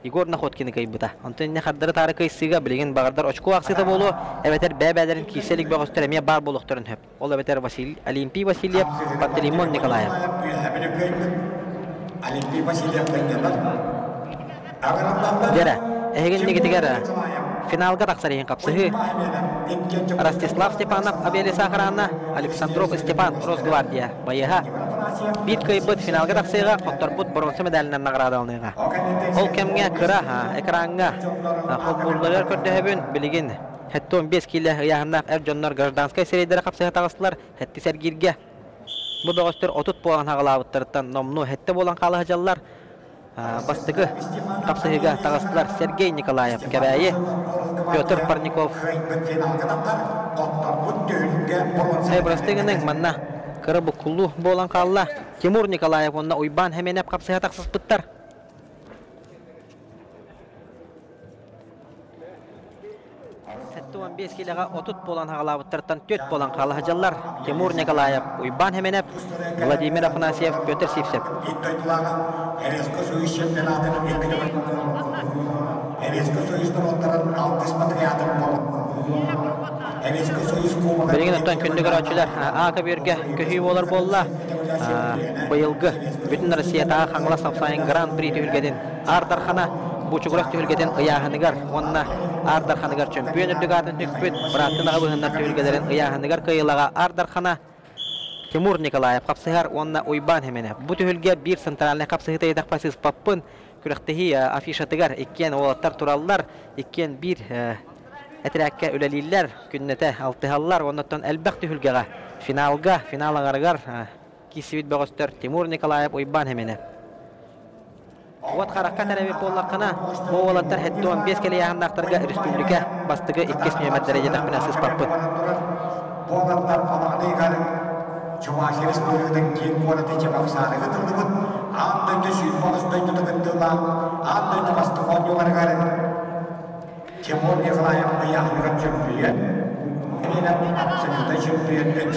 S7: Yegor Nakhotkin'i kayıbıta. Anton ne xabdары tara kayısıga bilgin bağırdar oçku aksıda bolu. Eveter bebelerin kiselik bağıstır emeye bar boluqtırın höp. Ol eveter Olimpiy Vasilyev, Pantelimon Nikolayev.
S1: Olimpiy Vasilyev kayıbıta.
S7: Jara, ehegin negitigar finalga taksariyen kapsıhı. Rostislav Stepanov Abeli Sakharana, Aleksandrov Stepan Rosgvardiya bayaha. Bir kayıbıt finalga taksıhıga Qottorbut bronze medalinden nagrada alınıga. Ol kemge kıra ekranga futbolcular kördühebün biligin. Hatta 15 kilo yahında Erjonlar Gражданская seridere kapsıhı tağıstılar. Hatta sergirge. Bu bağıştır 30 puan hağılavıttırıttan nomnu hatta bolan kalı hıjallar. Bastıgı kapsıhıga tağıstılar Sergey Nikolayev kebeyi Pyotr Parnikov Saybrastıgının manna kırı bu kullu bolan kalla Timur Nikolayev onna uyban hemen hep kapsıhıga tağsız bıttar. Hatta 15 kiloga 30 bolan hağılavıttırıttan 4 bolan kalı hıjallar Timur Nikolayev uyban hemen hep Vladimir Afanasyev Pyotr Sivsev.
S1: Eresko Soyuz çempionatının ilk günü. Eresko Soyuz'dan onların alkış patriyatın bolu. Eresko Soyuz kumalar.
S7: Bilgin ötten kündügür açılar. Aka birge köhü olur bolla. Bayılgı. Bütün Rusya tağı Xangla Sapsayın Grand Prix tühülgedin. Ardarxana bu çukurak tühülgedin ıyağınıgar. Onna Ardarxanıgar çempiyon ürdügatın tükpüt. Bıraktın ağabığınlar tühülgedin ıyağınıgar kıyılağa Ardarxana. Timur Nikolayev kapsıhar onna uyban hemene. Bu tühülge bir sentralne kapsıhıta yedak pasız pappın. Kürektehi afişatıgar. İkken oğlatlar turallar. İkken bir etirakke üleliller. Künnete altıhallar. Onnattan elbek tühülgeға. Final ağargar. Kisivit bağıstır. Timur Nikolayev uyban hemene. Oğat qarakka tərəbib bollaqına. Bu oğlatlar hətta 15 kele yağındaqtırga Respublika bastığı 2 Mehmet derecede pinasız pappın.
S1: Bu oğlatlar palağını Çuvaşı Respublika'dan keyin kualite cevap sahne katıldığı Antayda şüphağızda tutukattılar Antayda bastığı on yuvargarın Timur Nikolayev ayağını çöpüyen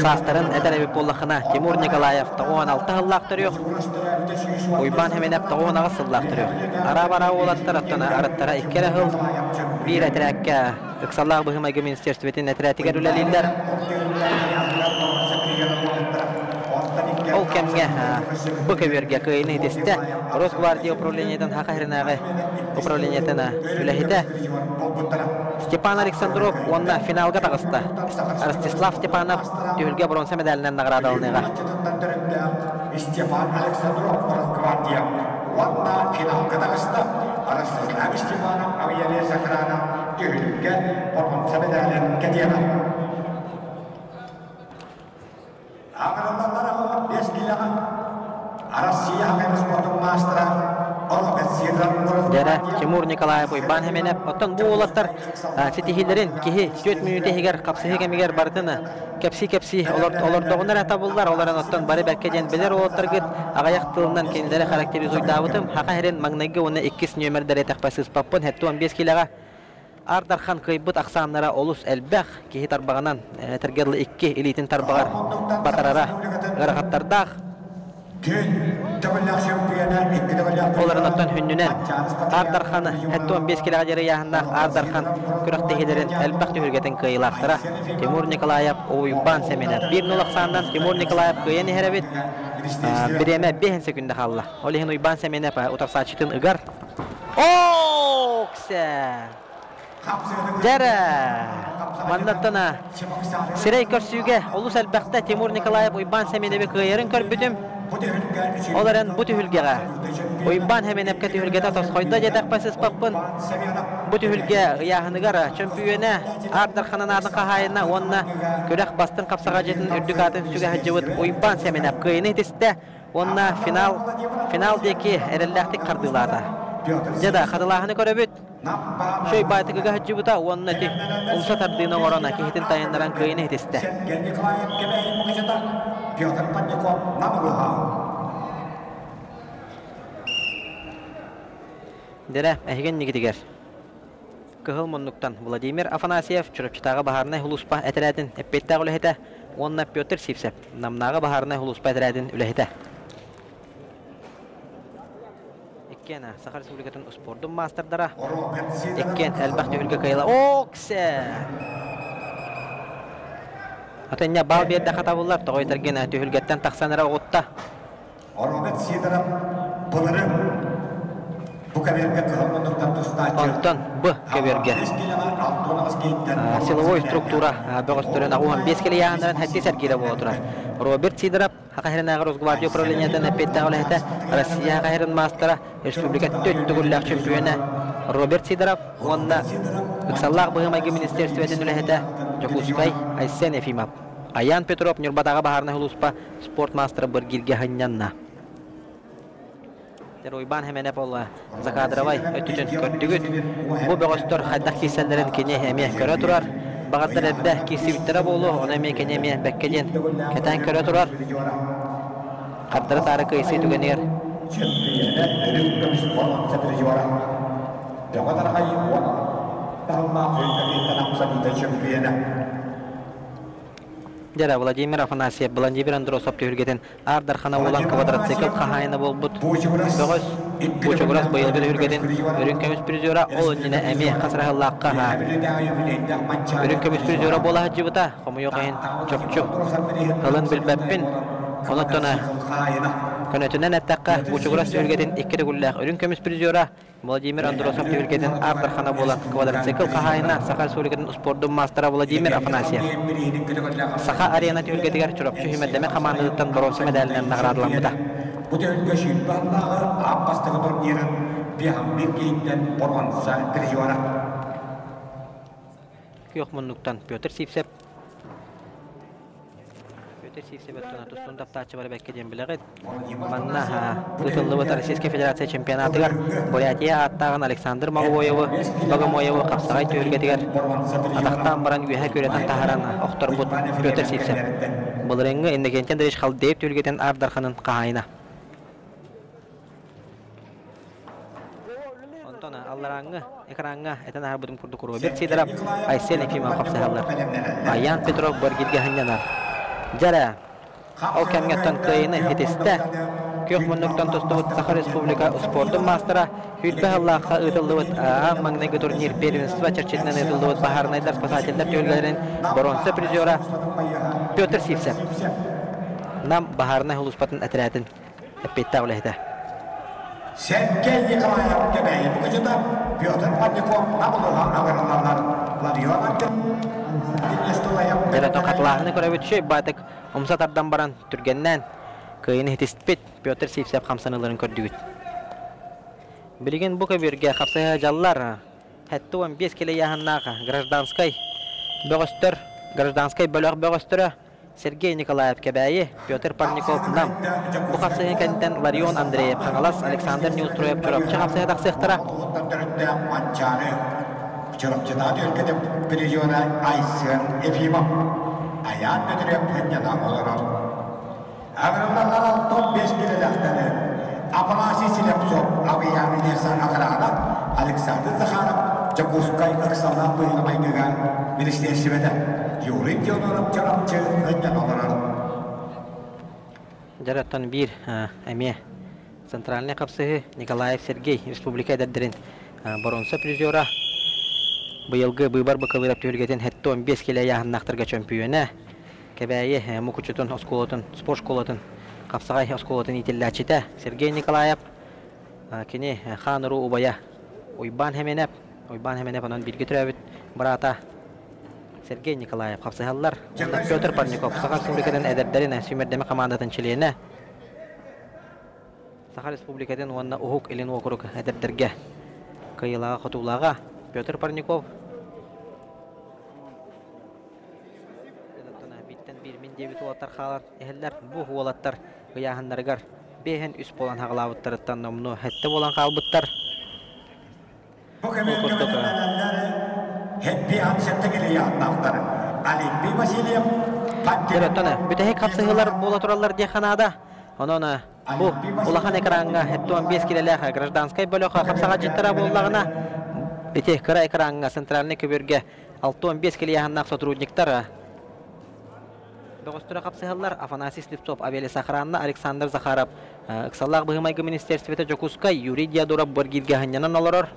S7: Sastırın eterebip bollaqına Timur Nikolayev tağuan 6 hıllaqtır yok. Uyban hemen hep tağuan ağız hıllaqtır yok. Ara-bara oğlatlar attana arattara 2 hıl. Bir etirakke ıksallığı bıhıma Ministerstvetin etiratigar üleliller. ол кемге бу көберге кыйны десте Росгвардия управлениедан хакахринагы управлениетана үлехите Степан Александров онна финалга тагыста. Ростислав Степанов түйілге бронза медалінен награда алыныға.
S1: Степан Александров Росгвардия онна финалга тагыста. Ростислав Степанов авиалия сакрана түйілге бронза медалінен кетеді. Ağırlarlara beskilagan Россия хаким спортун мастера
S7: Дәрә Тимур Николаев Уйбан Хеменев оттан бу улаттар сетихилерин кихи 4 минут егер капсыһы кемигер бардыны кепси олар тогындар ата булдылар олардан оттан бары бәккеден белер улаттар гит агаяк тылынан кендере характеризуйдабытым хака херен магнайга оны 2 номер дәрә тахпасыз паппын хәтта 15 килога Ардархан кыйбыт аксаннара олус элбәх кихи тарбаганан тергерлы 2 элитин тарбагар батарара гарахаттардах Оларын оттан хүннінен Ардарханы хәтті 15 килога жері яғында Ардархан күріқтегелерін әлбәқ түйіргетін кыйлақтыра Тимур Николаев ойбан сәмені 1-0 ақсандан Тимур Николаев күйені хәрәбет біреме 5 секунды қалды. Олеген ойбан сәмені ұтарсачытын ұғар. Оксе! Жәрі! Мандаттана Сирей көрсүйге олыс әлбәқті Тимур Николаев ойбан сәмені күйерін көрбүдім. Оларын bu tühülgəyə Oyban həmin əpkə tühülgədə tosqoyda jedəqpəsiz papın bu tühülgə yağınıqara çömpüyönə Ardarxanın adın qahayına onunla görək bastın qapsağa jedin ürdük adın sügə həcəvət Oyban həmin əpkəyini etistə onunla finaldeki ərəlləqdik qardılarda Jeda qadılağını körəbüt Şöy baytıqıqa həcəvəta onunla umsa tardığına orana kehitin tayındaran köyini etistə
S1: Петр Подников намыгыға.
S7: Дәрә, әйген негедегер. Кығыл мұннықтан Владимир Афанасьев чұрыпчытағы бағарына хулуспа әтірәдін әппеттәғ үләхеті, онына Петр Сипсеп намнағы бағарына хулуспа әтірәдін үләхеті. Еккені Сақар Республикатын спордың мастырдара. Еккен әлбәқ түйілге қайла. Оксе! Атanya bal berdi xatavullar to'g'aytirgan tühülgetten taqsanara o'tda.
S1: Роберт Сидоров булары bu kaberga qilmoqdan dostlar.
S7: Ondan bu kaberga. Силовой структура бөгөстөрөн агуан 5 киле яңдан хәтти сәргиле болотура. Роберт Сидоров хакырына Росгвардия управлениедан әпеттә олехтә Россия хакырын мастера республика 4 түгүлләк чемпионы Роберт Сидоров онда Иксаллах быгымайгы министерствотен үлехтә Жокуспай Айсен Ефимов. Аян Петров Нюрбатага бахарна хулуспа спорт мастера Быргирге ханнанна. Ойбан хеменеп олла Закадровай өтүчөн көрдүгүт. Бу бөгөстөр хайдак киселдерин кене эме көрө турар. Багаттар эдде кисибиттер болу, оны эме кене эме беккеден кетен көрө турар. Каттары тарыкы эси түгөнер. Жара Владимир Афанасьев Владимир Андросов түйілгетін Ардархана олан квадроцикл қағайына болбыт. Бөгіз Бучуграс бұйылғы түйілгетін үрін көміс призера ол өндіне әме қасырағылаққа. Үрін көміс призера бола жыбыта, қомы йоқайын чөпчу. Қылын білбәппін, оныттона көнөтінен әттаққа Бучуграс түйілгетін еккеді күлләқ үрін көміс призера Владимир Андросов түйілгетін Ардархана болан квадроцикл қағайына Сақар Республикатын спордың мастера Владимир Афанасьев. Саха арена түйілгетігер чұрапчы хүмәддеме қамандыдықтан бронза медалінен нағырадыланбыда.
S1: Бұл түйілгі шүлбағылағы аппастығы турнирін бейхамбек кейттен бронза призера.
S7: Күйоқ мұнлықтан Петр Сипсеп. Петр Сипсеп өттіна тұстың таптачы бары бәккеден біліғет. Манна ұтылығы Российская Федерация чемпионатығар Бурятия аттағын Александр Богомоевы қапсағай түйілгетігер. Атақтан баран үйәе көретін тағаран оқтар бұд Петр Сипсеп. Бұл реңі ендігентен дәреш қалды дейіп түйілгетін Ардарханын қағайына. Онтона аллараңы, экранға әтін ағыр бұдың күрді күрі. Роберт Сидоров, Айсен Ефимов қапсағалар. Аян Петров Быргирге ханянар. Жара, ол кәмгеттен қиыны етесті. Көк мұнлықтан тұстығыт Сақар Республика спордың мастера Хүлбі Аллахқа ұтылдығыт маңнайғы турнир первенства черчетінен ұтылдығыт Бахарнайдар спасательдер түйілгелерін бронза призера Петр Сипсеп. Нам Бахарна хулуспатын әтірәтін әппетті әуләйді.
S1: Сергей Николаев кебәйі бұқычыда Петр Парников набылыға ағырылалар.
S7: Дәрәтін қатылағыны көрі өтіші батық ұмсатардан баран түргеннен күйіні хетестіпет Петр Сепсеп қамсаныларын көрдігіт. Білген бұл көберге қапсайға жаллар әтті 15 келе яғыннаға гражданскай бөліғ бөғістірі Сергей Николаев кебәйі Петр Парников нам. Бұл қапсайға кәнттен Ларион Андреев, Қаңалас Александр Неустроев чұрапчы қапсайға тақсықтыра.
S1: Çorapçıda ülkede Prizyona Aysen Efimov ayağın müdürü Penya'da olur. Ağırlarlar top 5 birilakları Apalasi Silepsov Aviyan Dersan Akarada Alexander Zakharov Jakuskay Aksal'dan buyurmayınca Ministersivede Yurin Yolorab çorapçı Penya'da olur.
S7: Жараттан бир әме центральный қапсығы Николаев Сергей Республика әдәрдерін Боронса призера Быйылғы быйбар быкылырап түйілгетін хәтті 15 келе яғыннақтырға чемпионы кәбәйі мұкучытын осколатын, спорт школатын, қапсағай осколатын ителләчіті Сергей Николаев кені хан ұру ұбая ойбан хеменеп онын бірге түрәбіт барата Сергей Николаев қапсағалар Петр Парников Саха Республикадан әдәрдерін сүймердемі командатын чилейіні Саха Республикадан онына ұхук елін оқырық әдәрдерге қиылаға құтулаға Петр Парников Дебит олаттар қалар, әхілдер бұқ олаттар ғияғындарғар бейхін үс болан хағылауыттарыттан номну әтті болан қалбыттар.
S1: Bu kemerlemelere hep bir ansette gele yağınlaqları. Alimbi Vasilyev
S7: Дөрөттөне, бүтәһи капсыгылар була туралар деханада. Онона бу улахан экранга әтті 15 келеләхә гражданскай бөлөқа капсага життара боллагына бите кыра экранга центральный көбөргө 6-15 келеләхәннак сотрудниктар Бөгөстүрө капсыгылар Афанасий Слепцов, Авели Сахаранна, Александр Захаров, Ыксаллах быгымайгы министерствете Жокускай, Юрий Диадоров боргирге ханянан олорор.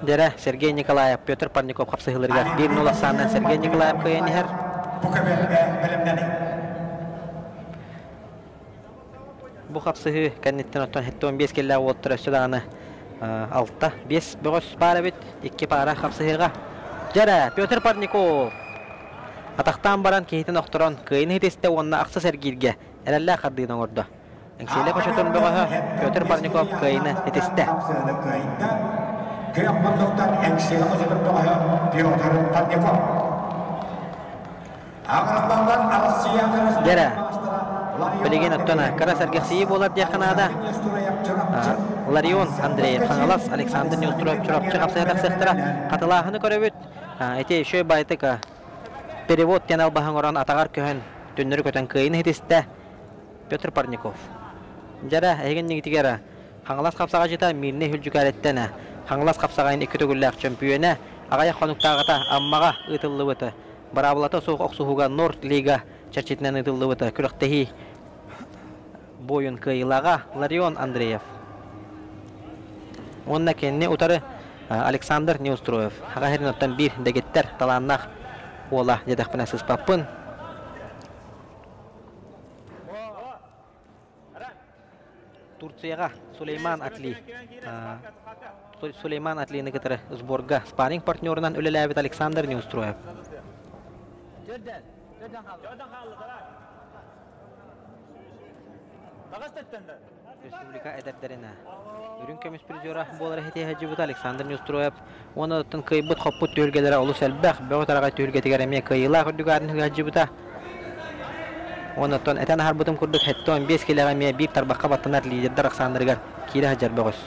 S7: Дәрә Сергей Николаев, Петр Парников капсыгыларга 1-0 сандан Сергей Николаев кыйынер. Бу капсыгы кәннеттен оттан 15 келлә оттыра сөданы. Алта 5 бөгөс пара бит, 2 пара капсыгыга. Дәрә Петр Парников. Атактан баран кейтен октыран кыйын хитесте онна аксы Сергейге. Әллә кадыйдан орды. Әңселе кошотон бөгөһө Петр Парников кыйыны хитесте.
S1: Kıyamlıktan eksiğe hazırlık doğaya Piyotr Parnikov. Ağırlıklardan arasıya
S7: Dere, bilegen öttona kara sergisiyi bolar diyakanada Larion Andreev, Xangalas, Alexander Neustrov, Çorapçı kapsaydak sektora katılağını köröbüt. Ete şöy baytık perevod tenal bahan oran atağar köhön tönürü köten kıyını hitiste Piyotr Parnikov. Dere, egen nigtigera Xangalas kapsağa jita mirne hülcükaretten Xangalas kapsağayın 2 tөгүлләк чемпионы агай хонуктагыта аммага ытыллы быты. Барабылата соқ оксуга Норд Лига чарчетинен ытыллы быты. Күрәктәһи бойын кыйлага Ларион Андреев. Онна кенне утары Александр Неустроев. Хагахернаттан бир дегеттер таланнах ола дедахпынасыз папын. Турцияга Сулейман Атли Сулейман Атлины кытыры сборга спарринг партнерынан өлеләбит Александр Неустроев. Республика әдәптеріне үрін көміс призера болары хете хаджибыт Александр Неустроев. Оны оттын кыйбыт қоппыт түйілгелері олы сәлбәқ бәғыт араға түйілгетігеріме кыйыла күрдігарын хаджибыта. Оны оттын әтән харбытым күрдік хетті 15 келеғаме бейп тарбаққа баттанар лидерді Рақсандырғар кейлі хаджар бәғыз.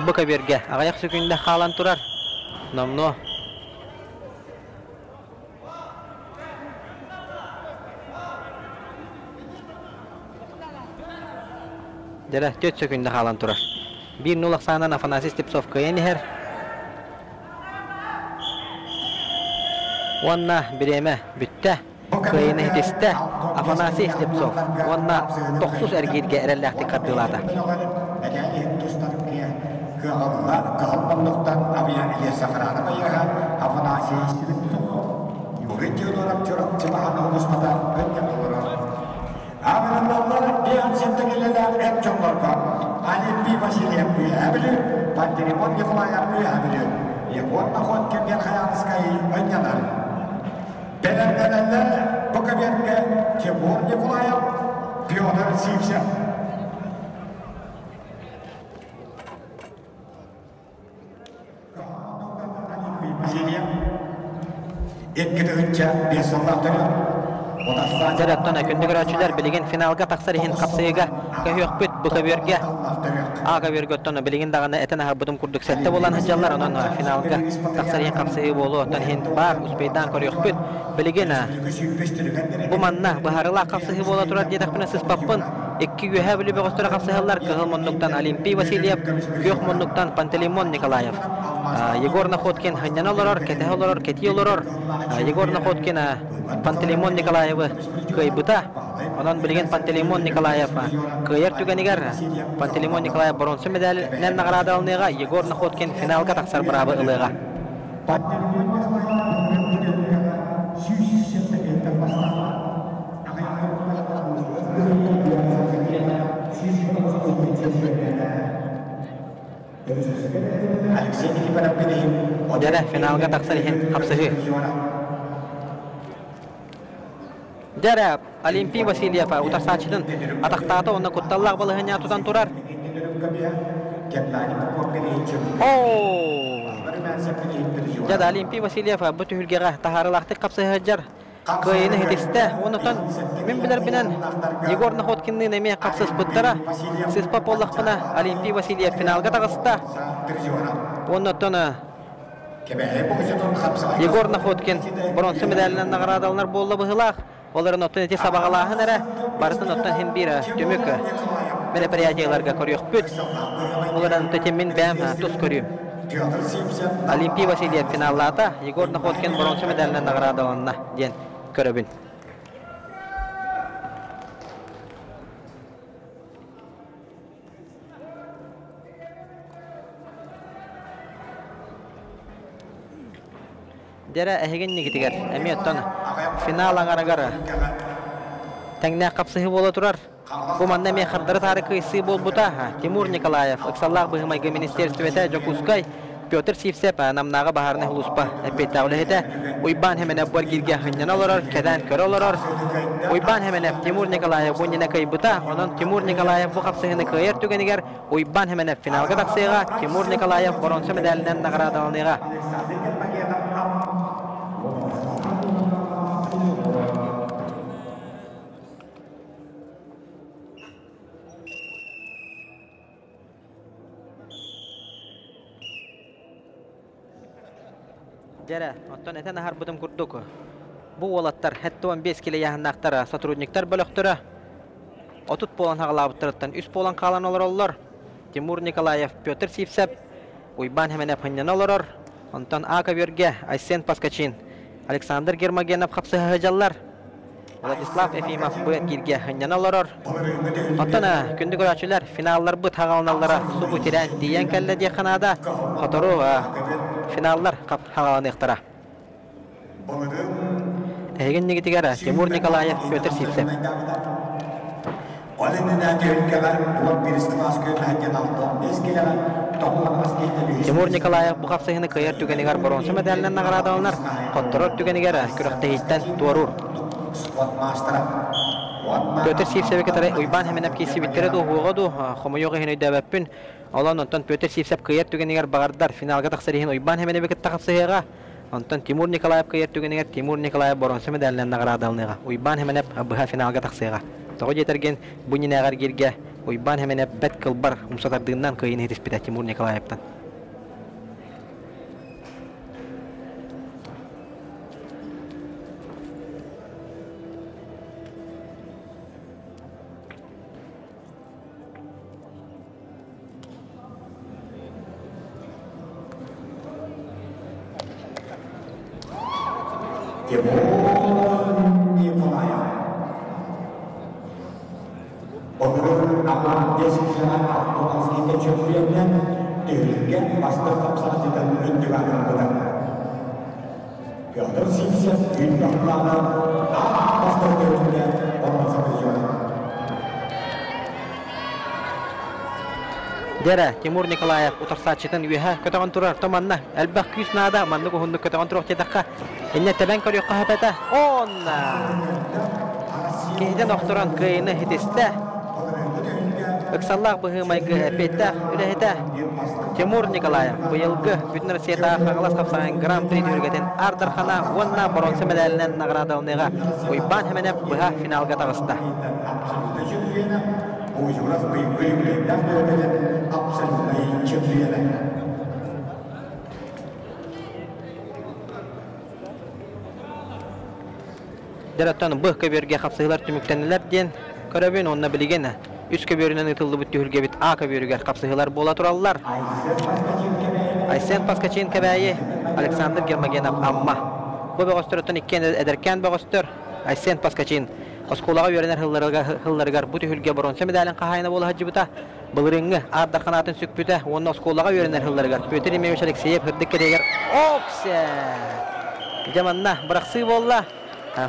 S7: Buka berge. Aqayaq sükünde halan turar. Nomno. Jara 4 sükünde halan turar. 1-0 sanan Afanasi Stepsov kıyeniher. Wanna bireme bitte. Kıyeni hitiste Afanasi Stepsov. Wanna 9 ergirge erelekti kardılada.
S1: Kalmanlıktan abiyan ile sakarana bayıra Afanasi Stepsov. Yürüyücü olarak çorak cemahan oluşmadan önce olur. Abimler diğer sentekiler hep çomlarka. Alimpi Vasilyev büyüyebilir. Pantelimon Nikolayev büyüyebilir. Yakonla kod kember hayatskayı önyalar. Belenlerler bu kabirke Timur Nikolayev, Pyotr Sivsev. Alimpi Vasilyev. Etkidince bir sonraktır.
S7: Jarattan kündü görücüler bilgin finalga taqsarihin qapsayga köhökpüt bu kabirge. Aga bergöttön bilgin dagana etene habudum kurduk sette bolan hajallar onan finalga taqsarihin qapsayı bolu otan hin bar uspeydan köhökpüt bilgin bu manna baharla qapsayı bola turar diye taqpına siz pappın iki gühe bili begostura qapsaylar Kızılmonluktan Alimpi Vasilyev Köyokmonluktan Pantelimon Nikolayev Yegor Nakhotkin hanyan olurur kete olurur keti olurur Yegor Nakhotkin Pantelimon Nikolayev kıybuta onan bilgin Pantelimon Nikolayev kıyar tüganigar Pantelimon Nikolayev bronze medalinden nagrada alınıga Yegor Nakhotkin finalga taqsar barabı ılıga Jara finalga taqsarihin qapsayı Jara Alimpi Vasilyev utar saçının ataqtata onu kuttallar balığınya tutan turar. Jada Alimpi Vasilyev bu tühülgege taharılaqtı qapsayı jar. Kıyını hitiste onutan min biler bilen Yegor Nakhotkinni neme qapsız buttara siz papollaqpına Alimpi Vasilyev finalga taqısta. Onutan Yegor Nakhotkin bronze medalinden nagrada alınır bolla bıhılaq. Onların otan eti sabağalahın ere barıtın otan hem bir tümük mereperiyaciyalarga koruyuqpüt. Onların tetemin bäm tuz koruyum. Alimpi Vasilyev finallata Yegor Nakhotkin bronze medalinden nagrada alınna diyen köröbün. Jara ehegen nigitiger emiyottan final angara tengне qapsayı bola turar. Bu manda me xardары tarikisi bol buta Timur Nikolayev ıksallar bıhımayga ministerstwete Jokuskay Pyotr Sivsev namnaga baharne huluspa epetavlehete uyban hemen abwar girge hanyan olurur keden kör olurur uyban hemen Timur Nikolayev bunine kaybuta onan Timur Nikolayev bu qapsayını kıyar tüganiger uyban hemen finalga taqsayga Timur Nikolayev bronze medalinden nagrada alınıga Jara, ondan eten harbudum kurduk. Bu olatlar hatta 15 kilo yahnaqtara сотрудниктар bölöktürä. Otut bolan haglabytyrdan üst bolan kalan olurlar. Timur Nikolayev, Pyotr Sivsev, uyban hemen aphanyan olurlar. Ondan Akaverge, Aysen Paskachin, Alexander Germagenov qapsy hajallar. Vladislav Efimov bu girge hanyan olurlar. Ondan kündü görücüler finallar bu tagalnalara subu tiren diyen kelle diye kanada xotoru finallar hagalan iqtara. Egen nigitigar Timur Nikolayev, Pyotr Sivsev. Timur Nikolayev bu qapsayını kıyar tüganigar bronze medalinden nagrada alınır. Xotoror tüganigar kürektehitten tuarur. Pyotr Sivsev'e kadar uyban hemen apkisi bittere do huğadu xomoyoğu hene debepin. Olan ondan Pyotr Sivsev kıyar tüganigar bağırdar finalga taqsarihin uyban hemen ebeket taqapsayıga. Ondan Timur Nikolayev kıyar tüganigar Timur Nikolayev bronze medalinden nagrada alınıga. Uyban hemen ep abıha finalga taqsayıga. Toğu jetergen bunine agar girge Ойбан hemen бәт кылбар умсатардığından кыйын хетиспит Тимур Николаевтан.
S1: Onurun aman desişenen Avtomas Ege Çöpüyen'den Devletken bastır kapsana deden öndüğanın bırak. Yoldur simsiyat günlüklarına bastır devletken olmasa bileceğim.
S7: Dere Timur Nikolayev utarsaçıdan üyeha kötüğün turar tomanna elbaq küs nada manlık hunduk kötüğün turuq tedaqqa enne teben körüq qahabata onna kehiden oqturan kıyını hitiste Öksallaq bıhımaygı epette ülehete Timur Nikolayev bıyılgı bütün Rossiyada qağılas qapsağın Grand Prix türgeten Ardarxana onna bronze medalinden nagradalыныға Oyban hemen bıha finalga tağısta.
S1: Uyuraz bölümlerden bölümden absolutely çöpüyeler.
S7: Derattan bıh köbürge kapsayılar tümüktendiler diyen köröbün onunla bilgene. Üç köbüründen ıtıldı bu tühülge bit A köbürge kapsayılar bola turallar. Aysen Paskaçin kebeyi Alexander Germagenov amma. Bu beğostörütten ikken ederken beğostör Aysen Paskaçin. Oskolağa yörener hıllarıgar bu tühülge bronze medalin qahayına bolu hacı buta. Bılırıngı Ardarxanatın sükpüte onun oskolağa yörener hıllarıgar. Pötür Imeviç Alekseyev hırdık kedeger. Opse! Jamanna bıraksı bolla.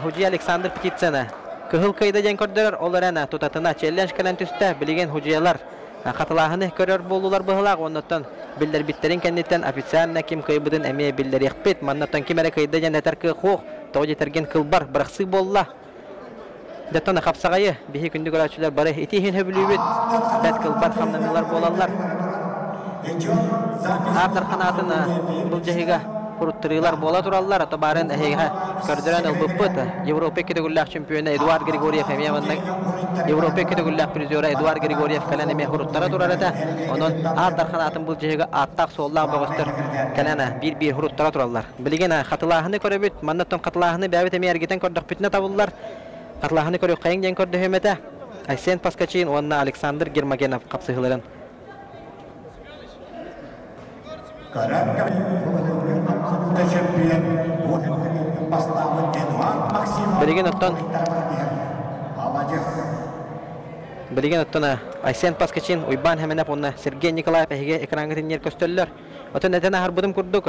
S7: Huji Alexander Petitsena. Kıhıl kayda jen kördürür olarana tutatına challenge kalan tüste biligen hujiyalar. Katılahını körür bollular bıhılaq ondan biller bitlerin kendinden afisyanna kim kaybıdın emeye biller yakpet mannatan kimere kayda jen eter kı xuq. Toğu tergen kılbar bıraksı bolla. Detona kapsagayı bihi kündü göraçılar barı itihin höbülübüt. Bet kılbar hamlanılar bolallar. Ardarxanatına bu cehiga kurutturılar bola turallar otobarın ehiga kördüren ılbıppıt Avrupa kategoriler şampiyonu Eduard Grigoriev hemiyamannak Avrupa kategoriler prizora Eduard Grigoriev kalan eme huruttara turarata onun Ardarxanatın bu cehiga attaq sollaq boğustır kalana bir huruttara turallar biligena katılahını köröbüt mannatton katılahını bäbit eme ergiten kördük pitne tabullar katılahını körök kayın jen kördü hemete Aysen Paskaçin onna Alexander Germagenov kapsıhıların Bilgen ottona Aysen Paskaçin uyban hemen onna Sergey Nikolayev ege ekranga tinyer köstörler. Oton netena harbudum kurduk.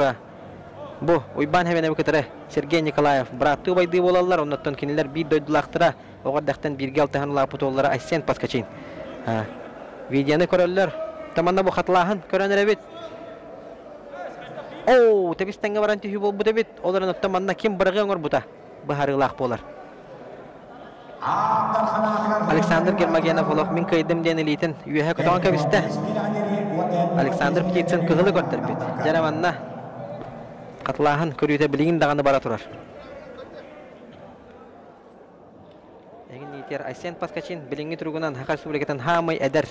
S7: Bu uyban hemen ebeketere Sergey Nikolayev bıraktı baydı bolallar ondan kiniler bir doydulaqtıra oğardaqtan birge altahan laputollara Aysen Paskaçin. Videonu köröller. Tamanna bu xatlahın körönerebit. Oh, tebis tenge varanti hubol bu debit. Olaran ottamanna kim bırığı ngor buta. Baharılaq bolar. Alexander Germagenov olaq min kaydım den elitin üyehe kotan kabiste. Alexander Petitsen kıhılı götürpet. Jaramanna qatlahın körüte biligin dağını bara turar. Egin niter Aysen Paskaçin bilingi turgunan Haqar Respublikatan hamay eder.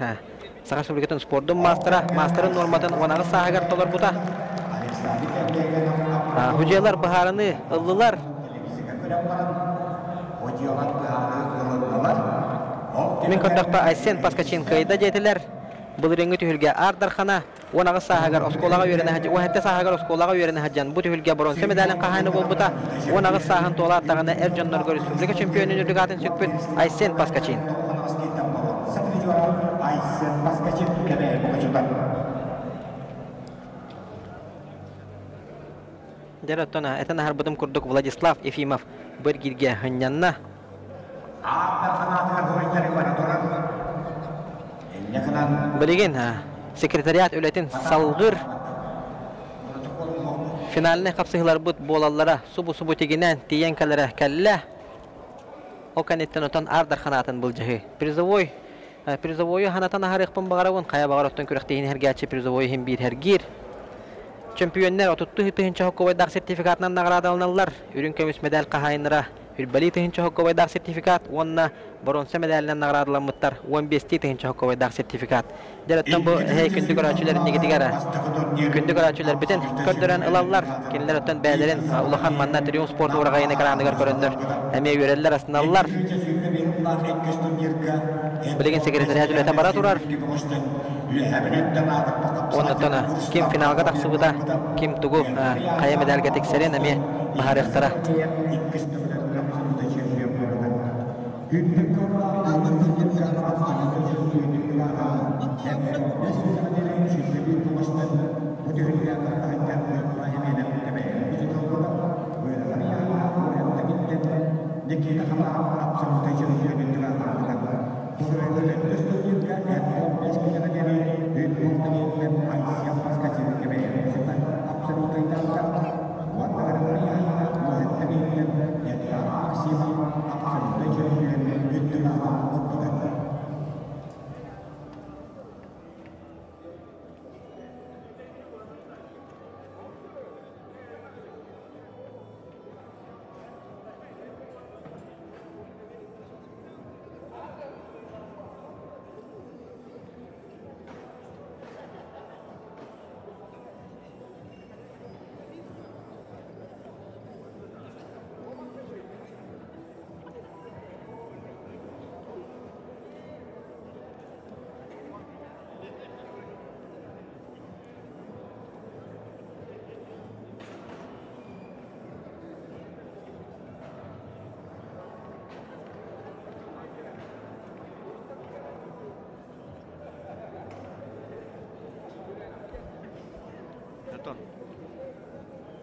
S7: Saqar Respublikatan sportun masterın normatan onağı sahagar tolar buta. Hujalar baharını ıllılar. Min kondakta Aysen Paskaçin kayda jetiler. Bulrengi tühülge Ardarxana onağı sahagar oskolağa yörene hacı. O hatta sahagar oskolağa yörene haccan. Bu tühülge bronze medalin qahayını bol buta. Onağı sahın tola attağına Ercanlar Respublika şampiyonu nürlügatın sükpüt Aysen Paskaçin. Aysen Paskaçin kebe boğaçıdan. Deratona etana harbudum kurduk Vladislav Efimov bir girge hınyanna. Bilgin sekretariat ületin salgır finaline kapsıhlar but bolallara subu teginen tiyenkalere kelle o kanetten otan Ardarxanatın bulcahi prizovoyu hanatan harıqpın bağaravun qaya bağaravtan kürekteyin hergəçi prizovoyu hem bir hergir Çempiyonlar otuttu hıtınca hokkoydak sertifikatından nagrada alınırlar. Ürün kömüs medal kahayınıra. Hürbali tığınca hokkoydak sertifikat. Onna bronze medalinden nagradalanmışlar. 15 tığınca hokkoydak sertifikat. Jarıttan bu hey kündük öğretçilerin negitiğara. Kündük öğretçiler bütün kördüren ılallar. Kendiler ötten beylerin Ulahan Manna Triumf Sportu uğrağıyını karanlıgar göründür. Emeği göreliler aslında alırlar. Biligin sekreteriyat ülete bara durar. Ondan kim finalga taqsıbıda, kim tugu kaya medalga tekserin emi bahar ihtara.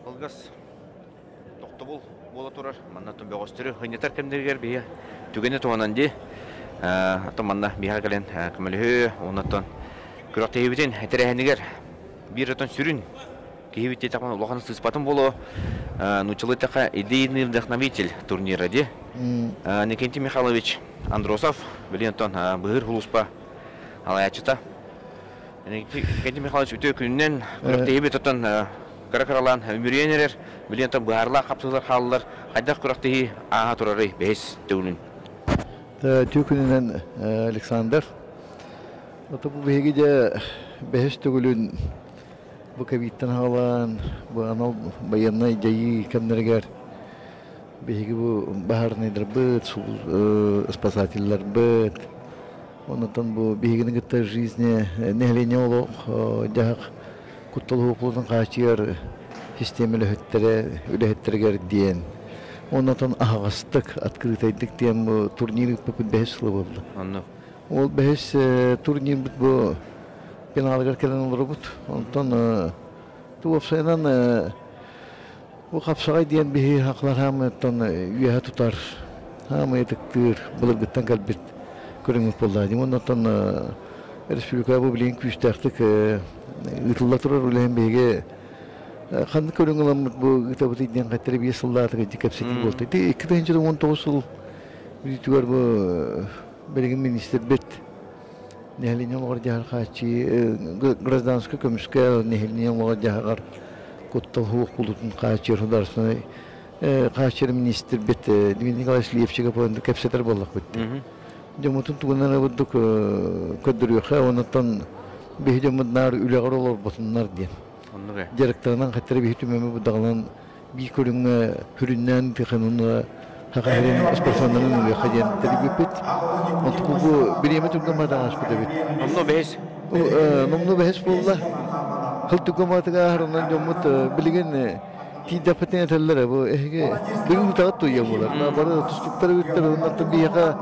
S8: Olgas toqtobul bola turar. Manna tun begosturu hınyetar kemderiger biya. Tugene toğanandi. Ato manna bihar gelen kemelhü onattan. Kurak tehibiten hetereheniger. Bir aton sürün. Kehibite takman улахан sıspatın bolu. Нучилы така идейный вдохновитель турнира де. Никентий Михайлович Андросов, Валентон Быгыр Хулуспа Алаячыта. Никентий Михайлович өтө күннен kurak tehibet atan Каракаралан мөренер, Валентон Быгарлар капсылар халлар. Кайда kurak tehi aha turары бес төгүнүн.
S5: Tükününden Alexander. Bu bihige behes tөгүлүн bu kavitten halan bu anal bayanay jayi kemnerger bihige bu bahar nedir bıt спасательлар bıt ondan bu bihigenin gitti жизни nehlenye oluq jahak kuttalı hukukunun kaçıyor sistemeli ürettirger diyen ondan ağastık открытойдык diyen bu turniri pek behes oldu.
S8: Anladım.
S5: O behes turnir bu penalgar kelen olur but. Ondan tu opsaydan bu kapsagay diyen bir haklar hem ondan üye tutar. Hem etiktir. Bulurguttan kalbit körünmüş bollaydı. Ondan Respublika bu bilen küçterdik. Itıllar turar ulen bege. Kandı körüngelam bu kitabı diyen katları bir yıllarda dikapsetil oldu. 2019 yıl bir tutar bu belediye minister bet. Nehlinya luar jahar kaci grazdanska komiskel nehlinya luar jahar kuttal hukuk bulutun kaci rodarsna kaci minister bet dimini kalas liefçiga pointu kapseter bollak bet. Jamutun tugunana budduk kadruyo kha onatan behjamad nar ülegar olur botunlar diye.
S8: Anladım.
S5: Direktörden katları behitümeme bu dağlan bir körünge hüründen tıkanına Hakikaten sporcuların ve kajen teribet. Untuk bu bir yemek tukama da aspet bit.
S8: Nomno behes.
S5: Nomno behes bolla. Hal tukama da harından jomut bilgin tidak patenya teller bu ehge bilgin taat tu ya bolar. Na bara tustuklar bitler ondan tabi ya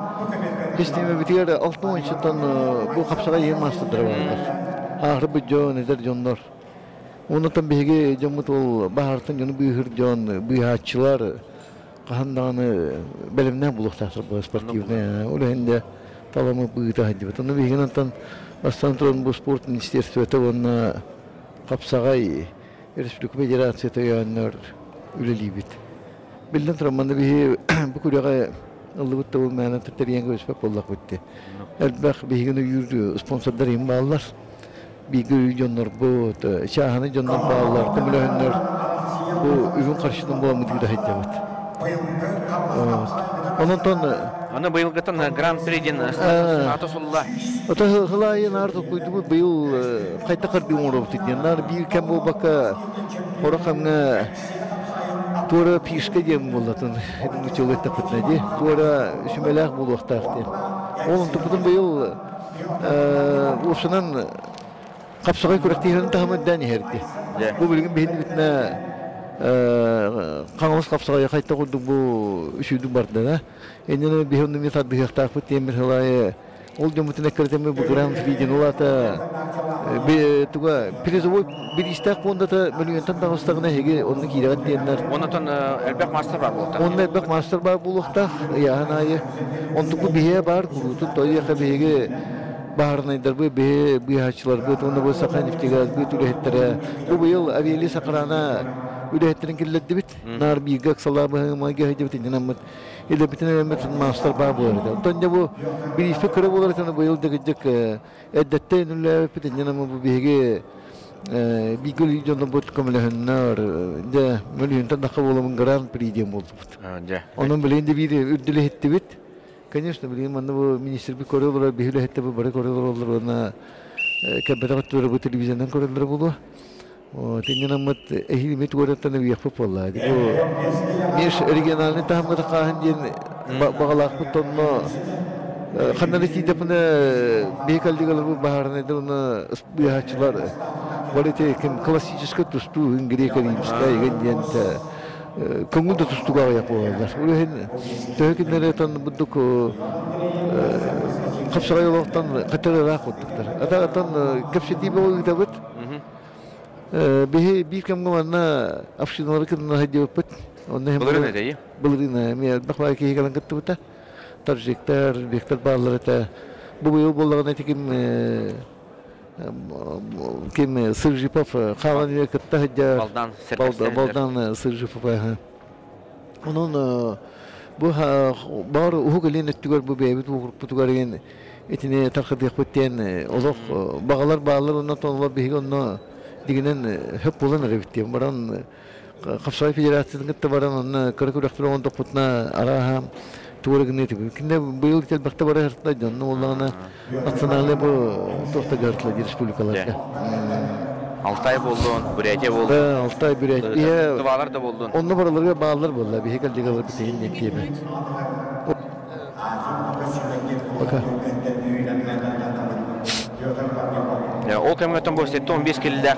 S5: sisteme bitiyor altın içten bu kapsaga yemastır var. Ahır bu jo nedir jonlar. Ondan tabi ehge jomut ol bahartan jonu büyür jon büyühatçılar kahandanı belimden buluktasır bu sportifne. Olahinde talamı buydu hadi. Onu bir günahtan Astantron bu sport ministerstwete ona kapsagay Respublika Federasyonu yanlar ülelibit. Bilden tramanda bir bu kurağa alıp da olmayan tertiyen gösterip bollak bitti. Elbette bir günü yürüdü sponsorlar imballar. bir görüyonlar bu şahane jonlar bağlar kumulönler bu ürün karşıdan bulamı gibi hajjabıt. Ondan
S8: Аны быйыл гытын Гран-приден атосулла.
S5: Ota hılayın artık koydu bu bıyıl kayta karbi uğradı diyenler bir kem bu baka orakamına Tuara pişke diyem bulatın. Bu çoluk takıtnadı. Tuara şümelak bulu vaktaktı. Onun topudun bıyıl usunan kapsakay kuraktiğinin tahammüden herdi. Bu bilgin behin bitne kanımız kapsakaya kayta koyduk bu üşüdüm barda da. Enine bihonun bir tadı yaktakı temir hılaya Ол жомутун эккертеме бу Гран-приден улата туга призовой биристак бондата миллионтан дагыстагына хеге онны кират диеннер.
S8: Онотон элбек мастер бар болта.
S5: Онны элбек мастер бар булукта яанайы. Онтуку бие бар куруту тойяка беге баарнайдар бу бе бихачылар бу онны бу саканифтига бу түрехтере. Бу быйыл авиали сакарана үдехтерин киллетти бит. Нар бигак салабы маге хедебит динамат. Ile bitene master бар булар. Тонда бу bir fikri булар таны быйыл дегежек эддеттен үле питеннен бу биге бигөл жонда бут комлехнар да миллионтан дакы боламын Гран-приден болду. Onun билинде бир үддүле хетти бит. Конечно, билин манда бу министр би көрөлөр, бихиле хетти бу бары көрөлөр, она кабататтыр бу телевизиондан көрөлөр болду. Тиннен мат эхилмет көрөттөн бияпып болду. Бу меш оригинальный тамга кахан ден багалак бутонно ханналыки депне бекалдыгылар бу баарны дылны биячлар Болите кем классический тусту грек-римская гендента көңүлдө тустуга япалар. Улehen төкүнлөр тан будук капсырайлыктан катырыраак оттуктар. Атагатан кепсети болуп табыт. Би кем гана афшиналар кына хадиопт. Онны
S8: Булырына дейи.
S5: Булырына мен бакмай кийген кыттыбыта. Таржектер, бектер барлары бу быйыл болгон этиким Kim Sırjipov kalan yakıtta hacca baldan Sırjipov onun bu bar uhugelin ettiler bu bebet bu tugarın etine takıdı yapıtten ozok bağlar ondan tonla bir onu diginen hep bulan rebitti baran Kafsay Federasyonu gitti baran onu karakuraktor onu toputna araha Tuğragın eti. Kinde bu yıl tel bakta bara hartla canlı olana nasyonalde bu tohta gartla respublikalarda.
S8: Altay boldun, Buryatia boldun.
S5: Altay Buryatia.
S8: Tıvalar da boldun.
S5: Onunla paraları bağlar bolla. Bir heykel digalar biteyin nekiyeme. Baka.
S8: Ол кемгөтөн бостетти 15 келдер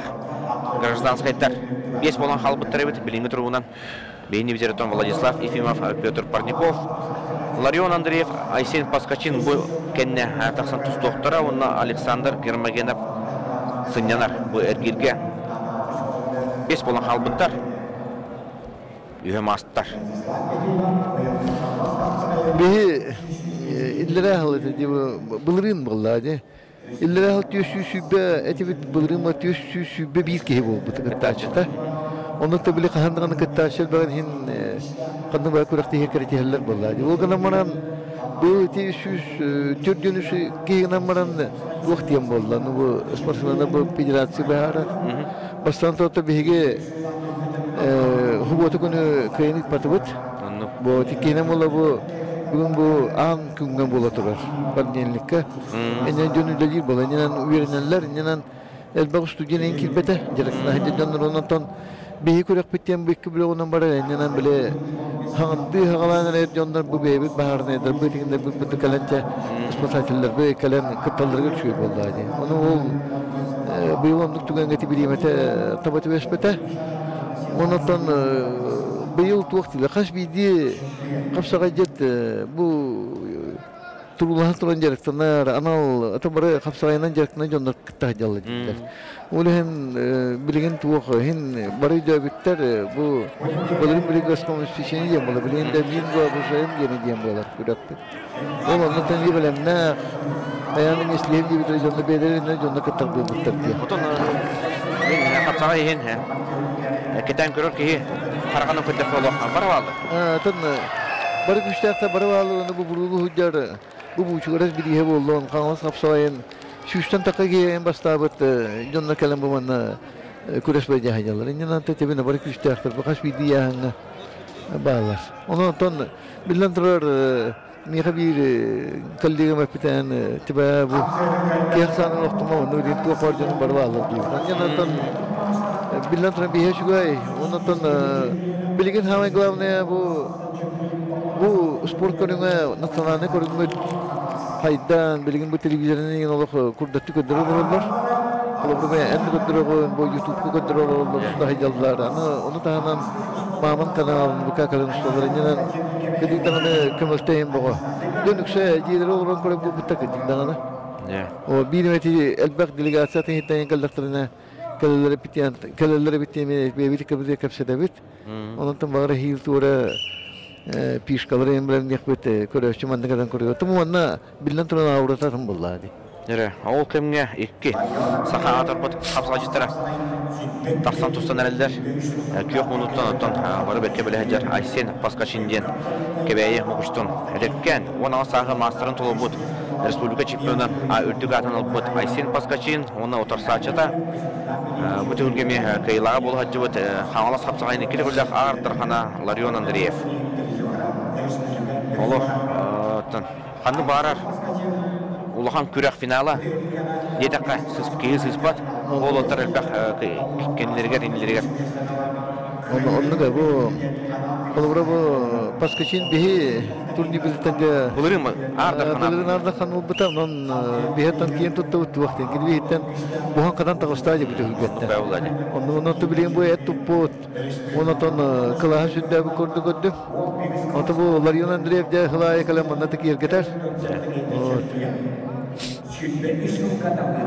S8: гражданскайттар 5 болан халбыттар эбит билинги тургунан бейни бизеретон Владислав Ефимов, Петр Парников, Ларион Андреев, Айсен Паскачин бу кенне таксан туз доктора, онна Александр Гермогенов сынянар бу эргилге 5 болан халбыттар үйөм асттар.
S5: Бе иллere halı diye bılırın vallahi. İllere halı tüsüsübe etibit bılırın tüsüsübe bir kere oldu tıktaçta. Onu da bile kahandığını tıktaçlar ben hin kadın bak kurakti hekati haller vallahi. O kadar maran bu tüsüs türdünüsü kıyınan maran vaktiyem vallahi. Bu sporcularına bu federasyon bahara. Bastante orta bihge hubotu konu klinik patubut. Bu tikine mola bu bugün bu an küngen bolatular. Barnenlikka. Enen dönüldür bola. Enen üyerenler, enen elbaq stüdyenin kilbete. Gereksine hediyedenler ondan behi kurak bitten bu iki bile ondan bara. Enen bile hangi hagalanlar ercanlar bu behi bahar nedir? Bu tikinde bu kalente spasatiller bu kalen kıtaları geçiyor vallahi. Onu o bu yıllık tügen getibilmete tabatı vespete. Ondan bu yıl tuğaktıyla kaç bildi kapsağa jet bu turulahan turan jaraktanlar anal atabarı kapsağıyla jaraktanlar jonlar kıtah jallı diler. Ulen bilgin tuğak hin barı dövbükler bu bölüm bilgis konstitusiyonu diyem bola bilgin de bin bu şeyin gene diyem bola kudaktı. Onu tanı bilem ne ayağının islihim gibi de jonlar bederine jonlar kıtah bölbükler diye.
S8: Oton kapsağa hin he. Ketan körür ki Harkanın kötü falan var vardı.
S5: Tan barı güçlükte barı vardı onu bu burulu hüccar bu buçuğraz bir diye oldu. Kanal kapsayın çüşten takagi en bastabat jonna kalam bu manna kuras baca hajalar. İnnan tetebine bari küçte aktar bakaş bir diye bağlar. Onu ton bilen durar miha bir kalliga mapiten tiba bu kiyasana noktama onu di tu korjon barwala di. İnnan ton bilen durar bir şugay. Onu ton bilgin hamay glavne bu spor konuma nasyonalne konuma haydan bilgin bu televizyonun yine olur kurdatı kadar. Kalau bermain anda kontrol bo YouTube kontrol dah jalan onu tahanan maman kanal buka kalian saudarinya dan ketika ada kemeltehen bawa dönük saya jider orang kalau bu betak ketinggalan o bir meti elbak delegasi tehitanya kalakterina kalları bittiğimi bebilik kabul kapsa David onun tam var hil tura piş kalları emren yakbet koruyor mandadan koruyor temuanna bilan turun aurata tambulladi
S8: Nere, ol kemge iki saha atarbat kapsacıtara. Taksan tutsan erler. Kök unuttan barı berke bile hajar Aysen Paskaşindiyen kebeye mukuştun. Rekken ona saha masterın tolubut. Respublika çempionundan ürtük atan alıbut. Aysen Paskaşin ona otar saçata. Bu tülgemi kıyılağa bol hacıbut. Havalas kapsağayını kiri kullak ağırdır hana Larion Andreev. Olu kandı bağırar. Ulahan kürek finala. Yedekka sızpat. Oğlanlar elbek kendilerine.
S5: Onu da bu Paskaçin bihi turni biltende.
S8: Bulurun mu?
S5: Arda kan bu betam non bihetan kiyen tuttu vakti. Gidihten buhan kadan takostaja bitu hübette. Onu tubilin bu et tuput. Onu ton kalaha südde bu kurdu. Onu bu Larion Andreev de halaya kalam anlatı kiyer getir.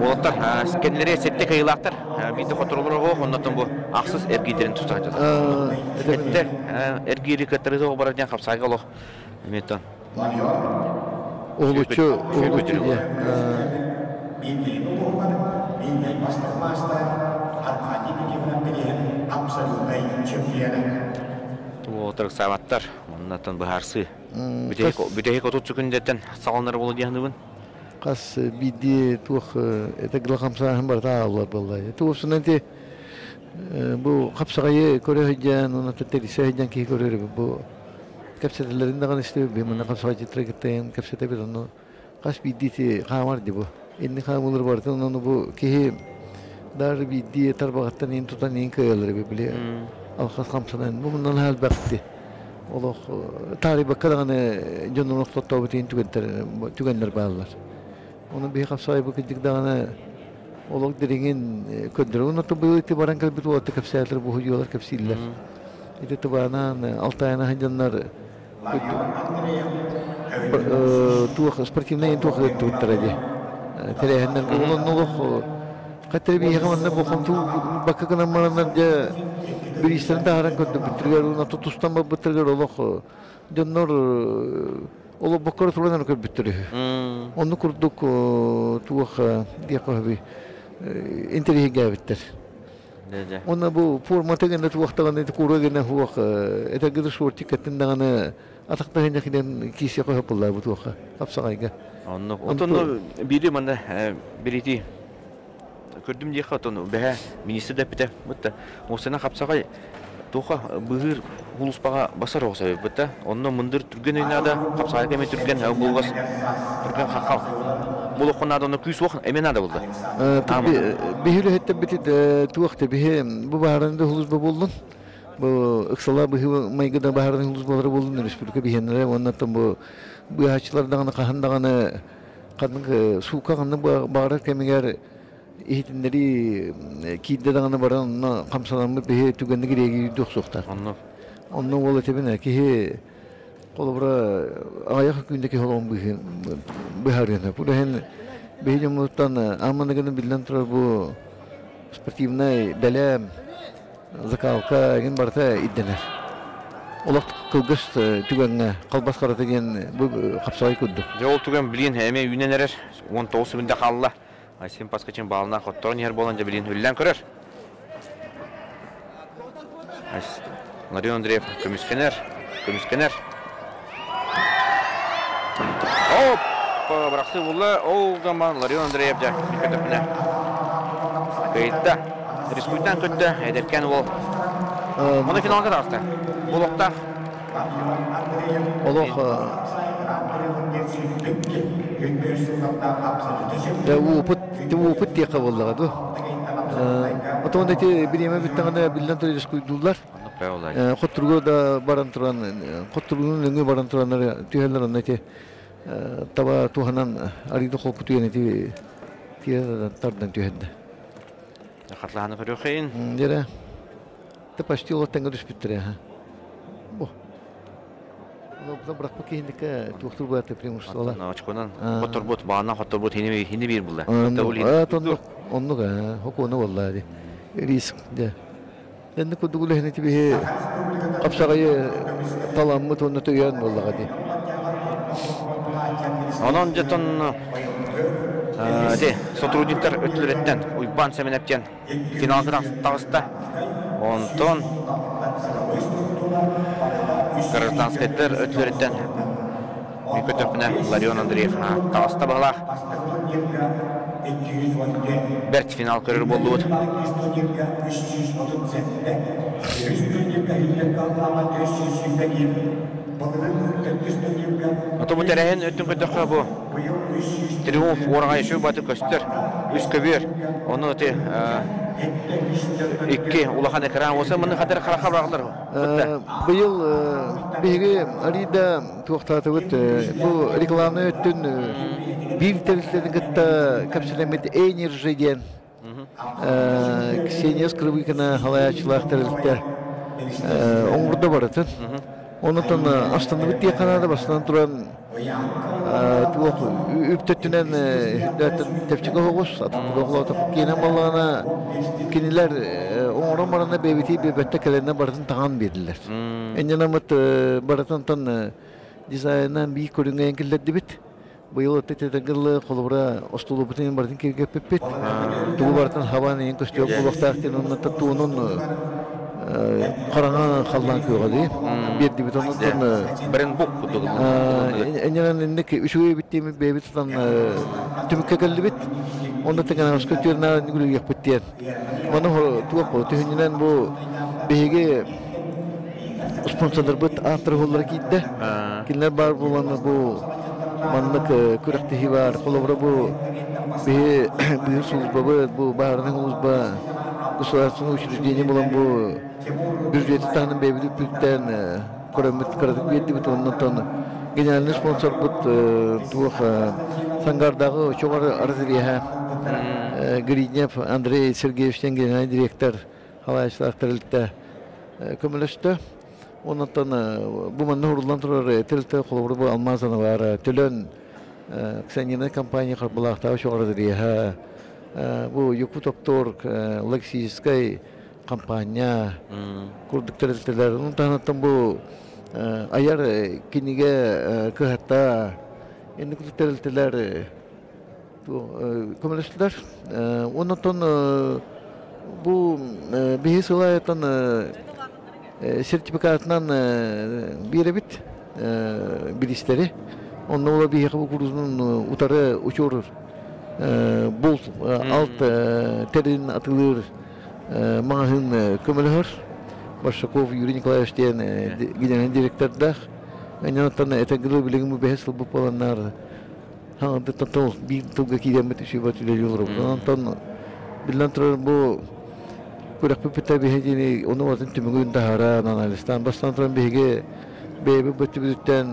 S8: Oğlanlar kendileri sette kıyılaktır. Bir de kontrolleri o ondan bu aksız ergilerin tutacak. Ette ergileri katarızı o barajan kapsayga lo. Metan.
S5: Oğluçu ya.
S8: Bu oturak savatlar. Ondan bu harsı. Bir de otuz gündetten sağlanır bolu diyandıbın.
S5: Kas bidi tuh eta gelakam sahan barta Allah billahi. Tu sunanti bu kapsayı Kore hejjan onu teteri hejjan ki Kore bu kapsaylarında kan işte bir mana kapsayı trekten kapsayı bir onu kas bidi ti kamar di bu. İnni kamulur barta onu bu ki dar bidi tarbaqatan in tutan in kayalır bile. Al kas kamsanan bu bundan hal bakti. Allah tarih bakkalağını canlı nokta tavbetin tükenler bağlar. Onun bir kapsayı bu gittik dağına olak diringin köndürü. Onun tabi itibaran kalbit o atık kapsaylar bu hücüyorlar kapsiller. İti tabanan altayana hancanlar tuğ sportifne tuğ tutturacı. Terehenden onun noluk katır bir yakamanla bu komtu bakka kana maranlarca bir işlerinde haran köndü bitirger. Ona tutustan bak bitirger olak canlar Ola bakar tuğlanan kır bitiriyor. Onu kurduk tuğ diye kahve interiye gelbittir. Ona bu formatı gene tuğakta gene kuru gene huak ete gider sorti katından gene atakta hene kiden kisi kahpılar bu tuğ kapsayga.
S8: Onu otonda biri manda biriti gördüm diye katonu be minister depute mutta o sene kapsagay Toha bıhır huluspağa basar olsa bitti. Ondan mındır Türk'ün oynada kapsayı keme Türk'ün bulgas Türk'ün hakal. Bu lokunlarda onu küs vakit emin ada oldu.
S5: Bihir hette bitti tuğakta bihir bu baharında huluspa buldun. Bu ıksala bihir maygıda baharında huluspaları buldun. Respublika bihenlere ondan bu haçlardan kahandağını kadın suka kanı bağırar kemiger ihtinleri kidde dağına baran kamsalanma behe tügenli giregi doksuktar. Ondan ola tebine ki kolabra ayak gündeki holon biharına. Bu da hen behe jamuttan amanagını bilen tura bu sportivnay belem zakalka gen barta iddener. Olak kılgıs tügenle kalbas karata gen bu kapsayı kuddu.
S8: Jol tügen bilin heme yünenerer 19 binde kalla. Aysen Paskaçin balına kottorun yer bolanca bilin hüllen körür. Larion Andreev kömüskener. Hop! bıraktı bulla. O zaman Larion Andreyev de kötüpüne. Kayıtta. Respublikten kötü ederken ol. Onu finalga tartı. Bulukta.
S5: Олох опыт тек болдыга ду. Отонда те биреме биттаганда билден төрөс куйдулар. Хоттурго да баран туран, хоттургунун өңгө баран турандар түйелер онда те таба туханан арыйды копу түйене те тардан түйедде.
S8: Хатланы көрөкөйүн.
S5: Дере. Те почти олоттан көрүш биттире. Бо. Ну, бирок покейнике доктор бата преимуществолар.
S8: Очконан хоттурбут баана хоттурбут хини бир булла.
S5: Оннуга хокону боллади. Риск де. Энди кудугуле хенети бе капсагай таламмы тонны түйөн боллагади.
S8: Онон жетон сотрудниктер өтлөрөттөн уйбан семенептен финалга тагыста. Онтон гражданскийлер өтлөрөттөн Микотопна Ларион Андреев тагыста багла. Берт финал көрөр болду. Ото бу терен өттүн көтөккө бу. Триумф оргайшы баты көстөр. Үскө бер. Оны те икки улахан экран болса муну катар каракабагдар.
S5: Быйыл биги арида токтатып бу рекламаны өттүн бир телевизордун гытта капсулемет энержи ден. Ксения Скрыбыкина халаячылактырылды. Оңгурда баратын. Онутан астанды бит яканада бастан туран туок үптөттүнөн тепчиге хогус атып кийинен баллана кинилер оңорон барана бебити бебетте келене бардын таган бердилер. Эненамыт баратантан дизайндан бий көрүнгөн келди бит. Быйыл тетегиле колбура остулу бутен бардын кирге пеппет. Туу бартан хаваны эң көстөк булактактын онун татуунун караңа калган көйгөдү. Берди бит онун
S8: Брен бук кутугу.
S5: Эненен неке үшүгө биттеми бебитан түмүккө келди бит. Онда теген скөтөрнө нүгүлү якпыттен. Мана туак төһүнүнөн бу беге спонсорлор бит автор болор кийди. Кинлер бар болгону бу маннык күрөктү бар, колобро бу бир служба бу баарының узба государственное учреждение болон бу бюджети танын бебилип бүттен көрөмөт кырдык берди бит оннон генеральный спонсор бут тух Сангардагы чогору Арзырия Гриднев Андрей Сергеевичтен генеральный директор халайчылактырылды көмөлөштү. Онтон бу манна урулдан турар телте колобур бу алмазаны бар төлөн ксенина компания карбулакта чогордырия бу Юкутоптор лексическая компания курдуктерлер онтон бу аяр киниге кыхата энди курдуктерлер көмөлөштүлөр. Онтон бу бихисылайтан сертификатынан биребит билистери. Онда ола бияқы курузунун утары учор бул алт терин атылыр маңахын көмөлөр. Башаков Юрий Николаевич деген генеральный директорда. Аннан этегиле билигим бехсел бу планнар. Хаңды татыл бир туга кидемет шибат үлелөр. Онтон билен турар бу Kurang pepita bihe ini, onu waktu itu mungkin dahara analistan, bastan tuan bihe bebe betul-betul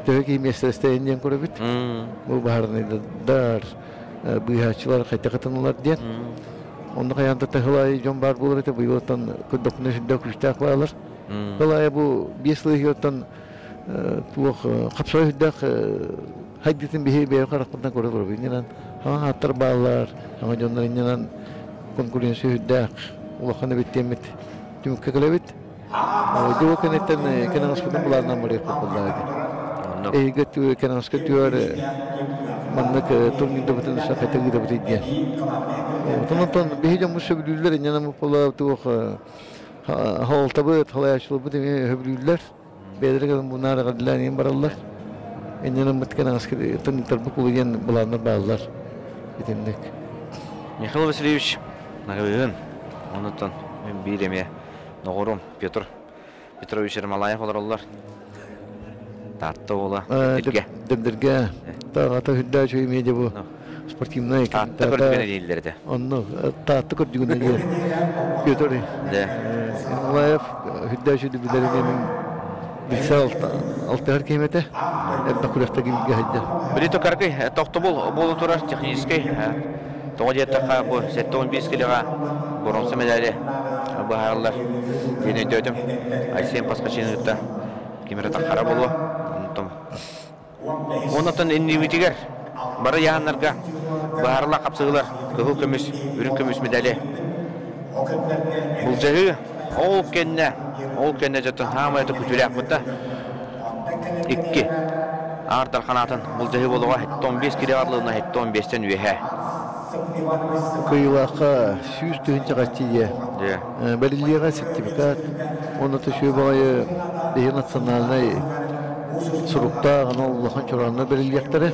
S5: tehki misalnya ini yang kurang bit, bu bahar ni dar bihe cuar kata-kata nulat dia, onu kaya anda terhelai jombar boleh tu bihe tan kedoknya sudah kustak walar, kalau ya bu biasa lagi tan tu kapsul sudah hadirin bihe karak tentang kurang ini kan, terbalar, jonor ini kan. Konkurensi hudak, ulahkan bitemit, cuma kekelebit. Jauh kenetan kena sekolah belanda mereka lagi. Gitu kena sekolah mana ke turun itu betul sampai tinggi itu betul dia. Teman-teman behijam musuh berdua ni nama pola tu hal tabut hal asal betul berdua. Bedanya kan benar kadlan yang berallah. Ennenin bitken askeri tarbuk uluyen bulanlar bağlılar. Bitindik.
S8: Михаил Васильевич, нагабыгын. Онуттан мен бейреме Ногорум Петр Петрович Ермолаев олар. Татты ола.
S5: Демдерге. Тағата хүдда чөймейді бұл. Спортивный.
S8: Татты көрдігіне дейілдерді.
S5: Онны татты көрдігіне дейілдерді. Петр Ермолаев хүдда чөйді білдерінен білсе алтығар кейметі. Әбді күректі кемге хайды.
S8: Білеті қарқы, тоқты болу тұрар технический. Тоғы деттіға бұл 7-15 киліға бұрынсы медалі бұхарылар. Дені өтім. Айсен Пасқачиновта кемеретін қара болу. Онытын иннивитигер. Бары яғанларға бұхарылар қапсығылар. Күхіл көміс, үрін көміс медалі. Бұл жағы ол кенне жатын хамайты күтілі ақпытта. 2 артар қанатын бұл жағы болуға 15 килі арлығына 15-тен үйе.
S5: Кыйлаққа 100 түйінші қастейе. Бәліліға сертификат. Оны түші бағайы дейін национальный сұрықта ғана ұллақан чоранына бәліліқтері.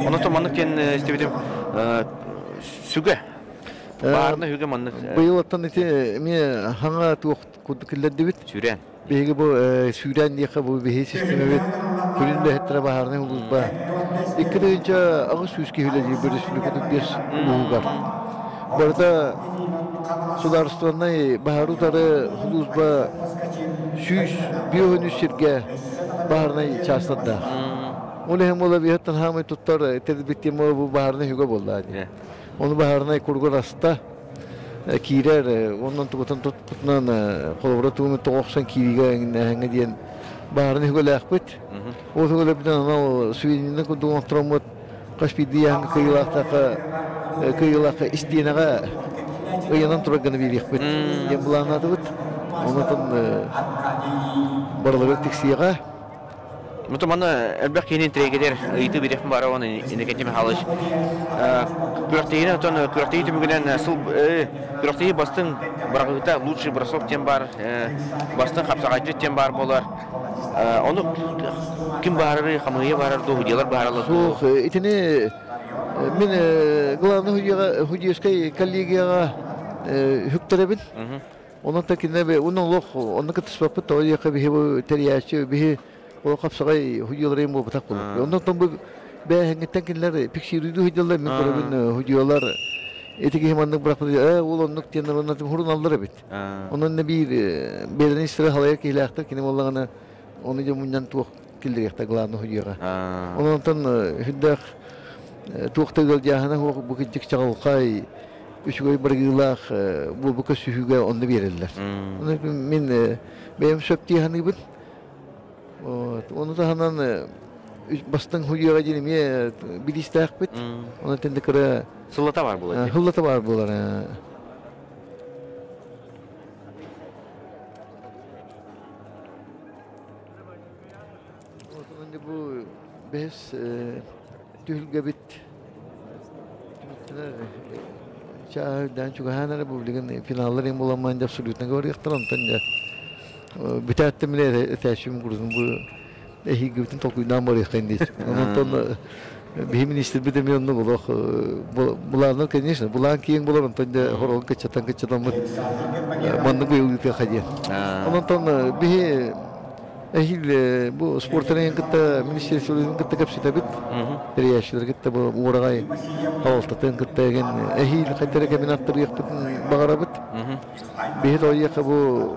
S8: Оны тұманық кен істебедім сүгі. Барына үгі манық.
S5: Бұйыл аттан еті мен хаңа туық күдікілдерді бет.
S8: Сүрен.
S5: Беги bu Süren diye bu bir sistemi evet. Kulünde hetre baharne uluzba. İkidince ağız süski hüleci bir sülüketip bir ulugar. Bu arada Sudarstan'da baharu tarı uluzba süs bir önü sirge baharne çarşıda. Onu hem ola bir hattan hamı tutar tedbittim bu baharne hüga boldu. Onu baharne kurgu rasta. Kirer, ondan tutnan kolaboratumu toğsan kiriga hangi diyen baharını hügele akbet. O hügele biten ana Süveyni'nin kuduğun tramot kaşpidiye hangi kıyılaka isteyene öyanan turagını bir akbet. Yen bulan adı bit. Ondan baraları tiksiyaga.
S8: Muhtemelen elbette kendi trigger itu bir yapım var onun indikatif halış. Kürteyine ton kürteyi tümünden nasıl kürteyi bastın bırakıta lütfen brasov tembar bastın kapsakacı tembar bolar. Onu kim bağırır, hamıya bağırır, doğudiyalar bağırırlar.
S5: Soğuk, itini min glavni hüciyeskay kollegiyaga hükterebin. Onun takine be, onun loh, onun katıspapı tavliye kabihi bu teriyatçı bihi o kapsakay hüciyelerin bu batak bulur. Ondan sonra bu beğengetten kinler pikşirüdü hüciyeler min korabin hüciyeler etiki hemanlık bırakmadı. Oğlan noktiyanlar onlar tüm hurun aldılar bit. Onun ne bir belirli istere halayar ki hilakta kinim olanı onu da bundan tuğ kildir yakta glavni hüciyega. Ondan hüddak tuğta geleceğine bu küçük çağılkay üç göy bırgılak bu kösühüge onu verirler. Onun min benim söptiği hanı bit. Onu da hemen bastın hüciyega dinimiye bir istek bit. Onun tendikere
S8: Sılata var bular.
S5: Hıllata var bular. Ortada bu beş tühülge bit. Çağdan çok hanere bu bilgin finallerin bulamayınca absolutne görüyor tanınca. Bitattım ne teşvim kurdum bu ehi gibtin tokuydan bari kendi. Ondan Behimin işte bir de mi onu bulak bulanlar конечно bulan kiyen bulan tanda horol kaçatan mı mandı böyle bir hadiye. Ondan bir ehil bu sportların kitta ministersinin kitta kapsita bit. Teriyashlar kitta bu uğragay hawaltatan kitta gen ehil khatara keminat tarikh bit bagara bit. Bir roya bu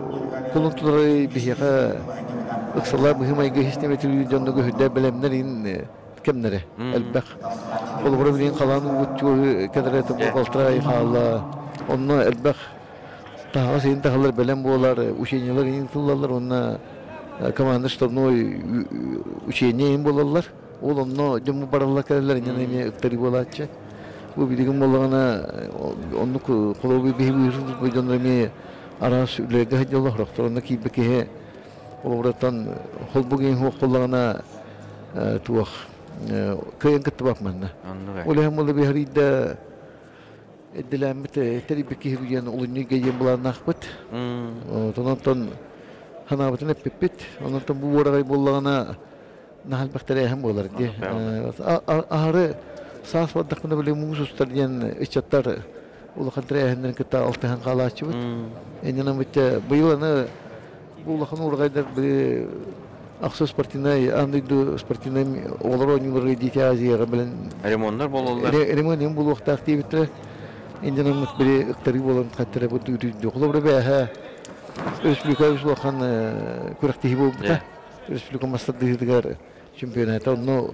S5: kuluntuları bir ya aksalar mühim ay gehistmetir jonda hüdde bilemlerin kemnere elbek olur bilin kalan uçu kadar bu kaltray hala onu elbek daha sen tahalar belem bolar uşenyalar insullar ona komanda stopnoy uşenyen bolarlar onu cemu paralar kalar yani iktari bolatçı bu bilgim bolana onu kolobi bir bu jonrami aras lega hajAllah doktoruna ki beke oluratan holbugin hoqulana tuah كيان كتباك منا ولهم ولا بهريد الدلامة تري بكيه بيان أولني جاي بلا نخبت وطنطن Hanabıtın hep bit. Ondan bu oragay bollagana nahal bakteriya hem bolar diye. Ahırı sağ vaddakını bile muğusuzlar diyen içatlar ulakın tereyahından kıta altıhan kalaçı bit. Endinan bitti bu yılını bu ulakın oragaylar bir Aksu Sportinay, Andıydı Sportinay olur oynuyorlar diye aziye bilen.
S8: Remonlar bolollar.
S5: Remon bu vakti aktivite. Endinan mut bir iktari bolan katara bu duydu. Kulubra be ha. Respublika usulkan kurakti bu da. Respublika mastadıgar şampiyonata onu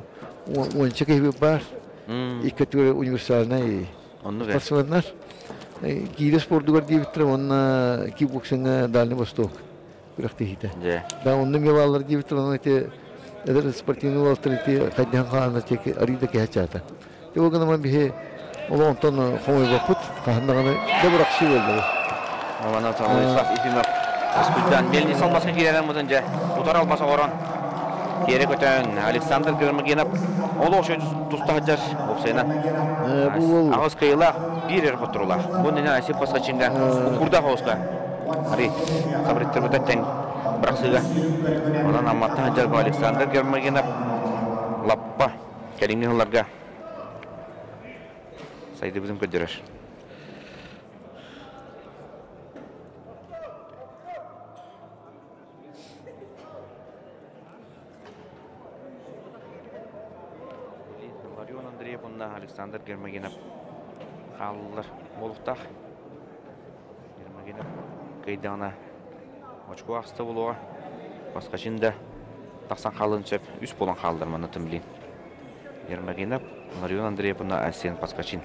S5: onçak gibi var. İki tür universalna
S8: Onu ver.
S5: Personlar. Gide spordugar diye bitir ona kickboxing'a dalını bastok. Kurakti hite. Ben onun mevalar diye bitir onu ite eder sportinu alternatif kadyan kana çek arida ki haçata. O zaman bir ondan hoy bakıp kahandan da bırakışı oldu.
S8: Ona tamam isaf ifime. Askudan belli salmasın girelim mudunca. Utar almasa oran. Geri götürün Alexander Germaginov. Olu şu tusta hacar opsayna.
S5: Bu
S8: Ağız kıyıla bir yer fotoğraflar. Bu ne nasip pasaçinga. Kurda hoska. Hari sabrettir bu tetten bıraksıga. Ondan amatta hacar Alexander Germaginov. Lappa. Kelingi hıllarga. Saydı bizim ködürür. Alexander Germaginov kalır bolukta. Germaginov kaydana очко акста болуға басқашында тақсан қалын сөп үс болан қалдырманы тімлейін. Germaginov Marion Андреевна Асен Паскачин.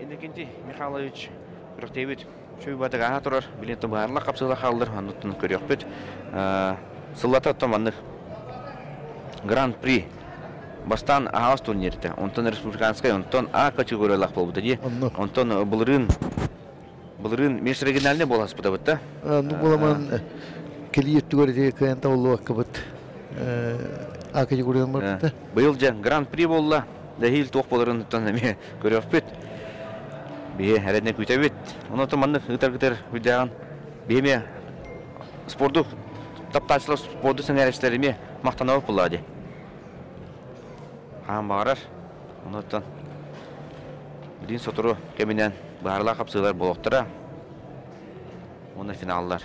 S8: Иннокентий Михайлович Күрәктәбит шөй батыга турар билеты барлык капсыла калдыр анытын көрөк бит. Сыллата томанны Гран-при Бастан Аус турнирде, онтон республиканская, онтон А категориялах болду ди. Онтон булрын меж региональный болас буда бит.
S5: Ну буламан келиет түгөрде каянта болу акыбыт. А категориян бар да.
S8: Быйыл же Гран-при болла. Да хил тох боларын тоннаме көрөк бит. Бие әрәдне күтәбит. Оны томанны үтәргәтер видеоан. Биеме спорттук таптачлык спорттук сәнгәрәчләреме мактанып булады. Хан барар. Онотан Дин сотуру кеминен барлык капсылар болоктыра. Оны финаллар.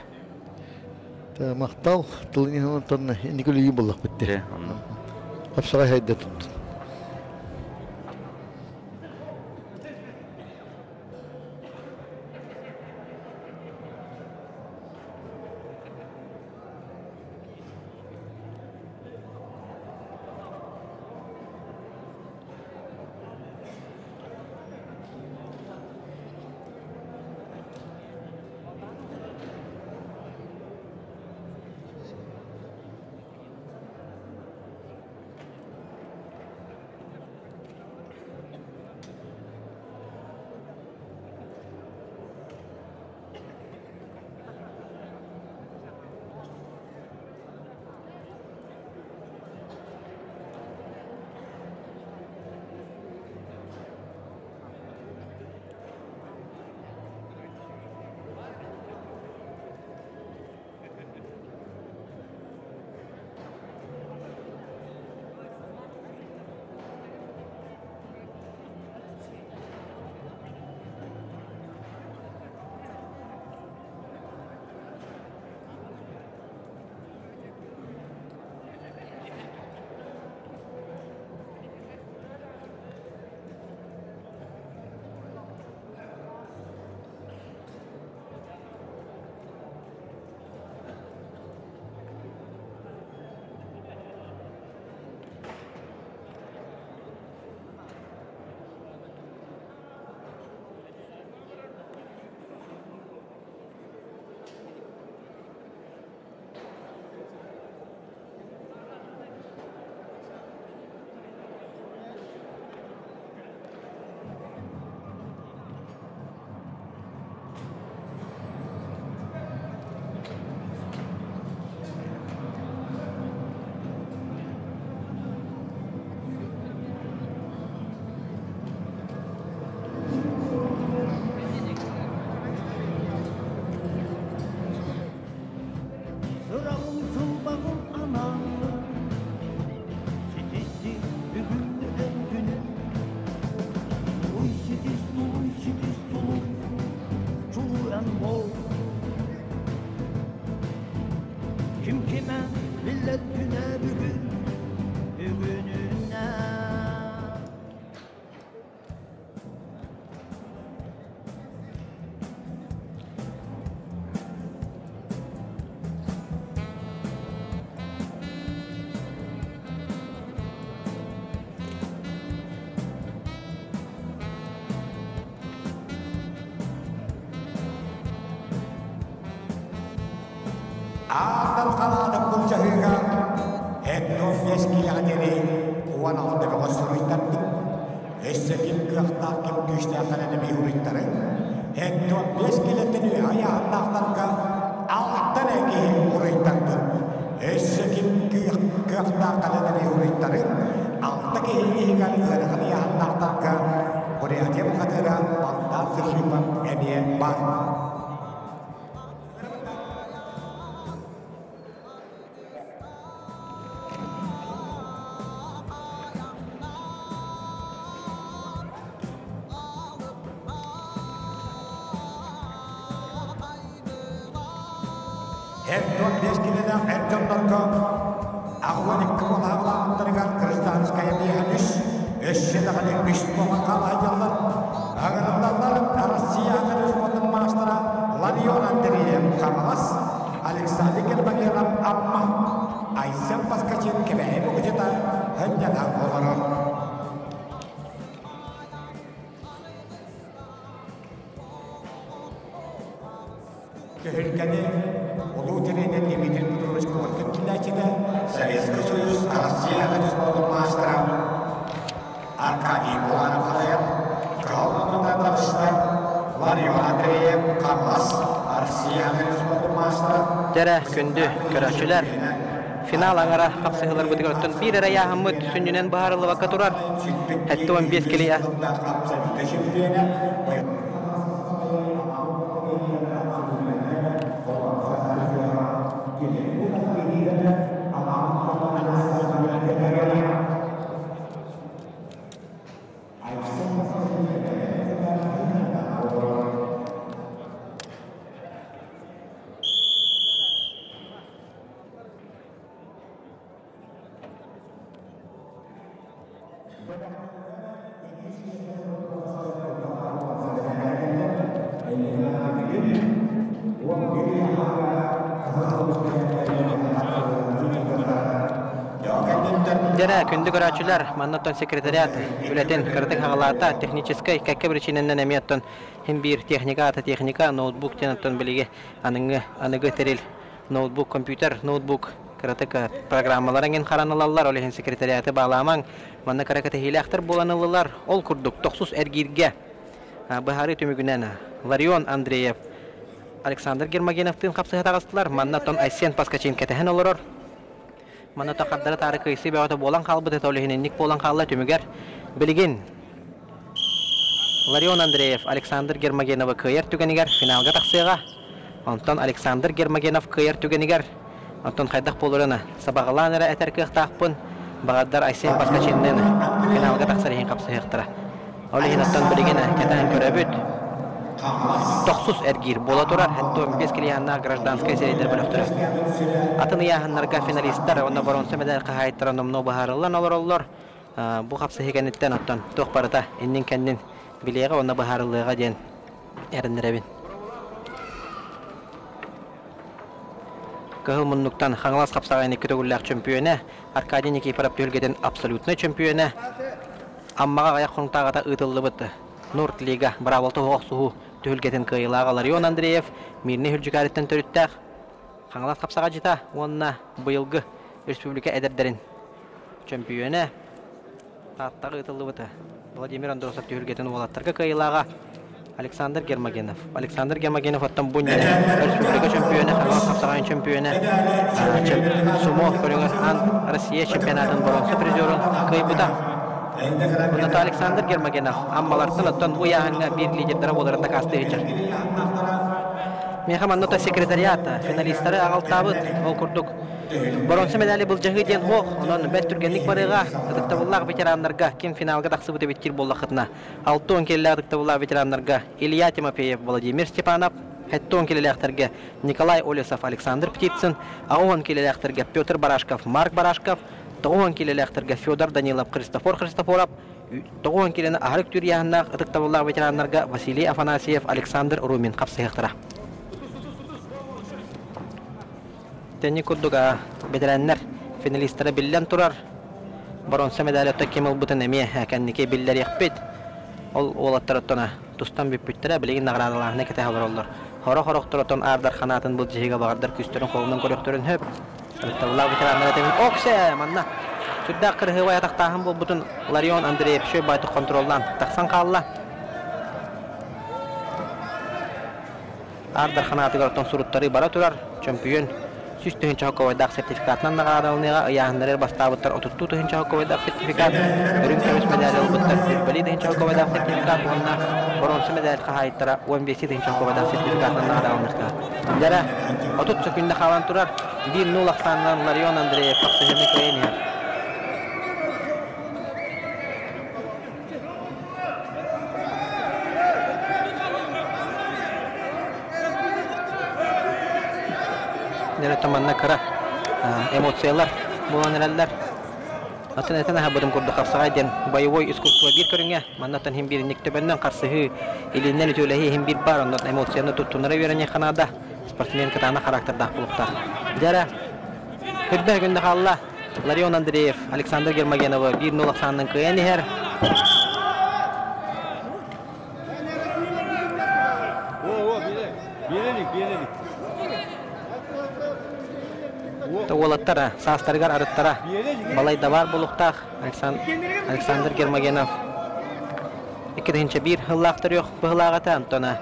S5: Та мактал тылын онтан индикөлү булак битте. Капсыга хайда тутты.
S1: Ağdan kaladım bu cahıga. Ekton eski adeli. Uvan aldı ve osuruytandık. Essekim kıhtar kim güçte akalanı bir huruytları. Ekton eskiletini ayağındaklarga alttan eki huruytandık. Essekim kıhtar akalanı bir huruytları. Alttaki hihigan ırgın ayağındaklarga. Buraya tem katıra balda fırşıpan eniye var. Ekton beskileden ektonlarga ağvanik kıvıl ağlamındırgan Kırızdanskaya biyanış eşşedağını üst boğan kalaycılar ağırlarlar Rossiya'nın üstünden maçlara Larion Andreyev Kamalas Alexander Germagerov Amma Aysen Paskachin kebeğe bu gıcıda hıncadan olanır. Kehirgani Ulu Tere'nin Dimitri Petrovich Kumarkın killaçıda Sovetski Soyuz Rossiya'nın üstünden maçlara Arkadiy Bulanov Kalmanında tanıştılar. Larion Andreyev Kamalas Rossiya'nın üstünden maçlara
S7: Tere kündü köröçüler. Final angara kapsıhılar bu digörtün bir ara yahamıt sünnünen baharılı vakat urar. Hatta 15 kiliya. Tere kündü köröçüler Mannaton sekretariat ületen kırdık ağalata технический какая причиненен эмиаттон hem bir техника ноутбук тенаттон билиги аныгы терил ноутбук компьютер ноутбук кырдык программаларын хараналалар олehen секретариаты bağlamang манна каракаты хилактыр боланылылар ол курдук токсус эргирге бахары төмүгүнен Ларион Андреев Александр Гермогеновтын капсыга тагыстылар Маннатон Айсен Паскачин кетехен олорор Mana takadara tarik isi bahwa bolang kalbu tetoleh ini bolang kalah tumugar beligin Larion Andreyev Alexander Germagenov kayar tugenigar final gatak sega Anton Alexander Germagenov kayar tugenigar Anton kaydak polurana sabagalanera eter kıhtaqpun bagadar Aysen Paskachin'den final gatak sarihin kapsa hektara Olehin Anton beligin ketahan körabüt Toxsus ergir bola turar hatta 15 kiliyanna гражданская серийдер бөлөктөр. Атын яһаннарга финалисттер онда боронсы медаль кахайттар номно баһарыллар олорлор. Бу хапсы хегенеттен оттон тох барыта иннин кендин билеге онда баһарыллыга ден эрендеребин. Кылмыннуктан хаңлас капсаган эки төгүлләк чемпионы, Аркадий Никифоров төлгеден абсолютный чемпионы. Аммага аяк хунтагата ытылды бытты. Норт Лига Браволто Хоксуху төлгеден кыйлагы Ларион Андреев мирне хүлжүкәреттен төрүттәк. Хаңлас капсага жита, онна быйылгы республика эдердерин чемпионы аттагы ытылды бытты. Владимир Андросов төлгеден олаттарга кыйлагы Александр Гермогенов. Александр Гермогенов оттан бунне республика чемпионы, хаңлас капсаган чемпионы. Сумо көрөңөр Россия чемпионатын боронсу призеры кыйбыта. Бunda Alexander Germagenov ammalardan otan bu yahanga bir liderlere olarında kastı geçer. Meha manota sekretariata finalistlere ağaltabıt ol kurduk. Boronsu medali bulcağı diyen o, onun bet türgenlik barıga, tıktavullah veteranlarga kim finalga taksıbıtı bitkir bollakıtına. 6-10 kelilere tıktavullah veteranlarga Ilya Timofeyev, Vladimir Stepanov, 10 kelilekterge Nikolay Olesov, Alexander Ptitsin, 10 kelilekterge Pyotr Barashkov, Mark Barashkov, 10 kelilekterge Fyodor Danilov, Christoforov, 10 kelini ahrik türyahanna tıktavullah veteranlarga Vasiliy Afanasyev, Alexander Rumin kapsı hektara. Teni kudduga veteranlar finalistlere billen turar. Bronsa medalyatta Kemal Butun emiye kendiki biller yakbet. Ol olattar ottona tustan büpüttere biligin nagradalarına kete alır olur. Hora turatan ardar kanatın bu cihiga bağırdır küstürün kolundan koruyuktörün höp. Tavla veteranlar etemin okse manna. Südda kırhıva yataktahın bu bütün Larion Andreev şöy baytı kontroldan taksan kalla. Ardar kanatı garton surutları bara turar. Çempiyon. Süstühün çakovadak sertifikatından nağadalınıga ayağınları bastavıtlar otuttuğun çakovadak sertifikat. Ürün kömüs medali olbutlar. Bölüydüğün çakovadak sertifikat. Onunla bronze medali kahayitlara 15'in çakovadak sertifikatından nağadalınırka. Jara, otut sökünde kalan turar. 1-0 aksandan Larion Andreev faksıhını koyeniyor. Nere tamanna kara emosiyalar bulan ereller. Atın eten haberim kurdu kapsağayden bayvoy iskustva bir körünge manatan hem bir niktebenden karşıhı ilinden ütülehi hem bir bar ondan emosiyonu tuttunlara verene kanada sportmen katana karakterda bulukta. Jara hüdbe günde kalla Larion Andreev Alexander Germagenov 1-0 aksandan kıyani her.
S4: Bilenik.
S7: Tawalattara sastargar arattara balay davar buluqtaq Alexander Germagenov 2-1 bir hıllaqtır yok bu hıllaqata Antona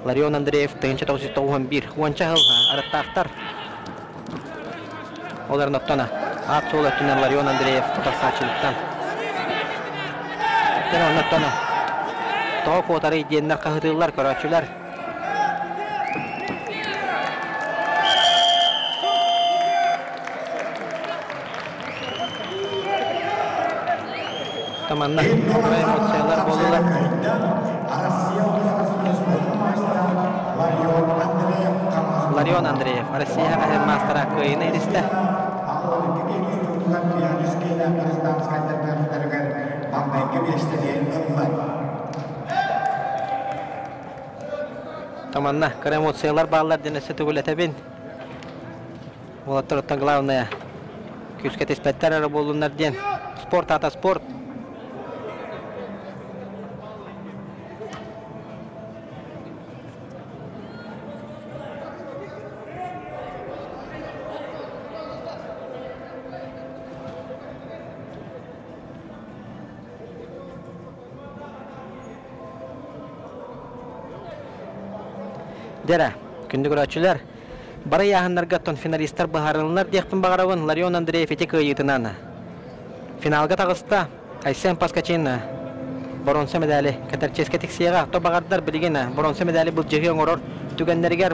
S7: Larion Andreev 991 wancha hıl arattaqtar olar noktana at sol ötünen Larion Andreev tasachılıktan Tena noktana Toq kotarı diyenler kahıdırlar körachüler Tamanna emosiyalar bolular. Larion Andreev Rossiya qahramonlari köyüne erişti. Tamanna emosiyalar bağlar denesi tugulatabin. Olatorta главное. Küske tespetler bolunlar diyen. Sport ata sport. Dera, kündük ölçüler. Bara yahanlarga ton finalistler baharılınlar diyektin bağıravın Larion Andreev ete kıyıtından. Finalga tağısta Aysen Paskachin bronze medali Katarcheska tiksiyaga to bağırdılar bilgene bronze medali bu jehiyong oror tügenleriger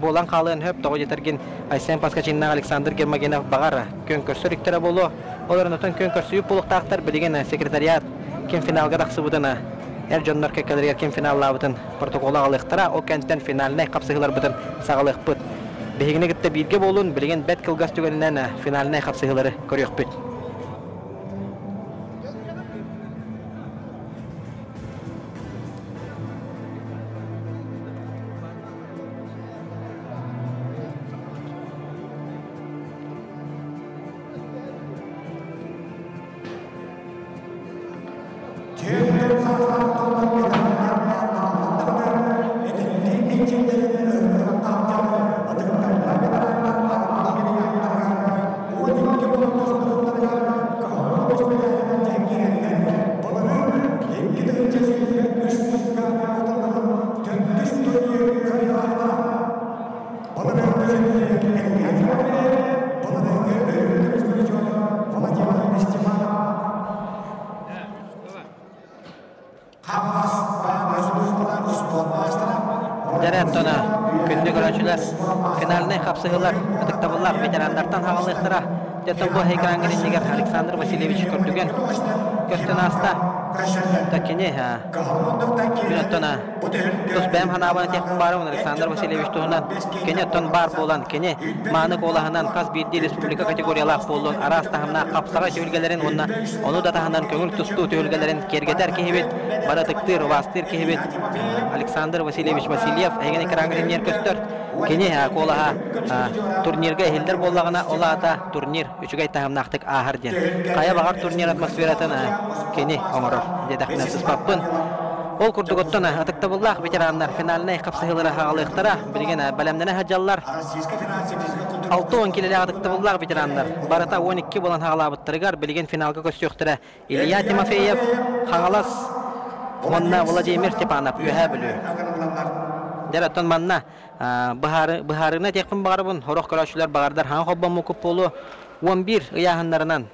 S7: bolan kalın höp toğu yetergin Aysen Paskachinna Alexander Germagenov bağır könkörsörüktere bolu oların otan könkörsüyüp buluqtaqtar bilgene sekretariat kim finalga taqsıbıdına Erjonlar kekkelerger kim finallabıdın protokola alıqtıra o kentten finaline kapsıhılar bıdın sağalık bıd behigine gitte birge bolun bilgen bet kılgas tügeninden finaline kapsıhıları körüyük büt kapsıhılar, tıktabıllar, veteranlardan havalıqtıra. Deton bu heykeran gelişiger Alexander Vasilyevich Körtügen. Kösten hasta. Takini ha. Günöttona. Tus bem hanabanı tekun barımın Alexander Vasilyevich tuğunan. Kene ton bar bolan, kene manık olağından kas bildiği Respublika kategoriyalar bolun. Aras tahamna kapsağa tühülgelerin onna. Onu da tahandan köngül tustu tühülgelerin kergeter kehibet. Bara tıktır, vastir kehibet. Alexander Vasilyevich Vasilyev. Hegen ekran gelişiger köstör. Kene ha kolaha turnirga hilder bollağına olağda turnir. Üçügay tahamnaqtık ahar diyen. Kaya bağır turnir atmosferatına kene oңорор. Dedaqnasız papın. Ол курдуготтона атыктабыллах ветераннар финалына капсыгылары хагалыктара билген балемдене хаҗаллар. 6-10 килеле атыктабыллах ветераннар. Барата 12 болан хагалабыттырыгар билген финалга көстөктөрө Илья Тимофеев хагалас онна Владимир Степанов үһәбүлү. Дәрәттан манна быһарына текпин багарыбын хорох көрәшүләр багардар хан хоббан мукуп болу 11 ыяһыннарынан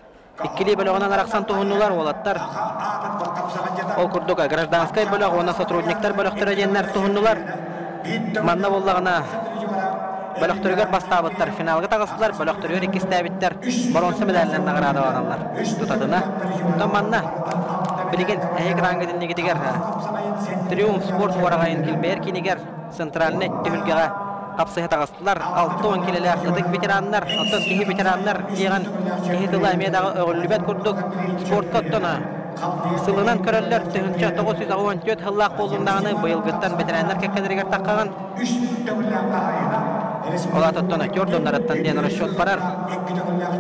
S7: иккили бөлөгөнөн араксан туһуннулар олаттар. Ол курдуга гражданскай бөлөг, она сотрудниктар бөлөктөрө женнер туһуннулар. Манна боллагына бөлөктөргөр бастабыттар финалга тагыстылар, бөлөктөргөр икистәбиттер. Бронза медальларын награда алганлар. Тутадына. Манна билген экранга динегидигер Триумф спорт варагайын килбер кинигер центральный төгүлгөгө капсыга тагыстылар. 6-10 килелер атык ветераннар, оттон кихи ветераннар дигән кихи медагы өгүлүбөт курдук спортка оттона сылынан көрөллөр төһүнчө 914 хыллак болундагы быйылгыттан ветераннар кеккелерге таккаган. Олар оттона көрдөннөрөттөн ден расчет барар.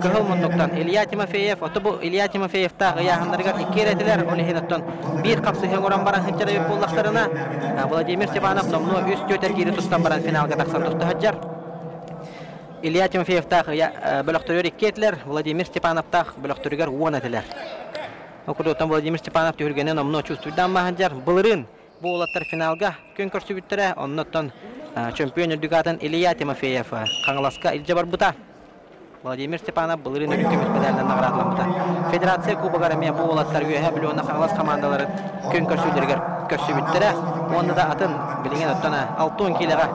S7: Кыгыл мундуктан Илья Тимофеев, отобу Илья Тимофеевта гыяһындарга 2 ретелер, олехинаттан бир капсыгын оран баран хинчара боллактарына Владимир Степанов номно үст төтер кири тустан баран финалга таксан тусту хаҗар. Илья Тимофеевта бөлөктөрөр 2 этелер, Владимир Степановта бөлөктөргөр 10 этелер. Окудотан Владимир Степанов төгүлгөнөн номно чувствуйдан маһаҗар. Булырын бу олаттар финалга көн көрсүбүттөрө, оннотон чемпион дүгатын Илья Тимофеев Каңласка илҗабар бута. Владимир Степанов булырын көмөс медальдан наградаланды. Федерация кубогы ме бу олаттар үһә билгән Каңлас командалары көн көрсүләргә көсүбүттөрө. Онда да атын билген оттана 6-10 килега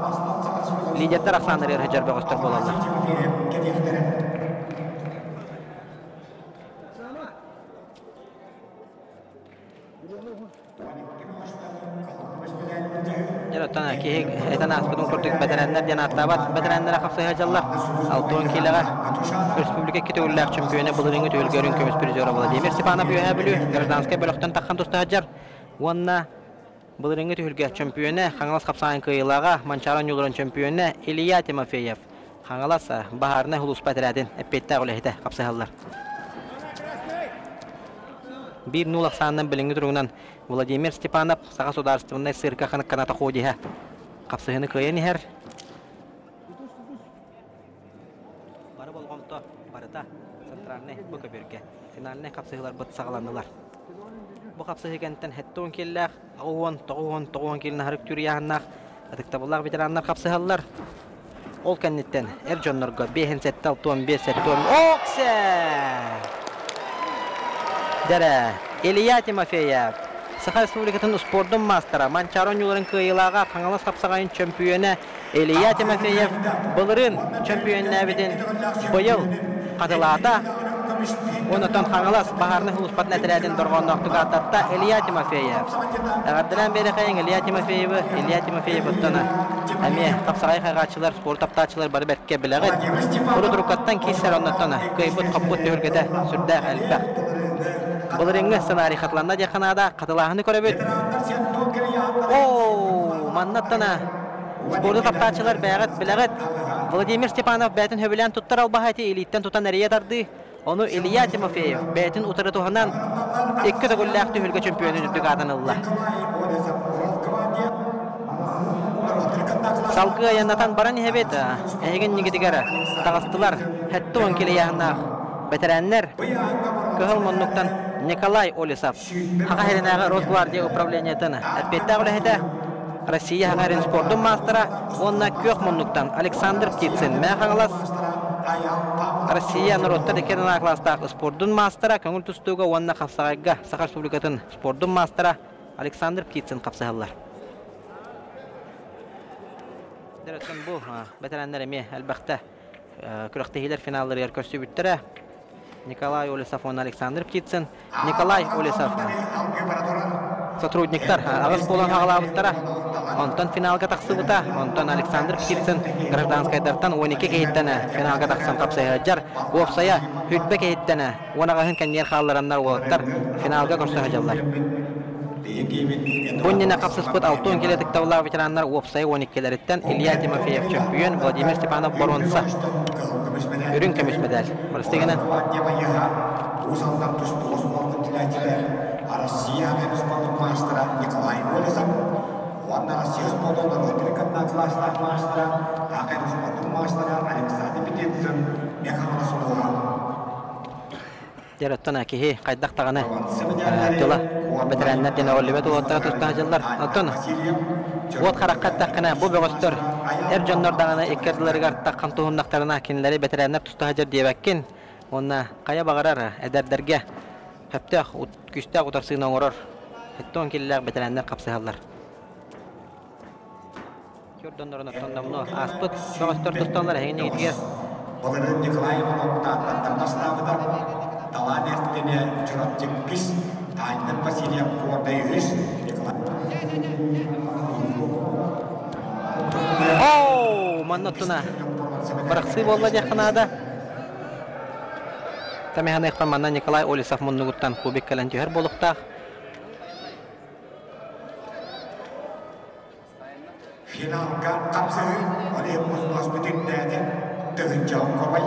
S7: лидерлер Аксандар хаҗар багыстыр булалар. Тана ки этана аспытын көрдүк ветерандар жана аттабат ветерандар капсыга хаҗаллар 6-10 килега республика кетүүлләр чемпионы булырын өтөлгөрүн көмөс призеры Владимир Степанов үһәбүлү гражданский бөлөктөн таккан туста хаҗар. Онна булырын өтөлгө чемпионы Каңлас капсаган кыйлага Манчарон юлурун чемпионы Илья Тимофеев Каңлас баһарны хулус патрядын эппетте олехте капсыгаллар. 1-0 санынан билинги тургунан Владимир Степанов сага государственный цирка каната ходиха капсыгыны кыйын хер бары болгонто барыта центральный бөкөбөргө финалны капсыгылар быт сагаландылар. Бу капсыгынтан хеттон келлер 10 келин харык түрияһыннак атыктабылар ветераннар капсыгаллар. Ол кеннеттен Эржоннорго 5-7-15 Оксе Дәре Илья Тимофеев Саха Республикатын спорттун мастера Манчарон юларын кыйылага Каңлас капсаган чемпионы Илья Тимофеев булырын чемпионна битен быйыл катылата. Онотон Каңлас баһарны хулуспатна тирәден доргондоктуга аттатта Илья Тимофеев. Агардылан бери кайын Илья Тимофеев оттона. Ами капсагай кайгачылар, спорт таптачылар бары берке билегет. Буру турукаттан кисер онотона кыйбыт каппут төргөдө сүрдө албак. Булырыңы сценарий хатланна жаканада катылаһыны көрөбүт. Маннаттана спорт таптачылар бәгат билегет. Владимир Степанов бәтин хөбүлән туттар албахати элиттен тутан әрия тарды. Onu Илья Тимофеев бәтин утыры туһанан 2 төгүлләк төһөлгө чемпионы дүрдүк атанылла. Салкы аянатан баран хебет. Эген нигидигәре тагыстылар. Хәтта 10 киле яһнак ветераннар кыгыл моннуктан Николай Олесов. Хагайренага Росгвардия управлениетен әппеттә гөләһәдә Россия хагайрен спорттун мастера онна көк моннуктан Александр Птицын мәхәңлас Россия народта декенна класстагы спорттун мастера көңүл тустууга онна капсагайга Саха Республикатын спорттун мастера Александр Птицын капсагаллар. Дөрөтөн бу ветерандар эме албакта күрәктәгеләр финаллары көрсөбүттәрә. Николай Олесов, Александр Птицын. Николай Олесов сотрудниктар агыс болан хагалабыттара. Онтон финалга таксыбыта. Онтон Александр Птицын гражданскайдардан 12 кейттәне финалга таксан капсаячар. Опсая хүтбе кейттәне. Онагын кеннер халларыннар олаттар финалга көрсөһәҗәлләр. Буннина капсыз пут 6 келетик тавлар ветераннар опсая 12-ләрдән Илья Тимофеев чемпион, Владимир Степанов бронза. Үрін көміс медаль. Бұрыстығынан.
S1: мастера Николай Олесов, онна Россия спортының өтірікінна кластар мастера, ақайры спортың мастера Александр Петенцин, механға сұлуға.
S7: Дереттон әкеге қайдақтағаны тұла бітірәнлер дені олыбет олаттағы тұстағы жылдар. Антон, от қараққаттаққына бұл бөғістір әр жонлардағаны еккерділерге арттақ қантуғындақтарына кенілері бітірәнлер тұстағы жыр дейбәккен. Онна қая бағарар әдәрдерге қаптақ күстақ ұтарсығын оңырыр. Әттон келілер бітірәнлер қапсығалар. Көрдонларын оттондамыны аспыт бөғістір тұстағылар әйін егетігер.
S1: Бұлырын Николай Ивановта аттамастағыда талан әрттене жүріп теккіс Тайнын Василия Кордай үш
S7: Оу, маннаттына бірақсы болла жақынада. Тамиханы иқпан манна Николай Олесов мұннығыттан кубик кәлін түйер болуқтақ.
S1: Финалға қапсығы, оны мұзмас бүтіндәді түгін жауын қорбай.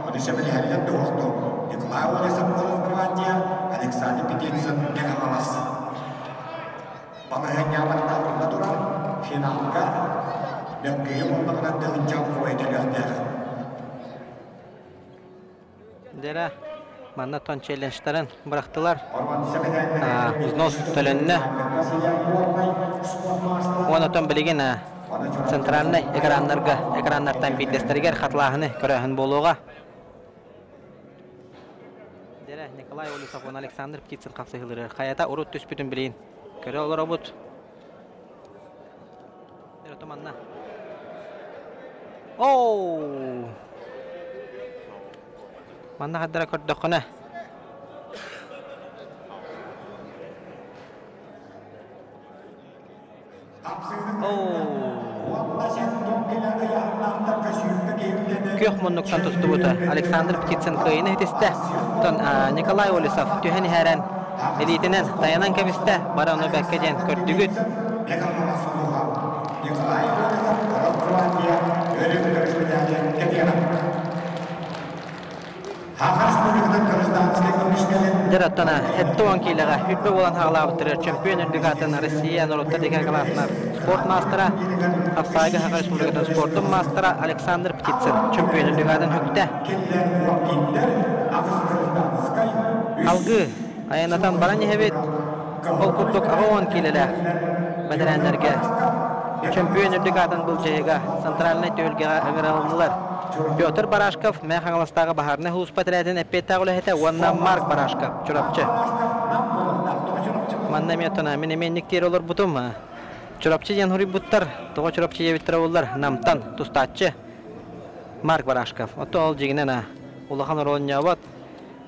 S1: Оны сөмілі әлі доқты. Николай Олесов болып Квандия, Александр Петенцин неғалас. Балығы нямарда тұрар, финалға нөңгейі мұндығына түгін жауын қорбай дәлі
S7: Дәрі, манна тон челленджтарын бұрақтылар. Узнос төлінні. Оны тон білеген центральный экраннардан бейдестерігер қатлағыны көрәхін болуға. Дәрі, Николай Олесов, Александр Птицын қапсығылыры. Қаята ұрут түс бүтін білейін. Көрі олар обуд. Дәрі, томанна. Оу! Манна қаддара көрдіқіні. Көк мұннықтан тұсты бұты. Александр Птицын қойыны етесті. Николай Олесов түйені әрін элитінен таянан кәмісті бара оны бәккеден көрдігіт.
S1: Николай Олесов, Квандия, өрін көріспедәді
S7: Дәраттана, әтті оңкейліға үтбі болан ғалабыттыры чемпион үрдігатын Россия Нұрутта деген қаласынар спорт мастера, Қапсайғы Хақар Республикатын спорттың мастера Александр Птицын чемпион үрдігатын үкті. Алғы, аяңатан баран ехебет, ол күрттік аға оңкейлілі бәдірәндерге чемпион үрдігатын бұл жайыға центральный төлгеға ығыралынылар. Петр Барашков, мәхаңластағы бахарны хуус патрәтін әппет тағылы әті, онна Марк Барашков, чұрапчы. Манна метона, мен еменніктер олар бұтым. Чұрапчы ден хури бұттар, тұға чұрапчы ебеттірі олар, намтан, тұстатчы. Марк Барашков, отто ол жегінен ұлақан оролын жауат.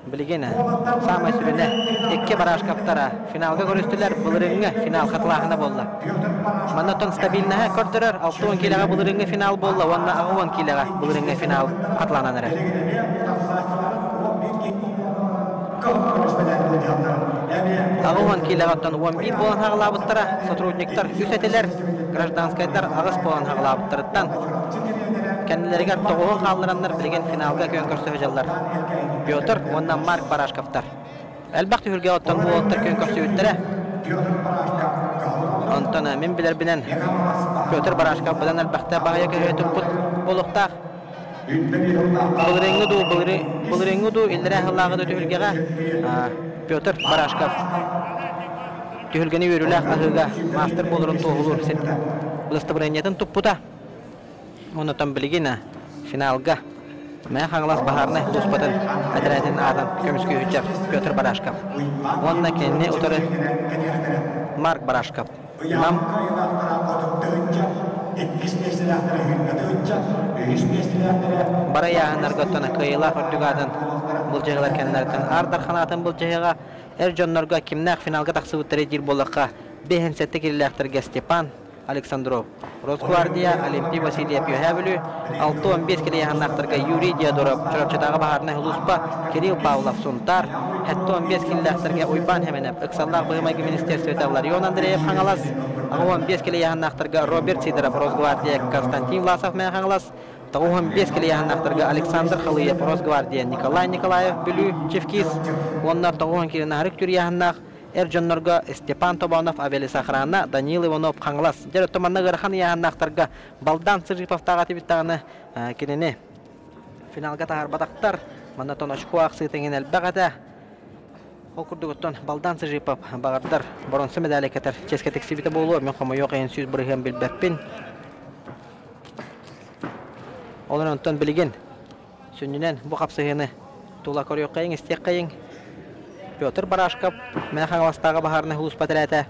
S7: Білген, самай сүріне, екке Барашковтара финалға көрістілер, бұлырыңы финал қатылағына болды. Маннатон стабиліні көрдірір, 6 келеға бұлырыңы финал болды, онна 10 келеға бұлырыңы финал қатылағанары. Ағуан келеғаттан 11 болан ағылабыттара, сотрудниктар үсетелер, гражданскайдар ағыс болан ағылабыттарыттан. Кәнілерігер тоғуын қалырандар білген финалға көн көрсі өжалар. Петр, оннан Марк Барашковтар. Әлбақты үлге оттан бұл оттар көн көрсі өттірі. Онтан мен білер бінен Петр Барашков бұдан әлбақты бағая көйетіп бұд олықтақ. Бұлыреңі ду үлдірі ғылағы ду түхілгеға Петр Барашков. Түхілгені өрілі ақтағыға мастер болырын тоғылыр. Бұлысты бұрайнетін тұп бұда. Онытан білген финалға мәң қаңылас бағарны ұспатын әдірәден атын көміскі үтчер Петр Барашков. Онына кеніне ұтыры Марк Барашков. Бара яғынларға өттіні қиылар үрдігадың бұл жайғылар кәнілердің ардар қанатын бұл жайға әр жонларға кемнәқ финалға тақсы өттірі дел болыққа бейін сәтті келілердерге Степан Александров, Росгвардия, Олимпий Василия Пьюхевелю, 6-15 келе яғаннақтарға Юрий Диадоров, Чұрапчатағы бағарына Хулуспа, Кирилл Павлов, Сунтар, 15 келелердерге Уйбан Хеменев, Үксаллақ бұғымайғы министерстве Ларион Андреев қаңалас, 15 келе яғаннақтарға Роберт Сидоров, Росгвардия, Константин Власов мән қаңалас, 15 келе яғаннақтарға Александр Халыев, Росгвардия, Николай Николаев, Бүлі, Чевкис, оннар 9 келе нағырық түр яғаннақ, Erjonnorga Степан Тобанов, Авели Сахрана, Данил Иванов, Ханглас. Жер томанна гырхан яһаннактарга Балдан Сыжипов тагаты биттаганы кинене финалга тагар бадактар. Мана тон очко аксы теңен элбагата. Окурдуготтон Балдан Сыжипов багардар. Бронза медаль кетер. Ческа тексибите болуу. Мен комо жок ен сүз бирген билбеппин. Олардан билген. Сүннен бу капсыгыны тула көрөк кайын истек кайын. Петр Барашков, мен Хангластагы баһарны хулус патрата.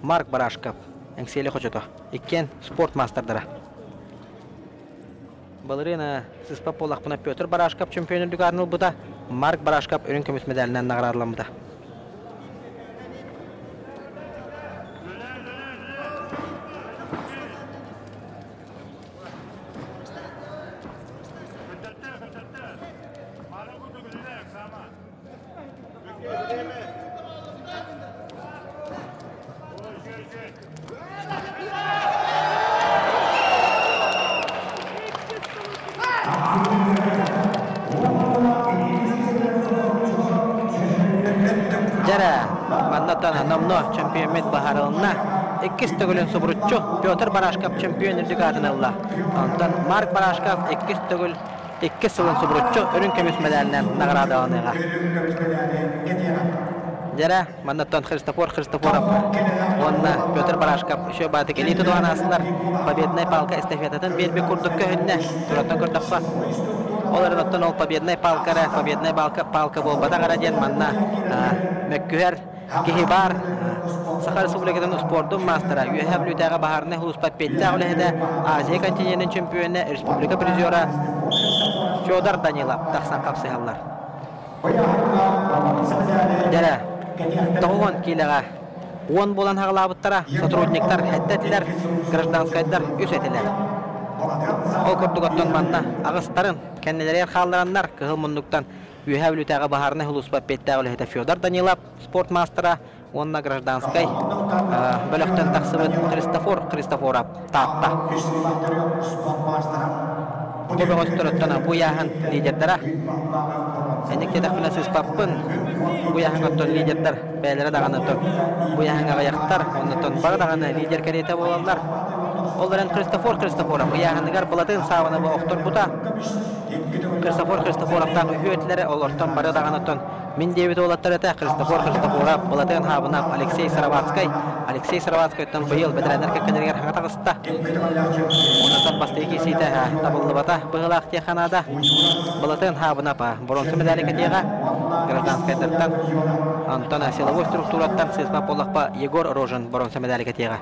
S7: Марк Барашков, эңсели хочото. Иккен спорт мастerdara. Балерина сыспа полакпына Петр Барашков чемпиондук арналбыда. Марк Барашков өрүн көмүс медалинен наградаланбыда. Намно чемпионмет баһарылына 2 төгөлөн субруччу Петр Барашков чемпиондук атынылла. Антон Марк Барашков 2 төгөл 2 сылын субруччу өрүн көмүс медалинен наградаланыга. Жара Маннатон Христофоров, онна Петр Барашков еще баты келиты дуанасындар победный палка эстафетатын бербе курдук көһүнне тураттан көрдөкпа. Олардан ол победный палка болбада гараден манна мөккүер Кихибар Сахар Республикадан спорттун мастера ЮХБ лютага баһарны хулуспа петта оледе Азия континентинин чемпионы республика призера Федор Данилов тахсан капсыгаллар. Дара тогон килега 10 болан хаглабыттара сотрудниктар хәттәтләр гражданскайдар үсәтеләр. Ол көрдүгөттөн манна агыстарын кеннелер халлараннар кылмындыктан ЮХБ лютага баһарны хулуспа петта оледе Федор Данилов спорт мастера онна гражданской бөлөктөн таксыбыт Христофоров татта. Бөгөстөрөттөн бу яһан лидердара. Эник тәхминә сез паппын. Бу яһан оттон лидердер бәйләре даганы бу яһанга яктар, оннан бар даганы лидер керете болалар. Оларын Христофоров яһангар булатын сабына бу октор бута. Христофоровтан үһөтләре олортан бары даганы Мен дебет олаттар это Христофоров булатын хабына Алексей Сараватскайдан быйыл бедрәннәр кәкәнергә хатагыста. Ондан бастыгы сите табылыбата быгылак теханада булатын хабына бронза медаль кәтегә гражданскайдан Антон силовой структураттан сезма полакпа Егор Рожин бронза медаль кәтегә.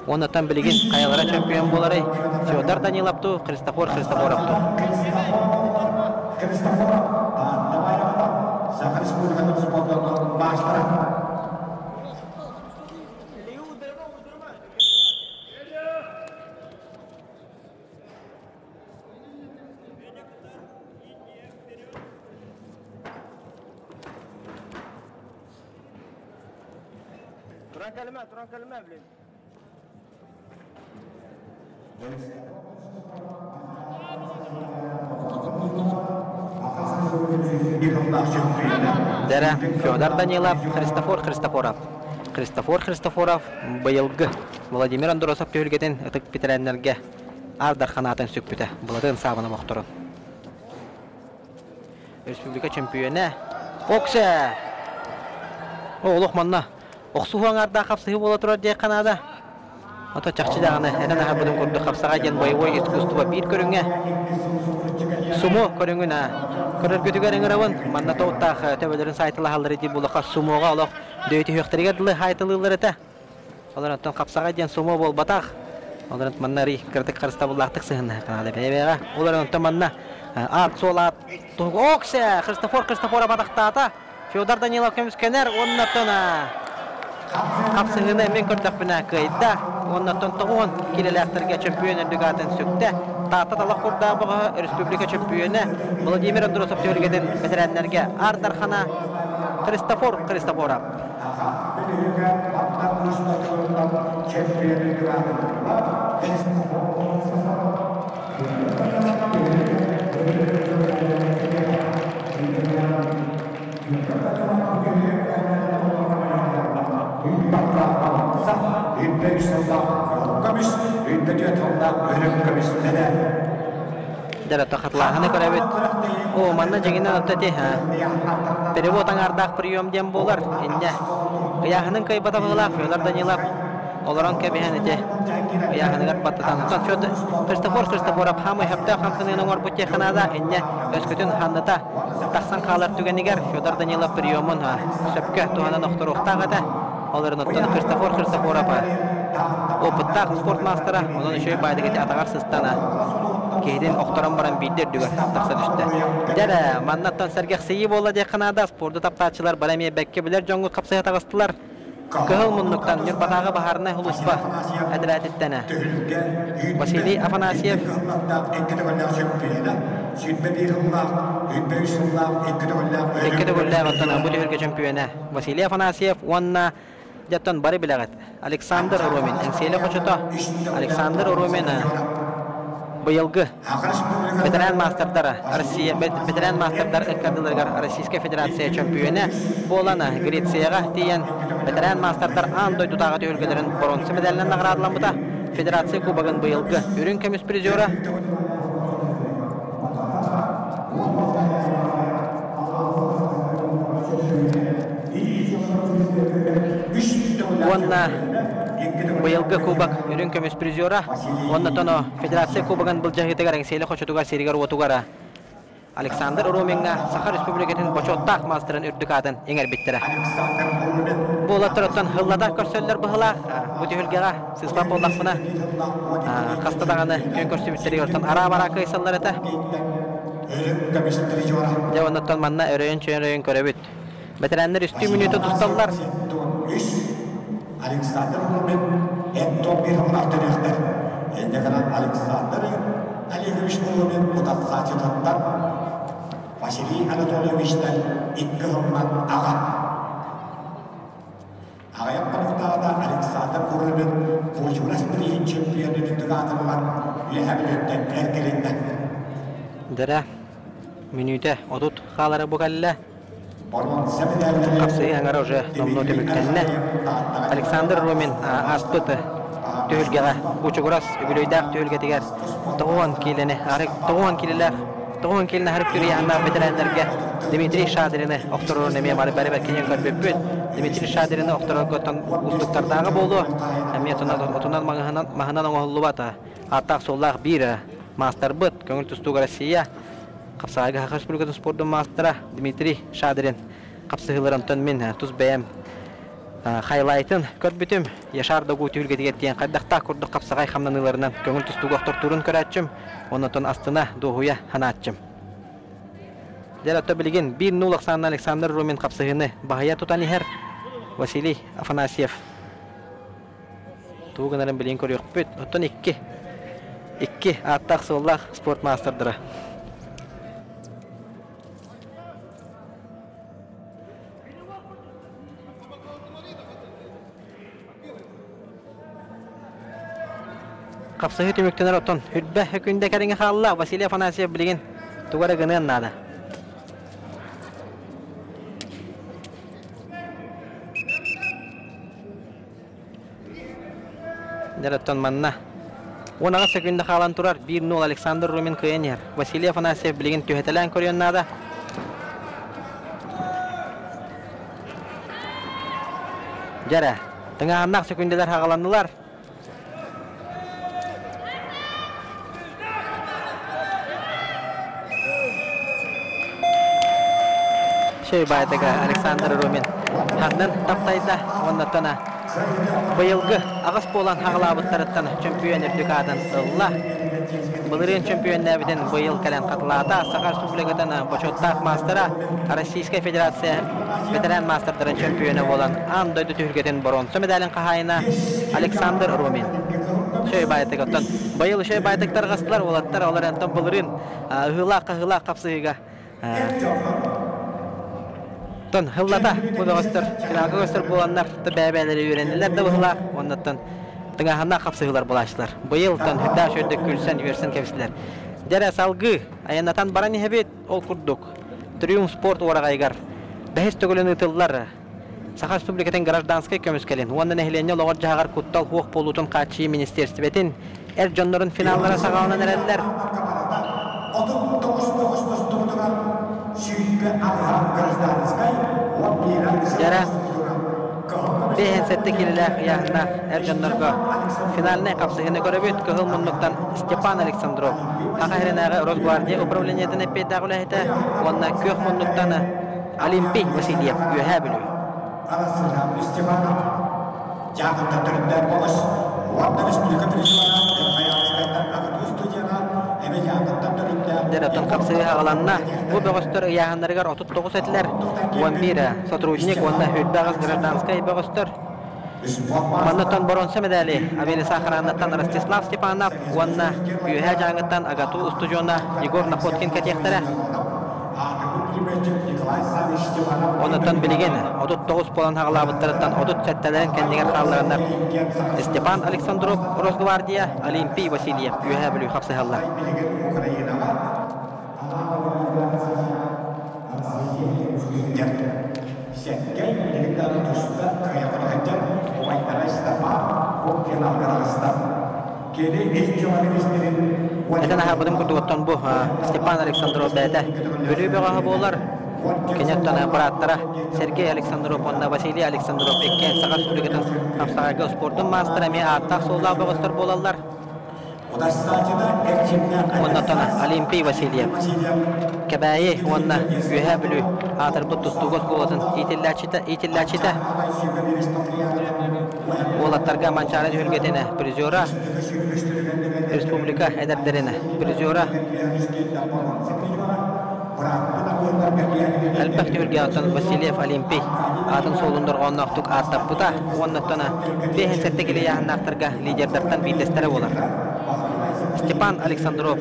S7: Ондан билген каялара чемпион булары Федор Даниловту Христофоровту.
S2: Туран калма, блин.
S7: Дара Федор Данилов, Христофоров, быйылгы Владимир Андуросов төгілгетін ұтық бітірәнлерге ардар қанатын сөкпіті бұладың сабыны мұқтырын. Республика чемпионы Окса! Олық манна. Оқсуған арда қапсығы бола тұрар дей қанада. Ото чақчы дағаны әнен аға бұдың көрді қапсаға ден бойой искусства бір көріңе. Сумо көріңіна. Көрір көтігер әңірауын. Манна тоғыттақ төбелерін сайтылы халдары дей бұлыға сумоға олық дөйті хөқтерге дылы хайтылылыр әті. Оларынтон қапсаға ден сумо бол батақ. Оларынт манна рей кірдік қарыста бұлақтық сығынна қанады бәйбәйға. Оларынтон манна ат сол ат тұғы Окса! Христофор батақтата. Федор Данилов көміскенер оннатына. Қапсығыны мен көрдік біна көйді. Оннаттан тұғын келеләқтерге чемпионы дүгатын сөкті. Тата талақ құрда бұғы республика чемпионы Владимир Андуросов төгілгеден бәтірәнлерге Ардархана Христофоров. Dara takatlahanı körabet. O manna jeginen öteti ha. Перевод аңардақ прием дем болар. Инде. Яхының кайбата булак, Федор Данилов. Оларан кебеһен ите. Яхының баттан. Федор Христофор апхамы хапта хамтының оңор бутте ханада. Инде. Өскөтүн ханната. Тахсан калар түгенигер Федор Данилов приемын ха. Шепке туана нохторухтагата. Оларын оттан Христофор апа. Опыттақ спорт мастера. Онун үшөй байдыгыт атагар сыстана. Кейден оқтаран баран бейдер дүгір тақса düştü. Дәрі, маннаттан сәргеқ сейі бола дейқанада спорды таптачылар барамия бәкке білер жоңғы қапсайы тағыстылар. Кығыл мұнлықтан нүрбатағы бағарына ұлыспа әділәтеттені. Василий Афанасьев. Еккеді гөлләғ оттана бұл үйірге чемпионы. Василий Афанасьев, онна жаттан бары біләғет. Александр Ромин, әңселі қочыта. Александр Ромин быйылгы ветеран мастердары ветеран мастердар эккадыларгар Российская Федерация чемпионы болана Грецияга тиен ветеран мастердар андой дутага төгөлгөлөрүн бронза медалынан наградыламыта Федерация кубогын быйылгы үрүн көмүс призеры онна быйылгы кубок үрүн көмүс призеры онна тоно Федерация кубогын бул жагытыгар эңселе кочотуга серигер отугара Александр Роминга Саха Республикатын бочоттак мастерын үрдүкатын эңер биттире. Бул оттороттон хыллада көрсөллөр быхыла бу төгөлгөгө сызба болдакмына кастадаганы көн көрсөбүттери ортон ара-бара кыйсаллар эте. Жаванаттан манна өрөйөн көрөбүт. Ветерандар үстү минуту тусталлар.
S1: Александр Ромин этто бир мактанактар. Энде гана Александр Олегович Ромин мутассачыдаттар. Василий Анатольевичтен 2 хымнан ага. Агаяк барыктагы Александр Ромин бужурас бир чемпиондук аталган лехабилеттен эркеленден.
S7: Дара минуте одут халары бугалла. Капсый аңар уже номно төмүктенне. Александр Ромин аспыты төгөлгөгө учугурас үгүлөйдак төгөлгө тигер. Тогон килени арык тогон килени харып көрүй анда ветерандерге Дмитрий Шадырины окторорун эме бары бары кенен көрбөппүт. Дмитрий Шадырины окторорготон устуктардагы болду. Эме отунан маханан оңолубата. Аттак соллак бир мастер быт көңүл тустуга Россия. Капсайга Хакы Республикатын спорттун мастера Дмитрий Шадырин капсыгыларынтан мен туз бәям хайлайтын көрбүтүм Яшар Догу түйүлгө тигеттен кайдакта курдук капсагай хамнаныларынан көңүл тустуга октортурун көрөчүм. Онотон астына дохуя ханаатчым. Дәрәтте билген 1-0 санын Александр Ромин капсыгыны багая тутаны хер Василий Афанасьев. Тугунарын билген көрөкпүт. Оттон 2 аттак соллак спорт мастердары. Капсыгы төмөктөнөр оттон хүрбө хөкүндө кереңе халла Василий Афанасьев билген тугара гынын нада. Дәрәттон манна 10 секундда халан турар 1-0 Александр Ромин кыйынер. Василий Афанасьев билген төһөтелән көргөн нада. Жара, тыңааннак секундалар хагаландылар. Байдыга Александр Ромин хандан таптайда оннатана быйылгы агыс болан хагалабыттарыттан чемпион үрдүкадан ылла былырын чемпионнабиден быйыл кален катылаата Саха Республикатын бочоттак мастера Российская Федерация ветеран мастердарын чемпионы болан андойду түргетен бронза медалин кахайына Александр Ромин байдыгаттан быйыл байдыктар гастылар болаттар оларантан былырын ыгыла капсыгыга Тон хыллата будагастар, финалга гастар булганнар, бәбәләре өйрәнделәр дә булалар. Оннан тыңаһанна капсыгылар булашлар. Быел тон хәдә шөйдә күлсән версен кебесләр. Дәрә салгы, аянатан бараны хәбет ол курдук. Триумф спорт орагайгар. Бәһис төгөлен итыллар. Саха Республикатын гражданский көміскелін. Онын әхілене лоғыр жағар күттал хуқ болутын қатши министерстібетін әр жонларын финаллара сағалынан әрәділер. Жара бейін сәтті келіләқ яғына әр жонларға финаліне қапсығыны көрібет көхіл мұндықтан Степан Александров. Аға әрінәғі Росгвардия управлениетін әппейді ағылайты, онына көк мұндықтаны Олимпий Васильев үйәе білу. Дәрәптен қапсығы ағаланына бұл бөғістер яғындарығар 39 әтілер. 11 сотрудник, онына хөйтбәғыз гражданскай бөғістер. Маннаттан боронсы медали Авели Сахараннаттан Ростислав Степанов, онына үйәе жаңыттан Агату Устужона Егор Находкин кәтектері. Онаттан білеген, 39 болан ағылабыттарыттан 30 сәттәлерін кәндегер қаларындар. Степан Александров, Росгвардия, Олимпий Васильев, үйәе білу қапсы қалар. Әтен аға бұдым күрді бұ Степан Александров бәді бөлі бөғағы болар. Кенеттен аппараттара Сергей Александров, онна Василий Александров еккен Сақа Республикатын қапсағағы спорттың мастыры ме аттақ соллау бөғыстыр болалар. Оннаттан Олимпий Васильев кәбәйі онна үйәе білу атыр бұд тұстуғыз болатын итілләчіті олаттарға манчары жүлгетені призера республика әдәрдеріні призера әлбәқті үлге атын Васильев Олимпий атын солындар оннақтық аттап бұта оннаттана бейін сәтті келе яғыннақтырға лидердерттан бейдестері олар. Степан Александров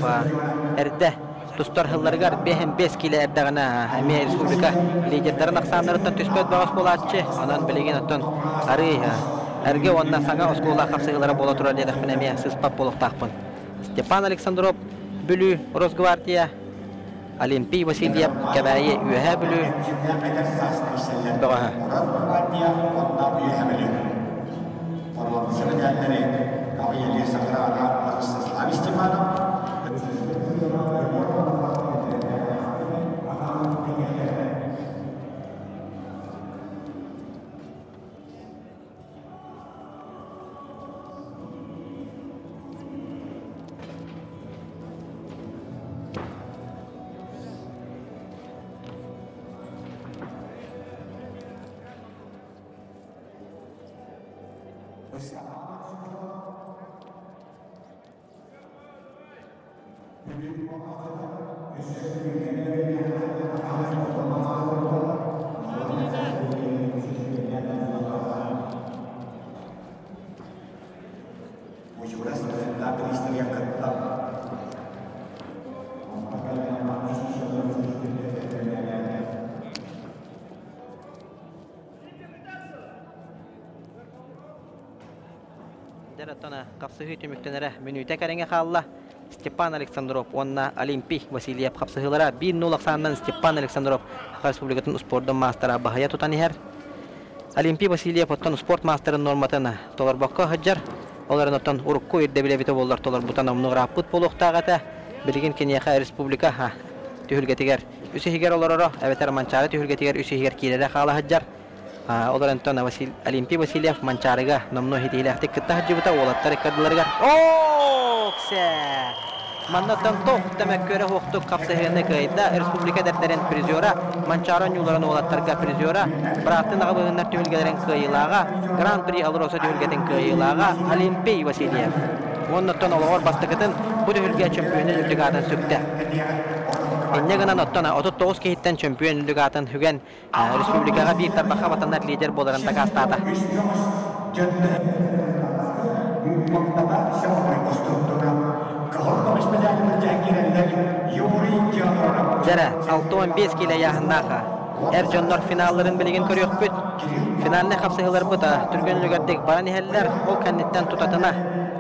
S7: әрді тұстар ғылларғар бейін 5 келе әрдіғына әме республика лидердерін ақсанларыттан түспөт бағыс болатшы онан білеген оттан ары әрге онна саңа оскола қапсығылары бола тұрар дедіқпін әме сыспап болықтақпын. Степан Александров бүлі Росгвардия Олимпий Васильев кәбәйі үйәе бүлі бұғаға. Дәрәттана қапсығы түміктенері мүнүйті кәріңе қалыла Степан Александров, онна Олимпий Васильев қапсығылара 1-0 ақсанынан Степан Александров Ақа Республикатын спорттың мастера бағая тұтан ехер. Олимпий Васильев оттан спорт мастерын норматына толар баққа ғыджар. Оларын оттан ұрыққу ерде біле біті болдар толар бұтан амнығыра бұт болуқтағата. Білген Кенияқа республика түйілгетігер үсігер оларыра, әветер манчары түйілгетігер үсігер кейлері қала ғыджар. Оларын оттан Олимпий Васильев манчарыға номну хетейләқтік күтті ғыджы бұта олаттар еккадыларығар. Оксе! Маннаттан тоқ тәмәк көрі хоқтық қапсығыны қайда республика дәрдерін призера, манчарын юларын олаттарға призера, бірақтың ағылығынлар түйілгелерін қайылаға, Гран-при алыроса түйілгетін қайылаға Олимпий Васильев. Оннаттан олығыр бастықытын бұл түйілге чемпионы үлдік атын сөкті. Энне гынан оттана 39 кейттен чемпион үлдік атын хүген республикаға бір тарбақа батандар лидер боларында қастады. Жара 6-15 келе яғыннаға әр жонлар финалларын білеген көрек бүт. Финаліне қапсығылар бұта түрген үлгердек баран әлілер ол кәнеттен тұтатына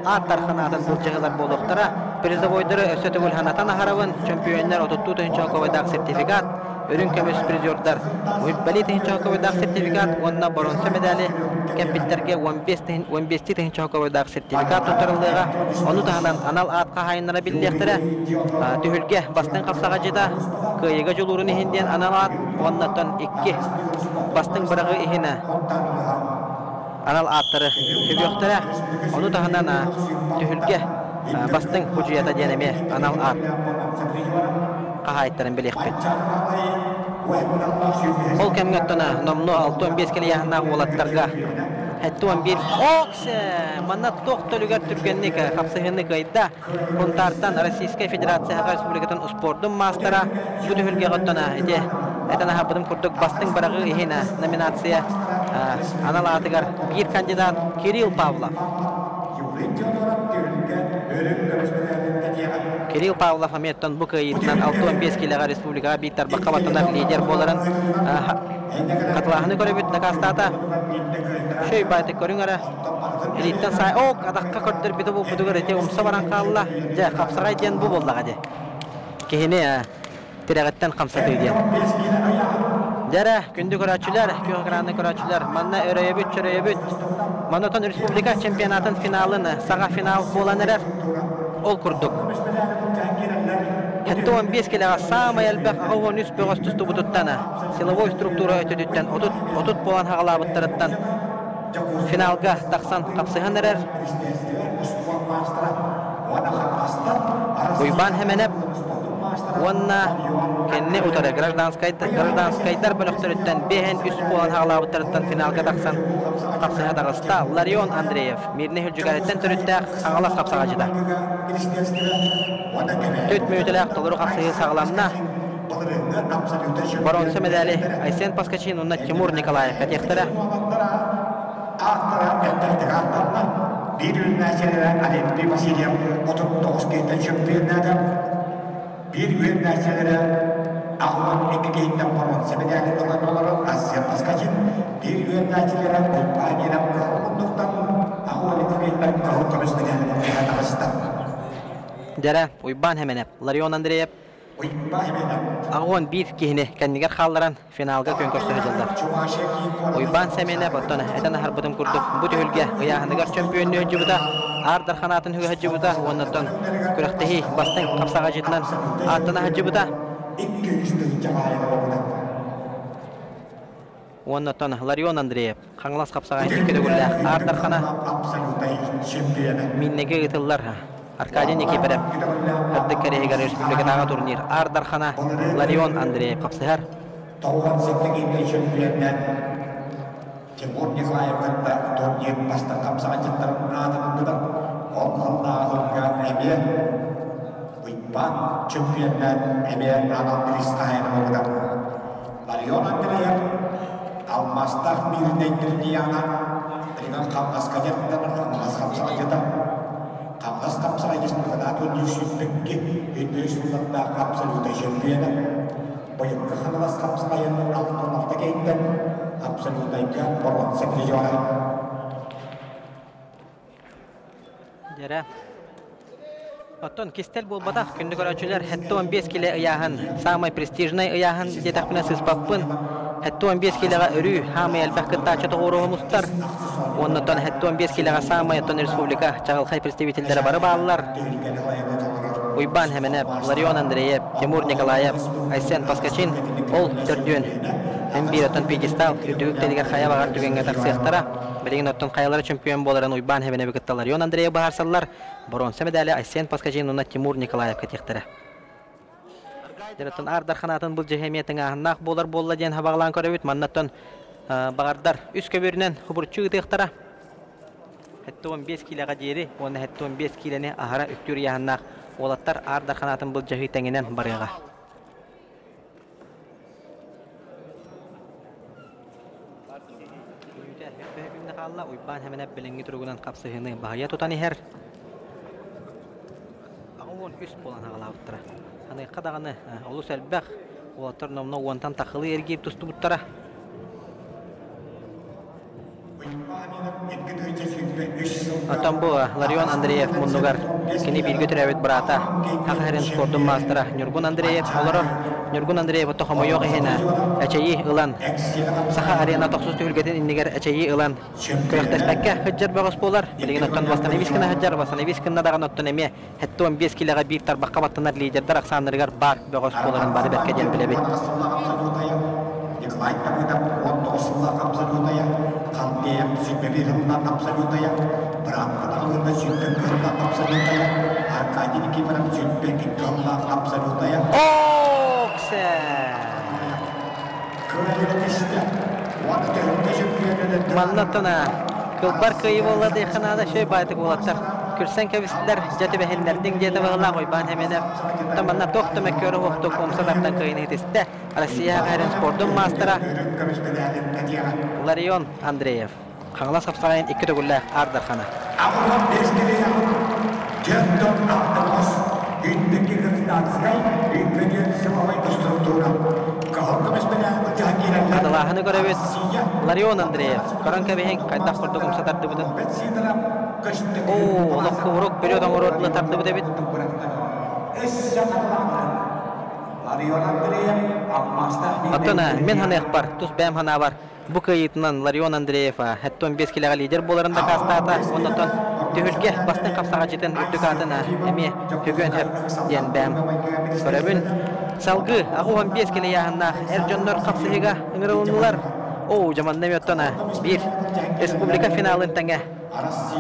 S7: аттархан атын бұлчығылар болуқтара призовойдыры өсеті өлханатан ағарауын чемпионлар 30-шы алковайдағы сертификат өрүн көмөс призердар. Уйбали тен чокобайдак сертификат, онна бронза медали, кемпиттерге 15 тен чокобайдак сертификат тутарылыга, ону таханан анал атка хайнара биллектире, түһүлге бастын капсага жыда, кыйыга жолурун ихинден анал ат, оннаттан 2 бастын бырагы ихине. Анал аттары түбөктөрө, ону таханан түһүлге бастың хужията денеме анал ат кахайттарын белекпет. Ол кемгеттона номну 6-15 келе яхна олаттарга. Хәтті 11 оксе манна тоқтолугар түргенник қапсығынны кайда контартан Российская Федерация Республикатын спордың мастера бұл түхілге ғоттана. Әтіна хабыдым күрдік бастың барағы ехена номинация анал атығар бір кандидат Кирилл Павлов. Кирилл Павлов аметтон бұқы етінен 6-15 келеға республикаға биттар баққабаттанар лидер боларын қатылағыны көрі бүт накастата шөй байтық көрің әрі элиттен сай оқ адаққа көрдір біті бұл бұдығыр әте ұмса баран қалыла жа қапсағай ден бұл болдыға де кехіне тирағаттан қамсаты ден жәрі күнді көрәтшілер күйіқыранды көрәтшілер манна өрейебіт Манатон республика чемпионатын финалын саға финал болан әрер ол күрдік. Хәтті 15 келеға самай әлбәқ ауын үс бөғіз тұсты бұтыттаны силовой структура өтедіттен отут болан хағалабыттарыттан финалға тақсан қапсыған әрер. Уйбан хеменеп онна кенне утары гражданскайдар бөліқтіріттен бейін үс болан хағалабыттарыттан финалға тақсан қапсыға дағыста Ларион Андреев мирне хүлжігареттен түрітті аңалас қапсыға жыда. Төт мөйтілі толыру қапсығы сағыламна бронза медали Айсен Паскачин онна Тимур Николаев кәтектірі.
S1: Bir ürün nəsələrə Alevli Vasilyev 39 qeyddən şöptüyünlədir. Bir ürün nəsələrə Ağlan 2 qeyddən bronzа medali olan olarak Aysen Paskachin. Bir ürün nəsələrə Ulpaniyeləm qağılındıqdan Ağlan 2 qeyddən qağıl kömüz medali olan ağızdan.
S7: Dere, Uyban hemenep, Larion Andreyev. Ağon bir kihine kendiger xalların finalga konkursu hıcıldır. Uyban semenep ottana, etan harbıdım kurduk. Bu tühülge, ıyağınıgar çömpiyonlu hıcıbıda, Ardar Xanatın hıgı hıcıbıda, ondan kürektehi bastın kapsağa jitnan atına hıcıbıda. Ondan Larion Andreyev, Xanlas kapsağa hıcıbıda gülle, Ardar Xana minnege gıtıllar. Arkadiy Nikiforov Hırdık Koreyaga Respublikadağı turnir Ardar Xana Larion Andreyev kapsıhar.
S1: Tauğan setting in çempiyonlar Timur Nikolaev'ın da turnir bastı kapsağa jittarın adımında Allah'ın emiye Uyban çempiyonlar emiye anal Kristayın oldu. Larion Andreyev almastah birden dünyana dengan kampas kajattan kampas kapsağa jittar Kampas kapsağa jittar atun yüksündeki Hindistan kapsağı şempiyonu Bayıklı Xanlas kapsağa yanın altın hafta geyitten kapsağıdayken bronza prizörü.
S7: Jere. Oton kistel bolbada kündü görücüler hatta 15 kile ıyağın samay prestijnay ıyağın jetaqpina sızpapın hatta 15 kilega örü hamay elbaqta çata qoruğumuzlar. Ondan hatta 15 kilega samay ton respublika çağılxay представительдері бары балалар. Uyban hemenep, Larion Andreyev, Timur Nikolaev, Aysen Paskachin ол төрдөн. Hem bir oton pedestal ütügük tediger xaya bağar tügenge taqsıqtara. Bilgin oton xayaları çempiyon bolaran Uyban hemenep gıtta Larion Andreyev baharsallar. Bronza medali Aysen Paskachin ona Timur Nikolaev ketiqtara. Deratan Ardar Xanatın bu cehemiyetin ahannaq bolar bolla den habaglan körübüt mannatton bağardar üst köbürünen huburçu gıtıqtara. Hatta 15 kiloga jeri, onu hatta 15 kilone ahara üktür yahannaq olattar Ardar Xanatın bu cehitengenen barıga. Allah Uyban hemen bilingi turgunan kapsıhını bahaya tutani her. Ağın üst bolan ağalabıttıra. Hani qadağını olus elbaq olattar nomna ontan taxılı ergeyip tustu buttara.
S1: Uyban
S7: Atan bu Larion Andreyev Mundugar kini bilgi türevit barata Hakarin Sportun Mastera Nurgun Andreyev olara Nurgun Andreyev toxumu yok ehine Eçeyi ılan Saha arena toxsuz tühülgetin indiger eçeyi ılan Kırıqtaştakka hıccar bağız bolar Bilgin ottan bastana viskina hıccar bastana viskina dağın ottan eme Hatta 15 kilaga bir tarbaqqa battınar liderler aksanırgar bar bağız boların bari betke den bilebit
S1: Николай Давыдов, он досылла абсолютная, халдеем сүймеберімна абсолютная, брампыдағында сүймбен кырла абсолютная, Аркадий Никифоров сүймбен кырла абсолютная.
S7: Оксе!
S1: Көрелетішті, оны түрінде жүмкенеді.
S7: Маннатына, кылбар кыйы болады еханада шөй байтық болаттар. Күрсен кәвістілер жәті бәхелдердің жеті бағыла қойбан әменер. Таманна тоқты мәккөрі оқтық омсадақтан кыйыны етісті. Россия Хакарин Спортун Мастера Ларион Андреев. Қаңлас қапсағайын 2 түгілі Ардархана.
S1: Ауылан бескелея, жеттон ақтымыз, үндікі ғырдағызғай, үндіген сылауай структура.
S7: Адалаханы көрәбет Ларион Андреев. Көрін кәбейін қайдақ құрдық ұмса тарды бұдын. Ооо, лоққы ұрық период оңыродылы тарды бұды бет. Аттана, мен ханы бар, тұс бәм хана бар. Бұ кайытынан Ларион Андреев, әтті 15 килаға лидер боларында қастата, оннаттан түйілге бастың қапсаға жетін үттік атына, әме түгін әп ден бәм. Көрәбін, салғы, ағу 15 килаға яғыннақ, әржонлар қапсығыға үңірілінілер. Оу, жаманны мөттіна, бір республика финалын тәңе.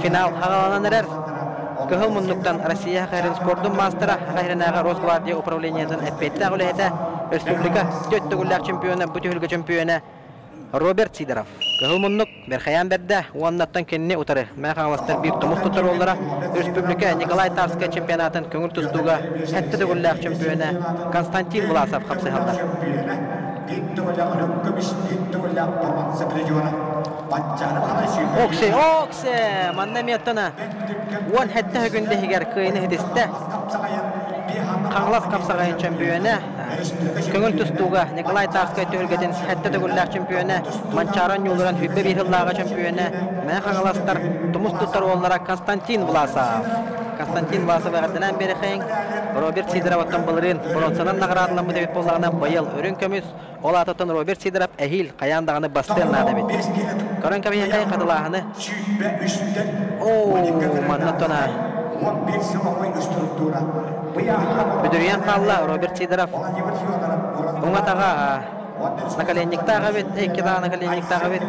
S7: Финал хағаланан әрәр. Көхіл мұндықтан Россия Хакарин Спортун Мастера Хакаринага Росгвардия управлениятын әппетті ағылы республика төттігілләк чемпионы, бұтігілгі чемпионы Роберт Сидоров. Көхіл мұндық Берхаян берді, уаннаттан кеніне ұтары. Мән қаңластар бір тұмық тұтыр олдыра. Республика Николай Тарская чемпионатын көңіл тұстуға әттігілләк чемпионы Константин Власов қапсы қалды. Оксе, манна меттана. Он хәтті хүгінді егер күйіні хедесті. Қаңлас қапсағайын чемпионы. Көңіл тұстуға Николай Тарскай түйілгетін хәтті түгілләк чемпионы. Манчаран юлыран хүббе бейхіллаға чемпионы. Мән қаңластар тұмыс тұттар олара Константин Власов. Константин Власов әғірдінен бері қайын. Роберт Сидоров оттан бұлырын. Бронсынан нағырадылан бұды бет болағына байыл өрін көміз. Ол атыттан Роберт Сидоров әхил қаяндағыны бастын нады бет. Көрін көмейін қайын қадылағыны. Ооо, маннаттона. Бүдірген қалла Роберт Сидоров. Оңатаға наколенниктаға бет, әйкедағы наколенниктаға бет.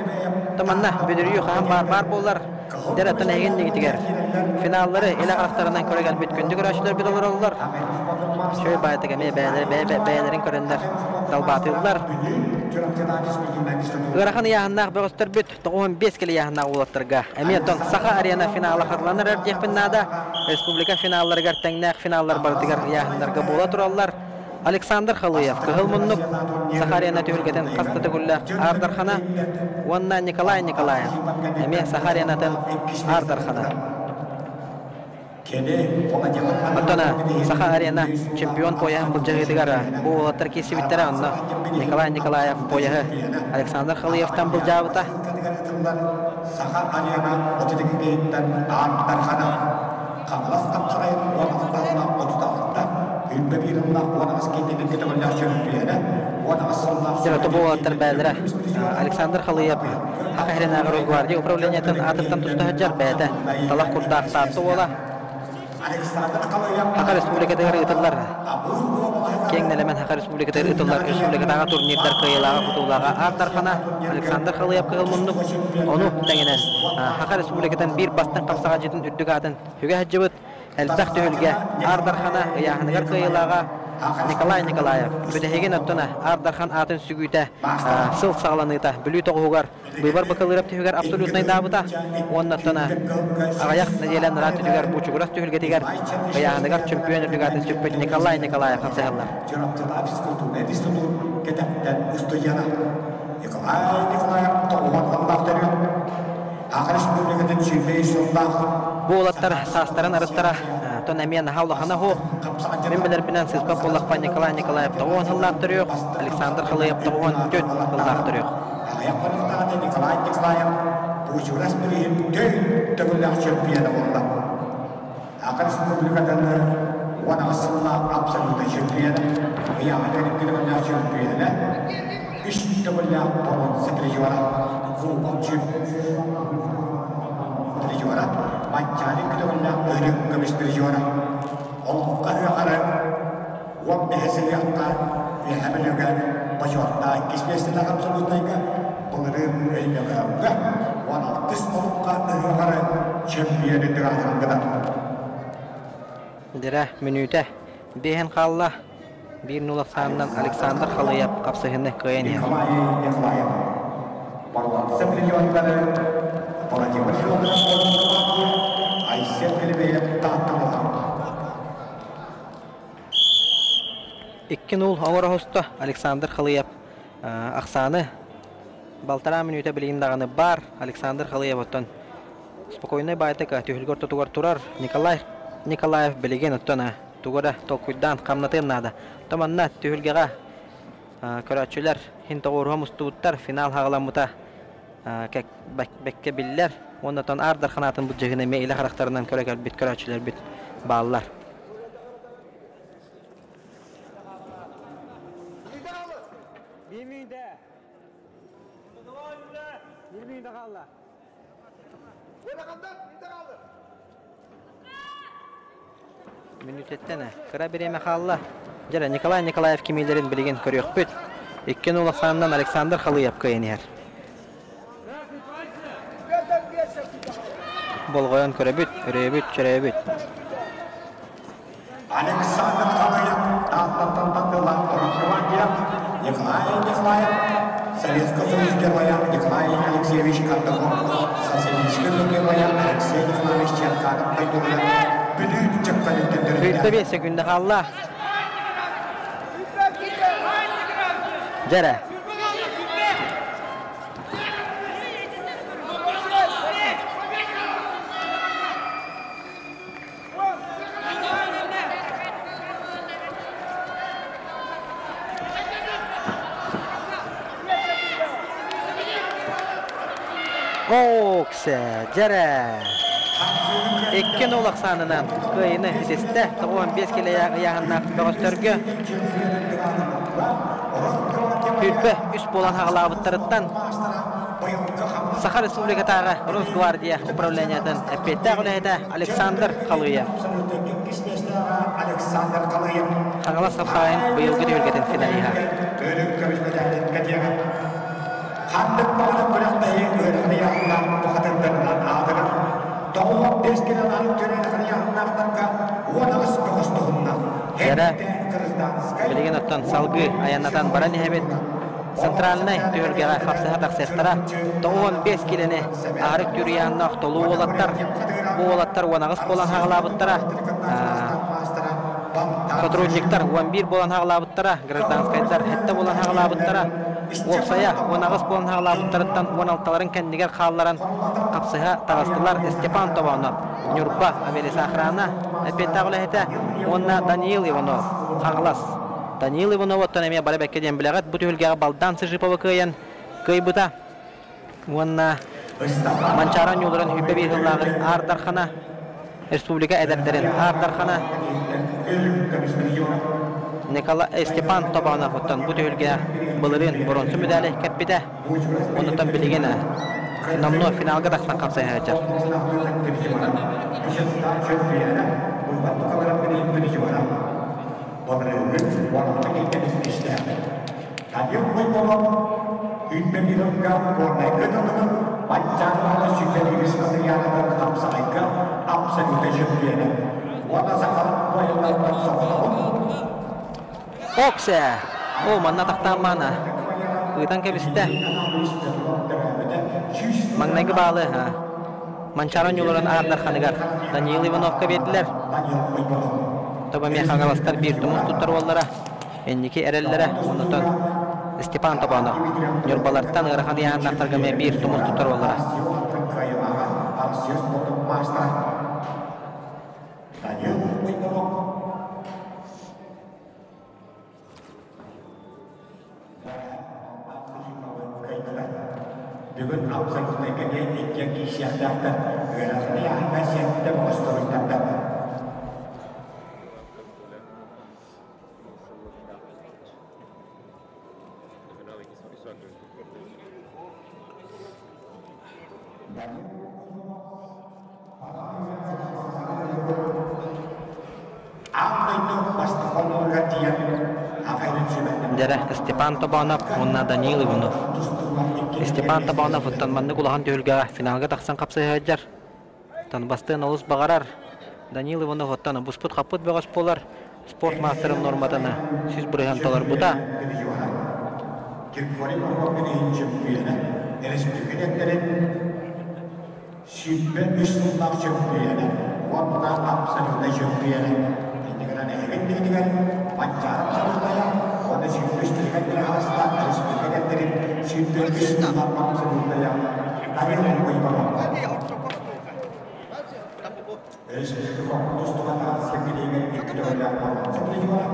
S7: Томанна бүдіргі қаған бар болар. Дәрәттен әйген негітігер. Финаллары елі қарақтарынан көреген бет күнді көрәшілер бет олар олар. Шөй байты кәме бәйлерін көрендер. Далбатылар. Ғырақан яғыннақ бөғістер бет 15 келі яғыннақ олаттырға. Әметтон Саха арена финалы қатыланыр әрдекпіннада. Республика финаллары гәртәңнәқ финаллар бардығар яғындарға бола тұралар. Александр Халыев, Кығыл Мұннық, Саха арена түйілгетін қастаты күлі Ардархана, онна Николай Николаев, әме Саха аренатын Ардархана. Антона Саха арена чемпион пояғын бұл жағыдығара. Бұл олаттар кесі біттері онна Николай Николаев пояғы Александр Халыевтан бұл жауыта.
S1: Саха арена отедегі кейттен Ардархана. Қаңлас қапсағайын уақытағына отудағында Үнбе бірімна оңағыз кейтеген кетігілер чемпионы, оңағыз сыллақ...
S7: Жағы бұл олаттар бәлдірі. Александр Халыев Хакаринага Росгвардия управлениятын атыттан тұсты ғаджар бәді. Талақ құрдақ сатты ола. Хакар Республикадығыр ұтылар. Кеңнелемен Хакар Республикадығыр ұтылар. Республикадағы турнирдар қиылаға құтылаға Ардархана, Александр Халыев қиыл мұндық. Оны тәңінен Хакар Республикадан бір бастың қапсаға жетін үрдігі атын хүге әджібіт. Әлбәқ түйілге Ардархана ұяғынығыр қиылаға Николай Николаев. Бүдәхеген өттіні Ардархан атын сүгүйті сыл сағланыйта бүлі тоғығығар. Бұйбар бұқылырып түйігер абсолютнай дабыта. Оның өттіні ағаяқ нәделен рат түйігер бұчығырас түйілге тегер ұяғынығыр чемпион үрдігі атын сүгбет Николай Николаев қапсағылар. Bu olatlar sastарын arıttara ton əmiyən havlaqana hoq. Мен білер білən siz көп olaqpa Nikolay Nikolayev toğun hıllaq duruyor. Aleksandr Xılıyev toğun göt hıllaq duruyor.
S1: учурас бирин төгүлләк чемпионы булды. Акыр республикадан вана асылла абсолютный чемпионы, яғни төгүлләк чемпионы, 3 төгүлләк бронз призера, футбол призера, матчалык төгүлләк өрүк көмеш призера. Олукка хыгары, 15 якка яһабылыга бажорда кисместен абсолютныйга булырым өйнөгө вана кыс олукка хыгары чемпионы дыратынгыда.
S7: Дира минута бehen қалла 1-0 санынан Александр Халыяп қапсығыны көйені.
S1: Балуансы миллиондары Владимир Федоров Айсет Пелебеев таттылыға.
S7: 2-0 оңыр хосты Александр Халыяп ақсаны балтара минута білейін дағаны бар. Александр Халыяп оттан спокойный байтыка түйілгір тұтығыр тұрар. Николаев білеген оттана тугора толкуйдан камнатын нада. Томанна түйілгеға көрәтшілер хинтоғырға мұстуыттар финал хағаламыта бәкке білілер. Оннатан ардар қанатын бұл жегіне мейлі қарақтарынан көрәкәл бит көрәтшілер бит балылар. Минутеттен кыра береме қалла. Жара Николай Николаев кемейлерін білеген көрек бүт. 2-0 санынан Александр Халыяп көйенер. Болғойын көрі бүт, үрей бүт, жүрей бүт.
S1: Александр Халыяп таттатылан Рухвандия Николаев Советского Союза героя Николай Алексеевич Кандаков Социалистического героя Алексей Николаевич Черканов қайтуына бүлін чепкалеттендірді.
S7: 45 секунда қалла. Жара. Окса, жара. 2-0 санынан көйіні хитесті 15 келе яғынна бөғістөргі Күлпі үш болан ағылағыттарыттан Саха Республикатағы Росгвардия управлениятын әппетті ғылайда Александр Халыяп. Қаңылас қапсағайын бұйылғы дөйілгетін финалиға.
S1: Хандық бағының күріқтайы өріғіне яғынан бұқытындырынан адырын. Тоғылып бескелен алып түреліғіне яғынақтарға онағыз бұғыстығынна.
S7: Жара, білеген оттан салғы аяннатан бара нехебет. Центральный түйілгеға қапсыға тақсықтара 15 келені арық түрі яғынақ толу олаттар. Бұл олаттар онағыз болан ағылабыттара. Сотрудниктар 11 болан ағылабыттара. Гражданскайдар әтті болан ағылабыттара. Олсая, онағыз болан ағылабыттарыттан 16-ларын кәндігер қалларын қапсыға тағыстылар Степан Тобанов, Нюрба, Авелис Охрана, әпетті ағылайыта, онна Даниил Иванов, қағылас. Даниил Иванов оттан әме бары бәккеден біліғат, бұт үлгеға балдан сыжыпавы көйен, көй бұта. Онна Манчаран юлырын хүббе бейхіллағы Ардархана, Республика әдәрдерін Ардархана, Степан Тобанов оттан бұт үлгеға бұлырын бұрынсы мүдәлі кәппеті, оныттан білеген намно финалға дақсан қапсай әчар. Окса! О, манна тақтан мана. Ұйтан кәбісті. Маңнайғы балы. Манчаран юлырын Ардарханыгар. Даниил Ивановқа бетілер. Тоба мехаңаластар бір тұмыз тұттар олара. Эннеке әреллері. Онытын Степан Тобанов. Нюрбаларттан ғырған яғынақтарға мен бір тұмыз тұттар олара.
S1: Бүгін абсолютно экономический шахтах, вероятно, относительно построенных.
S7: Дәрә Степан Табанов, онна Даниил Иванов. Степан Табанов оттан манны кулахан төгілгәға финалға тақсан қапсай хаджар. Танбастын олыс бағарар. Даниил Иванов оттан бұспыт қапыт бағас болар. Спорт мастерым норматана сүз бұрыған талар бұта.
S1: Süper üstünlük çöpüyeler, orada absolutda çöpüyeler. İndiğine evindiğine pancar çöpüyeler, orada süper üstünlükler hasta, üstünlüklerin süper üstünlük absolutda ya. Tabii onu koymamak. Üstünlük üstünlük sevgiliyle yıkılıyor yapmalar. Sevgiliyorlar.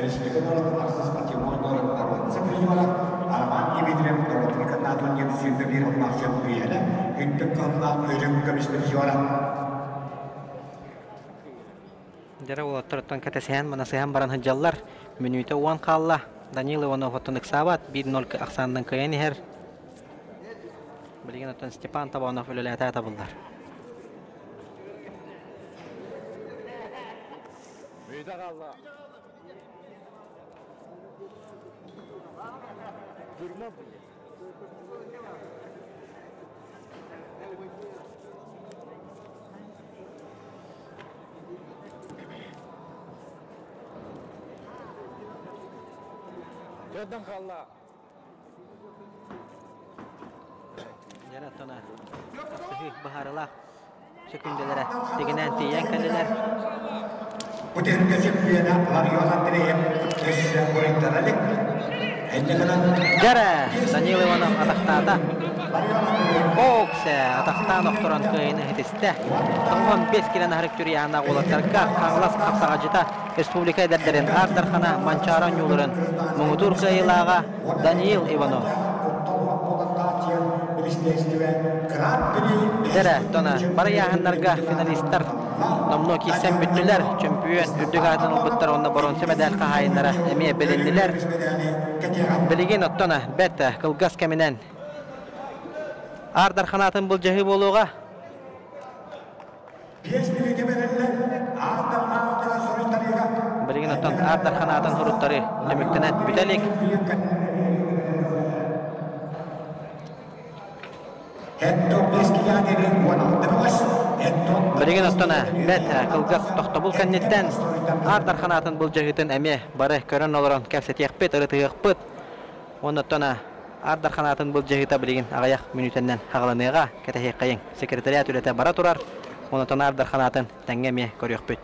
S1: Üstünlük olarak arsız patrimonyonlar sevgiliyorlar. Araban gibidirim, doğru kanatın yedi süper bir olmak çöpüyeler.
S7: Дәрә ул оттырыттан кәтәсәһән манасыһән баран хаҗаллар. Минута 10 калла. Даниил Иванов оттан иксабат 1-0 аксандан кыян һәр. Билген оттан Степан Табанов өлеләтә табылдар.
S3: Мейда калла. Durma bu. Döndün kalla.
S7: Jana tona. Sahih baharlah. Sekundelere degenen tiyan kalleler.
S1: Bu derece çempiyona varıyorlar direyim. Kesin boyutlaralik.
S7: Jara Danil Ivanov ataqtata. Oksa ataqtan oktoran kıyını hediste. Tamam 5 kilen harik türiyana olatlarga qanglas qapsaqajita Respublika ederlerin Ardarxana Mançaran yolların Muğdur kıyılağa Danil Ivanov. Jara tona barayahanlarga finalistler Namno kissem bütüler, çempiyon ürdügatın olbuttar onda bronze medal kahayınlara emiye bilindiler. Bilgin ottona bette kılgaz keminen Ardarxanatın bul jahi boluğa. Bilgin otton Ardarxanatın hurutları demektenet bütelik. Bilgin ottona bette kılgaz toxtabul kennetten Ardarxanatın bul jahitın emi barı körön oluran kefset yakpet ırıtı yakpet. Onottona Ardarxanatın bul jahita bilgin ağayak minütenden hağlanığa ketehe kayın sekreteriyat ülete bara turar. Onottona Ardarxanatın tengemi körüyakpet.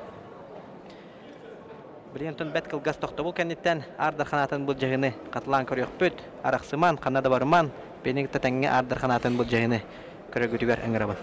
S7: Bilgin ton bet kılgaz toxtabul kennetten Ardarxanatın bul jahini katılan körüyakpet. Araqsıman, kanada barman, benim tetenge Ardarxanatın bul jahini körügütüger öngörabın.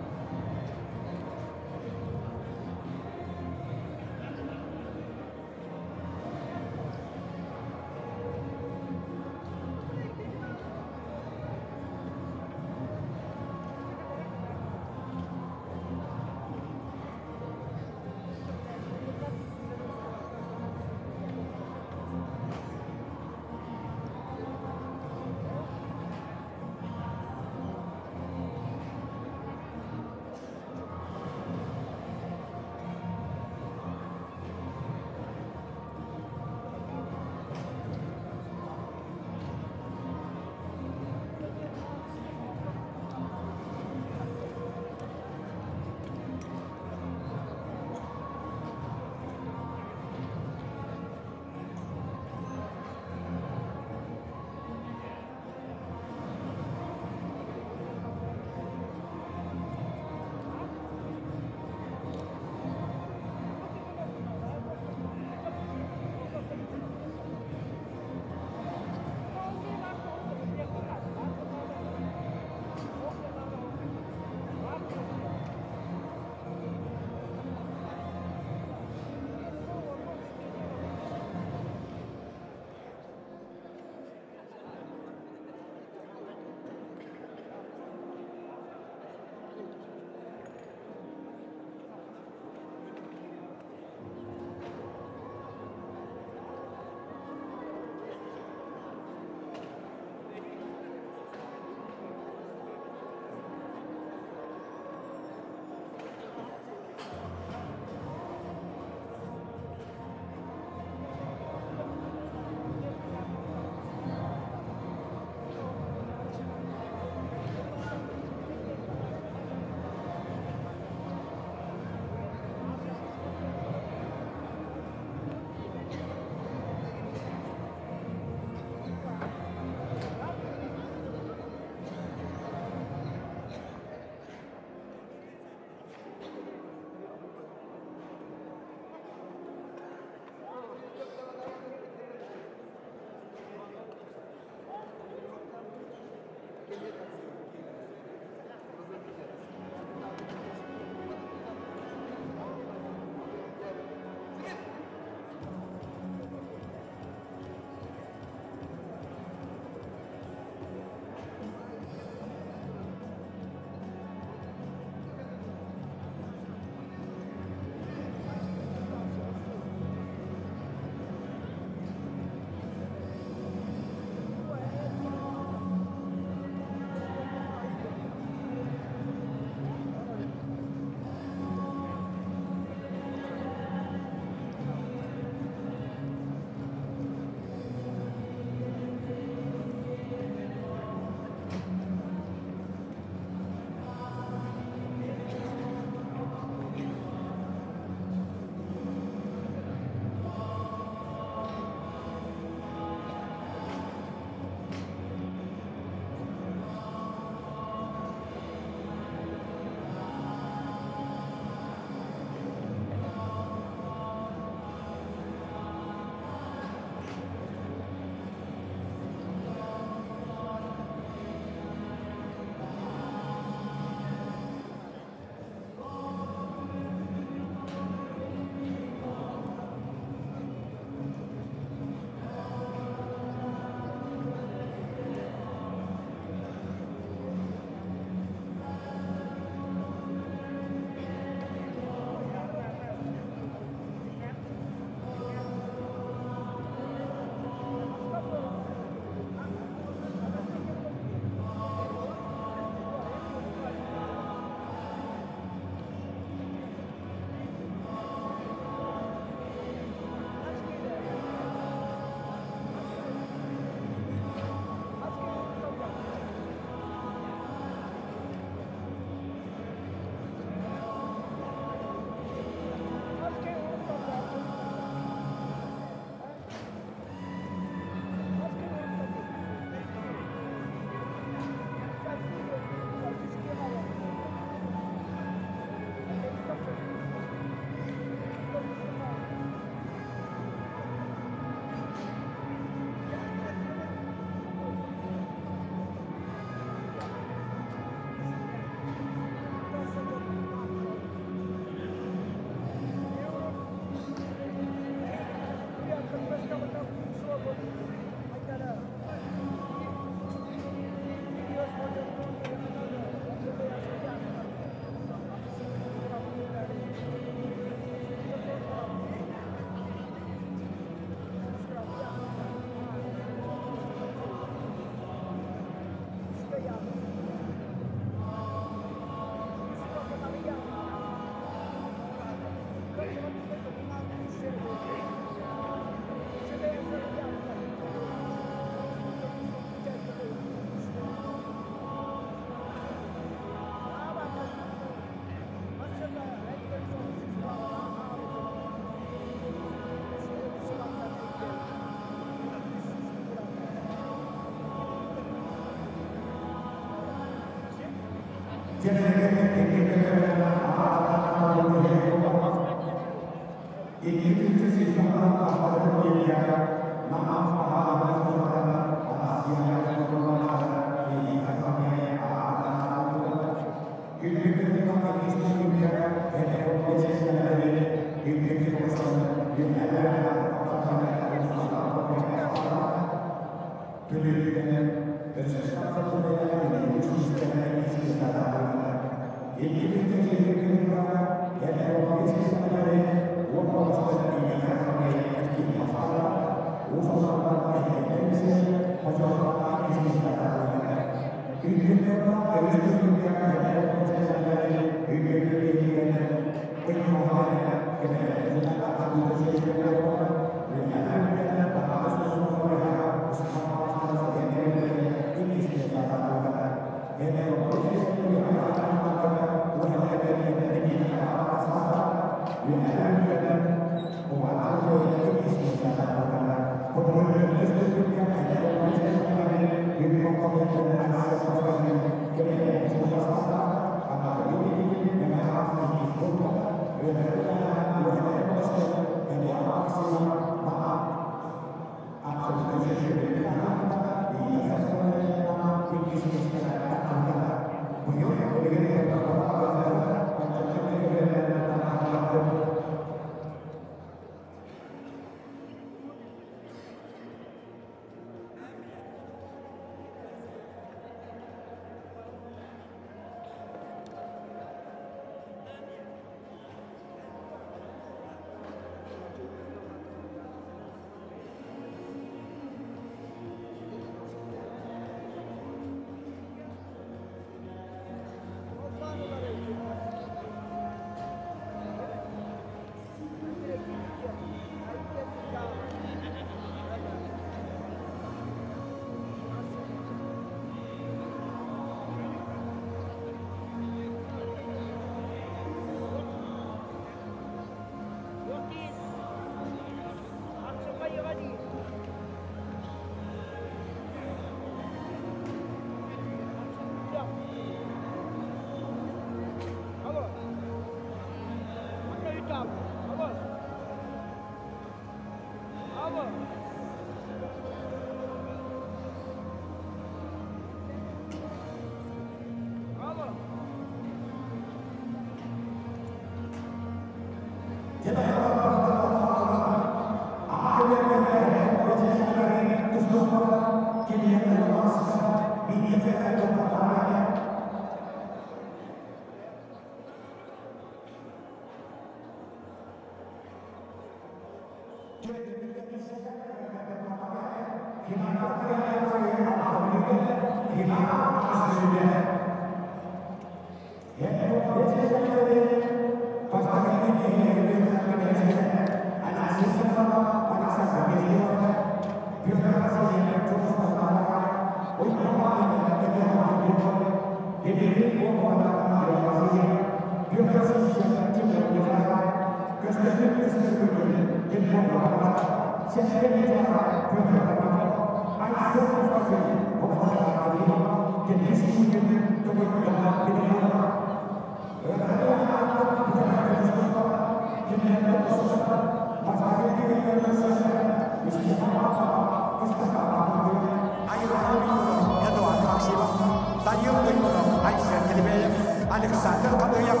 S1: Alexander Kadoyak,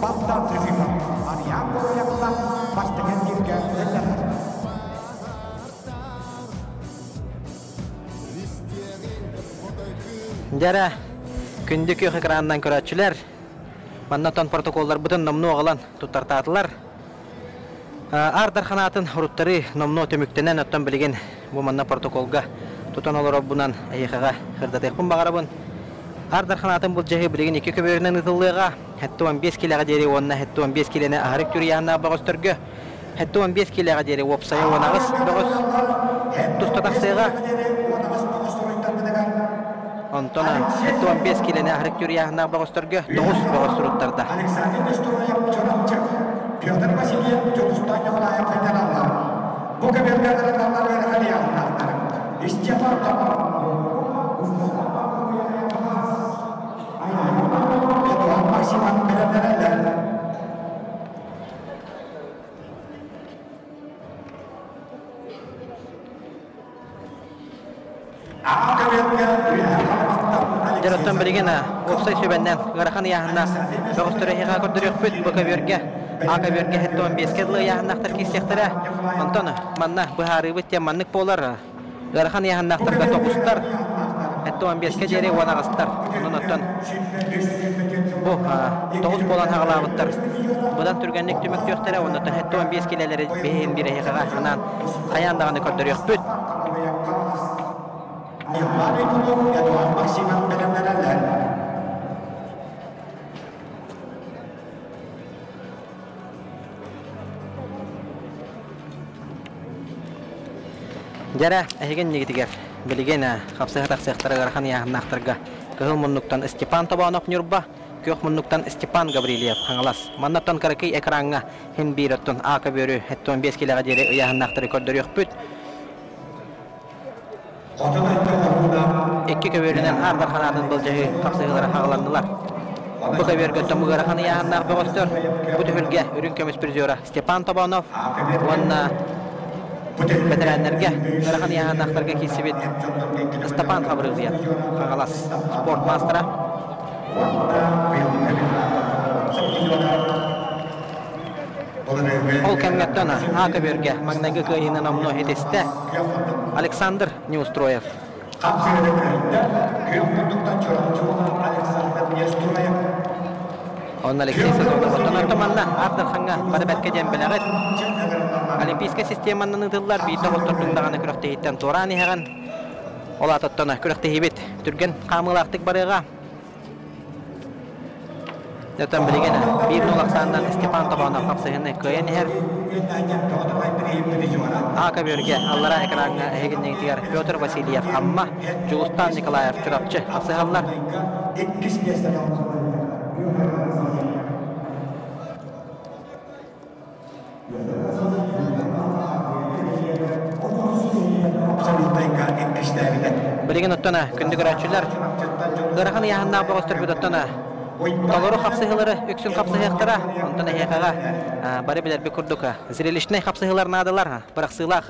S1: Babdan Trifika, Aryan Boyak'tan başlayan girgen eller.
S7: Jara, kündük yok ekranından köratçılar. Mannaton protokollar bütün nomnu oğlan tutartatılar. Ardar kanatın hurutları nomnu tömüktenen ötten bilgin bu manna protokolga tutan olur bundan ayıqağa hırdatıqpın bağarabın. Ardar kanatın bu cehi bilgin iki köbürünün ıtıllığa hatta 15 kiloga deri onna hatta 15 kilone ahrik türyanna bağıstırgı hatta 15 kiloga deri wopsaya onağız bağız tustataqsıға Antona hatta 15 kilone ahrik türyanna bağıstırgı 9 bağıstıruttarda
S1: Alexander Nestorov Çoramchak, Pyotr Vasilyev Jobustan yolaya faydalanlar. Bu köbürlerden adamlar verhali anlatlar. İşçiler tamam.
S7: Жараттан билген офсайд сөбәндән гарахан яһынна бөгөстөрө хига көрдөрөк бүт бу каберге акаберге хеттон бескедлы яһыннактар кисектәре онтон манна бухары бит яманнык болар гарахан яһыннактарга токустар хеттон беске жере ванагыстар онтон бу тогуз болан хагалабыттар будан түргәнлек төмөк төктәре онтон хеттон бескелеләре бейин бире хига ханан аяндаганы көрдөрөк бүт Жара, әйген негетігер, білген қапсыға тақсықтары ғарқан яғынақтарға кығыл мұннықтан Степан Табанов нүрба, көк мұннықтан Степан Гаврилиев қаңылас. Маннаттан қаракей экранға хен бейраттон ақа бөрі, әттон 5 келеға дере яғынақтары көрдір өкпіт. Екі көберінен ардар қанадың бұл жағы қапсығылары қағыландылар. Бұл көбергі түмі ғарқан яғынақ бұғыстыр. Бұл түхілге үрін көміс призера Степан Табанов, онна Ветераннерге, гарахан яһаннактарга кисибит Степан Хабрызиян, Қағалас спорт мастера. Ол кемгеттона Акаберге, магнайгы кыйынан омно хетесте Александр Неустроев. Он Алексей Сазонов. Тонаттоманна Ардарханга барабетке дембелегет. Олимпийская системанын ытыллар бийді олтырдыңдағаны күріқтейттен Турани хаған. Ола тоттона күріқтейбет түрген қамылақтық барыға. Дөтен білген бір нолақсандан Степан Табанов қапсығыны көйен ер. Акаберге Аллара экранға әйгіннен тегер Петр Васильев, Амма Жулустан Николаев чұрапчы қапсығалар. Білген ұттана күнді көрәтшілер ғыраған яғынна бұғыстыр бүт ұттана Толору қапсығылары өксін қапсығықтара ұнтана хеқаға бары білер бі күрдікі зірелішіне қапсығылар надылар бірақ сылақ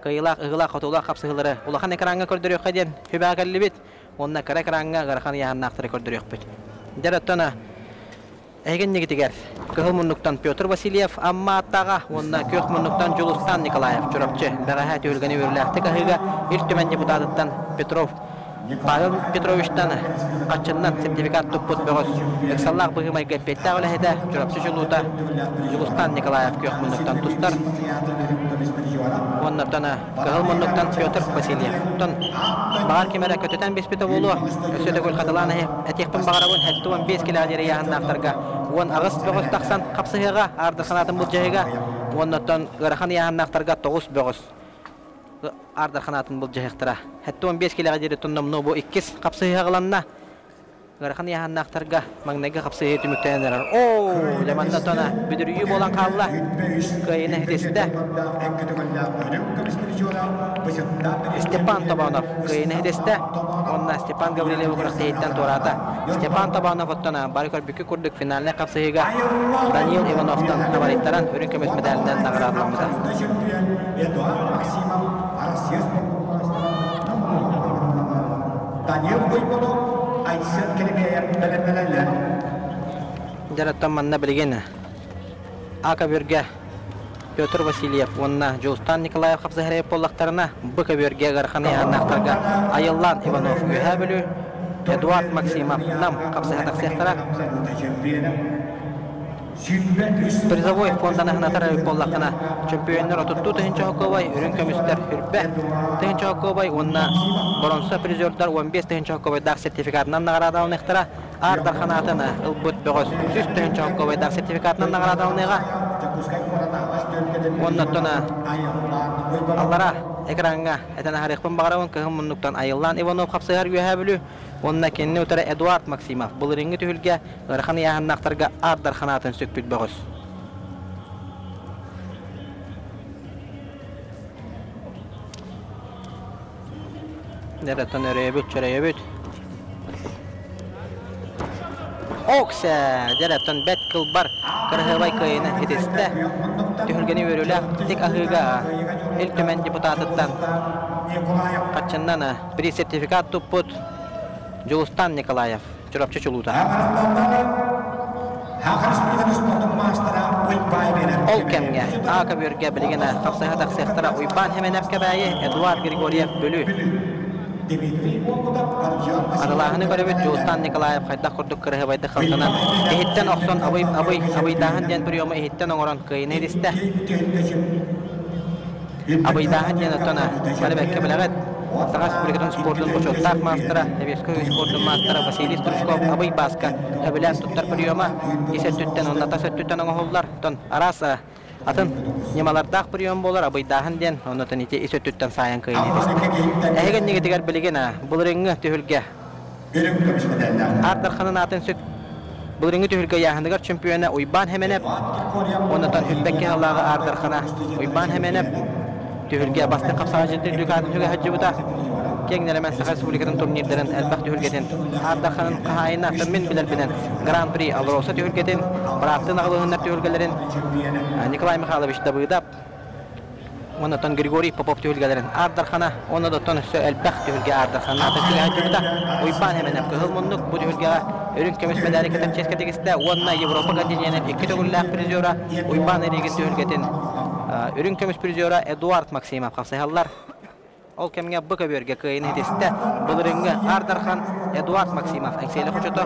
S7: кайылақ ұғылақ отулақ қапсығылары ұлақан экранға көрдір өқ әден хүбі ағылы бет онына кір экранға ғыраған яғынна ақтыры көрдір өқ бет дәр ұттана әйген негетігер кығыл мұннықтан Петр Васильев, Амма аттаға, онына көк мұннықтан Жулустан Николаев жүрапчы. Бәғаға түйілгені өрләқті қағыға үлтімен депутаттан Петров. Павел Петровичтан қатшыннан сертификат тұппыт бұғыз. Өксаллақ бұғымай көппетті ағылағыда жүрапчы жылуыда Жулустан Николаев көк мұннықтан тұстар. Оннаттана кығыл мұннықтан Петр Васильев. Тон бағар кемері көтетен беспеті болуы. Өсөті көл қатыланы әтекпін бағарауын әттуын 5 келағдері яғыннақтарға. Он ағыз бұғыз тақсан қапсығыға, арды қанатын бұл жайыға. Оннаттан ғырхан яғыннақтарға 9 бұғыз. Арды қанатын бұл жайықтыра. Әттуын 5 келағдері тұннымны бұл 2 қапсығыға ғыланна. Ғырхан яғыннақтарға маңнайғы қапсығы түміктенерер. Ооо, жаманда тона бүдірүйі болан қалыла. Көйіні хедесті. Степан Табанов көйіні хедесті. Онна Степан Гаврилев күріқтейттен тұрады. Степан Табанов оттана барыкөр бүкі күрдік финаліне қапсығыға Даниил Ивановтан навариттаран өрін көмес медалінен нағырадылымыза. Жараттан манна білген Акаберге Петр Васильев, онна Жулустан Николаев қапсығырайып боллақтарына Бұкаберге ғарқаны яғыннақтарға Айыллан Иванов өйә білу Эдуард Максимов нам қапсығатақ сияқтара Призовой фонданы ғынатар боллақына чемпионнар отутту тұхынча хоқовай үрін көмістер үрбә тұхынча хоқовай онна бронса призердар 15 тұхынча хоқовай дақ сертификатынан нағарадауын ектара Ардар қанатыны ұлбұт бұғыз 100 тұхынча хоқовай дақ сертификатынан нағарадауын еға Оннаттона Аллара экранға әтәні харықпын бағарауын кығым мұннықтан Айыллан Иванов қапсығар үйәе білу онна кенне өтірі Эдуард Максимов бұл реңгі түхілге ғырқан яғыннақтарға Ардар қанатын сөкпіт бұғыз. Дәреттен өрі өбіт, чөрі өбіт. Окса, дәреттен бәт қыл бар қырғыбай көйіні етесті. tühülgeni örülü tek ahıga el tümen deputatıttan kaçından bir sertifikat tupput Jolustan Nikolayev çorapçı çoluğda. Ol kemge aka börge biligene kapsaya taksıhtara uyban hemen efkebayi Eduard Grigoriev bölü. Aralahını görüp Jolustan Nikolayev kayda kurduk kırığı baydı kaltanan. Ehitten okson abıydahan den bir yomu ehitten oğuran kıyını ediste. Abıydahan den otona bari bekke bileget. Sakas Republika'nın sportun koçottak mastıra, Neveskoy sportun mastıra Vasily Strushkov abıy baska öbilen tuttar bir yoma. İse tütten onda tasa tütten oğullar. Ton aras atın nemalardaq bir yom bolar abıydahan den ondan ite ise tütten sayan kıyını ediste. Ehegen negetigar biligena bulurenge tühülge. Ardarxanın atın süt bulurenge tühülge yahandıgar çempiyona uyban hemenep. Ondan hütbekke halağı Ardarxana uyban hemenep. Tühülge bastı kapsağıcı tühülgeden tühülge hacı buda. Kengilemen Sakarya Respublika'nın turnirlerin elbaq tühülgeden Ardarxanın qahayına tümmin bilir bilen Grand Prix alır tühülgeden bıraktığın ağılığınlar tühülgelerin Nikolay Mikhailovich da bıydap. Ondan Grigoriy Popov tühülgelerin Ardarxana ondan elbaq tühülge Ardarxanın atın tühülge hacı buda. Uyban hemen hılmunduk bu tühülgeye ürün kömüs medali kitap çesketikiste onunla Avrupa kontinentinin iki tühüllak prizora uyban erigin tühülgeden ürün kömüs prizora Eduard Maksimov kapsayallar. Ol kemge bıka börge kıyını hediste. Bulurenge Ardarxan Eduard Maksimov ekseyle koçoto.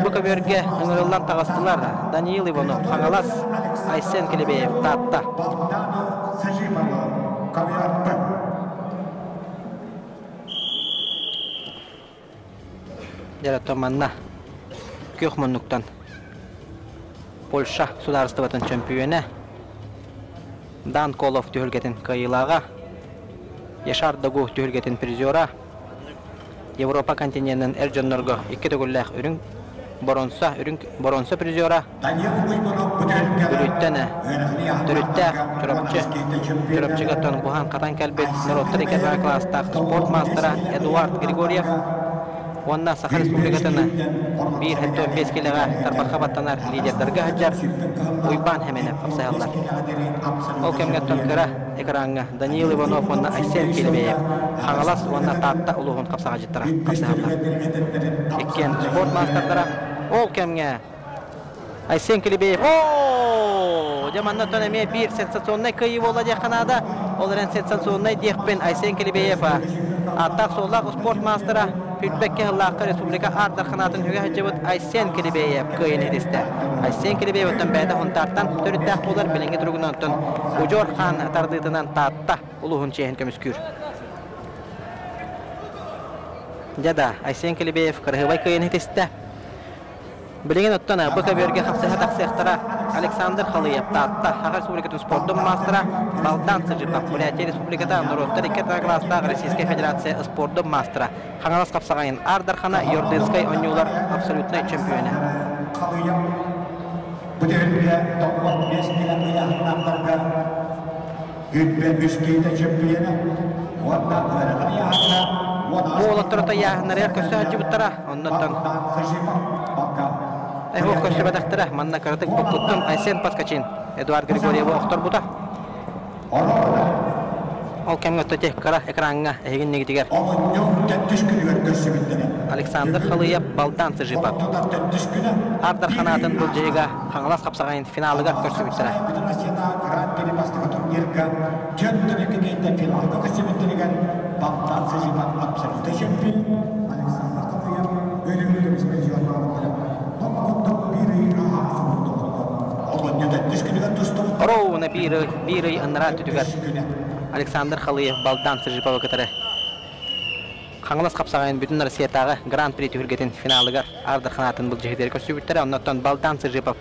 S7: Bıka börge ıngırıldan tağıstılar. Daniil Ivanov, Hangalas, Aysen Kilibeyev, Tatta. Yaratomanna Kökmonluktan Polşa Sudarstvatın çempiyonu Dan Kolov tühülgetin kayılağa Yaşar Dagu tühülgetin prizora Avrupa kontinentinin Ercanlarga iki tügüllek ürün boronsa prizora Bülütten Türütte Çorapçı Gaton Buhan Katan Kelbet Norottar Ekerber Klas'ta Sport Master'a Eduard Grigoriev Ondan Sakarya Respublika'nın bir hatta 5 kiloga tarbaka battanar liderlerge hajar uyban hemen kapsayallar. O kemgatton kıra ekranga Daniil Ivanov ondan Aysen Kilibeyev Hangalas ondan Tatta uluğun kapsayacıttıra kapsayallar. Ekken sport masterlara o kemge Aysen Kilibeyev Jamanna toneme bir sensasyonel kıyı olacak Kanada. Onların sensasyonel diyekben Aysen Kilibeyev atak solak sport master'a Hütbekke Hıllaqı Respublika Ardarxanatın hüge hacıbıt Aysen Kilibeyev kıyını ediste. Aysen Kilibeyev'den bəydə huntartan törüddək bolar bilingi durugunantın Ucor Xan tardıdından tatta uluğun çehin kömüskür. Jada Aysen Kilibeyev kırhıvay kıyını ediste. Bilingin ottana bıka börge hapsıha taksıhtara Aleksandr Xaliyev tatta Sakarya Respublika'nın sportun mastıra Baldan Sıcıqaq Bulyatiya Respublika'da Norottar Ekerber Klas'ta Rossiyskiy Federasiya sportun mastıra Hangalas kapsağayın Ardarxana Yordenskay oynuyorlar absolutnay çempiyonu.
S1: Bu devirde toplam 5 kilometre anlamlarga Üsküy'de çempiyonu ondan
S7: Bu olatırıta yağınlar köşe hacı buttara ondan bu köşe badaktara manna karatık bu kuttun Aysen Paskaçin Eduard Grigoriev oxtar buda o kemge töte kara ekranga egin negitiger Aleksandr Xaliyev Baldan Sıjipap Ardarxanatın bu jeyga Hangalas kapsağayın finalıga köşe bittara Baldan Sıjipap absolute şampiyon Aleksandr Xaliyev ölümlü Ровно бирый анрат түгәр. Александр Xaliyev Baldan Sıjipova кытары. Хаңлас капсаган бүтүн Россиядагы Гран При түгәргәтен финалыга Ардарханатын бул җегедер көчүбүттер. Оннан Baldan Sıjipov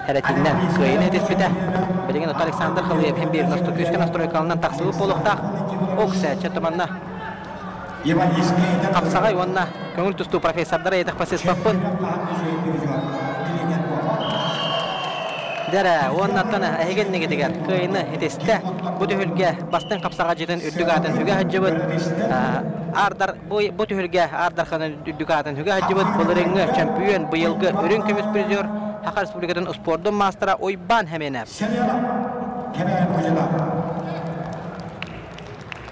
S7: хәрәкәтеннән кыйны диспетә. Билеген Александр Xaliyev һәм бир настойка настройкаларынан таксылып болукта. Окса чатаманна. Капсагай онна көңүл тусту профессордар әйтәк пасес баппын. Дәре, оннаттан әйген негедегер кыйны етесті бұ түйілге бастың қапсаға жетін үрдігатын үгі хаджыбыт бұ түйілге Ардарханын үрдігатын үгі хаджыбыт бұлырыңы чемпион бұйылғы үрін көміс призер Haqar Respublika'dan spordun mastera Oyban Hemenep.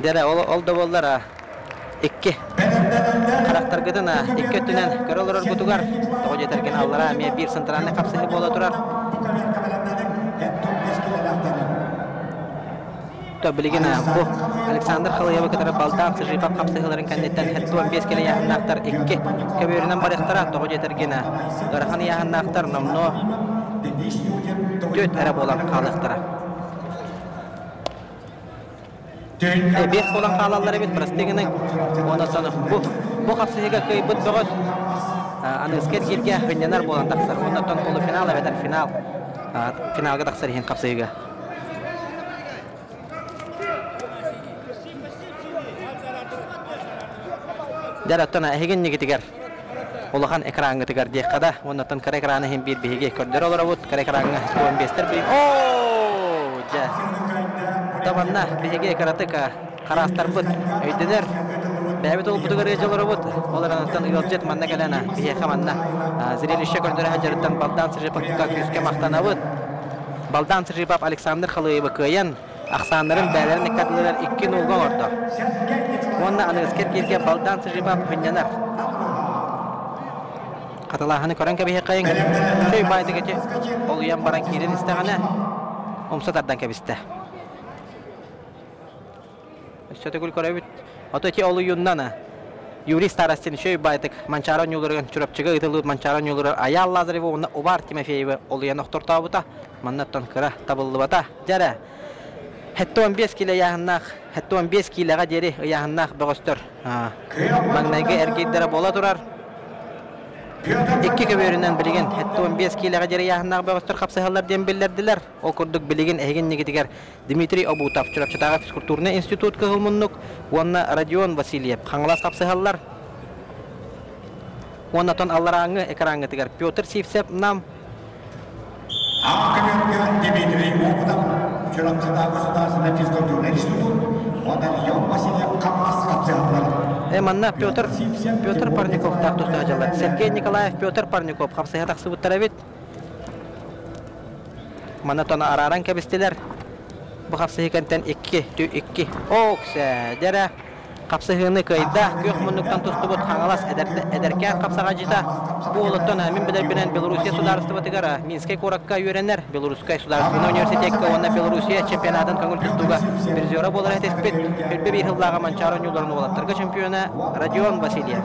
S7: Dere ol da bollara. İki. Karakter gıdına iki ötünen köroloror gutugar. Toğu yeterken allara miye bir sıntıranı kapsayı bola durar. Bilgin bu Alexander Khalayeva kadar baldan sırrıpap kapsayıların kendinden hettuan 5 kere yahan aktar 2 kabirinden barıqtara toğu yeterken Garahan yahan aktar namno 4 ara bolan qalıqtara. Bir bolan qalalları bit prastiginin ondan sonra bu kapsayıga kıybıt boğaz anıskert girge hünyanar bolan taqsar. Ondan sonra polu final ve finalga taqsar hin kapsayıga. Jaratona hegen nigitigar. Olahan ekran gitigar diye kada. Ondan kare ekranı hem bir bihige kördür olur avut. Kare ekranı son bester bir. Oo! Ja. Tabanna bihige ekaratıka karastar but. Öydüler. Bäbet ol budu garıcı olur avut. Olarantan yoljet manna gelena. Bihe kamanna. Zireli şekördür hajarıtan baldan sırıpak küske maqtan avut. Baldan sırıpap Alexander Khalayeva kıyan. Aksanların bälerin ekatlılar 2 nolgan ordu. Onda anıskert girge baldan sırıpap hünyanar. Katalahanı koran kabihe kayın. Şöy baydı geçe. Oluyan baran kirin istağına. Omsatardan kabiste. Üstete gül korabit. Oto ki oluyundan. Yuri starastini şöy baydık. Mançaran yollarıgan çurapçıga ıtılı mançaran yolları ayal lazarı ve onda obar Timofeyevi oluyan oktor tabuta. Mannattan kıra tabıllı bata. Jara. Hettuan 5 kilo yahannak, hettuan 5 kiloga deri yahannak bağıştır. Magnayga erkeklere bola durar. 2 köböründen bilgin hettuan 5 kiloga deri yahannak bağıştır kapsayhalar diyen bildirdiler. O kurduk bilgin ehgin nigitigar Dmitri Obutov Çurapçıtağı Fiskulturna Institut kıhılmunluk. Onna Radion Vasilyev Xanglas kapsayhalar. Onna ton allarangı ekranı tigar Pyotr Sivsev nam.
S1: Dmitri Obutov Çorapçıtağı Gosudası'nda Fiskulturna Institut. Ondan Yon Vasilyev Xanglas kapsayhalar.
S7: Manna Pyotr Parnikov taqtusta hajalar. Sergey Nikolayev Pyotr Parnikov kapsayha taqsı buttarabit. Manna tona araran kabistiler. Bu kapsayı kanten 2. Oksa jara kapsayını kayda gökmunluktan tustubut hangalas ederken kapsağa jita. Bu oluttan hemin bilen Belarusya sudarıstıbı tigara. Minsk'e korakka yörenler. Belarusya sudarıstıbı üniversitetekka onda Belarusya çempionatın kangul tustuga. Bir ziyora bolar etespit. Hülpe bir hıllağa mançaron yollarını olatlarga çempiyona Radion Vasilyev.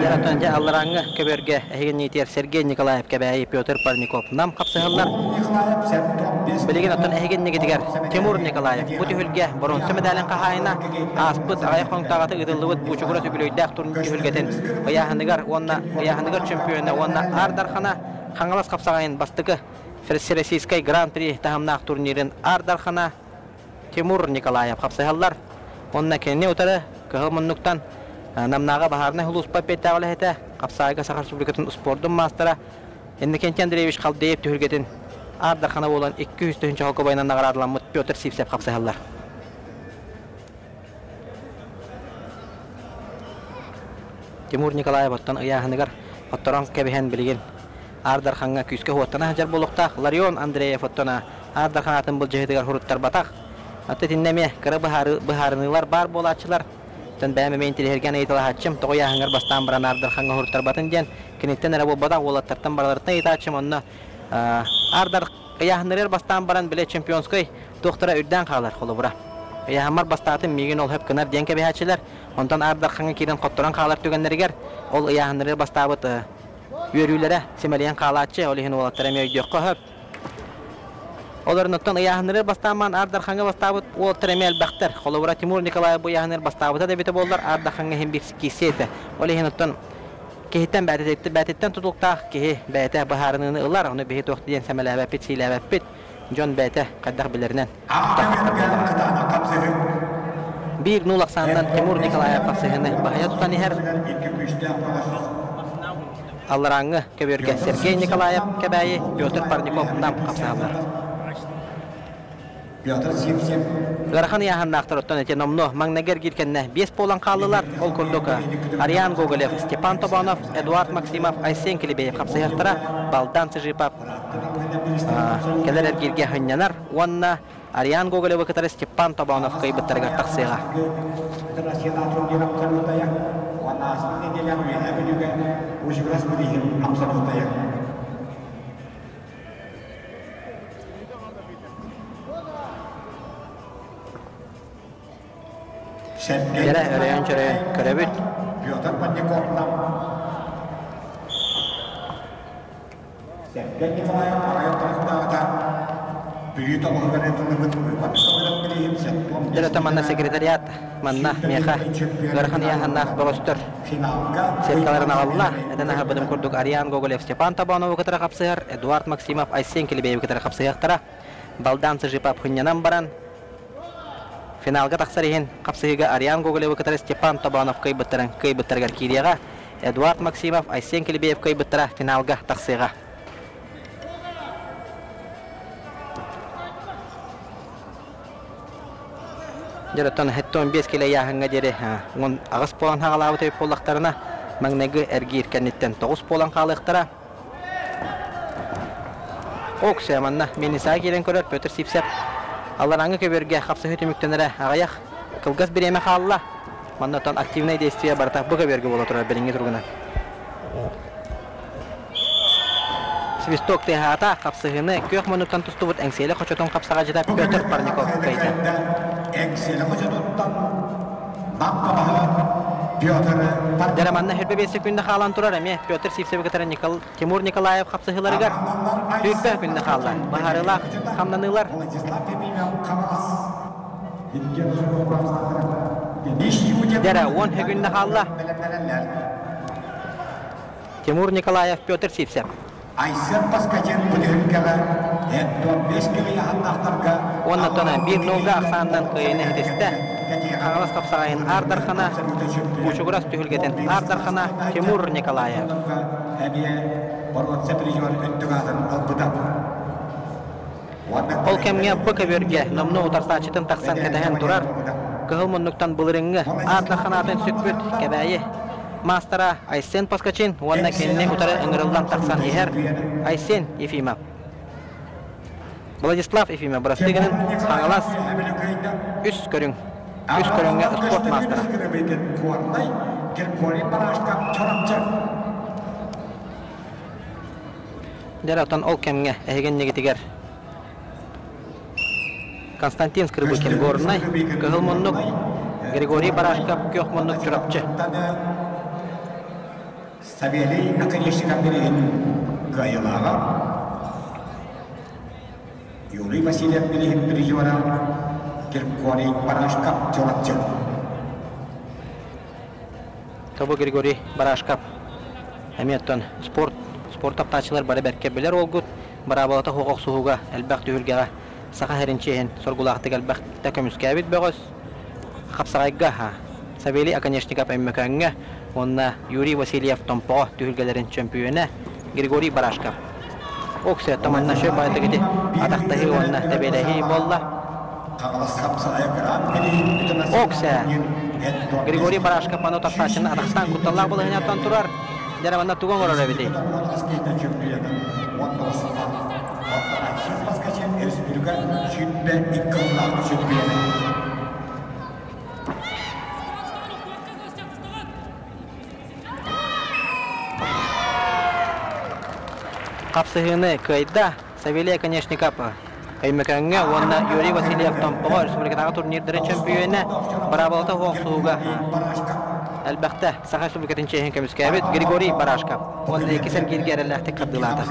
S7: Yaratınca Allarangı köbörge ehgen niyetiyer Sergey Nikolayev kebeyi Pyotr Parnikov nam kapsayhalar. Bilgin atan ehgen nigitigar Timur Nikolayev bu tühülge bronze medalin qahayına aspıt ayaq qontağatı ıdıllıbıt bu çukurası gülöydaq turuncu tühülgeten ayahandigar çempiyona onna Ardarxana Xangalas kapsağayın bastıqı Российской Grand Prix tahamnaq turnirin Ardarxana Timur Nikolayev kapsayhalar. Onna kenni otara kıhılmunluktan namnaga baharna hulus papet tağlahete kapsayga Sakar Respublika'nın spordun mastera Endiken Andreevich Khaldeyev tühülgetin Ardarxana bolan 200 tühünçe halka bayından nağararlanmıt Pyotr Sivsev kapsayhalar. Timur Nikolayev ottan ıyahınıgar ottoran kebehen bilgin Ardarxan'a küske huatana hajar boluqtaq Larion Andreev ottana Ardarxanatın bul jehedigar huruttar bataq. Hatta dinleme kara baharınılar bar bolaçılar. Tan bäme men tilhergen aytala haçım toya hangar bastan baran Ardarxan'a huruttar batın den kinitten ara bu bada olattartan baralartna aytaçım onna Ardar ayahınlar bastan baran bile çempionskay doktora ürden qalar qolubura. Ayahmar bastatın migin ol hep kınar denke behaçılar. Ondan Ardarxan'a kiren qottoran qalar tögenleriger ol ayahınlar bastabat yörülere semeliyen qalaçı olihin olattara meydiyoq hep. Olarınıttan ayahınlar bastaman Ardarxan'a bastabat o tremel baxtar. Qolubura Timur Nikolayev bu ayahınlar bastabata da bete bollar Ardarxan'a hem bir kisete. Olihinuttan kehitten bätetten tutulqtaq kehe bäte baharını ılar onu behe toqti den semelebe pit silebe pit John bäte qaddaq bilerinden. 1-0 aksandan Timur Nikolayev kapsayını bahaya tutan her Allarangı köbörge Sergey Nikolayev kebeyi Pyotr Parnikov nam kapsayhalar.
S1: Петр Сипсев.
S7: Гарахан яхан нақтырыттан әте номно маңнагер гиркенне 5 полан қалылар ол күрдікі. Ариан Гоголев, Степан Тобанов, Эдуард Максимов, Айсен Келебеев қапсаяқтыра балдан сыжипап. Келер әргерге хыннянар, онна Ариан Гоголев кітары Степан Тобанов қайбыттарға тақсыға. Jere öreyen köröbüt.
S1: Петр Подников. Сергей Николаев Арайотовтағыда büyük табылған етілігін
S7: Jere tamanna sekretariat, manna meha. Garhan yahanna borostur. Serkalarin alına, edena habıdım kurduk Arian Gogolev, Stepan Тобанов кытара қапсығар, Эдуард Максимов, Айсен Келебеев кытара қапсығақтара. Балдан сыжипап хыннянан баран. Финалга тақсарихин қапсығыға Ариан Гоголев кытара Степан Тобанов кайбыттаргар кирияға, Эдуард Максимов, Айсен Келебеев кайбыттара финалга тақсыға. Жараттан хеттон 5 келе яхынга дере, он ағыс полан хағалауы тәйіп болақтарына, мәңнегі әргейір кәнеттен 9 полан қалықтара. Оқсы аманна, мені саға келен көрер, Петр Сипсеп. Аллараңы көберге қапсы хөтіміктенері ағаяқ, қылғыз біреме қалыла. Маннатан активнай действия баратақ бұл көберге бола тұрар біліңге тұрғына. Свисток тәхата қапсығыны көк мұнықтан тұсты бұд әңселі қочотын қапсаға жыда Петр Парников қайды. Дәраманна хербе 5 секунда қалан тұрар әме Петр Сипсебі кітары Тимур Николаев қапсығыларығар көйіппе күнді қалла. Бағарылақ, қамнанылар. Дәра 10 секунда қалла. Тимур Николаев, Петр Сипсеп.
S1: Айсен Паскачен Буденкера, Эдуард Бескелия Ханнахтарга.
S7: Оннатона 1-0-га ақсандан көйіне хедесті. Қағалас қапсағайын Ардархана, Бушугурас түйілгетін Ардархана, Тимур Николаев. Ол кемге бұқа берге, номны ұтарса чытын тақсан кәдәген тұрар. Кығыл мұннықтан бұлырыңы Ардарханатын сөкпөт кәбәйі. Мастера Айсен Паскачин, онна кеніне ұтары ұңырылдан тақсан ехер Айсен Ефимов. Владислав Ефимов бұрастығының қаңылас үс көріңге спорт мастера. Дәрі ол кемге әйген негетігер. Константин Скрыбыкин горынай, кығыл мұннық Григорий Барашков көк мұннық жүрапчы.
S1: Савелий наконечником берегін ғайылаға. Юрий Васильев берегін переживара. Григорий Барашков жолатчы.
S7: Тобы Григорий Барашков. Әметтен спорт аптачылар бары бәрке білер олғыт. Бара балата хоқық суғыға, әлбәқ түйілгеға. Сақа әрінчейін соргулақты әлбәқті көміске әбет бәғыз. Қапсағайға Савелий Аконечников әммекәңге. Онна Юрий Васильев Томпо түйілгелерін чемпионы Григорий Барашков. Оксе таманна шөй байты кеті атақтағы онна тәбеләхи болла. Оксе Григорий Барашков ману тақташыны атақтан құтталлақ болығын аттан тұрар. Дәріманна туған ғорар әбеті. Қапсығыны көйді Савелий Аконечников әймекәңге, онна Юрий Васильев Томпоға республикадағы турнирдері чемпионы барабалата хоқсуға. Әлбәқті Сақа республикатын чейін көміске әбет Григорий Барашков. Онда екі сәргерге әріләқті қадылады.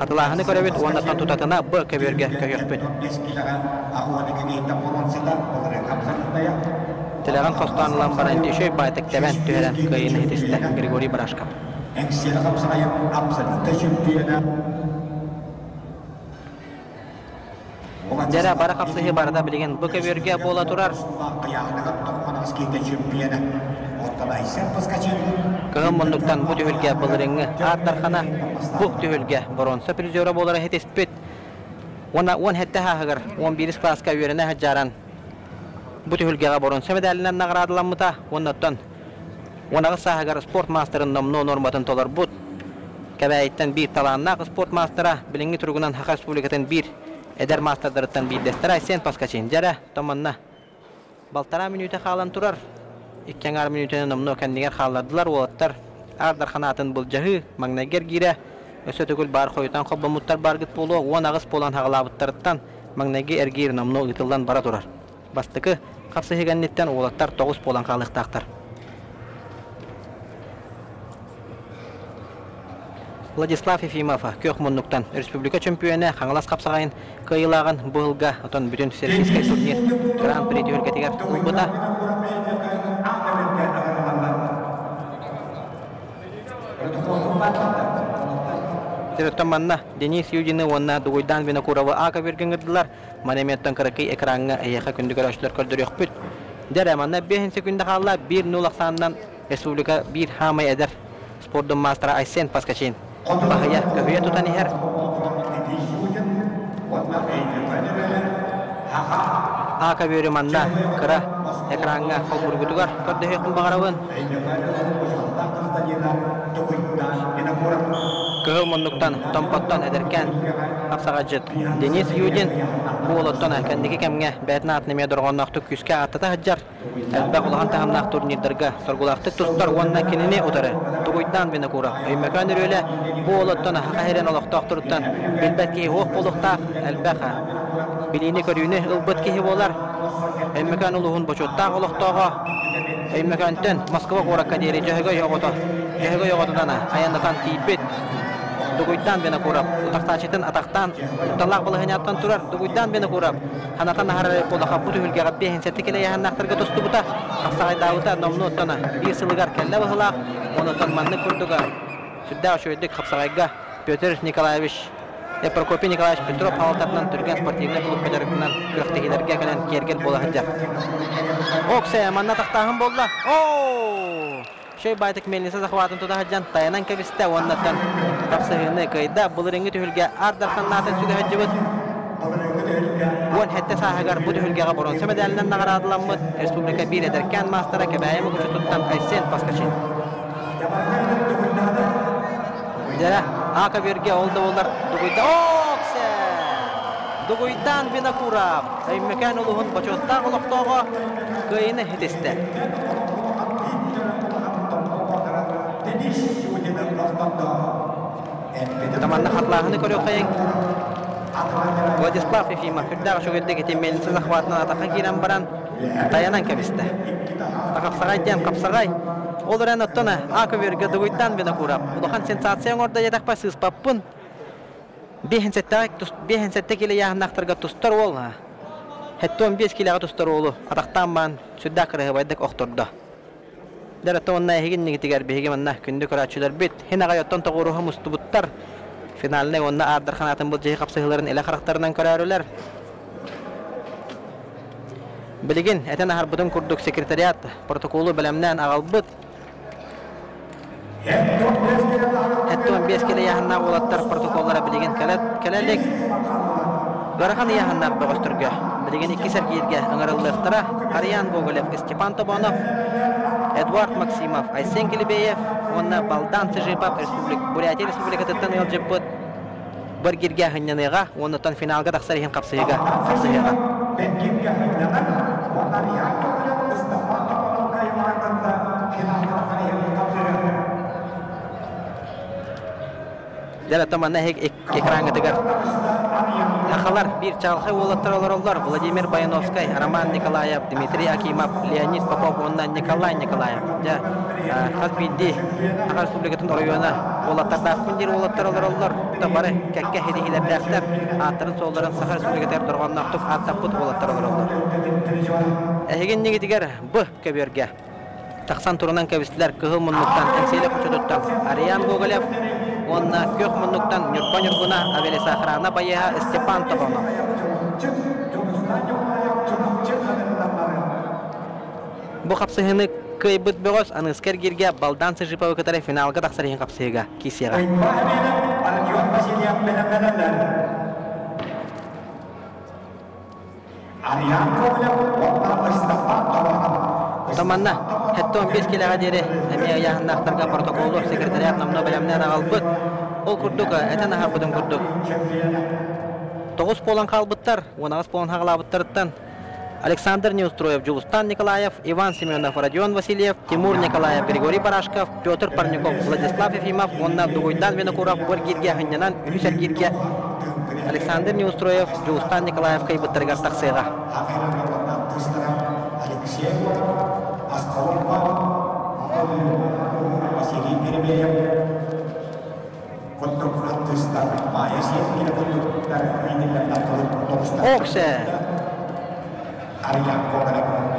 S7: Қадылағыны көрәбет, ондаттан тұтатына бұ көберге көйіқпін. Тілеген қостанылан баран тешөй байтық тәбән түйерен көйіні етесті Григорий Барашков.
S1: Әңсері қапсырайын абсолютті чемпионы.
S7: Дәрі бары қапсығы барыда білген бұ көберге бола тұрар. Кығым мұндықтан бұ түйілге бұлырыңы Ардархана бұқ түйілге бұрынсы призері болары хетеспет. Ona 10 hette hagar 11 klaska üyerine haccaran. Bu tühülgege borun semedelinden nagaradılanmıta ondan. Ona sahagar sport masterın nomno normatın tolar but. Käbäyitten bir talanna sport mastera bilingi turgunan Haka Respublikaten bir eder masterlardan bir destera sen paskaçın jara tomanna. Baltara minüte kalan turar. 2 minütene nomno kendiler halladılar olatlar. Ardarxanatın buljağı magnager gire. Ösötөгүл бар койутан коббамуттар баргыт болу, онагыс болан хагалабыттарыттан магнаги эргир намно ытылдан бара турар. Бастыкы капсы хегеннеттен олаттар 9 болан калыктактар. Владислав Ефимов Көхмуннуктан республика чемпионы хаңалас капсагайын кыйлаган быылга отон бүтүн всероссийский турнир Гран-при төгөлгетигер убыта. Terutama Denis Yujini wana dugudan binakurawa aka virgengedlar manemetten karaki ekranına ayaka kündüger açlar kaldırıyor püt. Deremanna 5 sekunda kala 1-0'dan Respublika 1 hamay eder. Sportun master Aysen paskaçin. Bahaya köhüye tutan her. Aka virmanna kara ekranına kalburgudugar kaldırıyor kumbagarawın. Kehumunduktan tempattan ederken apsagajit Denis Yujin bolottan kendiki kemge betnat neme dorgonnaqtu küske atata hajjar elbaq ulan tahamnaq turnirderga sorgulaqты tustlar wonna kinini utara tuguydan bina kura aymekan öyle bolottan hahiren olaqtaqturdan bilbetki hoq boluqta elbaqa bilini körüne ılbatki bolar aymekan uluhun boçotta olaqtaga aymekanten Moskva qora kaderi jahiga yoqota dana ayandatan tipet Duguydan beni kurap, utaktaçetin ataktan, utalaq balahanyattan turar, duguydan beni kurap. Hanatan naharare bolaka bu tühülgege behin settikele yahannaqtırga tostu buta. Kapsagay dağıta nomnu otana, bir sılıgar kelle bahılaq, onutan manны kurduga. Südda şöydik kapsagayga Pyotr Nikolaevich, Prokopi Nikolaevich Petrov halatatlan Türgen sportivne klub kajarıkından kürəktekilerge gelen kergel bola hajjar. Okse, manna taktahın bolla. Şey baytık melnisi захватын tuda hajjan tayanan kebiste ondan kapsahını kayda bulringi tühülge ardarxanatın süde hajjıbıt. Won hette sahagar bu tühülgege boron semedelinden nagaradılanmıt. Respublika 1 ederken mastera kebayemi kuçu tuttan Aysen paskaçın. Jara aka birge oldu olar duguyda okse. Duguydan bina kurap. Ay mekan uluhun baçotta qoloqtoğa kayını heteste. Tamanna xatlahını көрөк кайын. Владислав Ефимов хүрдәгә шөгөлдәге темелсез ахватына атака кирән баран таянан кебисте. Акапсагай тем капсагай. Оларан оттона акыверге дуйдан бена курап. Улахан сенсация орда ядак пасыз паппын. Бехен сетте келе яһнактырга тустар олга. Хәтта 15 килога тустар олу. Атактан бан сүддә кырыгы байдык октурда. Дәрәтонна һеген нигитигәр беге манна күндә көрәчүләр бит. Хинага яттан тогырыһы мустубуттар. Finalne onna Ardarxanatın bu jehi kapsıhların ele karakterından körərülər. Biligin, eten harbudun kurduk sekretariat protokolu bilemnen ağalbıt. Hette 15 kele yahanna olattar protokollara biligin kelelek. Garahan yahanna bağıştırga. Biligin 2 sergiyirge ıngırıllıqtıra Aryan Gogolev, Stepan Tobonov, Edward Maksimov, Aysen Kilibeyev, onna Baldan Sejipap Burятия Республикатыттан елжеппыт. Bir girge hınyanıga, ondan finalga taqsarihin kapsayıga. Jara tamanna ekranga tegar. Akalar bir çalxay olatlar olurlar. Vladimir Bayanovskay, Roman Nikolayev, Dmitry Akimov, Leonid Popov, ondan Nikolay Nikolayev. Ja, Xazbidi, Akar Respublikatın orayona olatlar kundir olatlar olurlar. Tabare kekke hedihiler dəftər, atların solların Sakar Respublikatı durğandan tutup ataput olatlar olurlar. Egen nigitigar bu köberge. Taqsan turunan kebisler Kehumunduktan temsile kuçuduttan Aryan Gogolev, onna Kehumunduktan Nurbanurguna Aveli Sahrana Bayeha Stepan Tobonov. Bu kapsahını kıybıt boğaz anısker girge Baldan Sejipova katara finalga taqsarihin kapsayga kisiyaga. Tamanna hatto 15 kiloga deri әме яһаннактарга протоколлор секретариат намно белемнәр албыт. Ол курдук этен хабыдын курдук. 9 полон калбыттар, 19 полон хаглабыттардан Александр Неустроев, Джулстан Николаев, Иван Семенов, Родион Васильев, Тимур Николаев, Григорий Барашков, Петр Парников, Владислав Ефимов, Онна Дугуйдан Винокуров, Боргирге Ханнянан, Юсергирге, Александр Неустроев, Джулстан Николаев, Кайбыттарга таксыга. Оксе.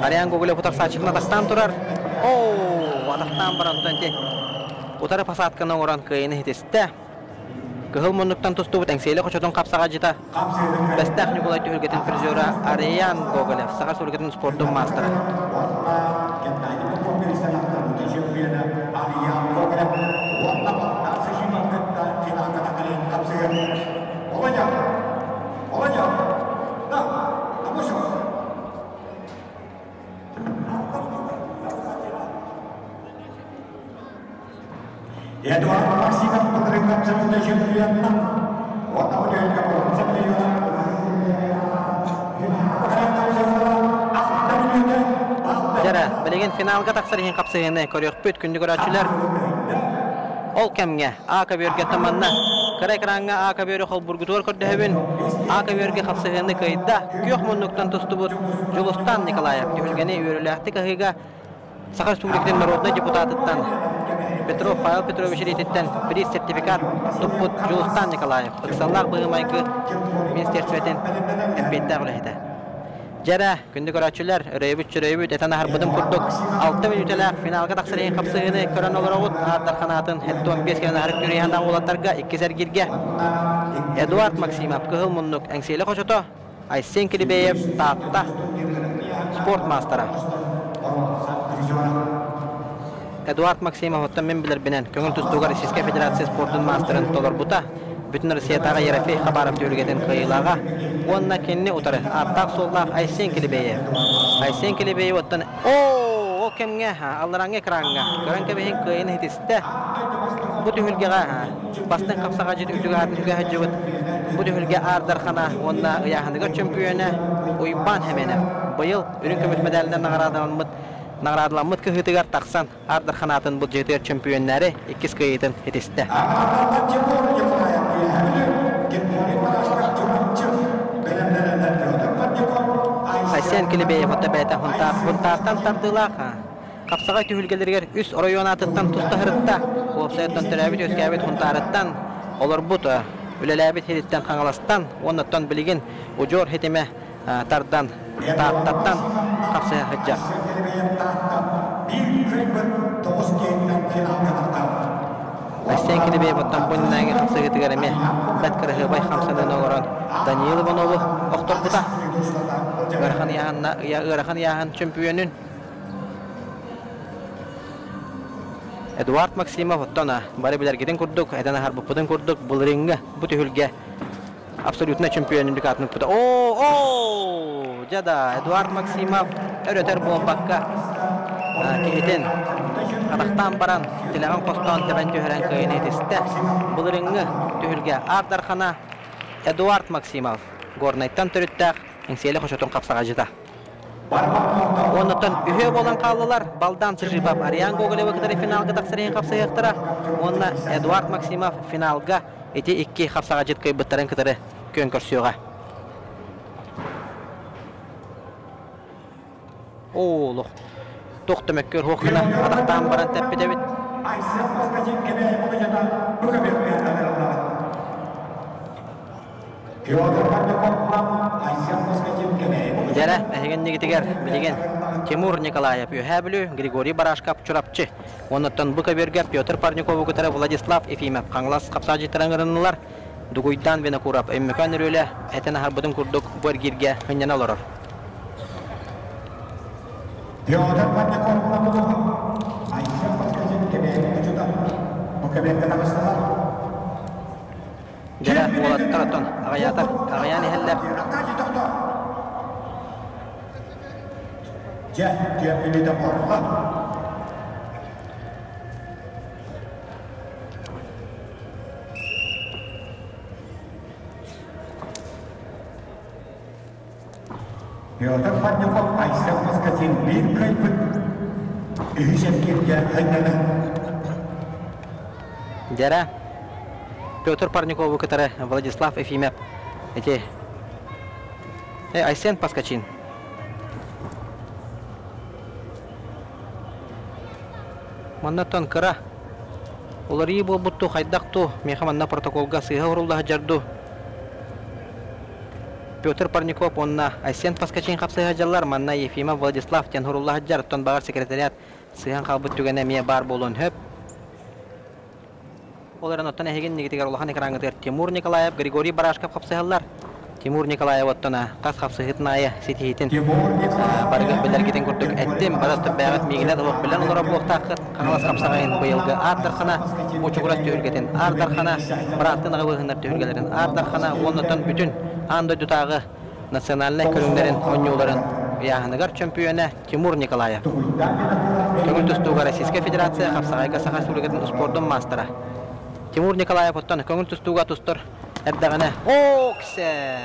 S7: Ариан Гоголев утарсачына тастан турар. О, атактан барантанте. Утары пасатканы оран кыйыны хитесте. Кыгыл мунуктан тусту теңселе кочотон капсага жита. Бестах Николай Тюльгетин призера Ариан Гоголев, Сахар Сулгетин спорттун мастері.
S1: Эдуард Максимов подрыгнул за чемпионом. Вот аудио
S7: Жара, билеген финалга таксырын капсыгыны көрөк бүт күндү көрөчүлөр. Ол кемге Ака берге таманна Карайкранга Ака бере хол бургутор көрдөбүн. Ака берге капсыгыны кайда көк мундуктан тустубут Жулустан Николаев жүргени өрөлөктү кыйга Сахар Республикасынын народный депутатыттан Петров Павел Петрович Рититтен приз сертификат туппут Жулустан Николаев. Ыксаллах быгымайкы министерствотен эмпеттер улайда. Жара күндү көрөчүлөр рөйбүт этана харбыдым курдук 6 минутталак финалга таксырын капсыгыны көрөн олорот Аттарханатын хетто 15 кена харып жүргөндө улаттарга 2 сергирге Эдуард Максимов кыгыл муннук эңселе кочото Айсен Килибеев таатта спорт мастера. Эдуард Максимов оттан мен билер бенен көңүл тустууга Российская Федерация спорттун мастерын толор бута. Бүтүн Россиядагы Ерофей Хабаров төлгөдөн кыйлага онна кенни утары аттак солдак Айсен Килибеев. Айсен Килибеев оттан о кемге алларанга экранга көрөнкө бехин кыйын хитисте. Бу түгүлгега бастын капсага жит үтүгө хаҗыбыт. Бу түгүлге Ардархана онна яһандыга чемпионы Уйбан хемене. Быйыл үрүн көмөс медалинен наградаланмыт кыһытыгар таксан Ардарханатын бу жетер чемпионнары 2 кыйытын хитисте. Айсен Килибеев отабайта хунтартан тардылак. Капсага түгүлгелерге үс районатыттан тустахырытта. Офсайттан төрәбит өскәбит хунтарыттан олар бута үлеләбит хиттен каңаластан, оннан билеген ужор хитеме тардан таттан капсага хаҗа. Айсен Килибеев оттан буннагы капсага тигәреме. Бәткәрәһе бай хамсадан огоран Даниил Иванову октор бута. Грахан яһан чемпионын Эдуард Максимов оттана бары билергеден курдук, эдана харбыппыдын курдук, бул ринге, бу түһүлгө абсолютно чемпионын атынын пута. Жада Эдуард Максимов өрөтөр бомбакка кихитен Казахстан баран тилеген костон тебен төһөрөн кыйын этисте. Бул ринге түһүлгө Ардархана Эдуард Максимов горнайттан төрүттак эңселе кошотон капсага жыта. Оннан үйө болан каллылар балдан сыжыбап Ариан Гоголев кытары финалга таксырын капсаяктыра. Онна Эдуард Максимов финалга эти 2 капсага жыткай быттарын кытары көн көрсөөгө. Олох. Токтомөккөр хокуна Казахстан баран теппедебит. Жара әһеген негитигер билеген Тимур Николаев Юхаблю, Григорий Барашков чурапчы. Оннан бу каберге Петр Парников кытары Владислав Ефимов каңлас капсажы тараңырынлар Дугуйдан Винокуров эммекан рөле этен харбыдын курдук Боргирге хыннан алар.
S1: Петр Парников Айсен Паскажин кебе чута. Бу каберге тагыстылар.
S7: Жара Болаттардан агаяны хәлләп
S1: Dia pilih dapur. Piotr Parnikov Aysel Paskachin bir kayıpıt. Ühüsen kirge hanyana.
S7: Дяра. Петр Парникову, который Владислав Ефимов. Эти Айсен Паскачин. Маннатан кара. Олар бол бутту хайдакту. Мехаманна протоколга сыга урулда жарду. Петр Парников онна Айсен Паскачин капсыга жаллар. Манна Ефимов Владислав тен урулда жар. Тон багар секретариат сыган калбыт түгене мие бар болон хөп. Олар оттан эгин негитигер улахан экрангытыр. Тимур Николаев, Григорий Барашков капсыгаллар. Тимур Николаев оттана кас капсыгытная сетихитин. Барыгы билер кетен көрдүк. Эттим барасты бягат мигинет олук билен олар блоктакыт. Каңалас капсагайын быйылгы ардархана. Очугурас төгүлгетин ардархана. Бараттын агыбыгындар төгүлгелерин ардархана. Оннотон бүтүн андой дутагы национальный көрүңдөрүн ойнууларын яһаныгар чемпионы Тимур Николаев. Көңүл тустууга Российская Федерация капсагайга Саха Республикатын спорттун мастера. Тимур Николаев оттан көңүл тустууга тустур. Эддагана оксе.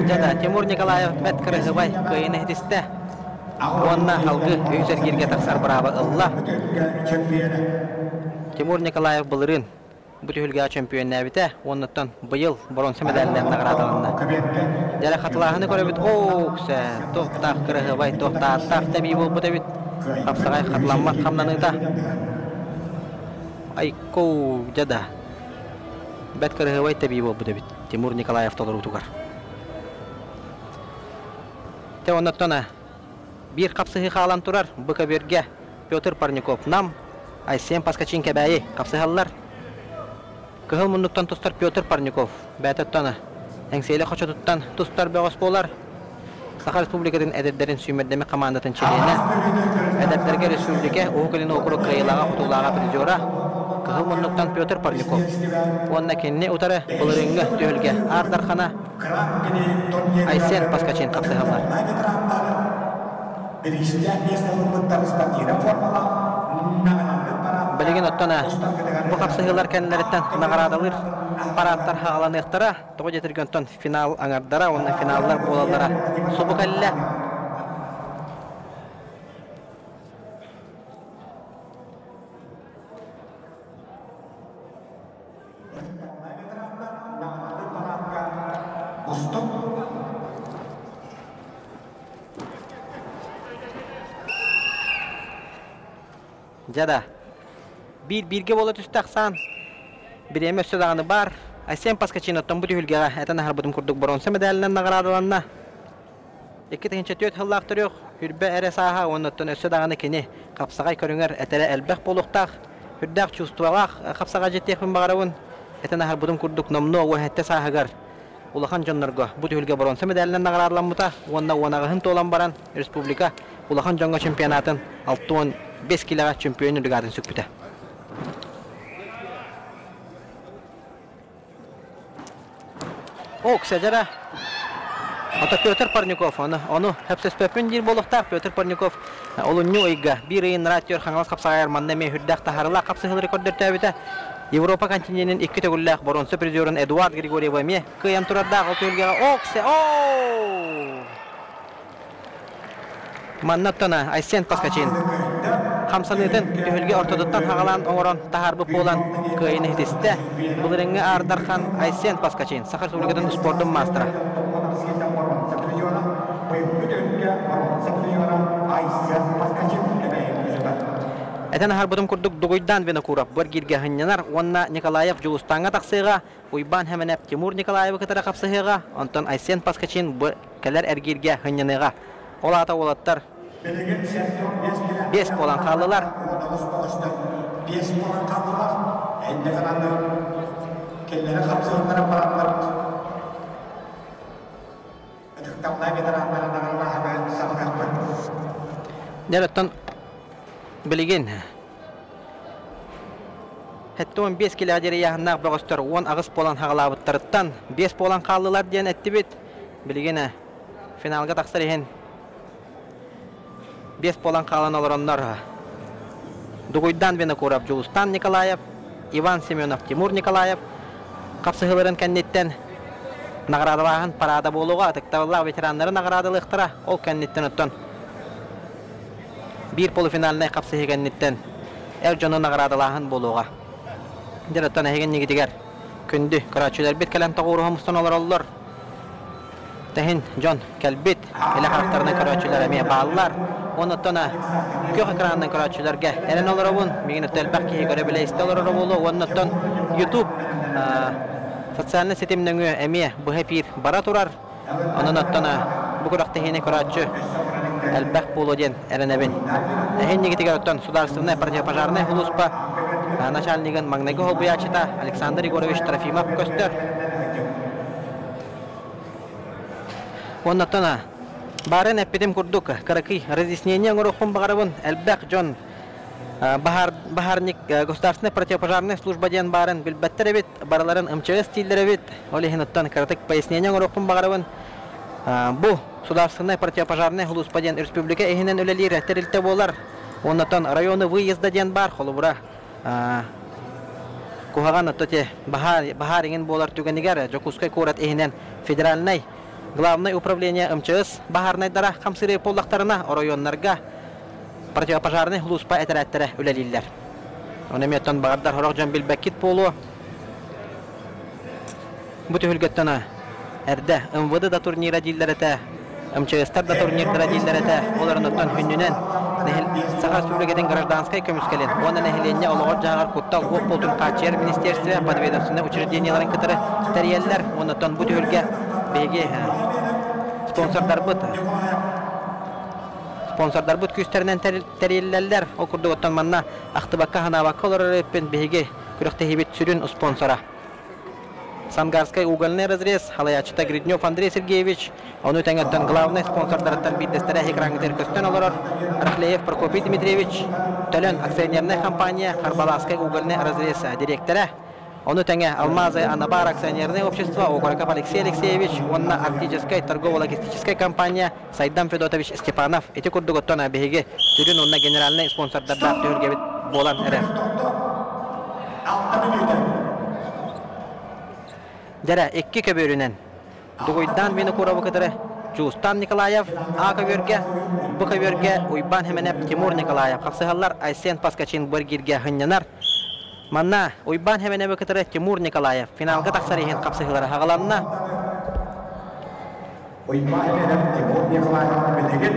S7: Жада Тимур Николаев беткер хыбай кыйын хитисте. Онна халгы өйсер кирге таксар браба ылла. Тимур Николаев былырын бүтүлгө чемпион нәбите. Оннан быйыл бронза медальдерин наградаланды. Жада хатлаһыны көрөбүт оксе. Токтак кырыгыбай токта тафта би болбу дебит. Капсагай хатланмат хамнаныда. Айко жада. Бет кырыгыбай таби болбу дебит. Тимур Николаев толору тугар. Те оннан bir kapsığı kalan turar bıka berge Петр Парников нам Айсен Паскачин кебәйи kapsıhallar кыгыл мундуктан тустар Петр Парников бәтеттана әңсейле қоча туттан тустар бәғыс болар Саха Республикатын әдәпдәрін сүймәддәме командатын челене әдәпдәрге республика оғылын оқыры қайылаға құтылаға призора кыгыл мундуктан Петр Парников онна кенне утары бұлырыңғы түйілге ардархана Айсен Паскачин kapsıhallar Білеген оттана бұл қапсығылар кәнілеріттен нағарадалыр параттар хағаланықтара тоғы жетіргентон финал аңардара оның финаллар болалара собық әлі Жада birge bola tüstaksan bireme sözdağını bar Aysen Paskaчин оттан bu tühülgeğe etene harbıdım kurduk bronza medalinden nağaradılanna iki tekinçe tüyöt hıllaq duruyor hürbe ere saha ondan sözdağını kini kapsagay körünger etere elbek boluqtaq hürdaq çustuvalaq kapsaga jettekmin bağırıvın etene harbıdım kurduk nomnu o hette sahagar Ulakan jonlarga bu tühülge bronza medalinden nağaradılanmuta ona hınt olan baran Respublika Ulakan jonga çempionatın 5 kiloga çempiyonu ligadın sökpüte. Kısaca ata Петр Парников onu hepsi spepin bir boluqtaq Петр Парников olunyu oyga bir ayın ratyor xangalas kapsagayar manna me hürdaq taharla kapsahıl rekorder təbitä Европа kontinentinin 2 tögüllək bronza prizorun Eduard Grigoriev me kıyan turarda otulgaga okse Mannattana Aysen Paskaчин Хамсанытын түйілге ортодуттан хағалан оңырон тахарбы болан күйін хитисті. Бұлырыңы Ардархан Айсен Паскачин, Саха Республикатын спорттың мастера. Әтен харбыдым күрдік дугойдан Венокуров, бір кирге хыннянар, онна Николаев Жулустанға тақсыға, Уйбан хәменеп Тимур Николаевы кітара қапсыға, онтан Айсен Паскачин бір кәлер әргерге хынняныға. Олата олаттар 5 bolan kaldılar.
S1: 5 bolan kaldılar. Ende kalanlar kellere kapsayınlara paratlar. Ödüktamlar bir taraflarına haber sabık yapmak.
S7: Neretten bilgin Hette 15 kilometre yahannak bağıştır 10 ağız bolan hağalabıttırıttan 5 bolan qallılar diyen ettibit. Bilgene finalga taqsar ehen 5 bolan qalan oloranlar. Дугуйдан Винокуров Жулустан Николаев, Иван Семенов Тимур Николаев. Капсыгыларын кәннеттен наградалаһын парада болуға, тактавалла ветераннары наградалыктыра. Ол кәннеттен оттон bir полуфиналны капсыгы кәннеттен Эржоны наградалаһын болуға. Диреттен еген нигидигер күндү карачылар бит калан тагыры мустан алар. Тәһин Жон Кәлбит эле характарына карачылар эме баллар. Оннотона көк экрандан карачыларга элен олорабын мигин телбакки көрө биле истелер болу. Оннотон YouTube социаль сетемнең эме бу хепир бара турар. Оннотона бу көрөктө хене карачы элбак болоден эренебин. Эһин нигитигер оттон сударственная противопожарная служба начальнигин Магнего Холбуячита Александр Егорович Трофимов көстөр. Оннотона барын эпидем курдук караки разъяснение ngorokun багарабын элбак Жон Бахарник государственная противопожарная служба ден барын билбеттеребит бараларын МЧС тилдеребит. Олехин оттон каратык пояснение ngorokun багарабын бу государственная противопожарная служба ден республика эхинен өлелер терилте болар. Оннотон районы выезда ден бар холубура кухаган оттоте Бахаринген болар түгенигер Жокускай курат эхинен федеральный Главное управление МЧС Бахарнай дара хамсыры поллактарына районнарга противопожарный служба этерәттәре үлелилләр. Онеметтан багардар хорак Жан Билбеккит полу. Бу төгөлгәттәна әрдә МВД да турнира дилләрәтә, МЧС да турнирдә дилләрәтә. Оларыннан хүннән Сахар Республикадан гражданская комиссия. Онда нәһиленне олыгы жагар куттал Опполтун Качер министерстве подведомственное учрежденияларын кытыры тәриялләр. Оннан бу төгөлгә беге спонсордар бут күстернен тәриялләр. Окурды оттан манна Ахтыбакка ханабакка олары өппен беге күрәкте хибет сүрін спонсора. Сангарская угольный разрез Халаячита Гриднев Андрей Сергеевич. Оны тәңгәттен главный спонсордардан биддестере экрангдер көстен олар. Рахлеев Прокопий Дмитриевич. Төлен акционерная компания Харбаласская угольный разрез директоры. Оны тәңе Алмазы Анабар акционерное общество Окороков Алексей Алексеевич. Онна арктическая торгово-логистическая компания Сайдам Федотович Степанов. Эти курдуготтон беге түрін онна генеральный спонсордардан түрге болан әрі. Дәрі екі көбөрінен Дугуйдан Винокурова кытыры Жулустан Николаев, А көбөрге, Б көбөрге Уйбан Хеменеп Тимур Николаев. Қапсығалар Айсен Паскачин Бұргирге хыннанар. Манна Уйбан Хеменеп кытыры Тимур Николаев. Финалға тақсар еген қапсығалары хағаланна.
S1: Уйбан Хеменеп Тимур Николаев бедеген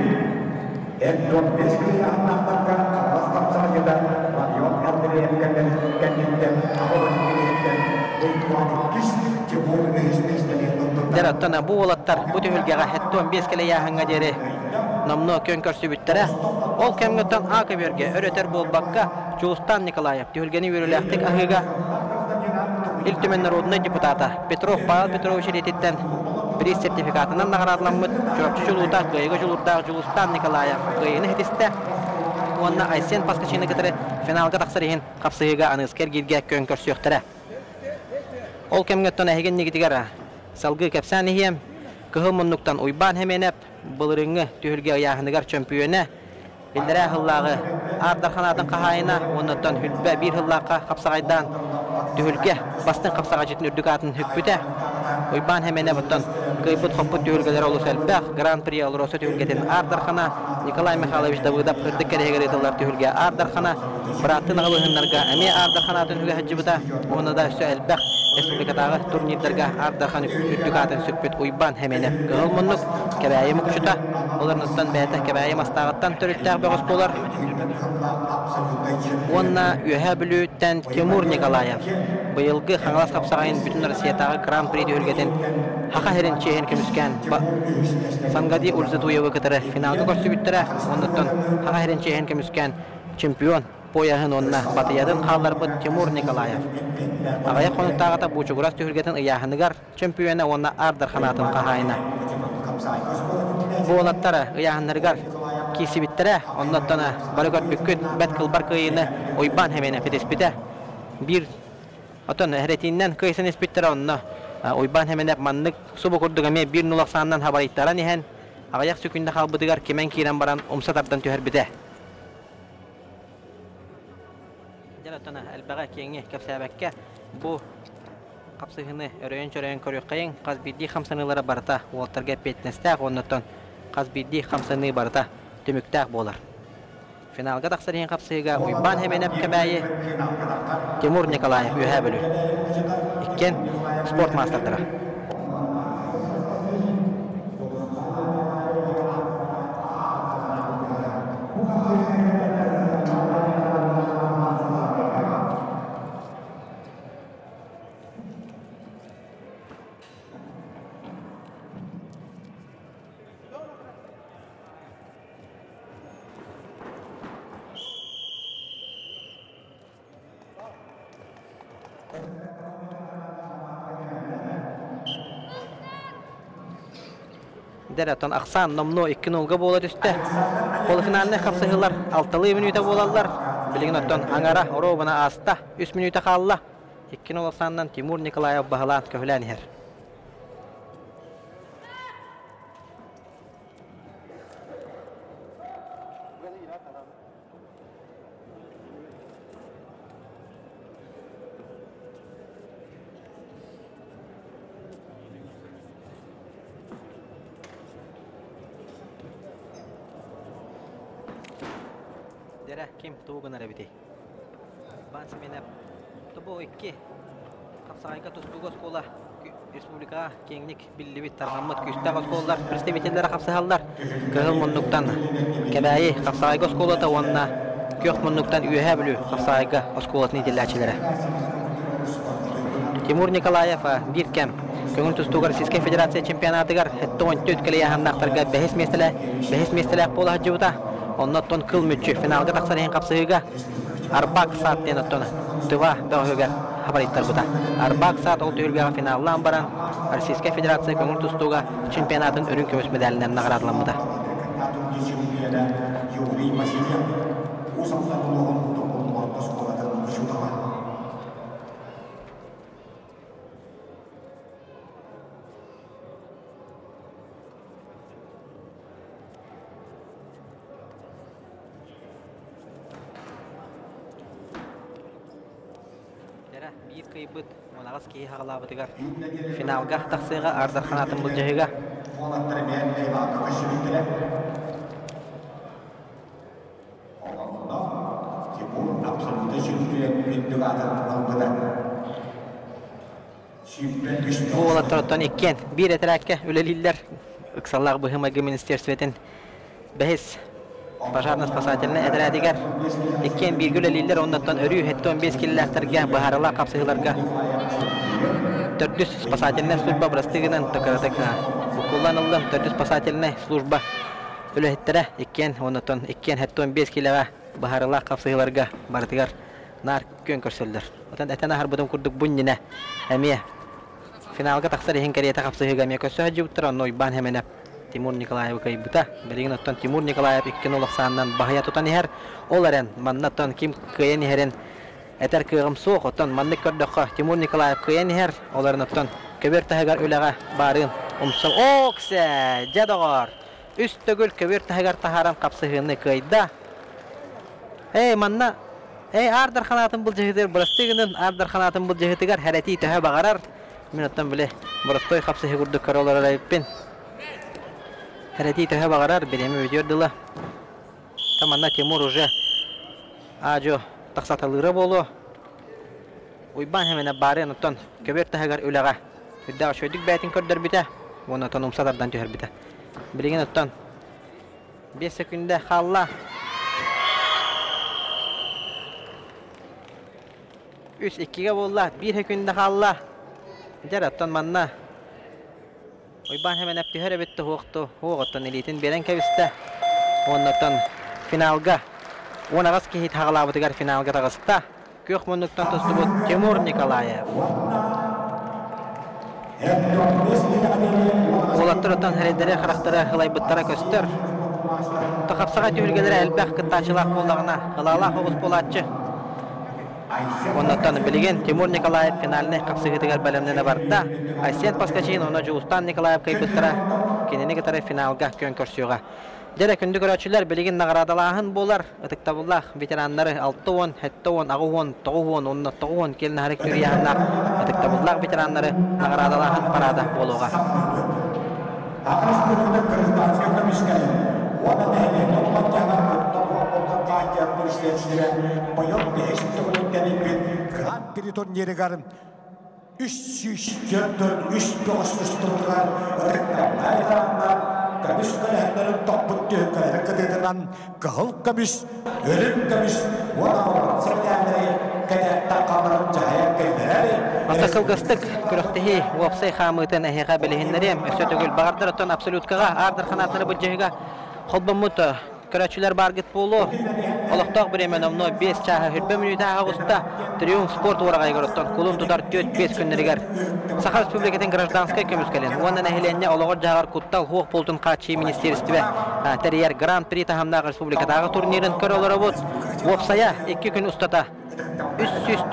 S1: Эрдон Бескли Аннахтарка Бастапсар еді Майор Андреевкенен Кәнеттен
S7: Дәрәттана бу олаттар бу төгөлгәгә хәтта 15 келе яһанга дере намно көнкөр сүбүттәре ол кемгәтән А көбөргә өрөтер булбакка Жулустан Николаев төгөлгәне үреләхтек ахыга Илтүмен народный депутата Петров Павел Петрович Ретиттен приз сертификатынан наградаланмыт чөпчү жулута гыйга жулурда Жулустан Николаев гыйны хитисте онна Айсен Паскачины кытыры финалга тақсар еген капсыга аныскер гиргә көнкөр сөктәре Ол кемгәттән әһеген нигидигәр салгы кәпсән иһем кыһымыннуктан Уйбан Хеменеп булырыңы төгөлгә яһыныгар чемпионы Илдәрә хыллагы Ардарханатын кахайна оннан хүлбә бир хыллакка капсагайдан төгөлгә бастын капсага җитен үрдүкатын хөкбүтә Уйбан Хеменеп оттан кыйбыт хоппут төгөлгәләр олы сәлбәх гран-при алросы төгөлгәдән Ардархана Николай Михайлович Давыдов кырды кәрәгәре диләр төгөлгә Ардархана братын агылыһыннарга әме Ардарханатын үгә хаҗыбыта оны да сәлбәх республикадагы турнирларга Ардархан үрдүкатын сөкпет Уйбан Хеменеп кылмыннык кәбәйе мукчута оларнан бәйтә кәбәйе мастагыттан төрөттәр бәгыс булар онна үһәблүттән Тимур Николаев быелгы хаңлас капсагайын бүтүн Россиядагы гран-при төгөлгәдән хака херен чеген кемискән Сангади Ульзатуева кытыры финалга көрсөбүттәре оннан хака херен чеген кемискән чемпион пояһын онна батыядын халлар бу Тимур Николаев агая конуктагыта бу чугурас төгөлгәдән яһыныгар чемпионы онна Ардарханатын кахайна бу олаттары яһыннаргар кисибиттере оннан барыгат бүккүт бәткыл бар кыйыны Уйбан Хеменеп федеспите bir oton heretinden kıysan ispitler onunla uyban hemen manlık subu kurduk ama 1-0 sandan haber ittaran ihen ayak sükünde kalbıdıgar kimen kiren baran umsatardan tüherbide. Jalatana elbaga kengi kapsabakke bu kapsıhını örüyün körüyün qazbiddi 50'lara barata Walterga petnestak ondan qazbiddi 50'ını barata tümüktak bolar. Finalga taqsarihin kapsıhıga uyban hemen kebayi Timur Nikolayev ühebülü. İkken sport masterlara. Deratan Aksan nomno 2-0 bola düştü. Polfinalne kapsıhılar 6 minuta bolallar. Bilgin otton Angara Orobana asta 3 minuta kalla. 2-0 sandan Timur Nikolayev bahalan köhlen her. Kim tuğun arabiti. Bans menep tubu 2. Kapsayga tustuğuz kola. Respublika kenglik billi bit tarhammat küstağız kollar. Представительлер kapsahallar. Kırıl munluktan kebayi kapsayga skolata wanna kök munluktan üye bilü kapsayga skolatni dillaçilere. Timur Nikolayev bir kem Köngül tustuğu Российская Федерация чемпионатыгар хеттон төткеле яһаннактарга бәһис местелек бола җыута. Ondan kıl mütçü finalga taqsarihin kapsıhıga Arbak saat denetona tıva dağıga haber ittar buda. Arbak saat ol tüylüga finallan baran Российская Федерация köngül tustuğu çempionatın örün kömüs medalinden nagradlanmada. Bir kıybıt monağız ki hağlabıdıgar finalga taqsıga Ardar Xanatın bulcahıga bu olatlardan ikken bir eterakka üleliller ıksallar bıhımagı ministersvetin behis Başarına spasateline ederedigar. İkken bir güleliller ondan örüyü hette 15 kilillerterge baharala kapsıhılarga. 400 spasateline slujba brastıgının tıkaradık. Bu kullanıldım 400 spasateline slujba ülühettere ikken ondan ikken hette 15 kililere baharala kapsıhılarga bardıgar. Nar kön körsüldür. Otan etene harbudum kurduk bunyine. Emiye finalga taqsarihin kariyata kapsıhıga miye kösü hacı uttara noyban hemen Timur Nikolayev kaybuta. Bilgin ottan Timur Nikolayev 2-0 sandan bahaya tutan her. Olaren mannatan kim kıyan herin eter kığım soğuk ottan mannik kördökka Timur Nikolayev kıyan her. Olaren ottan köbür tahagar öleğe barın umsal. Okse jadağır. Üst tögül köbür tahagar taharan kapsıhını kıyda. Hey manna. Hey Ardar Xanatın bul jehdir. Burastiginin Ardar Xanatın bul jehdigar hereti taha bağarar. Min ottan bile burastoy kapsıhı kurduk karolara rayıppin. Hereti taha bağarar bilemi ödüyordular. Tamanna Timur уже ajo taqsatalıra bolu. Uyban hemen barın ottan köbür tahagar öleğe. Hüdda şöydük bəytin kördür bite. Onu ottan umsadardan tüher bite. Bilgin ottan 5 sekünde xalla. 3-2'ye bolla. 1 sekünde xalla. Jar ottan manna. Uyban hemen hep tüher bitti hoqtu. Hoqtan elitin beren kebiste. Ondan finalga. Ona gaz ki hit haqlabıdıgar finalga tağısta. Kök monluktan tostu bu Timur Nikolayev. Olattırıtan heredere xaraktara xılaybyttara köstür. Taqapsağa tühülgelere elbaq kıttaçılaq bollağına. Xılala hoğuz polatçı. Ondan bilgen Timur Nikolayev finaline kapsıgıtıgar bölümlerine barda. Aysen Paskaçin ona Juustan Nikolayev kayıpıttıra. Kenini gitarı finalga kön körsüyoga. Dere kündü görücüler bilgin nagaradalahın bolar. Atıktabullah veteranları 6-10, 7-10, 9-10, 9-10, 10-9-10 kelin harek yürüyenler. Atıktabullah veteranları nagaradalahın parada boluğa.
S1: Grand Prix turniri garım. 3-4-3 dostuşturdular. Kamis kalahların toput tüyükleri kıdıdıran kağıl kamis, ölüm kamis, vanalı sevdiğinleri kadar kamarın cahaya geldileri.
S7: Atakıl gıstık, kürüktehi, vapsay xamıtın ehiqa bilihinlerim, ösötügül bağırdıratın absolutkağa, ardır kanatları bıcıhıga, holbamut, körəçülər bargıt bolu, olaqtaq bir emenomno 5 çahı hürbə minütə ağusta, Triumf Sport oraqay görüttən, kulun tutar 4-5 günlerigar. Sakha Respublikatin Grajdanskay kömüskelen, ondan əhilenне olağır jağar kuttal, hoq poltun qaçı ministerstve, teriyer Grand Prix tahamnaq Respublikadağı turnirin kör olara bud, vopsaya 2 gün ustata.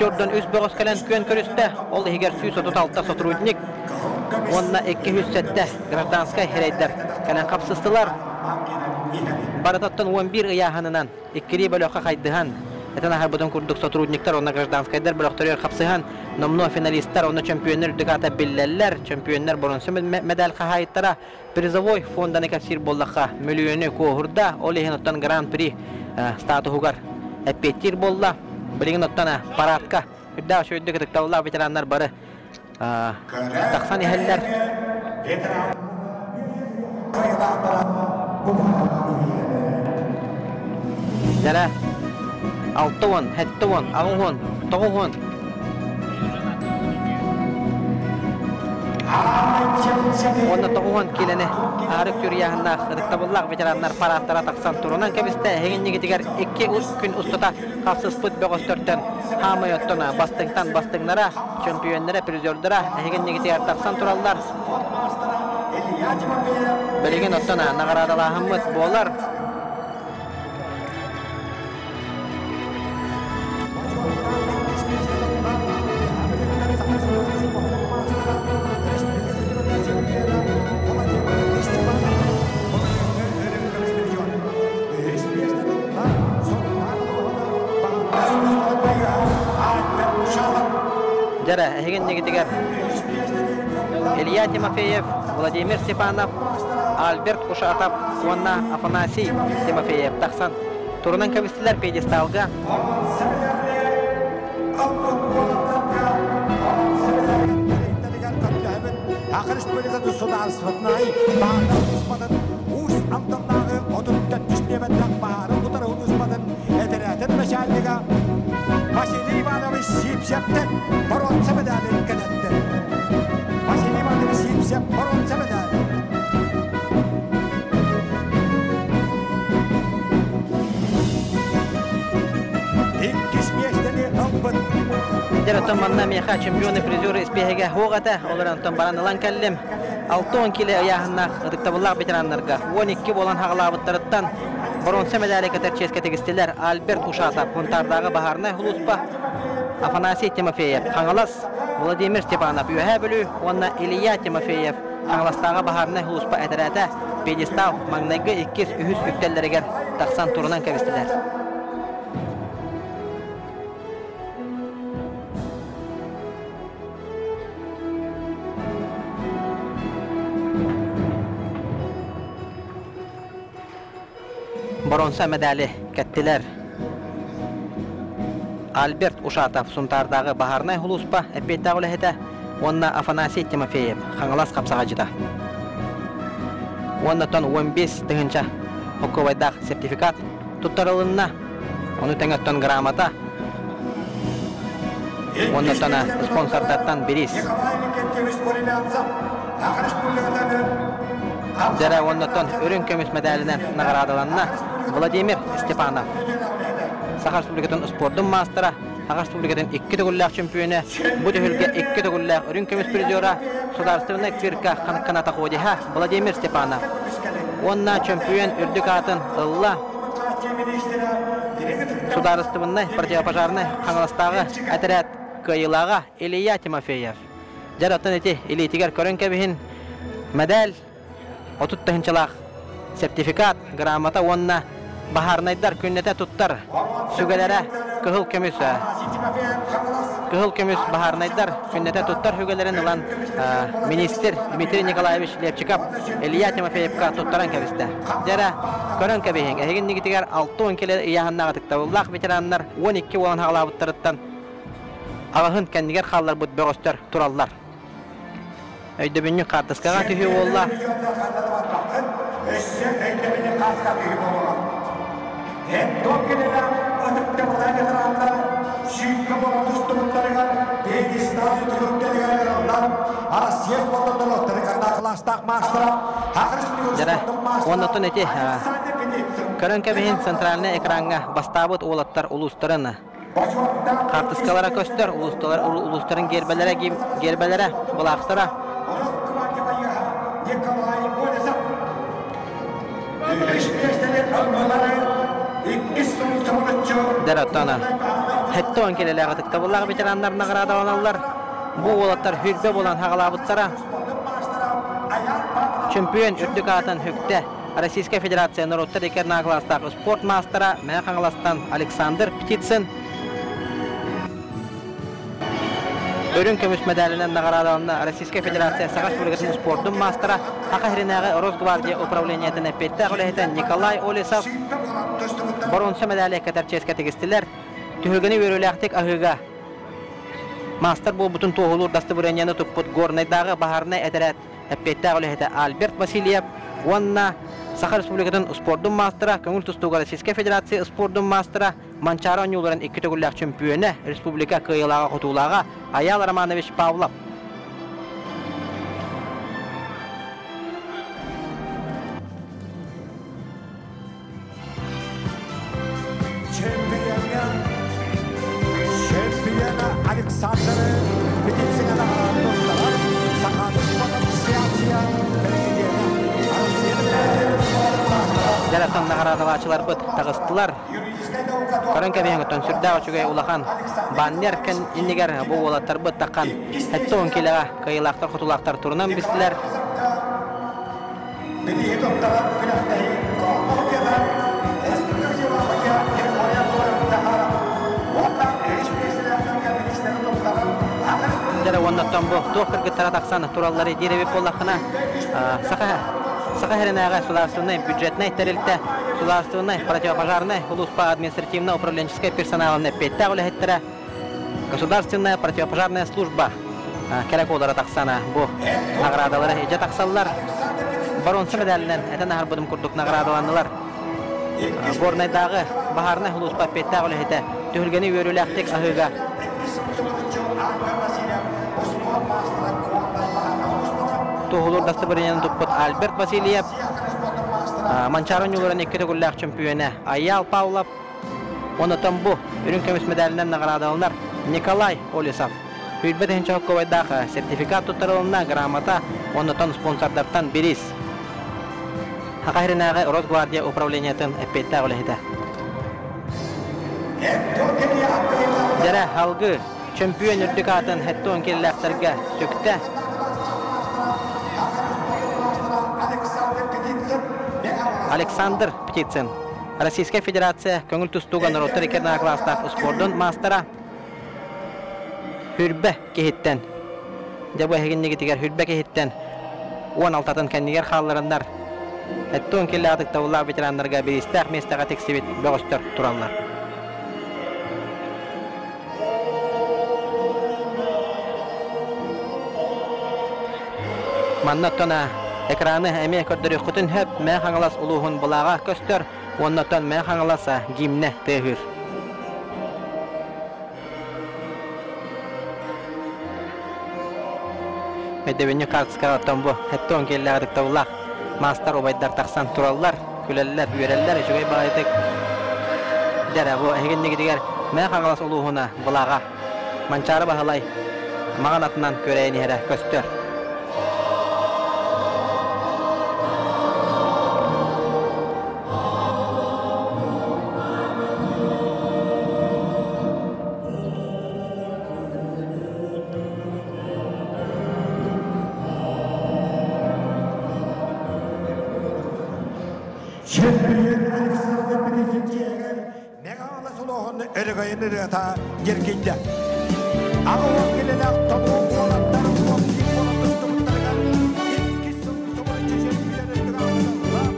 S7: 304'dan 3 boğaz kelen kön körüste, ol higer 136 sotrudnik, onunla 207'de Grajdanskay hereydiler, kelen kapsıstılar. Baratattan 11 ıyahanınan, 2 bölöqqa qaydıhan, eten ahar budun kurduk sotrudnikler, onna Grajdanskaylar bölöqtörüyor kapsıhan, nomno finalistler, onna çempiyonlar dükata billeller, çempiyonlar bronzu medal qahayıttara, prizavoy fondan kasir bollaqqa, milyonu kohurda, olihin ottan Grand Prix statu hugar, epetir bolla, bilgin ottana paratka, hüdda şöydük etiktavulla veteranlar barı, taksan eheller. Jara 6-10, 7-10, 9-10, 9-10. Onda 9-10 kilene arık yürüyahında ıdıktabıllaq veteranlar parattara taksan turunan kebiste heginni gitigar 2 gün ustata kapsız put beğostörtten hamayottona bastıngtan bastınglara çempiyonlara prizördara heginni gitigar taksan turallar. Beligin ottona nagaradalahımıt bolar. Jara heginni gitigar Ilya Timofeyev, Vladimir Stepanov, Albert Kushatov, Onna Afanasiy Timofeyev taksan turunan kabistiler pedestalga.
S1: Akırış bölgede sudan sıvıtnay, bağlı usmadın, us amdanlağı, odun tüttüs nebetlak bağırın kutarı usmadın, ederetin meşalliga. Vasily Ivanovich Sipsep'ten baron sebedali kadetti. Vasily Ivanovich Sipsep baron sebedali. İlk ismiyeşteni alpın.
S7: Dereton manna meha çempiyonu prizörü ispihege hoğata, olaranton baranılan kellim. 6-10 kilo ayağına ıdıktabıllaq veteranlarga, 12 bolan hağlabıtlarıttan bronze medali katar çeske tegistiler Albert Kushatov, Huntardağı baharına huluspa, Afanasiy Timofeyev, Hangalas, Vladimir Stepanov, ühe bölü, onna Ilya Timofeyev, Hangalasdağı baharına huluspa eterete, pedestal, magnagı 2 ühüs yüktellerger, taksan turunan kavistiler. Bronze medali kettiler. Albert Kushatov Suntardağı baharnay huluspa epeytağılı hete. Onna Afanasiy Timofeyev Hangalas kapsağacıda. Ondan 15 tığınca Hokovaydağ sertifikat tuttarılığına. Onu tengattan gramata. Ondan sponsorlardan biriz. Jara ondan ürün kömüs medalinden nagaradalanına Vladimir Stepanov. Sakha Respublikatin sportun mastera, Sakha Respublikatin 2 tugullar çempiyonu, bu tühülge 2 tugullar ürün kömüs prizora, Sudarstırına firka kanata koydiha Vladimir Stepanov. Onna çempiyon ürdük atın Allah. государственной противопожарной хаңластағы отряд кыйылаға Илья Тимофеев. Жараттан эти илетигер көрөн кебихин медаль, отуттахынчылақ, сертификат, грамота онна бахарнайдар күннете туттар. Сүгелері кыхыл көміс бахарнайдар күннете туттар хүгелерін ұлан министр Дмитрий Николаевич Лепчиков Илья Тимофеевка туттаран кебісті. Жара көрөн кебихин, әйгін негітігер 6 келер ияханнаға тықтауыллақ ветерандар 12 olan хағылабыттарыттан ағahın кәндігер қаллар бұд бөғістер тураллар. Өйді бүнні қартысқаға түйі олла. Жара, оннатын әте көрін кәбейін центральный экранға бастабыт олаттар ұлыстарына. Қартысқалара көстер, ұлыстарын гербелері бұлақтыра. Дәраттана. Хәтті он келелі ағытықта бұлағы ветерандарына қырада оналар. Бұл олаттар хүрбе болан хағалабыттара. Чемпион үрдік атын хүкті. Российская Федерация народтар екерна кластағы спорт мастера мән қаңыластан Александр Птицын. Өрін көміс медалінен нағарадалына Российская Федерация Сағаш Бөлгетін спорттың мастера Хақахринағы Росгвардия управлениетін әпетті ғылайтын Николай Олесов Боронсы медалі кәтәрческе тегістілер. Түхілгіні өріліқтік ағыға. Мастер бұл бұтын тоғылыр дасты бұренені тұппыт горнайдағы бағарнай әтірәт әпетті ғылайты Альберт Васильев. Онна Саха Республикатын спорттың мастера, көңіл тұстуға Российская Федерация спорттың мастера, Манчара ойнуларын 2 төгілләк чемпионы, республика кыйылаға құтулаға Аял Романович Павлов.
S1: Чемпионы Александр Птицын
S7: Жараттан нағарадалачылар бұд тағыстылар. Көрін кәбейін өттен сүрдағы чүгей ұлақан баннер кән иннегер бұл олаттар бұд таққан әтті он келеға кайылақтар, құтылақтар тұрынан бістілер. Жара оннаттан бұл тоқ кіргіттара тақсан тураллары деревеп болақына Саха-Херенага государственной бюджетной тарелте, государственной противопожарной, Улуспа административно-управленческой персоналной петтагулехеттера, государственная противопожарная служба. Кереколара таксана бу наградалары эже таксаллар. Боронсы медалінен әтен ағыр бұдым күрдік наградаланылар. Горнайдағы бағарны Улуспа петтагулехетте түхілгені өрілі әқтек ағыға. Тоғылыр дасты бірінен тұппыт Альберт Васильев, Манчара ойнуларын 2 төгілләк чемпионы Аял Павлов, онытын бұ үрін көміс медалінен нағырадалынар Николай Олесов. Үйілбет әнші қойдағы сертификат тұттарылына грамота онытын спонсордартан беріз. Хақахринағы Росгвардия управлениетін әппетті ғылыхеті. Жәрі халғы чемпион үрдік атын әтті он келіләқтірге сөкті. Александр Птицын. Российская Федерация көңіл тұстуға народтар екерна кластақ спорттың мастера хүрбе кехеттен. Жабу әйген негетігер хүрбе кехеттен 16-атын кәннегер қалларындар. Әтті он келі атықта олар ветерандарға берістәқ местаға тексебет бөғістер тұралар. Маннаттона экраны әме көрдірі құтын хөп мән қаңылас ұлуғын бұлаға көстер, оннаттан мән қаңыласа гимне тегір. Өйдебені қартысқаға томбу, әтті он келі ағдықта ұлақ. Мастар обайдар тақсан тұралар, күлелілер, үйерелілер, жүгей бағайтық. Дәрі бұл әйген негедігер мән қаңылас ұлуғына бұлаға. Манчары бағылай, маған атынан көрейін әрі көстер.
S1: Çempiyon Alexander Birinci Megala Soloğun ergayını rata yerkinde. Ağa vakilleler tabu olanlar vakti olanlar tutuklarlar. İki sınıf sonra çeşitlileri tıkanlarlar.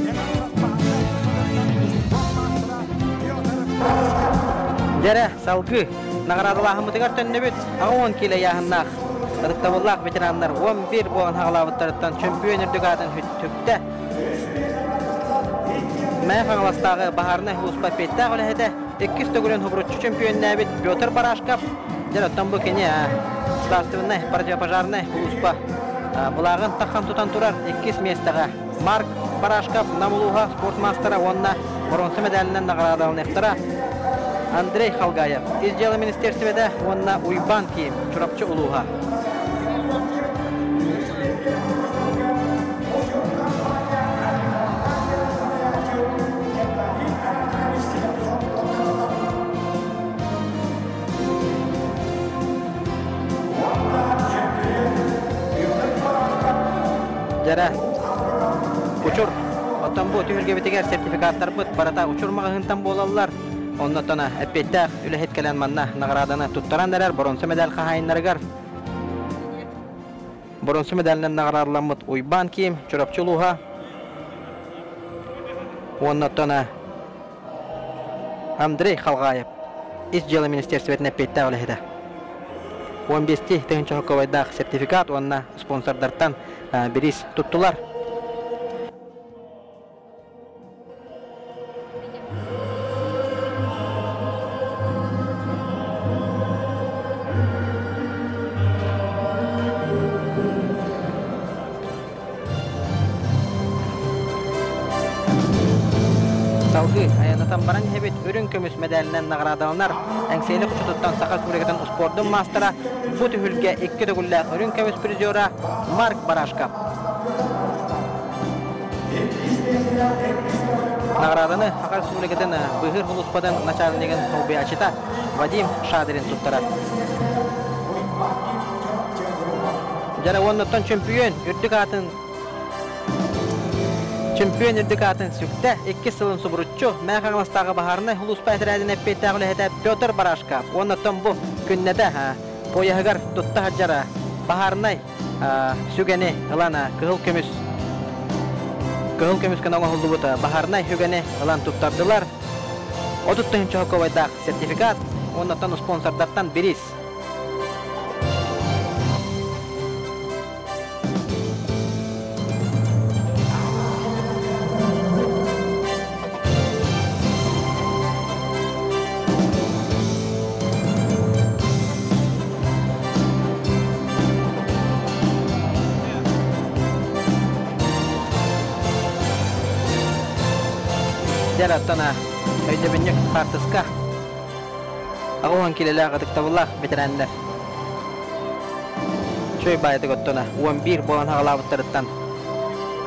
S1: Megala Soloğun
S7: Jere salgı nagradalahımı tıgar tönnebiz. 10 kilo yahınnak. Kadıktabullak veteranlar 11 boğan hağlavıtlarından çempiyon erdigadın hüttükte. Мәй қаңластағы бағарына ұлыспа петті ғылы әді 2 төгірін хұбырытшы чемпион нәбет Петр Барашков жараттан бұл кене сұрастығына пожарына ұлыспа бұлағын таққан тұтан тұрар 2 местіға Марк Барашков намылуға спортмастера онына бронза медалінен нағырадалын ектіра Андрей Халгаев изделы министерстведе онына Уйбан кейім чұрапчы ұлуға Jara uçur otan bu tühülge bitiger sertifikatlar bıt barata uçurmağı hıntan bolallar ondan tona epettak üle hetkelen manna nagradana tuttaran derer bronze medal kahayinlargar bronze medalinden nagradlanmıt Uyban kim çorapçılığa ondan tona Andrei Khalgayev İzceli Ministerstvetine epettak üle hede 15 tehінші hokkovaydak sertifikat onunla sponsorlardan biris tuttular. Salgı ayanatan baran hebet ürün kömüs medalinden nagradalanar. Engseyli kuşututtan Sakal Suriyat'ın sportun mastera bu tühülge 2 dögüller ürün kömüs prizora Mark Barashkov. Nagradını Sakal Suriyat'ın bıhır huluspadan начальнигin Hobiyachita Vadim Shadirin tutturar. Jara ondan çempiyon ürdük atın Çempiyon erdikatın sükte 2 sılın suburutçu Məğanlastағы baharını Huluspa etirədin eppettəğülü hədə Pötr Barashkov. Ondan bu künnədə boyağıgar tuttu haccara baharını sügəni ılana kığıl kömüs kanağı oldu buta baharını sügəni ılan tuttardılar. O tuttuğun çoğukovaydak sertifikat ondan sponsorlardan biriz. Jaratana öyle binlik tartıska Ağuhan kileler kadıktabullak veteranlar Çoy bayatı gottuna 11 boğan hağlavıtlarıttan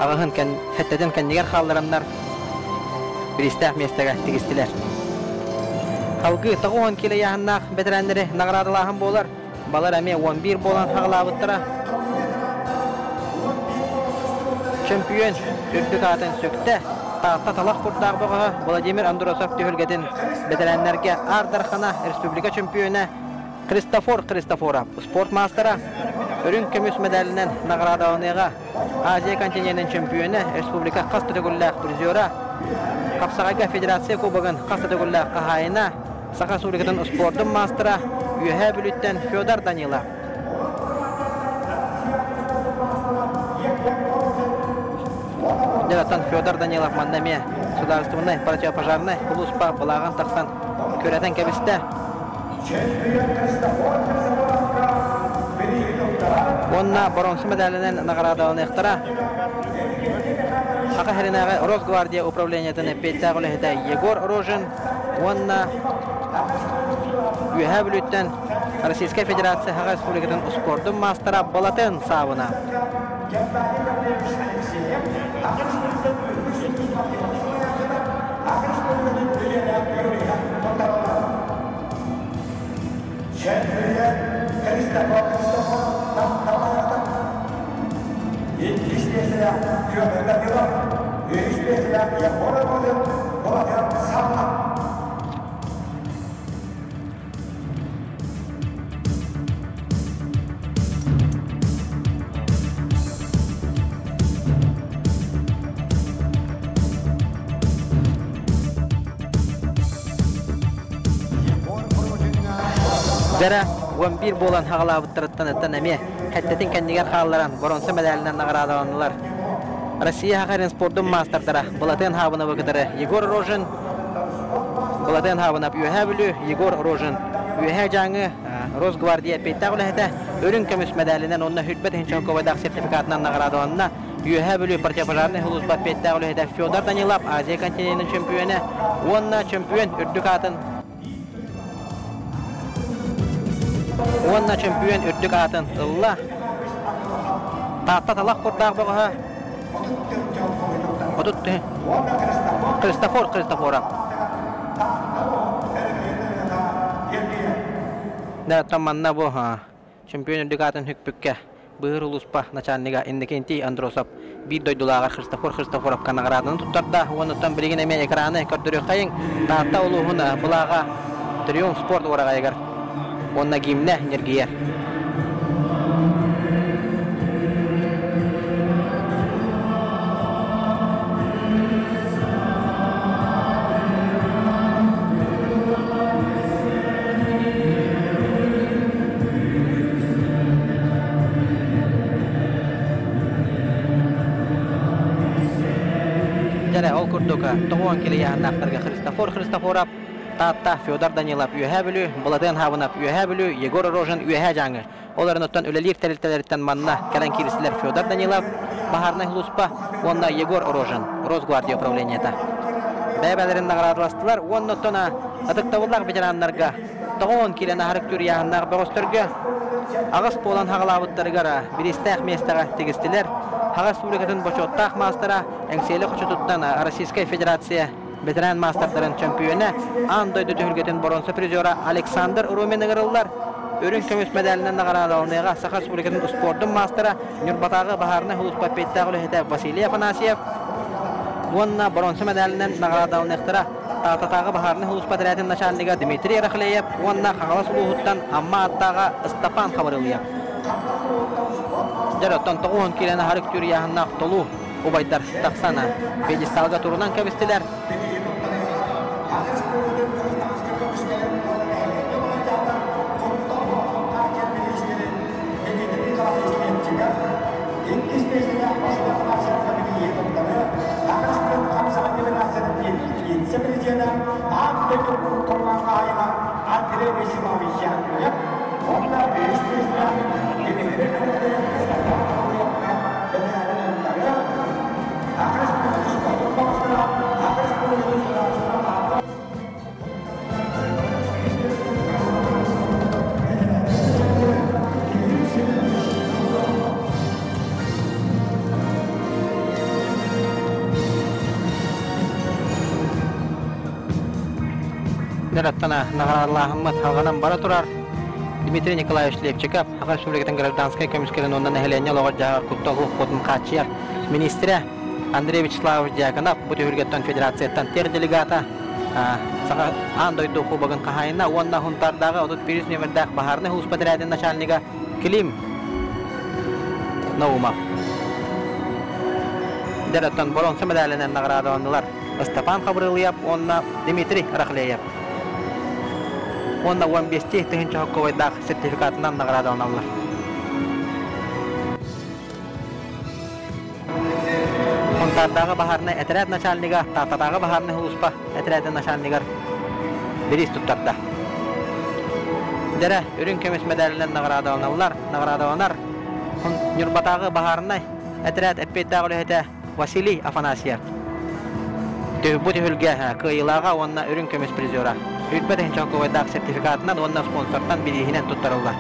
S7: Ağuhan hetteden kendiler hallarımlar bir istah mestega tigistiler Halgı tağuhan kile yahannak veteranları nagradılağın boğlar Balar eme 11 boğan hağlavıtlara Çempiyon ürdük atın sökte Tatalak kurtaq boğa Vladimir Androsov tühülgedin bedelenlerge Ardarxana Respublika çempiyonu Kristoforov sport mastera ürün kömüs medalinden nagradalыныga Aziya kontinentinin çempiyonu Respublika Kastategullah prizora Kapsagaga Federasiya kubogın Kastategullah kahayına Sakal Suriyat'ın sportun mastera üye bülütten Fyodor Danilov Jaratan Fyodor Danilov mandamiya Sudarstvenный противопожарный Huluspa balağın taqsan köreten kebiste Onna bronze medalinden nagradalını iqtira Haqa herinağı Rosgvardiya upravleniyatını eppettağılı heda Yegor Rojin Onna üye bülütten Российская Федерация Haqa Respublika'nın sportun mastera Balatın savına
S1: Üç
S7: Jara 11 bolan hağalabıttırıttan ötten eme Hättetin kendiger hağalaran boronsa medalinden nağaradanlar. Россия Хакарин спортун мастerdara Bulatın habına bakıdırı Yegor Rozhin Bulatın habına üyebilü Yegor Rozhin üye janı Rosgvardiya peytağlı hete örün kömüs medalinden onunla hürmet hinçon kovadak sertifikatından nağaradanına üyebilü partiyapılarını hulusbat peytağlı hete Fyodor Danilov Azya kontinentinin şampiyonu onunla şampiyon ürdükatın Onunla şampiyon ürdükatın Allah Tahta talak kurtaq bağa Odut Kristofora. Ne tamanna bu ha. Şampiyon dikatın hükpükke. Bığır uluspa naçanniga indikenti Androsov bir doydulağa Kristoforov kanagaradını tutarda onundan birigin emen ekranı kördürüyor kayın tahta uluğuna bulağa Triumph Sport orağa eger. Onna gimne nergiyer. Ol kurduka, toğun kiliyan naqtarga Kristoforov, Tahta Fyodor Danilov üyebilü, Bulatın habına üyebilü, Yegor Rozhin üye janı. Onların ötten ölelik telitelerinden manna kelen kilisiler Fyodor Danilov, Baharna Hluspa, onna Yegor Rozhin, Rosgvardiya upravleniyata. Bäbelerin nağaradılastılar, onna öttena adıktavullar veteranlarga, toğun kiliyan harık türyahanlar bağıstırga, ağız polan hağalabıtlarıgara, biristaq mestağa tegistiler, Hagas Respublikatın boçottaq mastera, engseli qoçututtan Rossiya Federatsiya veteran masterların şampiyonu, Andoydu tühülgetin boronsa prizora Aleksandr Urumen'i qırıllar. Örün kömüs medalinden nağaralıqlığa Sakha Respublikatın sportun mastera, Nürbatağı Baharna Huluspa Pettağlı hete Vasiliy Afanasyev. Onna boronsa medalinden nağaralıqlığa Tahtağı Baharna Huluspa Tiretin naçanliga Dmitri Rakhleyev, onna Qaqalas Uluhuttan Amma Attağı Istapan Qabarılyev. Jarottan toğun kilene harık türyahanna tolu ubaytar taqsana pedestalga turunan kabistiler. Derattana nağaralahımmat halganan bara turar. Dmitri Nikolaevich Levchikov, Sakha Respublikatın Gражданскай komiskelen ondan ehelenya loğar jağar kuttoğu kodun qaçıyar. Ministri Andrey Vyacheslav Diakonov bu tühülgetten federatsiyattan ter delegata Sakha Andoydu kubagın qahayına onna huntardağı odut piris nömerdağ Baharna Huluspa Tiretin naçalniga Klim Naumov. Derattan boronsa medalinden nağaradanlar. Istapan Qabarılyev, onna Dmitri Rakhleyev. Onda 15 tühünçü hakkıvaydak sertifikatından nağaradanlar. Huntardağı Baharna Etirat naçalniga, Tahtatağı Baharna Huluspa Etiratın naçalnigar biris tuttarda. Dere, ürün kömüs medalinden nağaradanlar. Nürbatağı Baharna Etirat Eppettağlı hete Vasiliy Afanasyev. Bu tühülge kıyılağa onna ürün kömüs prizora. Hütbet hinçon kuvaydak sertifikatından onna sponsortan birihinen tuttarıllar.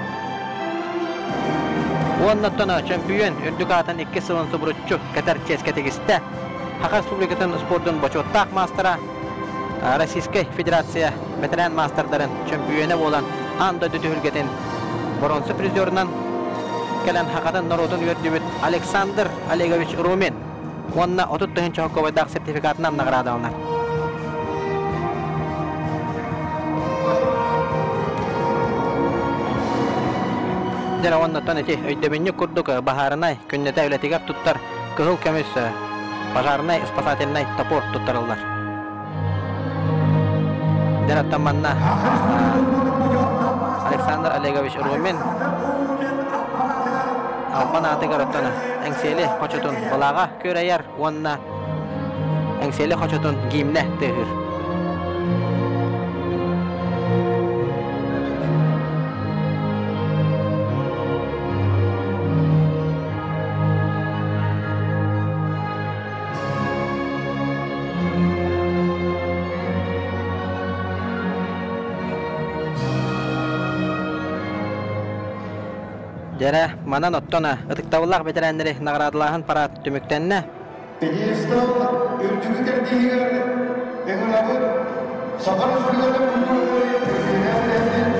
S7: Onna tona şampiyon ürdükatın 2 sıvın subrutçu Katar Çeske tegiste. Sakha Respublikatın sportun boçottaq mastera Rossiya Federatsiya veteran masterların şampiyonu olan Andoydu tühülgetin boronsa prizorundan gelen Hakatan Narodun yördübüt Aleksandr Olegovich Urumen Onunla 30 Çokkova'da sertifikatından nagrada alınır. Dere ondan eti öydebinni kurduk baharınay künnete ületigar tuttar kıhıl kömüs baharınay spasatelinay topor tuttarıllar. Dere tamanna Aleksandr Olegovich Urgumin Alban atıgar öttana engseli koçutun balağa köreyer onna engseli koçutun giyimle tığır. Dere manan ottona ıtıktavullah veteranları nagradılağın parat tümüktenne.
S9: Pedestal ülküdür diğer eğlenabı Sakar Suriye'de bulunduğu ülkelerden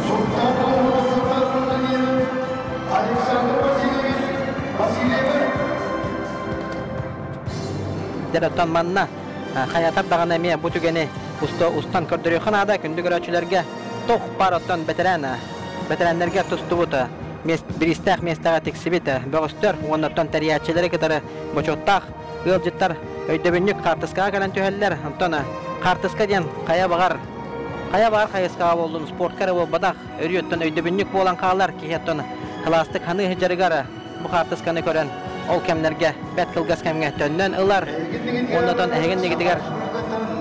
S9: Sultan Sultan'ın Alexander Vasilyev
S7: Dere otton manna hayatar dağın emiye bu tügeni ustan kördürüyor xanada kündü görücülerge toh par otton veteranlarga tustubuta bir istak mestaga teksibita bögüstör ondan teriyatçıları kadar boçottaq ılcıttar öydebinlik kartıska kalan tüheller antona kartıska diyen kaya bağar kayaska boldun sportkara bol badak örüyötten öydebinlik bolan kağlar ki hetton klastik hanı hıcarıgara bu kartıskаны kören ol kemlerge bet kılgas kemge tönnen ılar ondan egen negidigar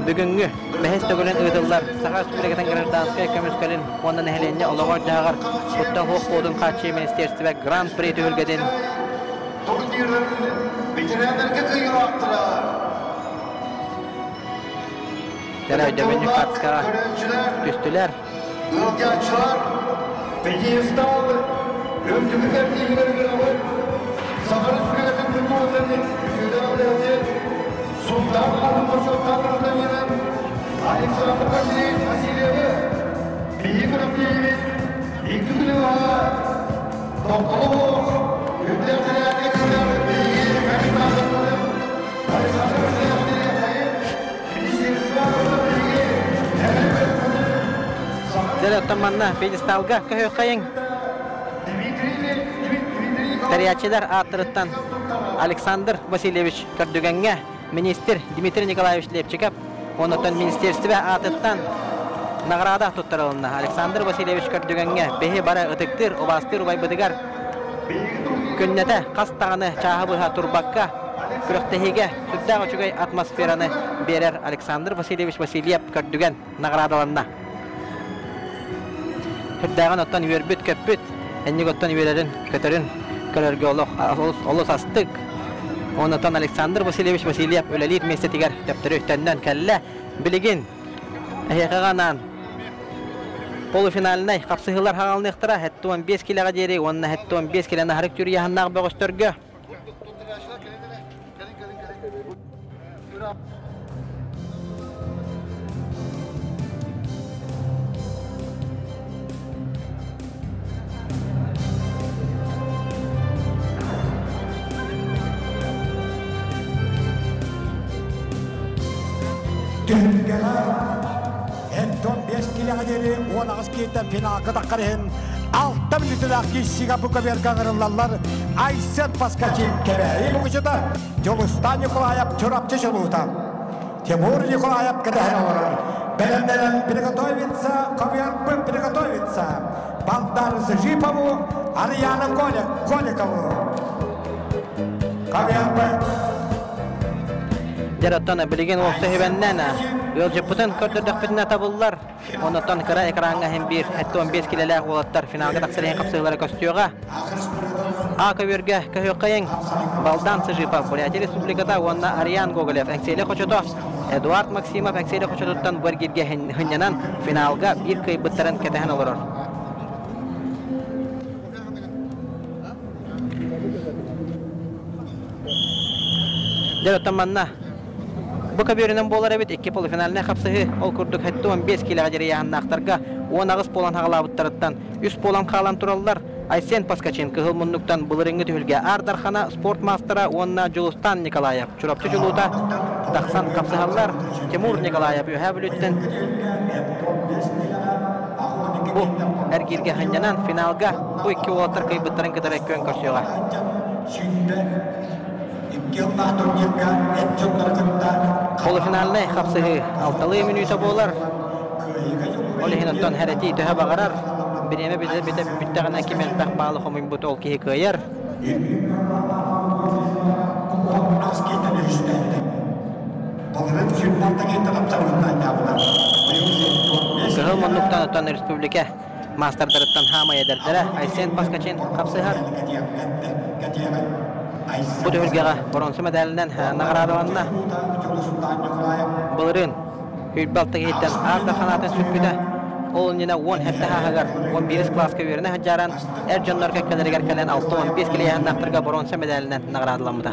S7: bugünkü behes tögülen ıdıllar Sakar Süpürgeten Graždanskaya kömüskelin ondan ehelenye olağar dağar kutta hoq bodun kaçı ministersi ve Grand Prix tühülgedin
S9: veteranlarga kıyılattılar.
S7: Dere dömenlik kartıska düştüler.
S9: Ilgaçlar Pedestal ülküdür diğer Sakar Suriye'de bulunduğu Sultan Sultan'ın Alexander Vasilyev büyük rakibi ilk günü var. Doktor ülkelerine kadar büyük kanıtlarını Alexander Vasilyev
S7: Dere tamanna pedestalga köhökayın. Teriyatçılar atırıttan Aleksandr Vasilyevich Kördügenge minister Dmitri Nikolaevich Lepçikap ondan ministersi ve atıttan nagrada tutturulna Aleksandr Vasilyevich Kördügenge behi bara ıtıktır obastır ubay bıdıgar künnete kastağını çahabıha turbakka küröktehige südda uçugay atmosferanı berer Aleksandr Vasilyevich Vasilyev Kördügen nagradalanna Hüddağın ottan yürbüt köppüt ennik ottan yürerin kötörün körörgü olus astık ondan Aleksandr Vasilyevich Vasilyev ölelit mesetigar töptörü ühtenden kelle biligin ehekaganan polufinaline kapsıhılar hağalını ıhtıra hettu 15 kilaga deri onna hettu 15 kilana harik türü yahannağı bögüstörgü
S1: Tühülgeler Enton 5 kilaga deri 10 kiyitten finalga taqqarıhın 6 minutida kişiga bu kadar gağırırlar Aysen Paskacin kebeği bu kuşada Yolustan Nikolayev çorapçı şuluğuta Timur Nikolayev kadehine olur Belenleren приготовиться Ковярпы приготовиться Балдар Зажипову Арьяна Голикову Ковярпы
S7: Jaratana bilgen olsa hevennena Yolcuputan kördürdük bitine tabullar ondan kıra ekranga hem bir hatta 15 kilolar olatlar finalga taksırıyan kapsıgılara köstüyoga Aka virge köhökayın Baldan Zajipov Buryatiya Respublikada onna Aryan Gogolev Ekseli Koçoto Eduard Maksimov Ekseli Koçoto'dan bir girge hınyanan finalga bir kıybıtların ketehen olur Jaratamanna Bu kabirinin bolar evet iki polifinaline kapsıhı ol kurduk hatta 15 kiloga jere yahanna aktarga 10 ağız polan hagalabuttaradan 100 polan kalan turallar Айсен Паскачин кыгыл муннуктан былырыңгы түһүлге Ардархана спорт мастера онна Жулустан Николаев. Чурапчы жулута тахсан капсыгаллар Тимур Николаев өһәбүлүттен. Бу эргирге ханjanан финалга бу 2 олаттар кыйбыттарын кытарак көн көрсөйга. Полуфиналны капсыгы 6 минута болар. Олехинаттан хәрәти төһә багарар. Биреме биттәгәнә кимен тахбалы хомын бу тол ки кыяр. Кыгыл моннуктан оттан республика мастердарыттан хамая дәрдәрә Айсен Паскачин капсыгар. Бу төһөлгәгә бронза медалиннән наградаланна. Булырын Hübbalta gitten Ardarhanatın sütbüde Olun yine 10 hepte hağagar 11 klaska verine haccaran Ercanlar kökkeleri gerkelen 6-15 kileyen naktırga bronza medalinden nagradlanmıda.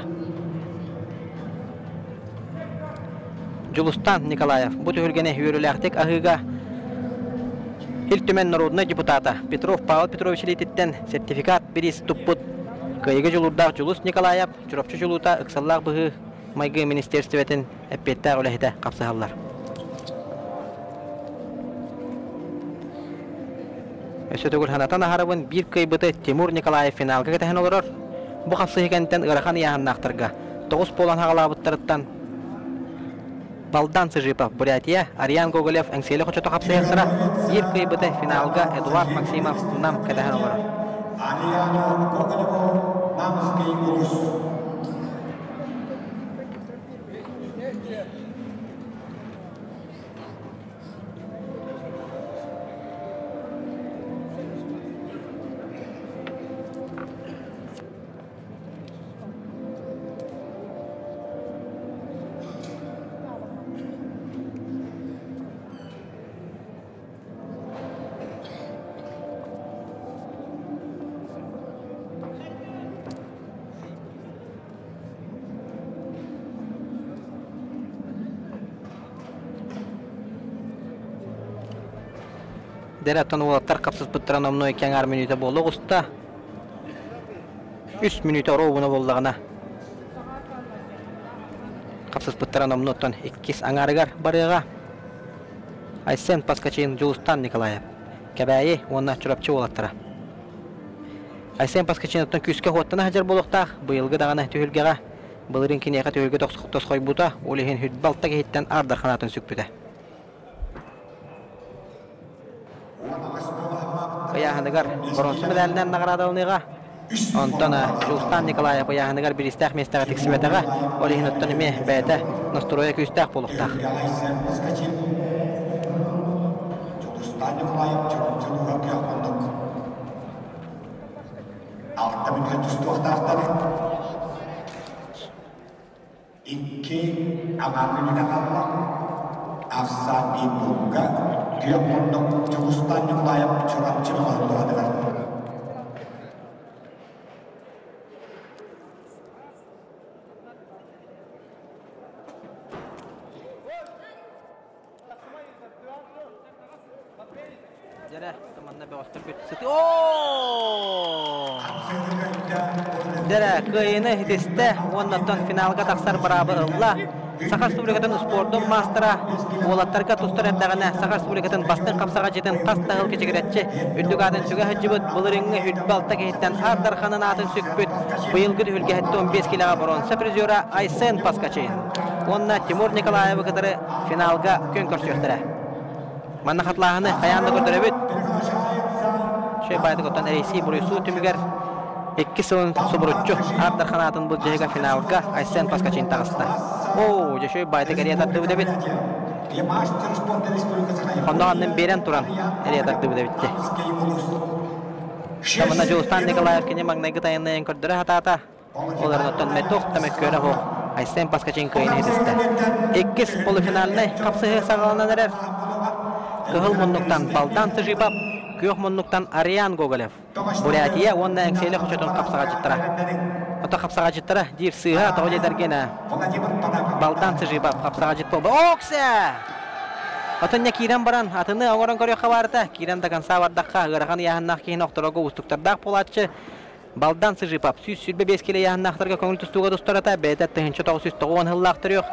S7: Julustan Nikolayev bu tühülgene yürüləktik ahıga Hiltümen Narodna deputata Petrov Pavel Petrovich Lititten sertifikat birisi tupput Kıyıgı julurdağ Julus Nikolayev Çurapçı juluta ıksallaq bığı Maygı Ministerstvetin eppette ölehide kapsıhallar. Ösötөгүл ханатан ахарабын бир кыйбыты Тимур Николаев финалга кетен олорор. Бу капсы экенден Ырахан яһаннактырга 9 полан хагалабыттырыттан Балдан Сыжипов Бурятия, Ариан Гоголев эңселе хочото капсы яктыра. Бир кыйбыты финалга Эдуард Максимов нам кетен олорор. Ариан Гоголев намский улус. Deratan olatlar kapsız bıttıran omno eken minüte bollu usta 3 minüte rovuna bollağına kapsız bıttıran omnotan 2 angarıgar barıga Aysen Paskachin Julustan Nikolayev Kebayi onna çurapçı olattıra Aysen Paskachin otan küske hottana hajar boluqtaq bıyılgı dağına tühülgeға Bılırın kineyqa tühülge tosqoy buta Olihin hüdbalta gehitten Ardarhanatın sükpüde Ayahanıgar bronza medalinden nagradalыныga Ondan Julustan Nikolayev ayahanıgar bir istaq mestağa tiksibetaga Olihin ottan ime bäte nastroya küstaq boluqtaq Julustan Nikolayev çurumçuluğa kıyaqonduk Altta mümkün tüstü oqtaqtar 2 aman minüte qalmaq Afsan Ibunga kıyaqonduk Julustan Nikolayev çurumçuluğa kıyaqonduk Dere kıyını hitiste ondan finalga taksar beraber Allah Sakar Respublikatın sportu mastera olatlarga tustar etdagana Sakar Respublikatın bastın kapsaga jeten tas tağıl keçigiretçi üldügadın süge hıcıbıt bılırıngı hüdbalta gehitten Ardarhanın atın sükbüt bıyılgı hülge hette 15 kilaga bronza prizora Aysen Paskachin Onna Timur Nikolayev kadarı finalga kön körsöktüre Manna hatlağını kayandı gördürebüt Şey baydı götten ereysi buraysu tümüger 2 sığın suburutçu Ardarhanatın bu cehega finalga Aysen Paskachin tağısta Oo, şöyle baydı geriye taktı bu da bit Ondan annem beren turan geriye taktı bu da bitti Tamına Julustan Nikolayev kine magnayı gıtayınla en kördüre hata Oların ottan metoh demek köre ho Aysen Paskachin kıyını hediste 2 polifinaline kapsığı sağlanan erer Kıhıl munnuktan Baldan Sıjipap Kıyok munnuktan Arian Gogolev Buratiya onda engseli hoşatın kapsağa jittıra Ota kapsağa jittıra dir sığha toğul edergene Baldan Sıjipap kapsağa jitt boldu Oksa Atonya Kiran baran atını oğran görüyor xabarda. Kiran da kansa vardakka garakan yahannak keyin oqtorogo ustuktardak polatçı. Baldan sıjıpap süsülbe 5 kile yahannaklarga көңүл түстүүгө достората бетет тыгынчы 990 хыллактырык.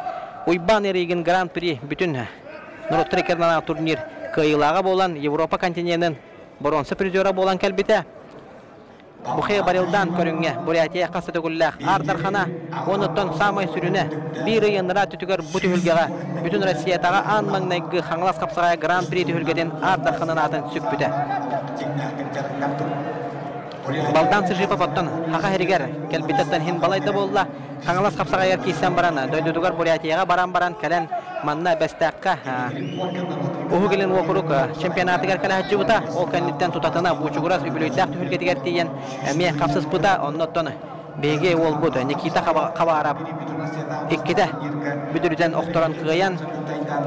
S7: Уйбан эригин Гран-при бүтүн Нұрттрекернана турнир кыйылага болан Европа континентинин бронза призера болан келбите. Бухе барылдан көрүнгө Бурятия касы төгүллак Ардархана онуттан самай сүрүнө бир ыйынра түтүгөр бүтүлгөгө бүтүн Россиядагы анмаңнайгы хаңлас капсагай Гран-при түгүлгөдөн Ардарханын атын сүкпүтө. Балдан сыжыпа поттан хака херигер келбитеттен хин балайда болла хаңлас капсагайар кийсен барана дойдудугар Бурятияга баран келен манна бестакка уху келен окурук чемпионатыгар кала жыбыта ол кандидаттан тутатына бучугурас үбүлөйдак түгүлгетигер тиен эме капсыз пыта онноттон беге ол бут Никита кабарап иккиде бүдүрден окторон кыян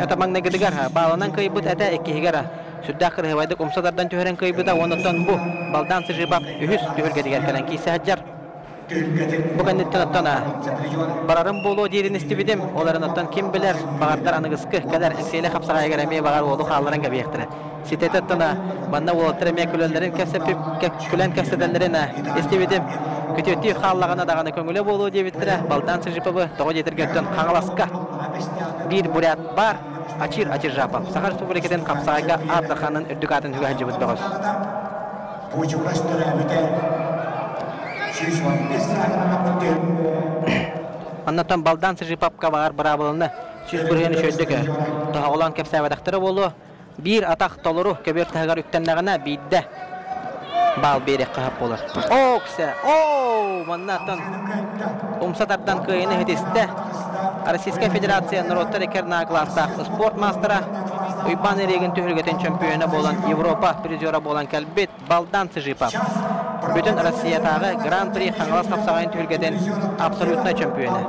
S7: это маңнагыдыгар баланан кыйбыт эте эккигер Süddakır hevayda kumsadardan tüheren kıybıda onundan bu baldan sıcıbap ühüs tühürgediger kalan kiyse haccar. Bu kandetten attana bararım bolu diyerin istibidim. Onların attan kim bilir bağırlar anıgıskı kadar enseyle kapsağaya göremeye bağır oğlu ağların gibi yaktırı. Sitet attana bana oğultırmaya különlerin külen kesedenlerin istibidim. Kütütü xallağına dağına köngüle bolu diye bittire. Baldan sıcıbabı toğu getirgetten kanalaska. Bir buryat var. Açır japap. Sakar Respublikadan kapsayga Ardarxanın ürdükatın hügahıcı bütbağız. Anlatan baldan sıcıpapka bağır barabalını süz burayını şöldükü. Daha olan kepsayvadaktırı bolu. Bir atak doluru köbür tağar üktennağına bidde. Bal berek qahap olur. Oksa, manatan umsatardan kıyını hediste. Российская Федерация Нұротты класстақ спорт мастера Уйбан эрегін түхілгетін чемпионы болан Европа призера болан кәлбет балдан сыжипап. Бүтін Россиятағы Гран-при қаңғалас қапсағайын түхілгетін абсолютна чемпионы.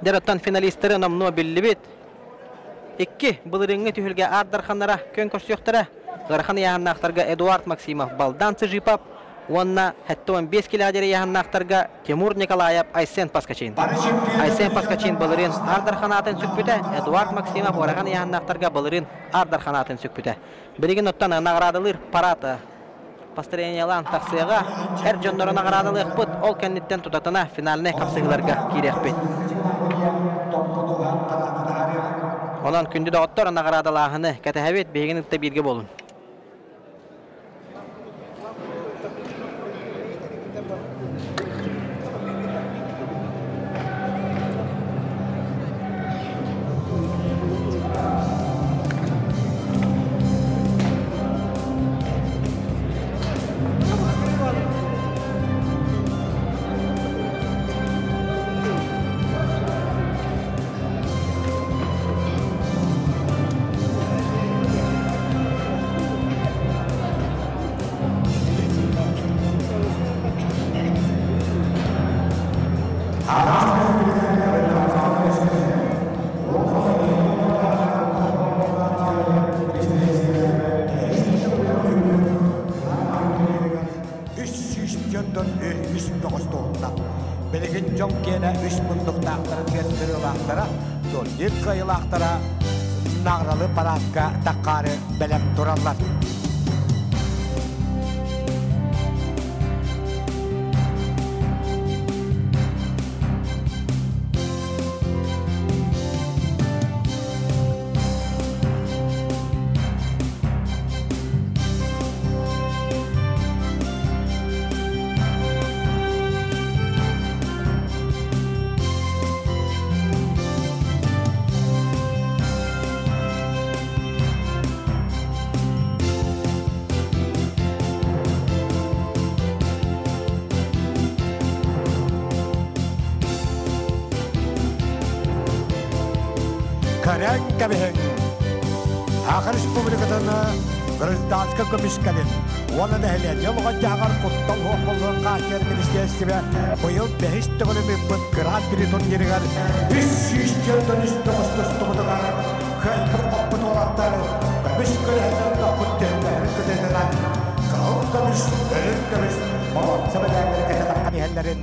S7: Дәріттан финалистері номно білі бет. Ikki бұлырыңы түхілге Ардарханлара көн көрсіқтірі. Ғархан яғаннақтарға Эдуард Максимов балдан сыжипап. Онна хәтті 15 килограмм яғаннақтарға Тимур Николаев Айсен Паскачин. Айсен Паскачин бұлырын Ардарханатын сүкпіті. Эдуард Максимов ораған яғаннақтарға бұлырын Ардарханатын сүкпіті. Білеген оттан нағырадылыр параты. Построениялан тақсыға әр жонлары нағырадылық бұд ол кәнеттен тұтатына финаліне қапсығыларға керек бет. Olan күнді de оттар нағырадылағыны кәтәхәбет бейгенікті бірге болын.
S1: Belgin çok gene 3 bunduk taktırı getiri vaktara dol bir kıyılaktara nağralı paratka takkarı belep durarlar. Karen kabehen. Akar Respublika'dan Grızdanska komiskalin. Ona da hele yolga jagar kuttal hoqolun qaşer ministersi ve bu yıl 5 tığılımı bıt Grand-pri turnirigar 300 yıldan üstü kostustumudgar kaypır oput olatlar kabiş kıraydan da kuttenle hareket edilen kağıt kabiş, ölüm kabiş, babam sebelerleri kesetakkan ihellerin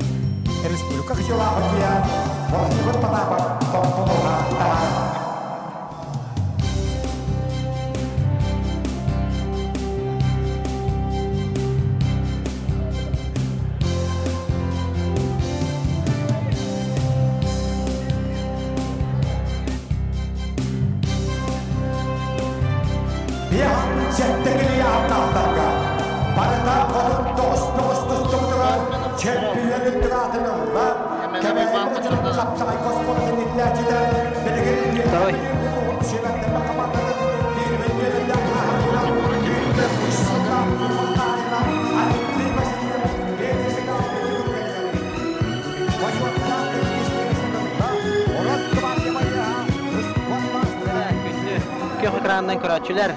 S1: Республика Хачевахия, Володимир Потапов, Томпонуга, Тагар.
S7: Ekrandan köratçılar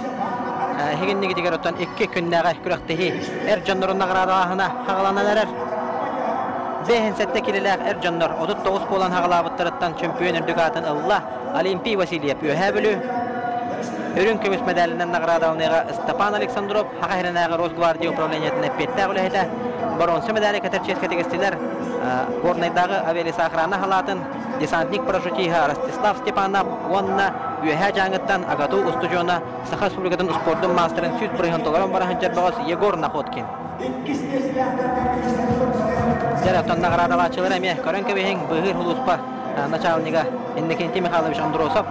S7: hegenni diger otan 2 günnäge kürektehi Ercannor'un nagradalahına haglananlar. Behen settekiler Erjannor 39 bolan haglabıttarıttan çempiyon erdigatın Allah Olimpiy Vasilyev öhäbülü. Örün kömüs medalinden nagradalnyga Stepan Aleksandrov hagahrenaga Rosgvardiya upravleniyetine petdägülehde bronza medali katerçesketiler. Gornaydağı Aveli Sakhrana halatın desantnik paraşutiha Rostislav Stepanov onna ühe jangıttan Agatu Ustujona Sakha Respublikatın sportun masterin süt brihantolaran barahanjar bağız Yegor Nakhotkin. Jaratan nagradalaçılar eme Karankabehin Bıhır Huluspa начальника Иннокентий Михайлович Андросов,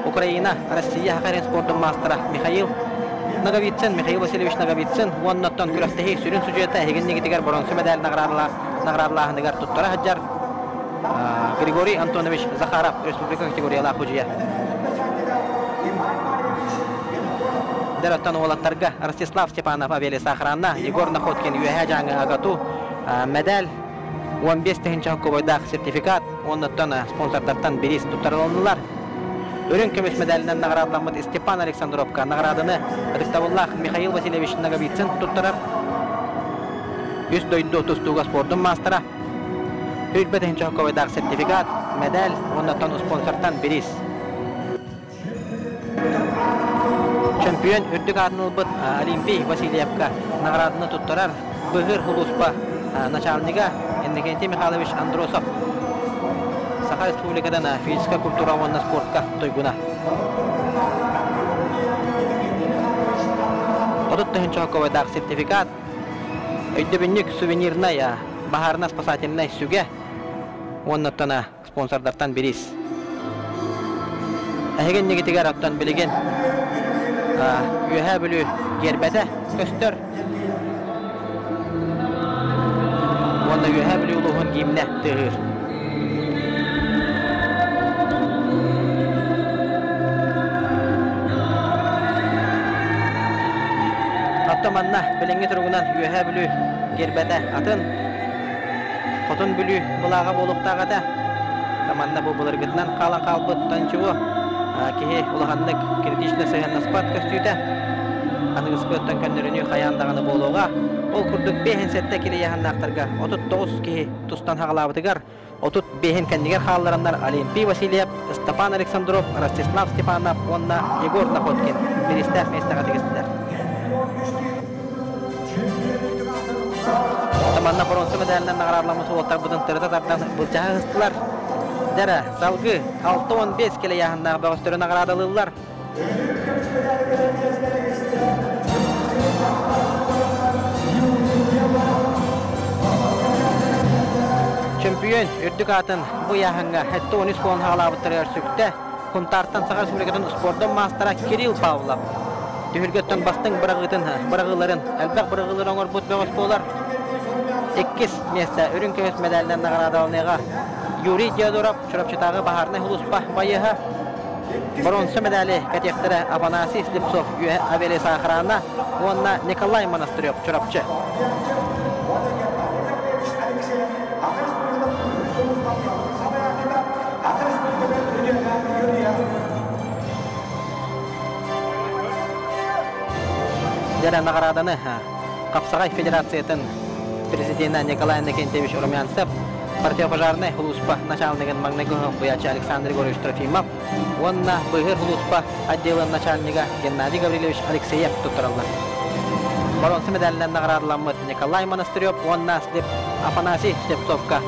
S7: Украина, Россия хакарин спортун мастера Михаил Наговицын, Михаил Васильевич Наговицын, оннаттан күрәктәге сүрен сюжеты хегеннеге тигәр бронза медаль наградалаһындагар туттара хаҗар Григорий Антонович Захаров, республика категориялы хуҗия. Дәрәттән олаттарга Ростислав Степанов, Авели Сахранна, Егор Находкин, Юхэ Жаңы Агату, медаль 15 тегенче бойдақ сертификат, оннаттан спонсордардан берис туттарыланылар. Өрен көмес медалінен наградаланмады Степан Александровка наградыны Ристабуллах Михаил Васильевич Наговицын туттарар. Үз дойду тустуға спортын мастера. Үрбе тегенче бойдақ сертификат, медаль, оннаттан спонсордан берис. Чемпион үрдік арнылбыт Олимпий Васильевка наградыны туттарар. Быгыр Хулуспа начальника Иннокентий Михайлович Андросов. Саха Республикадан физика культура онна спортка тойгуна. Одут тегенче бойдақ сертификат. Өйдөбүннүк сувенирнай бахарна спасательный сүге. Оннаттан спонсордардан берис. Әһеген негетигер аттан билеген Юхэ бүлү гербете көстөр. Онда Юхэ бүлү улуғын гимне тығыр. Аттаманна біленге тұрғынан Юхэ бүлү гербете атын. Қотын бүлү бұлаға болуқтағада. Таманна бұл бұлыргытынан қалан қалбыт танчуы. Кеhe улаханнык критичный сыгынна спад көстүйді. Анығыз көттен көннеріні қаяндағаны болуға. Ол күрдік бейхен сәтті келе яғаннақтарға. 39 кеhe тұстан хағалабытығар. 35 кәндігер қалаларындар Олимпий Васильев, Степан Александров, Ростислав Степанов, онна Егор Находкин. Берістер местіға тегістілер. Таманна бронза медалінен нағарарламысы олтар бұдың тұрытатардан бұл жағы ғыстылар. Дәрі, салғы 6-15 келе яғындағы бағыстыры нағырадалылар. Чемпион үрдік атын бұл яғынға 13 қолын хағалабыттырығар сөкті. Құнтартан Саха Республикатын спорттың мастера Кирилл Павлов. Түйіргеттен бастың бірағыларын, әлбәқ бірағылар оңыр бұт бәғыс болар. 2 месті үрін көмес медалінен нағырадалыныға Юрий Теодоров, Чурапчатағы Бахарны Хулуспа байыға. Бронза медали катектері Афанасий Слепцов, Авели Сахрана, онна Николай Монастырев, Чурапчы. Дәрі нағараданы Қапсағай Федерациятын президенті Николай Иннокентьевич Румянцев, партия пожарный Хулуспа, начальникин Магнегоха Буяча Александр Григорьевич Трофимов, онна Быгыр Хулуспа отделом начальника Геннадий Гаврилович Алексеев туттарылды. Bronze medalinden nagaradılanmıt Nikolay Monastyrov, onunla Afanasy Stepsovka.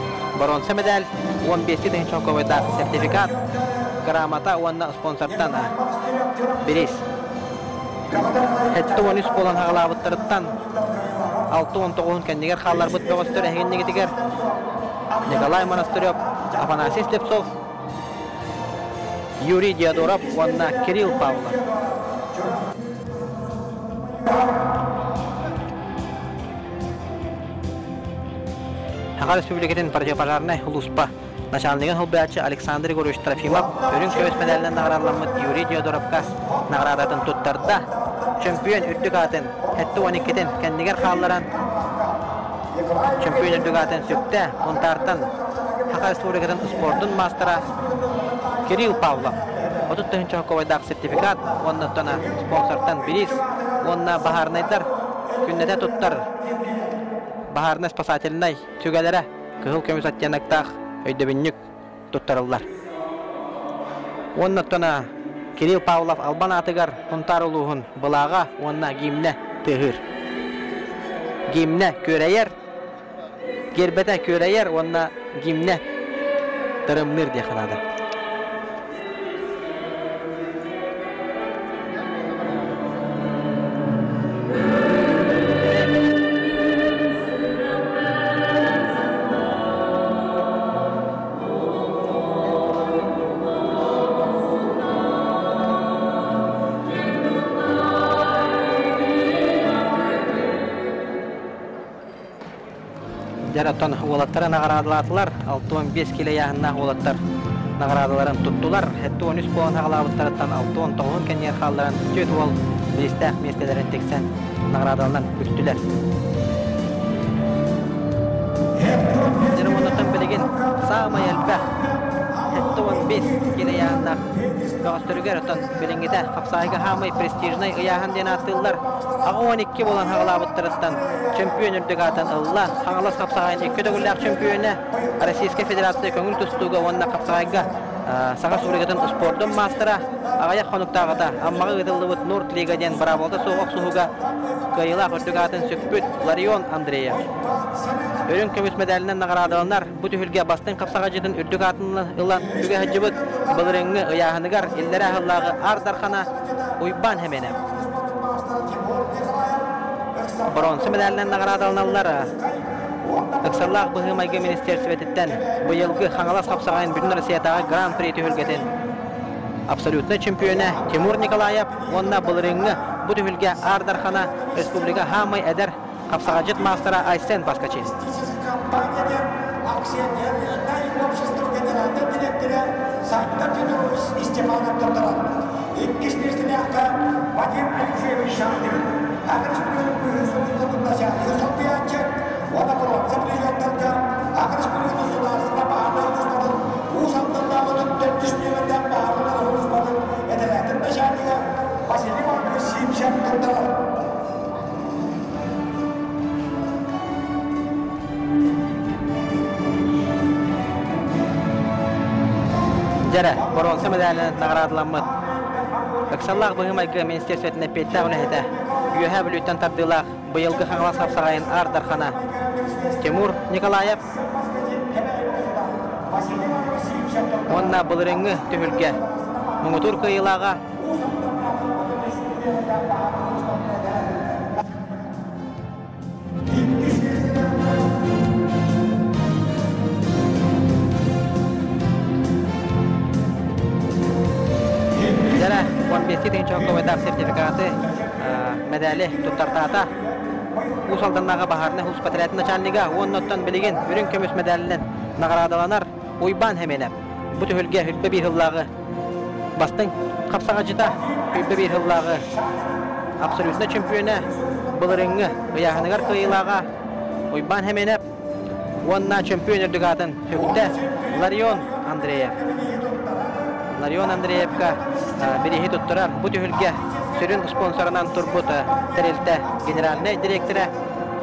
S7: Bronze medal, 15 Tinchokov'da sertifikat, gramata, onunla sponsordan biriz. Hette 13 olan hağlabıttırıttan 6-19 kendiger xallar bıt beğostör ehgen negetiger Nikolay Monastyrov, Afanasy Stepsov, Yuri Diadorov, onunla Kirill Pavlov. Haqa Respublikatın parçaparlarına Huluspa Naşanlıgın Hulbayatçı Aleksandr Igorevich Trofimov Örün köys medalinden nagaralanmıt Yuri Diodorovka nagaradatın tuttarda çempiyon ürdük atın hette 12'den kendiger xallaran çempiyon ürdük atın sökte ontartan Haqa Respublikatın sportun mastera Kirill Pavlov 30 Çokovaydak sertifikat ondan sonra sponsortan biriz onunla baharnaydar künnete tuttar Baharnas pasatelinay tügelere kıhıl kömüs atyanakta öydebinlik tuttarıllar. Ondan sonra Kirill Pavlov Alban atıgar huntaruluğun bılağa onunla gimne tığır. Gimne köreyer, gerbete köreyer onunla gimne tırımnır diye kınadı. Jaratan olatlara nagaradılar 6-15 kilo yağına olatlar nagaradıların tuttular. Hette 13 puan hağlabıtlarından 6-19 kenyer xalların tüt ol liste mestelerin teksen nagaradılarından büktüler. Jerim ondan bilgin sağma yelbä hette 15 kilo yağına Göstörüger otan bilingide kapsayga hamay prestijnay ıyahan den atıllar. Ağı 12 bolan hağlabıtlarından çempiyon ürdük atan Allah hağlas kapsayın 2 dögüllak çempiyonu Rossiya Federatsiya köngül tustuğu onunla kapsayga Sağa Respublikatın sportun mastera ağaya konuktağıda ammağı ıdıllıbıt Nord Ligaden Bravolda soğuk suhuga kıyıla ürdük atan sökbüt Larion Andreyev. Örün kömüs medalinden nagaradılanlar bu tühülge bastın kapsagacıdın ürdük atınlı ılan tüge hıcıbıt bılırıngı ıyahınıgar illere ahıllağı ardarxana uyban hemene. Bronze medalinden nagaradılanlar Aksallah Bıhımaygı Ministersvetitten bu yılgı Hangalas kapsagayın bütün Rossiyadağı Grand Prix tühülgeden Absolutna çempiyonu Timur Nikolayev onunla bılırıngı bu tühülge ardarxana Respublika hamay eder kapsagacıt mastera Aysen Baskaçin.
S10: Sayın Fedorovic istifadan tuttular. İlk kişisini yakka Vadim Alexeyevich Şahdin. Akrespublikanın sonuçlarında şahidi Sofiyacı. Ona bronze prizyonlarca Akrespublikanın sularısına bağlı oluşmadı. Bu sandallarının 400 milyondan bağlılar oluşmadı. Edeletin de şahidi Vasily Ivanovich Simşen tuttular.
S7: Jara bronze medalinden nagaradılanmıt. Aksallah Bıhımaygı Ministersvetine pettä ulehete. Üyehe bülütten tardılar. Bu yılgı Hangalas kapsagayın ardarxana Timur Nikolayev. Onunla bılırıngı tühülge. Muğutur kıyılağa. Jara 15 Tinchokov'da sertifikatı medali tuttartata. Bu saldannağa baharına Hulus Patriotun Naçanliga ondan bilgin ürün kömüs medalinden nagaradılanar uyban hemene. Bu tühülge hülbe bir hıllağı bastın kapsagacıda hülbe bir hıllağı absolutna çempiyonu bılırıngı ıyahınıgar kıyılağa uyban hemene onunla çempiyon ürdük atın hükte Larion Andreyev. Larion Andreyevka birihi tutturar. Bu tühülge sürün sponsorunan Turbut Terelte generaline direktörü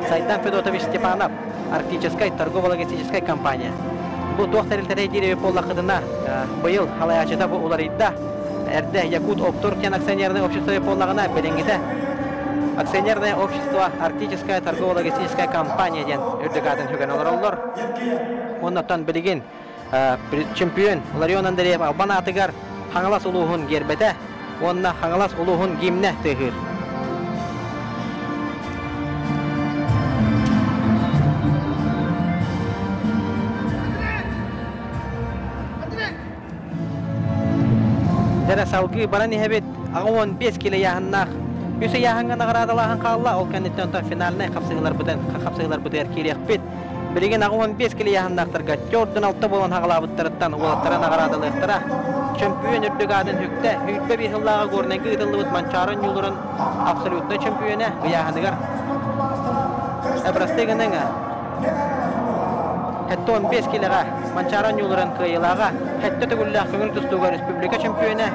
S7: Saydan Fedotovich Stepanov Arkticheskay Торгово-логистическая компания. Bu toq Terelte direvi pollaqıdına bu yıl halayacıda bu ular iddia erde Yakut Optorken aksiyonlarının обществоya pollağına belengide акционерное общество «Арктическая торгово-логистическая компания» ден үрдігатын хүген олар. Оннаттан білеген чемпион Ларион Андреев Албан атыгар хаңалас улуғын гербеті, онна хаңалас улуғын гимне тығыр. Дәрі салғы бара нехебет ағуын 5 келі яғыннақ. Үсі яғынға нағырадалағын қалла, ол кәнеттен та финаліне қапсығылар бұдыр керек бет. Білеген ағуын 5 келі яғыннақтарға 4-6 болан хағылабыттарыттан олаттара нағырадалықтара. Чемпион үрдіг адын хүкті, үйтбе бір жыллаға көрненгі ұтылы бұд манчарын юлырын абсолютно чемпионы яғынығар. Әбірастығының Хәтті 15 келіға манчаран юлырын күйілаға, хәтті түгілләқ көңіл тұстуға республика чемпионы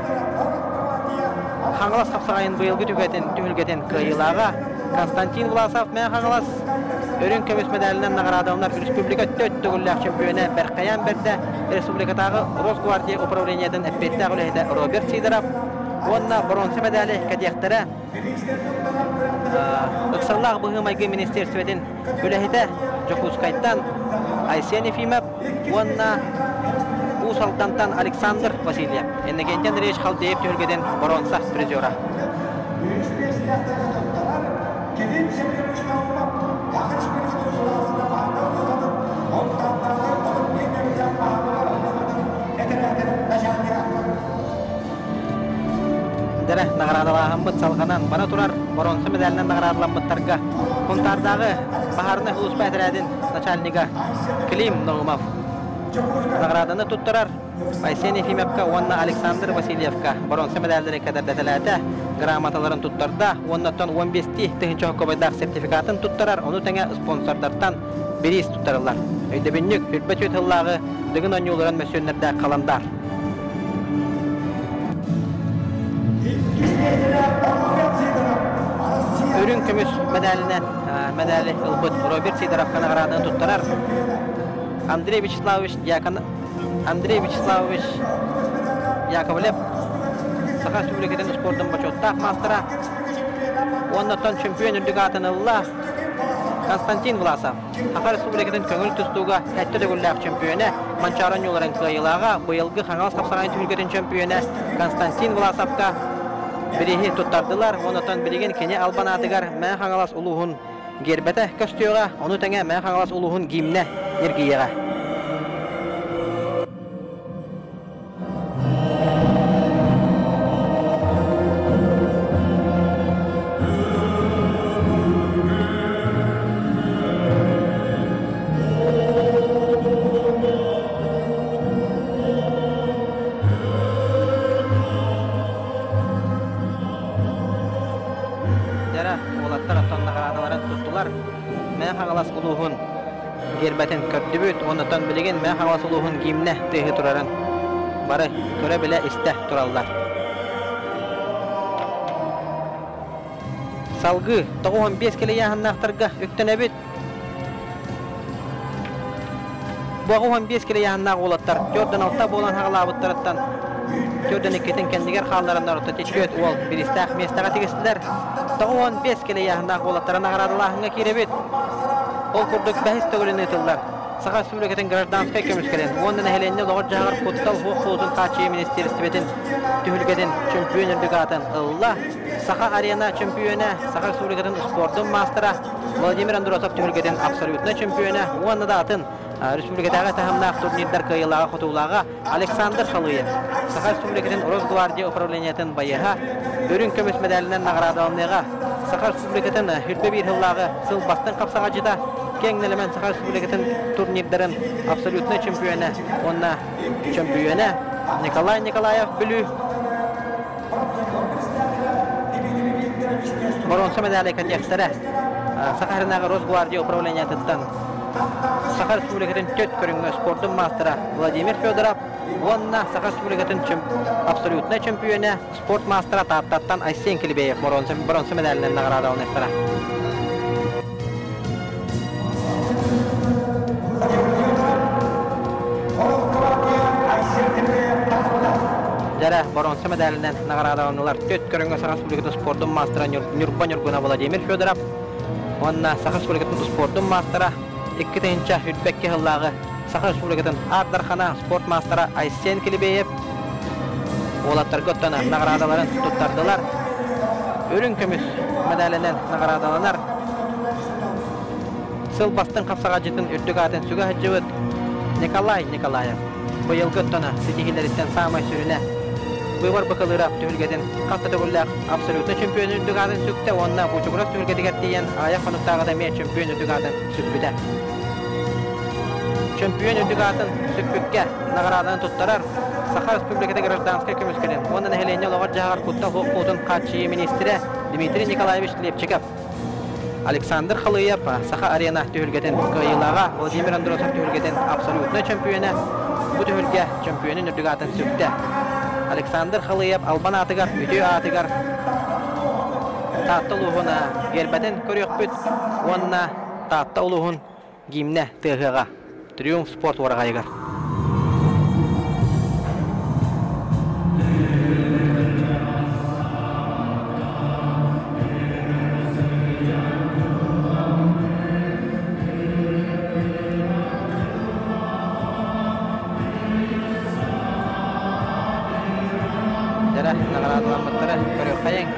S7: Хаңылас қапсағайын бұйылғы түгілгетін күйілаға Константин Власов мән Хаңылас өрін көмес медалінен нағырадауынар республика төт түгілләқ чемпионы Бәрқаян берді республикатағы Росгвардия управлениетін әппетті ғылейді Роберт Сидоров онна бронза медалі кәдияқтары Ықсырлақ бұғы майғы министерстветін өләхеті Жокускайттан Айсен Ефимов, онна Усалтантан Александр Васильев. Эннегентен Рейш Халдеев төлгеден бронза призера. Дәрі нағырадалағын бұт салғанан бара тұрар бронза медалінен нағырадалан бұттарға Құнтардағы Бахарны Хулуспа әтірәдін начальнига Клим Ногумов. Нағыраданы тұттырар Айсен Ефимовка, онна Александр Васильевка. Бронза медалдері кәдірдәтіләті грамоталарын тұттырда, оннаттан 15-ти түхінші хокобайдақ сертификатын тұттырар, оны тәңе спонсордартан берейс тұттырылар. Өйдебіннік үрбәт өтіллағы дүгін ойныларын мәсөнлерді қаландар. Өрін көміс медалінен медалі ұлбыт Роберт Сидоров қанағырадын тұттырар. Андрей Вячеславович Яковлев Саха Республикатын спортын бачоттақ мастера. Оннаттан чемпион үрдігі атынылла Константин Власов. Саха Республикатын көңіл тұстуға әтті дөгілләқ чемпионы Манчаран юларын қайылаға бұйылғы қаңалас қапсағайын түгілгетін чемпионы Константин Власовқа бірегі тұттардылар. Оннаттан біреген кене Албан атығар мән қаңалас ұлуғын гербеті көстіуға, оны тәңе мән қаңалас ұлуғын гимне ергейеға. Гербетін көттібіт, онытан білеген мән қағалас ұлығын гимне түйі тұрарын. Бары көре біле істі тұралдар. Салғы 15 келі яғыннақтарға өктен әбіт. Бұғы 15 келі яғыннақ олаттар. 4-6 болан қағалабыттарыттан. 4-2 кәндігер қалдарындар ұтты течкөт ол бір істәқ местаға тегістілер. 15 келі яғыннақ олаттарына қарадылағыңа керебет. Ол күрдік бәхіс төгілін етілдер. Саха Республикатын гражданскай көміскелен. Ондан әхеленне лоғыр жағар құттал хуқуызын қачы министерстібетін түхілгеден чемпион үрдік атын ұлла. Саха арена чемпионы, Саха Республикатын спортын мастера Владимир Андросов түхілгеден абсолютно чемпионы. Онда да атын Республикатағы тағымнақ турнирдар кайылаға құтулаға Александр Халыев. Саха Республикатын Росгвардия управлениетін байыға өрін көміс медалінен нағырадалыныға. Саха Республикатын хүрбе бір жыллағы сыл бастың қапсаға жыда кеңнелемен Саха Республикатын турнирдарын абсолютно чемпионы. Онна чемпионы Николай Николаев білу. Бронза медалі кәтектері Саха Ренағы Росгвардия управлениететтен Саха Республикатын төт көріңгі спортын мастера Владимир Федоров. Онна Саха Республикатын абсолютно чемпионы спорт мастера Таттаттан Айсен Келебеев бронза медалінен нағырады онықтыра. Жара Süppүтэ бронза медалинен наградаланулар. Төт көрөнгө Саха Республикатын спорттун мастера Нюрба Нюргуна Владимир Федоров. Онна Саха Республикатын спорттун мастера 2-нче Хүрбекке хыллагы Саха Республикатын Ардархана спорт мастера Айсен Килибеев. Олаттар готтана наградаларын туттардылар. Өрүн көмүс медалинен наградаланар. Сылбастын капсагажытын үрдүк атын сүгө хаджыбыт Николай Николаев. Быйыл готтана сетихилерден самай сүрүнө. Быйвар бакалырап түлгеден кастатыгуллак абсолютно чемпион үрдүк атын сүктө онна бучугурас түлгедигер деген аяк фануттагыда ме чемпион үрдүк атын сүкпүтө. Чемпион үрдүк атын сүкпүккө награданы туттарар. Саха Республикада гражданская көмүскелен. Ондан хелене логар жагар кутта хукутун качы министри Дмитрий Николаевич Лепчиков. Александр Халыев Саха Арена түлгеден кыйылага Владимир Андросов түлгеден абсолютно чемпионы. Бу түлгө чемпионун үрдүк атын сүктө. Александр Халыев Албан атыгар, Үтү атыгар. Татта улугуна гербеден көрөкпүт. Онна татта улугун гимне тыгыга. Триумф спорт варагайгар.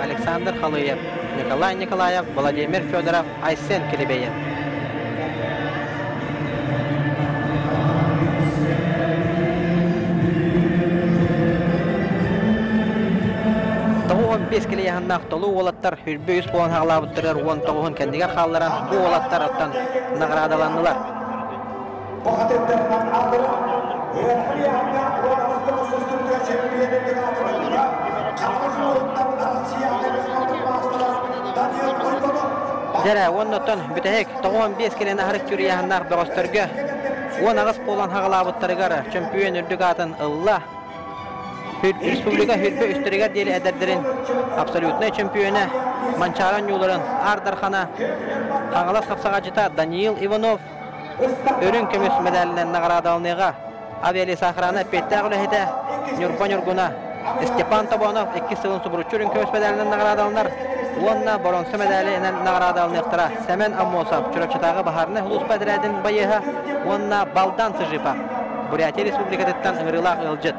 S7: Александр Халыев, Николай Николаев, Владимир Федоров, Айсен Килибеев. Тоғуын 5 келе яғыннақ толу олаттар хүрбі үз болан ғалабыттырыр, он тоғуын кәндігер қалларан бұл олаттар оттан нағырадаландылар. Дәрі, оннотон бүтәйік 95 келені арық күрі яғыннақ бұғыстырғы. Он ағыз болан ғалабыттырығар чемпион үрдік атын ұлла. Республика хүрбі үстірігер дейлі әдәрдерін абсолютный чемпионы Манчаран юларын Ардархана қаңылас қапсағачыта Даниил Иванов өрін көміс медалінен нағырадалыныға Авиали Сахраны Петтағылы хеті Нюрба Нюргуна Степан Тобонов 2 сылын сұбыручы өрін көміс медалінен нағырадалынар. Онна бронза медалінен нағырадалынықтыра Сәмен Аммосов чүрөпчатағы бағарыны ұлыс бәдірәдің байыға онна Балдан Сыжипа Бурятия Республикадеттан ыңырылақ ұлжыт.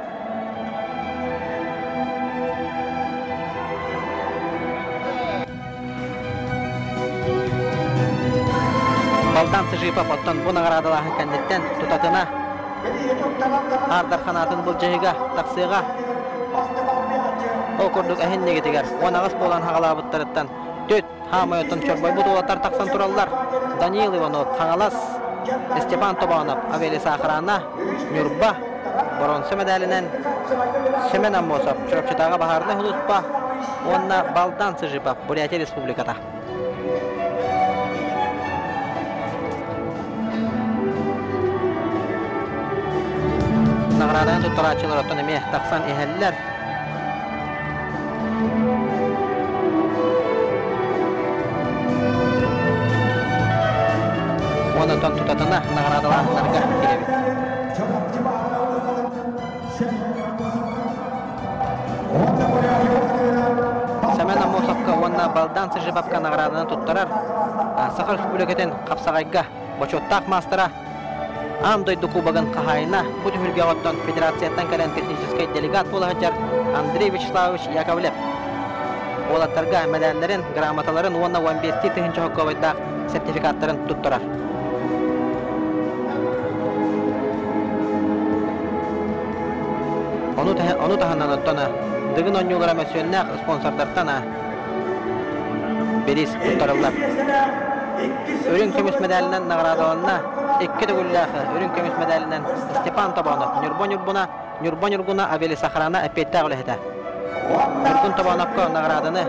S7: Балдан Сыжипа поттан бұ нағырадалағы кәндеттен тұтатына Ардарханатын бұл жайға тақсыға Окурдук әхін негетігер. Онағыз болан хағалабыттарыттан төт хамайотын чорбай бұд олаттар тақсан тураллар. Даниил Иванов, Қаңалас, Степан Тобанов, Авиали Сахрана, Нюрба, бронза медалінен Сәмен Аммосов, чүрөпчатағы бағарыны хұлыспа, онна Балдан Сыжипа, Бурятия Республиката. Нағырадығын тұттарачылар оттан еме тақсан әхәлілер. Онытан тұтатына нағырадыларынларға келебі. Сәмен Аммосовқа онна Балдан Сыжипапқа нағырадыны тұттарар. Саха Республикатын қапсағайға бочоттақ мастера Андойду кубагын қағайына бұд хүрге ғоттан федерацияттан кәлен технический делегат болы ғаджар Андрей Вячеславович Яковлев. Олаттарға медаллерін, грамоталарын онна 15-ти тіхінші хокковайдақ сертификаттарын тұттырар. Onu tahandan ottana dığın oyunculara mesuyunnak sponsorlardan beriz tuttarırlar. Örün kömüs medalinden nağradalanına 2 dögüllahı örün kömüs medalinden Stepan Tobanov, Nurba Nurguna Aveli Sahrana epetta olehda. Nurgun Tobanovka nağradını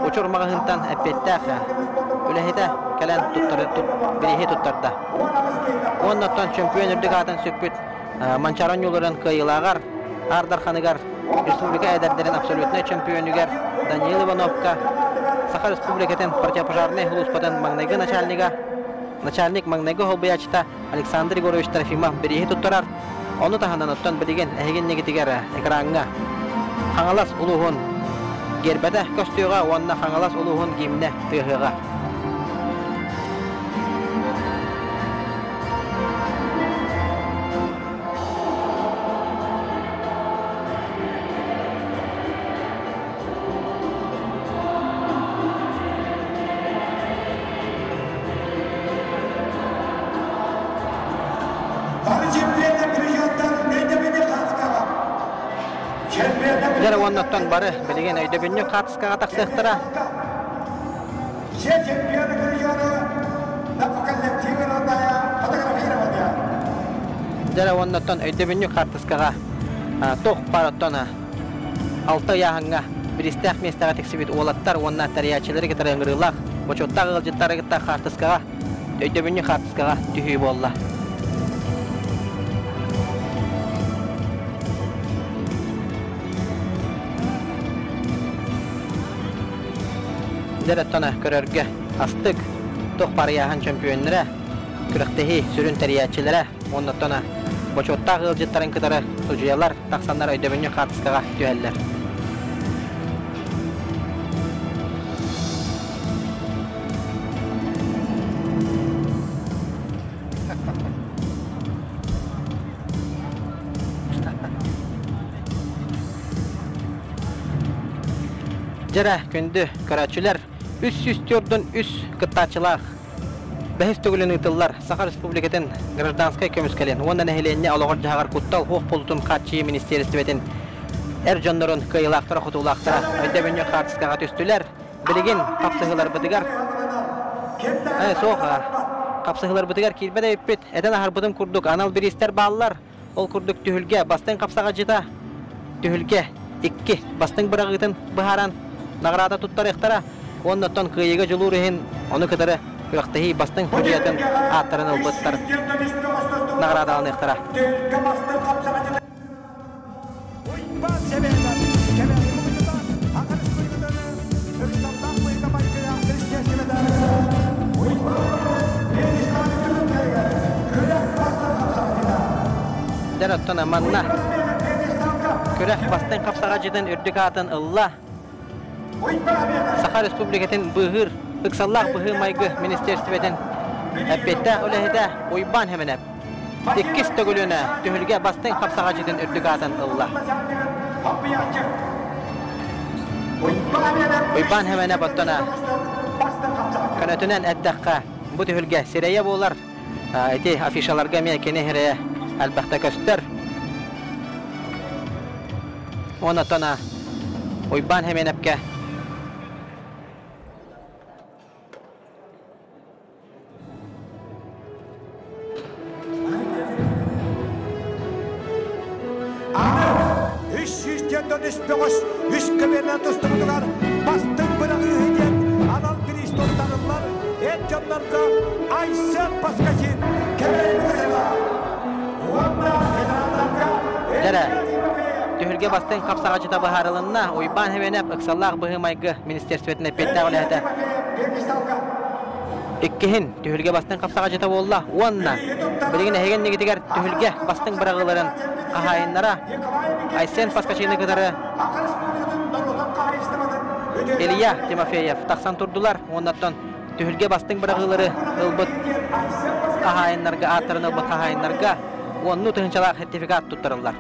S7: uçurmağı hıntan epetta olehda kalen birihi tuttarda. Ondan çempiyon ürdügatın sökbüt Mançaran yolların kıyılağar Ardarxanıgar Республика әдәрдерін абсолютный чемпионыгар Даниил Ивановка Саха Республикатын противопожарный хлуспатын магнайгы начальник магнайгы холбаячта Александр Егорович Трофимов береги туттарар. Оны тахандан оттан білеген әйген негетігер экранға Хаңалас улуғын гербәді көстіуға, онына хаңалас улуғын гимне тығыға. Жәрі оннаттан бары білеген өйді бүнне қатысқаға тақсықтыра. Жәрі оннаттан өйді бүнне қатысқаға тоқ параттана 6 яғыңға бірістәқ местаға тексібет олаттар онна тәриячелері кетері ұңғырылақ. Бочоттағы ғылжыттары кетті қатысқаға өйді бүнне қатысқаға түйі болла. Дәреттана көрерге астык тоқ парияған чемпионлары күріқтегі сүрін тәриячелері оннаттана бочотта ғылжыттарын кітары сұжиялар тақсандар өйдөбіне қатысқаға түйәлілер. Жәрі күнді көрәтшілер үс үстірдің үс қыттачылар. Бәхіс түгілін ұтылар Саха Республикатын гражданскай көміскелен. Ондан әхеленне алығыр жағар құттал хоқ болутын қатши министерістібетін әр жонларын қиылақтыра құтулақтыра өйдебіне қатысқаға түстілер. Білеген қапсығылар бұдығар. Соға қапсығылар бұдығар келбеді өппет. Әден ағар бұдым күрдік. Анал бір істер балылар. Ол күрдік түхілге бастың қапсаға жыта. Түхілге 2 бастың бірағытын бұхаран нағырада тұттар еқтара. Оннаттан күйеге жылуыр ең, оны кітірі күріқтігі бастың хүжетін аттарын ұлбыттар нағырада алын еқтара. Дәріттіні манна күрек бастың қапсаға жетін үрдік атын ұлла Саха Республикатын бұғыр, ұқсаллақ бұғы майғы министерстібетін әппетті өләхеді ойбан хеменеп. 2 төгіліні түхілге бастың қапсаға жетін үрдік атын ұлла. Ойбан хеменеп оттана көнетінен әттіққа бұ түхілге сирейе болар. Әйті афишаларға мекені хірeye әлбәқті көстер. Оны оттана ойбан хеменепке
S1: Üç köberden tuttuğunlar bastın bırakı hücret anal bir iş tortanırlar et canlarca Aysel Paskaçin
S7: Jara Tühülge bastın kapsağa jıta baharılınna oyban hemenep ıksallag bıhı maygı ministersvetine pettä olehde Ikkihin tühülge bastın kapsağa jıta bolla onna bilgin hegen negitiger tühülge bastın bıragıların kahayınlara Aysel Paskaçin'i kıdarı Eliya Timofeyev taksan turdular ondan tühülge bastın bıragıları ılbıt kahayınlarga atırın ılbıt kahayınlarga onu tühünçalak sertifikat tuttururlar.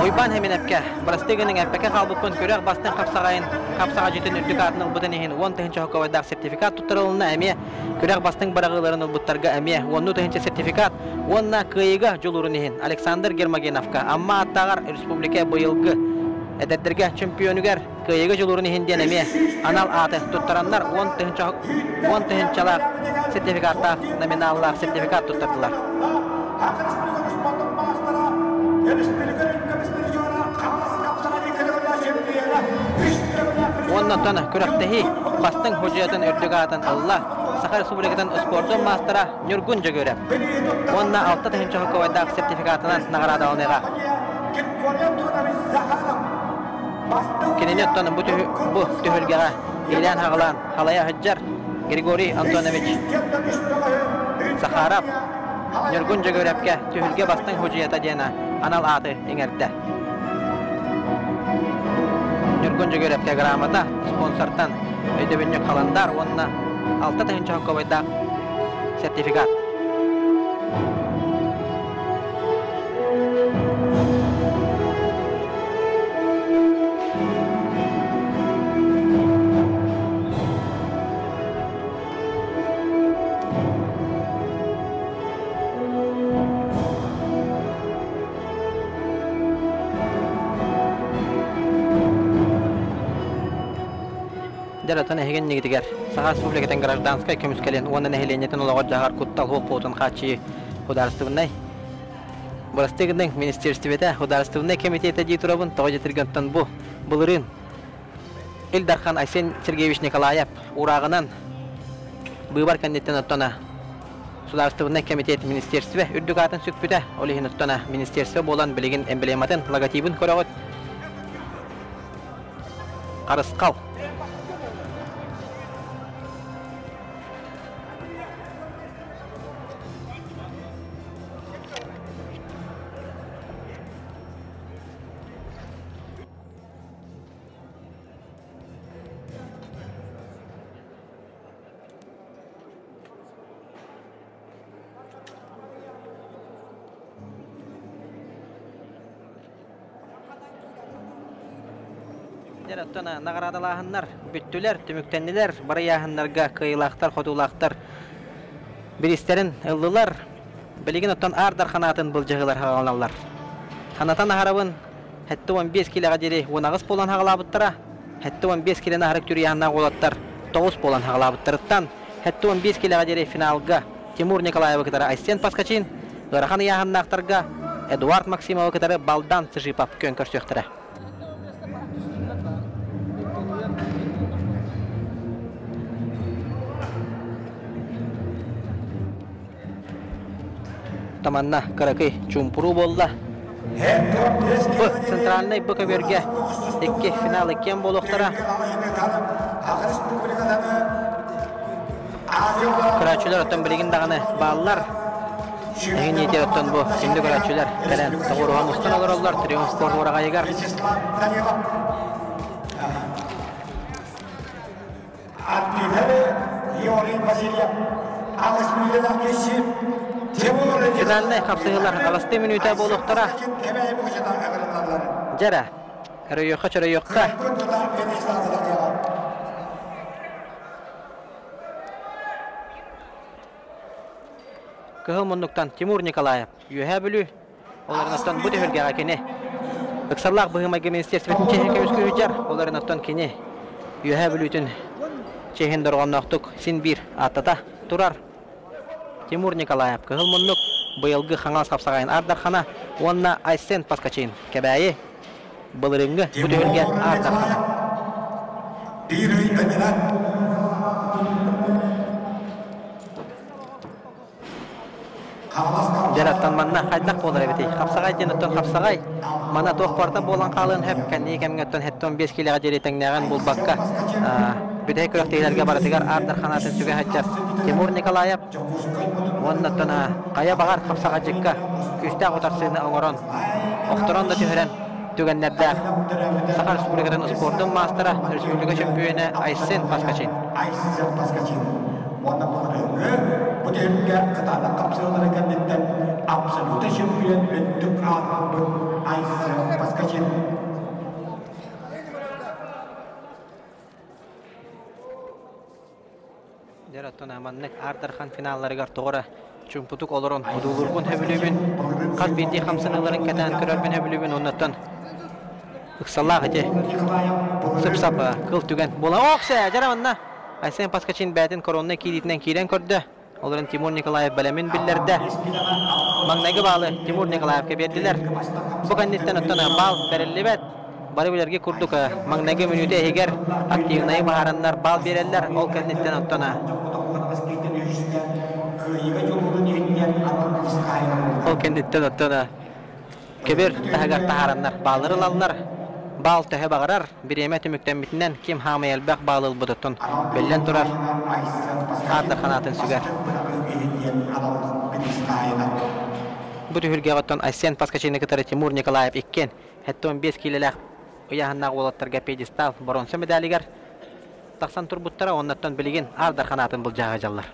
S7: Oyban hemen epke. Barasteginin epke kalbukun körek bastın kapsağa jeten ürdük atının buden ehin 10 təhінші hokavaydak sertifikat tutturuluna emiye körek bastın barağıların ulbuttarga emiye 10 təhінші sertifikat onna kıyıga jolurun ehin Aleksandr Germagenovka amma attağar Respublika bıyılgı edetlerge çempiyonüger kıyıga jolurun ehin diyen emiye anal atı tutturanlar 10 təhіншalak sertifikatta nominallar sertifikat tutturdular. Ondan sonra kürektehi bastın hocayatan ördügatan Allah Sakar Respublika'dan sporcu mastera Nurgunca görep. Ondan 6 təhінші hukuvaydak sertifikatından nagarada alınığa. Kineniyattan bu tühülgeğe İlhan Hağlan Halaya Hıccar Grigori Antonovich Sakharov Nurgunca görepke tühülge bastın hocayata diyena anal adı eňerde. Nurgunca görepke gramada sponsordan ödebince kalandar onunla 6 təhінші hukuvaydak sertifikat. Deratan ehgen nigitiger Sakar Respublika'dan Гражданская kömüskelen onun ehliyetten olarak jahar kuttal hukukun kaçı hudarstığınay. Burastıgının ministerstivete hudarstığınay komitete jiturabın tojetirgantan bu bulurun. Ildarkhan Aysen Sergeyevich Nikolayev urağınan bıbar kandidatın ottana Sudarstığınay komitet ministerstve ürdükatın sükpüte olihin ottana ministerstve bolan biligin emblematın logotipin koragot Qarısqal Derаттana nagaradalahınlar, büttüler, tümüktenliler, barayahınlarga kıyılaqtar, xodulaqtar, birislerin ıllılar, biligin ottan ardar xanatın bılcığılar hağalanlar. Xanatan aharabın, hətti 15 kilaga deri onağız bolan hağalabıttıra, hətti 15 kilini aharık türüyanına qolattar, 9 bolan hağalabıttırıttan, hətti 15 kilaga deri finalga Timur Nikolayev kıtara Aysen Paskachin, Gıraxan yağınlaqtarga Eduard Maksimov kıtara baldan sıжипап kön körsöktüre. Tamanna Karakay Çumpuru bolla. Bu sentralnay bu köberge iki final iken boluqtara. Karaçüler otan biligin dağını bağlılar. Egin yeter otan bu şimdi karaçüler kalen toğuruğan ustan olurlar. Triumf sport orağa yegar. Finalne kapsayılar alasты minüte boluqtara. Jara. Röyoqa çöröyoqqa. Kıhılmunduktan Timur Nikolayev yühe bülü. Olarınattan bu tühülgeğe kene. Iksarlaq bıhıma ministerstvetin çehe kömüskü hüccar. Olarınattan kene. Yühe bülütün çehin dorğanlaqtuk sin bir atata turar. Timur Nikolayev kıhılmunduk. Bıyılgı xanğaz kapsağayın ardarxana. Onna Aysen Paskachin kebayi. Bılırıngı bu tühülge ardarxana. Jarattan manna haydaq bolar ebeti. Kapsağay jenattan kapsağay. Mana toqparta bolan qalın hep kanni kemgattan hetton 5 kiloga jeretengnagan bul bakka. Bütey körektelerge baratigar ardarxanatın süge hajjar. Timur Nikolayev onnattan qaya bagar kapsağa jikka. Küstä qotarsını oңорон. Oqtoron da tüheren tügenlerde. Sakar Respublika'dan sportun mastera, Respublika şampiyonu Aysen Paskachin.
S10: Warna pengedengar, pengedengar ketana kapsul mereka dan absolute champion bentuk album Aysen Paskachin.
S7: Jarattan amannek ardarxan finallarıgar toğra çumputuk oloron udulurgun hebülübün qat bindi xamsınıların katan körelben hebülübün onnattan ıksallah ete sıp-sap kıl tügen bola oqsa jaramanna Aysen Paskachin bätin koronna kilitinden kiren kördü. Olарын Timur Nikolayev belemin billerde. Magnagi bağlı Timur Nikolaev'e verdiler. Bu kanditten öttene bal verilibet. Bari bilerge kurduk. Magnagi minüte eger aktivnayı baharanlar bal verirler. Ol kanditten öttene. Ol kanditten öttene. Kebir tahagar taharanlar bağları lallar. Bal tehe bağırar. Bir yemet ümükten bitinden kim hama elbek bağlı budutun. Bellen durar. Arda kanatın süger. Bu tühülge gotton Aysen Paskachini kıtarı Timur Nikolaev ikken. Hatta 15 kilolar uyahanna olatlarga pedestal bronze medaligar. Taksan turbuttara onnattan biligin Arda kanatın buljağı jallar.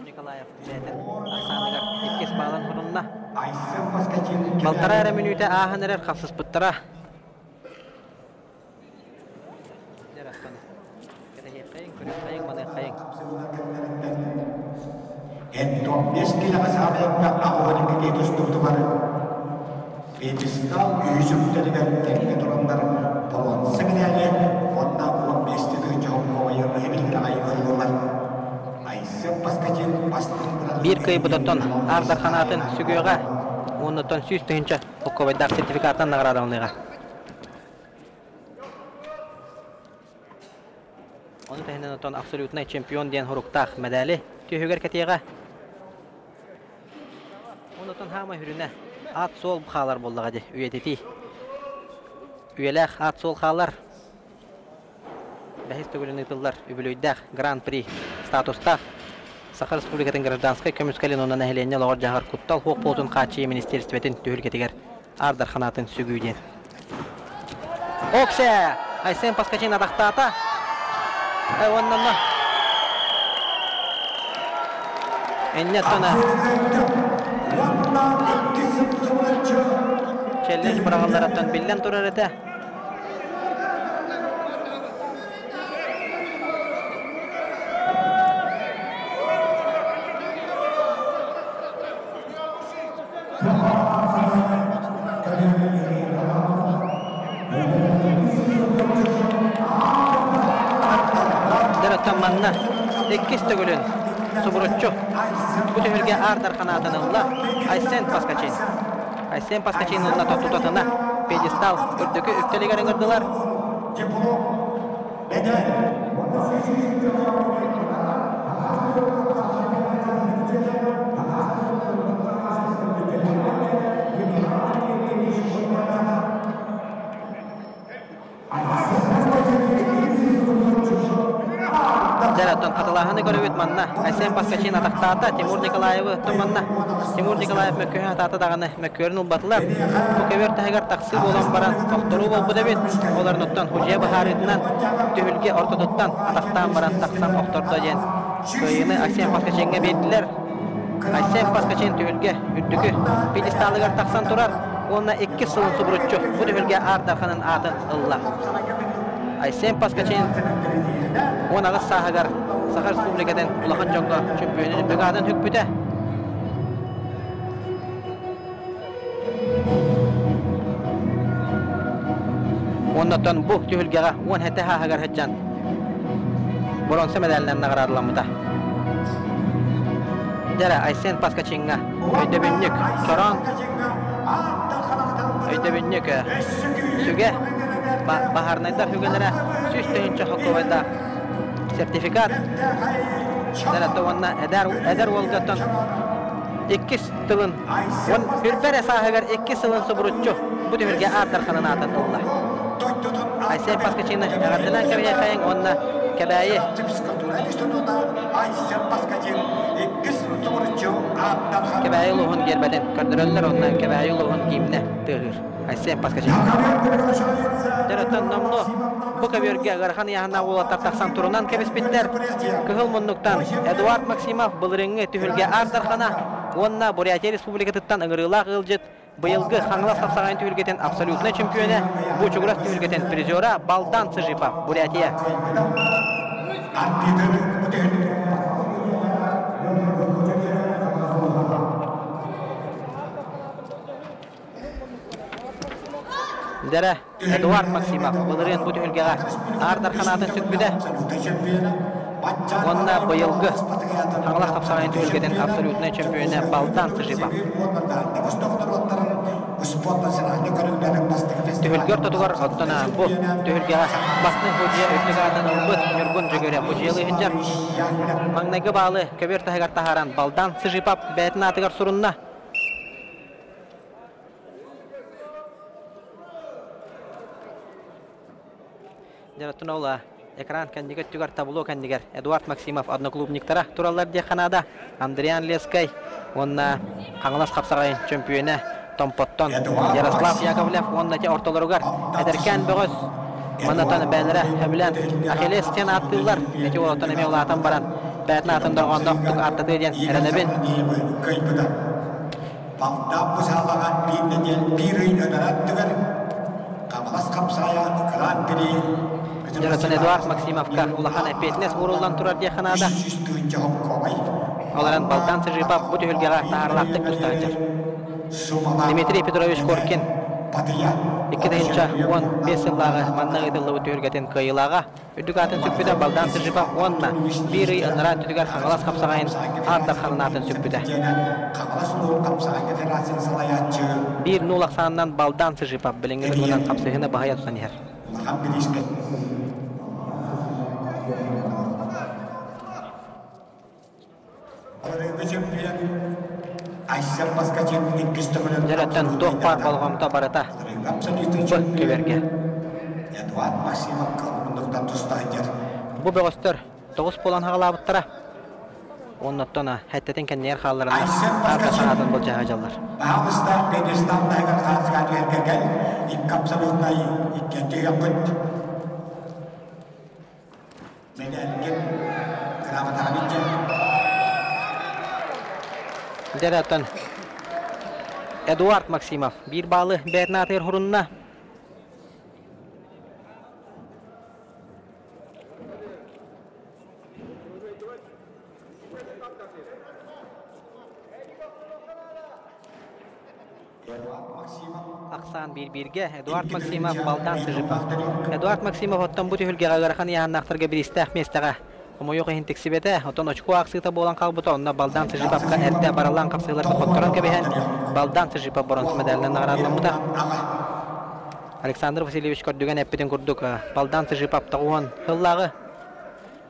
S7: Nikolaev zaten aksanagar ikkes bağlan hurunna. Baltara era minüte ahanerer khafsız puttara. Derastan. Kete yepayın kürüpayın bana kayın.
S10: Entok eskila kasabekka ahonik ketus tutubar. Pedestal yüzümderigen tenge duranlar balon segnale onda 15'te jawab koyar hebilgir aygırlar.
S7: Bir kıyı budutun Arda kanatın sügüyoga ondan süs tühünçe Okovaydak sertifikattan nagaradanlığa. Onu tehinden otan absolutnay çempiyon diyen huruktağ medali tühüger ketiyaga. Ondan hama hürüne at sol bıxalar boldağa de üyeteti. Üyeler at sol xalar. Bahis tөгülün ıtıllar übülüydağ Grand Prix statustağ. Sakar Respublikatın Grajdanskay kömüskalin ondan ählenýe lawar jahar kuttal hok bolsun qaçy ministerstwetin tühülgetiger Ardar kanatın sügüýden. Oksa Aysen Paskachin adaqtata. Ondan Ennetona challenge bırağanlardan billen turar ete. Manna ikkis tөгülün suburutçu bu tühülge Ardar kanatınınla Aysen Paskachin. Aysen Paskachin'ınla tutatına pedestal ürdükü ükteligerin ırdılar. Jaratton atılahını görüvüt manna. Aysen Paskachin adaqtata Timur Nikolaev'ı tumanna. Timur Nikolaev mökköhü atata dağını mökkörün ulbatılar. Bu kever tahagar taksi bolan baran doktoru bolbu debet. Olar nottan Hoca Baharidinden tühülge ortodottan adaqtan baran taksan doktorda jen. Köyünü Aysen Paskachin'e verdiler. Aysen Paskachin tühülge üddükü pedestallıgar taksan turar. Ona 2 sılın suburutçu. Bu tühülge Ardarxanın adın ıllah. Aysen Paskachin Ona sahagar Sakar Respublika'dan ulaqan jonga çempiyonu brigadan hükmüde. Ondan bu tühülgege 10 hete hagar heccan. Bronze medalinden nagaralanmada. Jara Aysen Paskachinga öydebinlik Çoran öydebinlik süge Baharnaydar hügelere süsteyince Okovayda sertifikat Jara tovanna eder olgattan 2 tılın Hürpere sahagar 2 sılın suburutçu bu tühülge Ardarxanın atın Allah. Aysen Paskachin'ı ağırdılan kebeye kayın onna kebeyi kebeyi luhun gerbeden kördüröller ondan kebeyi luhun giyimine tığır Aysen Paskachin Jaratan namlu bu kebiyörge Garxan yahına olatar taksan turunan kebespitler kıhıl munnuktan Eduard Maksimov bılırıngı tühülge Ardarxana onna Buryatia Respublikatıttan ıngırıla kılcıt Быйылгы хаңлас сапсаган түйүлгетен абсолютный чемпионы, бу чугурас түйүлгетен призера Балдан Сыжипов, Бурятия. Dere Eduard Maksimov Bularian bu tölgəyə Ardar qanatın sütbüdə. Onna bıyılgı Ağlaq qapsağayın tölgədən absolutna çempiyonu Baldan Sıjipov. Tölgər tutuqar ottana bu tölgəyə basны hojiya ötüqadan ılbıt Nurgun Jөгөрə bu jılı hıncar. Mangnaga bağlı köber tahgar taharan Baldan Sıjipov bəyətin atıqar surunna. Жараттын ола экран кандигер түгар табло кандигер Эдуард Максимов одноклубниктара тураллар де Канада Андриан Лескай онна қаңылас қапсағайын чемпионы Томпоттон Ярослав Яковлев онна те ортолоругар әдеркен бөгөз манатаны бәлірі әбілен Ахиллестен аттылар әке олаттан әме олатын баран бәтін атын дұрғанда тұқ атты дейден әрінебін Жараттан Эдуард Максимовка улахан әпетінес ұрылдан тұрар де Канада. Оларан Балдан Sıjipov bu tölgəyə tağırlaqdıq müstəvəcər. Dmitri Petrovich Korkin 2015 yıllağı mannağı edildi bu tölgədən qıyılağa. Üdüqatın süppüdə Baldan Sıjipov 10-na bir ay ınıra tüdüqar Xanğalas qapsağayın Ardar xanınatın süppüdə. 1-0 sanından Baldan Sıjipov bilingir bundan qapsağını bahaya tutan yer. Жараттан тоқпар болғамта барата бұл көберге. Бұл бөғістір 9 болан ғалабыттыра. Оннаттана әттетін кәннер қаларына арқа санатын бұл жаға жалар. Жараттан Эдуард Максимов bir bağlı Bernatır hurunna. Aksan bir-birge Эдуард Максимов Baldan Sıjipov. Эдуард Максимов оттан bu tühülgəyə qaraqan yağınaqtırga bir istəq mestəqə. Ama yok hintik sibete, oton очко аксыта болан қалбыта, онна Балдан Sıjipovка әрді баралан қапсығыларды қоттыран кәбейен, Балдан Sıjipov бұрынсы медалінен ағырадылымыда. Александр Васильевич көрдіген әппетін көрдік, Балдан Sıjipov тағуын хыллағы,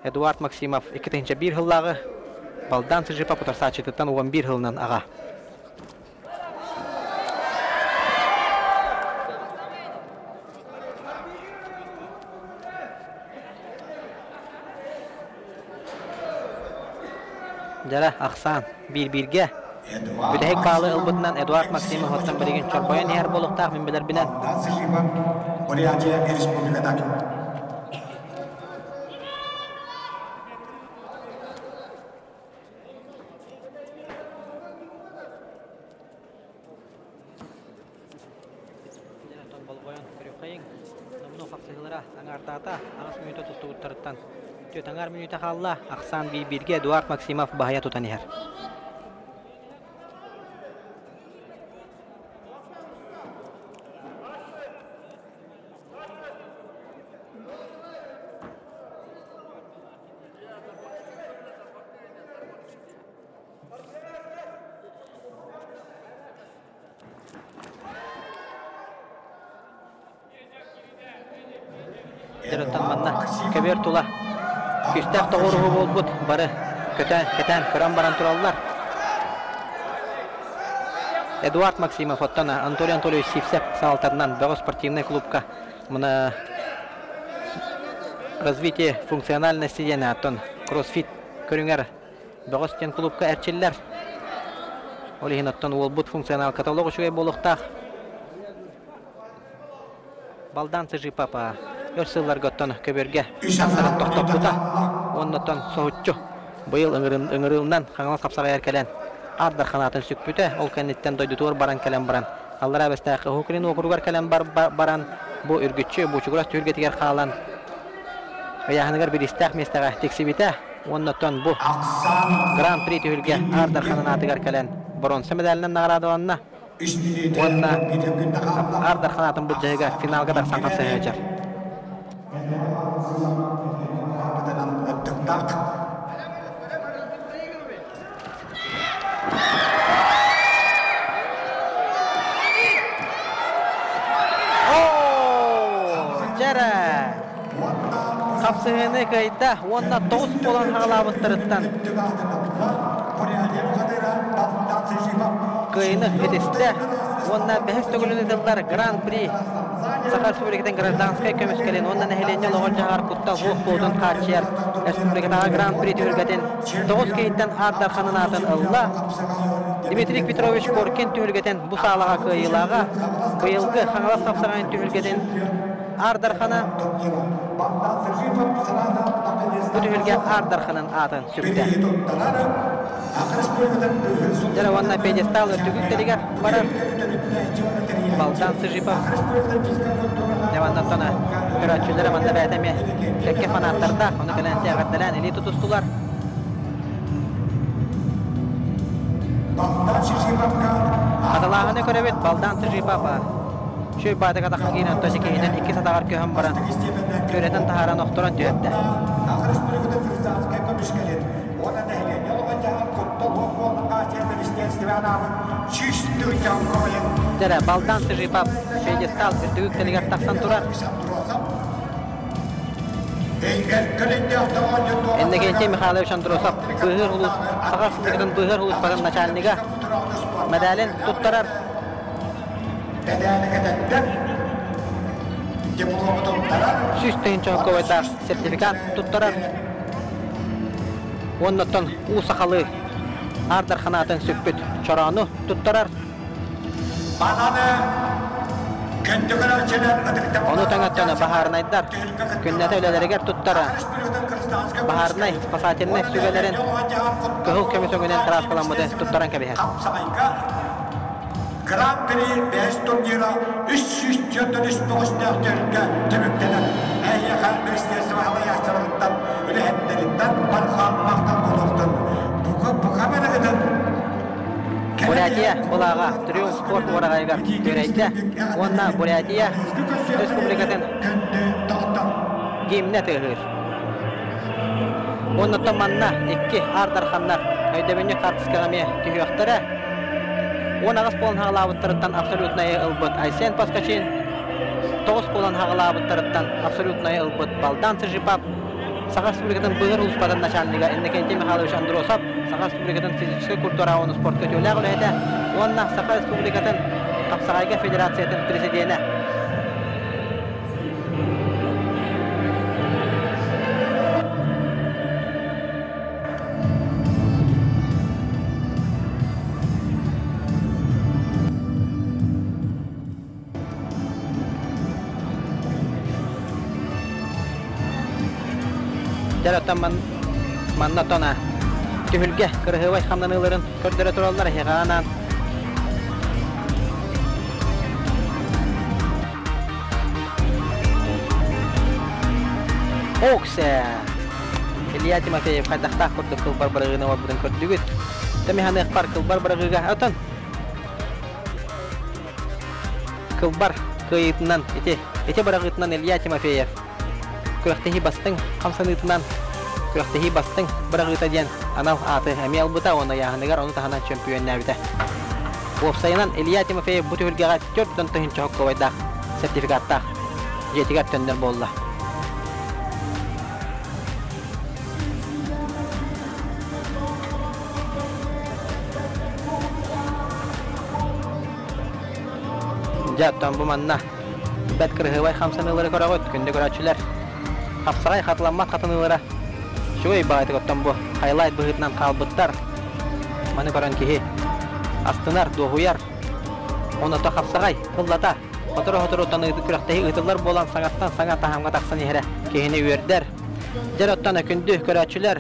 S7: Эдуард Максимов 2-1 хыллағы, Балдан Sıjipov ұтарса четіттен 11 хылынан аға. Jara Aksan bir-birge Büdehek bağlı ılbıtından Эдуард Максимов ottan birigin çorboyan yer boluqtaq minbeler bilen. Tangar minuta kalla Aksan bir-birge Эдуард Максимов bahaya tutan yer. Jaratan manna keber tula. Küstək doğruğu olbud, barı kötən, kıran baran turallar. Эдуард Максимов ottana Anatoly Anatolyevich Sivsev saltarından Böğüs спортивный клубка мына развитие функциональности дені аттон кроссфит көріңер Böğüs ten клубка әрчеллер. Олеген оттан олбуд функционал каталог үшугай болуқтақ. Балдан Sıjipov Örsıllar gottonu köberge sasarın toqtopluta onnoton soğutçu bıyıl ıngırılından Xanğalas qapsağa erkelen Ardar xanatın sükpüte ol kennitten doydutuğur baran kelen baran Allara bestaqı hukurin okurugar kelen baran bu ürgütçü bu çuguras türgetiger xalan Ayağınıgar bir istek mestega teksibite. Ondan bu Grand Prix tühülge Ardarxan'ın atıgar kelen bronze medalinden nağaradı onunla. Onunla Ardarxan atın bu cahıga finalga da sanat sayacak. Kapsığını kayıtta, onda 9 olan hağlabıttırıttan. Kıyını ediste, onda 5 tөгülün edildiler Grand Prix. Sakar Respublika'dan Grazdanskaya kömüskelen, onda nehelence loğul jağar kutta vuh boğdun kaçıyar. Respublika'da Grand Prix tühülgeden 9 kayıttan Ardarxan'ın atın ılla. Dimitri Petrovich Korkin tühülgeden bu sağlağa kıyılağa, bıyılgı Xangalas kapsağın tühülgeden Ardarxan'a bu tühülge Ardarxan'ın atın süpte. Jaravanna pedestal ötügük deligar barar. Baldan Sıjipov. Javandan sonra körətçülər amanda bəyətəmə tekke fanatlarda onu gələn təğəddələn eli tutustular. Adalağını körəbet Baldan Sıjipov. Şu bayda qadaqın giyinən töşəkeydən 2 sadağar köhəm baran. Körədən taharan oxturan tüyətdə. Jara Baldan Sıjipov pedestal ötügük deligar taqsan turar. Endegence Mikhail Shandrosov bıhır hulus, Sakar Respublika'nın bıhır hulus bakan начальнига medalin tuttarar. Süstün çok kuvvetler sertifikat tuttarar. Ondan u sakalı Ardarxan atın süppüt çorağını tuttarar. Onu tanıttığını baharınaydılar. Günnete öyleleri tuttarar. Baharınay, pasateline sügelerin kıhıl kömüsöngünen kıras kalanmadı tuttaran kebiher.
S10: Grand Prix 5 turnira 349 nöhtörünge tümükteler. Eyyakal Ministersi ve Halay Yaşçılıktan, Ülehemlerinden barxanmaktan olurdun. Bu kameraydı.
S7: Бурятия Булага Триумф спорт орагайга көрәйтті. Онна Бурятия Республикатын гимне тығыр. Онна таманна 2 Ardarxanlar өйдебіне қартысканаме түйіқтірі. Онағыз болын хағылабыттырыттан абсолютнайы ылбыт Айсен Паскачин. 9 болын хағылабыттырыттан абсолютнайы ылбыт Балдан Sıjipov. Sakar Respublika'nın bıhır uluspadan начальнига Endegence Mikhail Shandrosov. Sakar Respublika'nın fizikçi kultura onu sport kötüyle gülaydı. Onunla Sakar Respublika'nın Kapsağayga Federasyası'nın prezidenti. Jaratan manna tona tühülge kırhıvay hamlanıların kördere turallar heganan Oksa Ilya Timofeyev qaydaqta kurdu kılbar barığını vabudun kördügüt Temihan iqbar kılbar barığıga atan Kılbar kıyıtından iti barığıtından Ilya Timofeyev Күрәхтәһи бастың, хамсанытынан күрәхтәһи бастың, бирагыта дигән анау аты Эмил Бута оны яһаныгар оны тахана чемпион нәбите. Офсайнан Илья Тимофеев бу төгөлгә 4 төнчә хоккойда сертификатта жетигә төндер булды. Jаттан бу манна бәт кырыгы хамсанылары карагыт көндә көрәчләр Kapsağay katlanmat katınılara şuy bağıtı götten bu highlight bıhıtından kalbıttar Manı koran kihi astınar doğuyar Onu da kapsağay kıllata Hotoru tanıdı kürektehi ıtıllar bolan sanattan sanat tahamga taksan yere kihini üyerder Jarottan ökündü körәçüler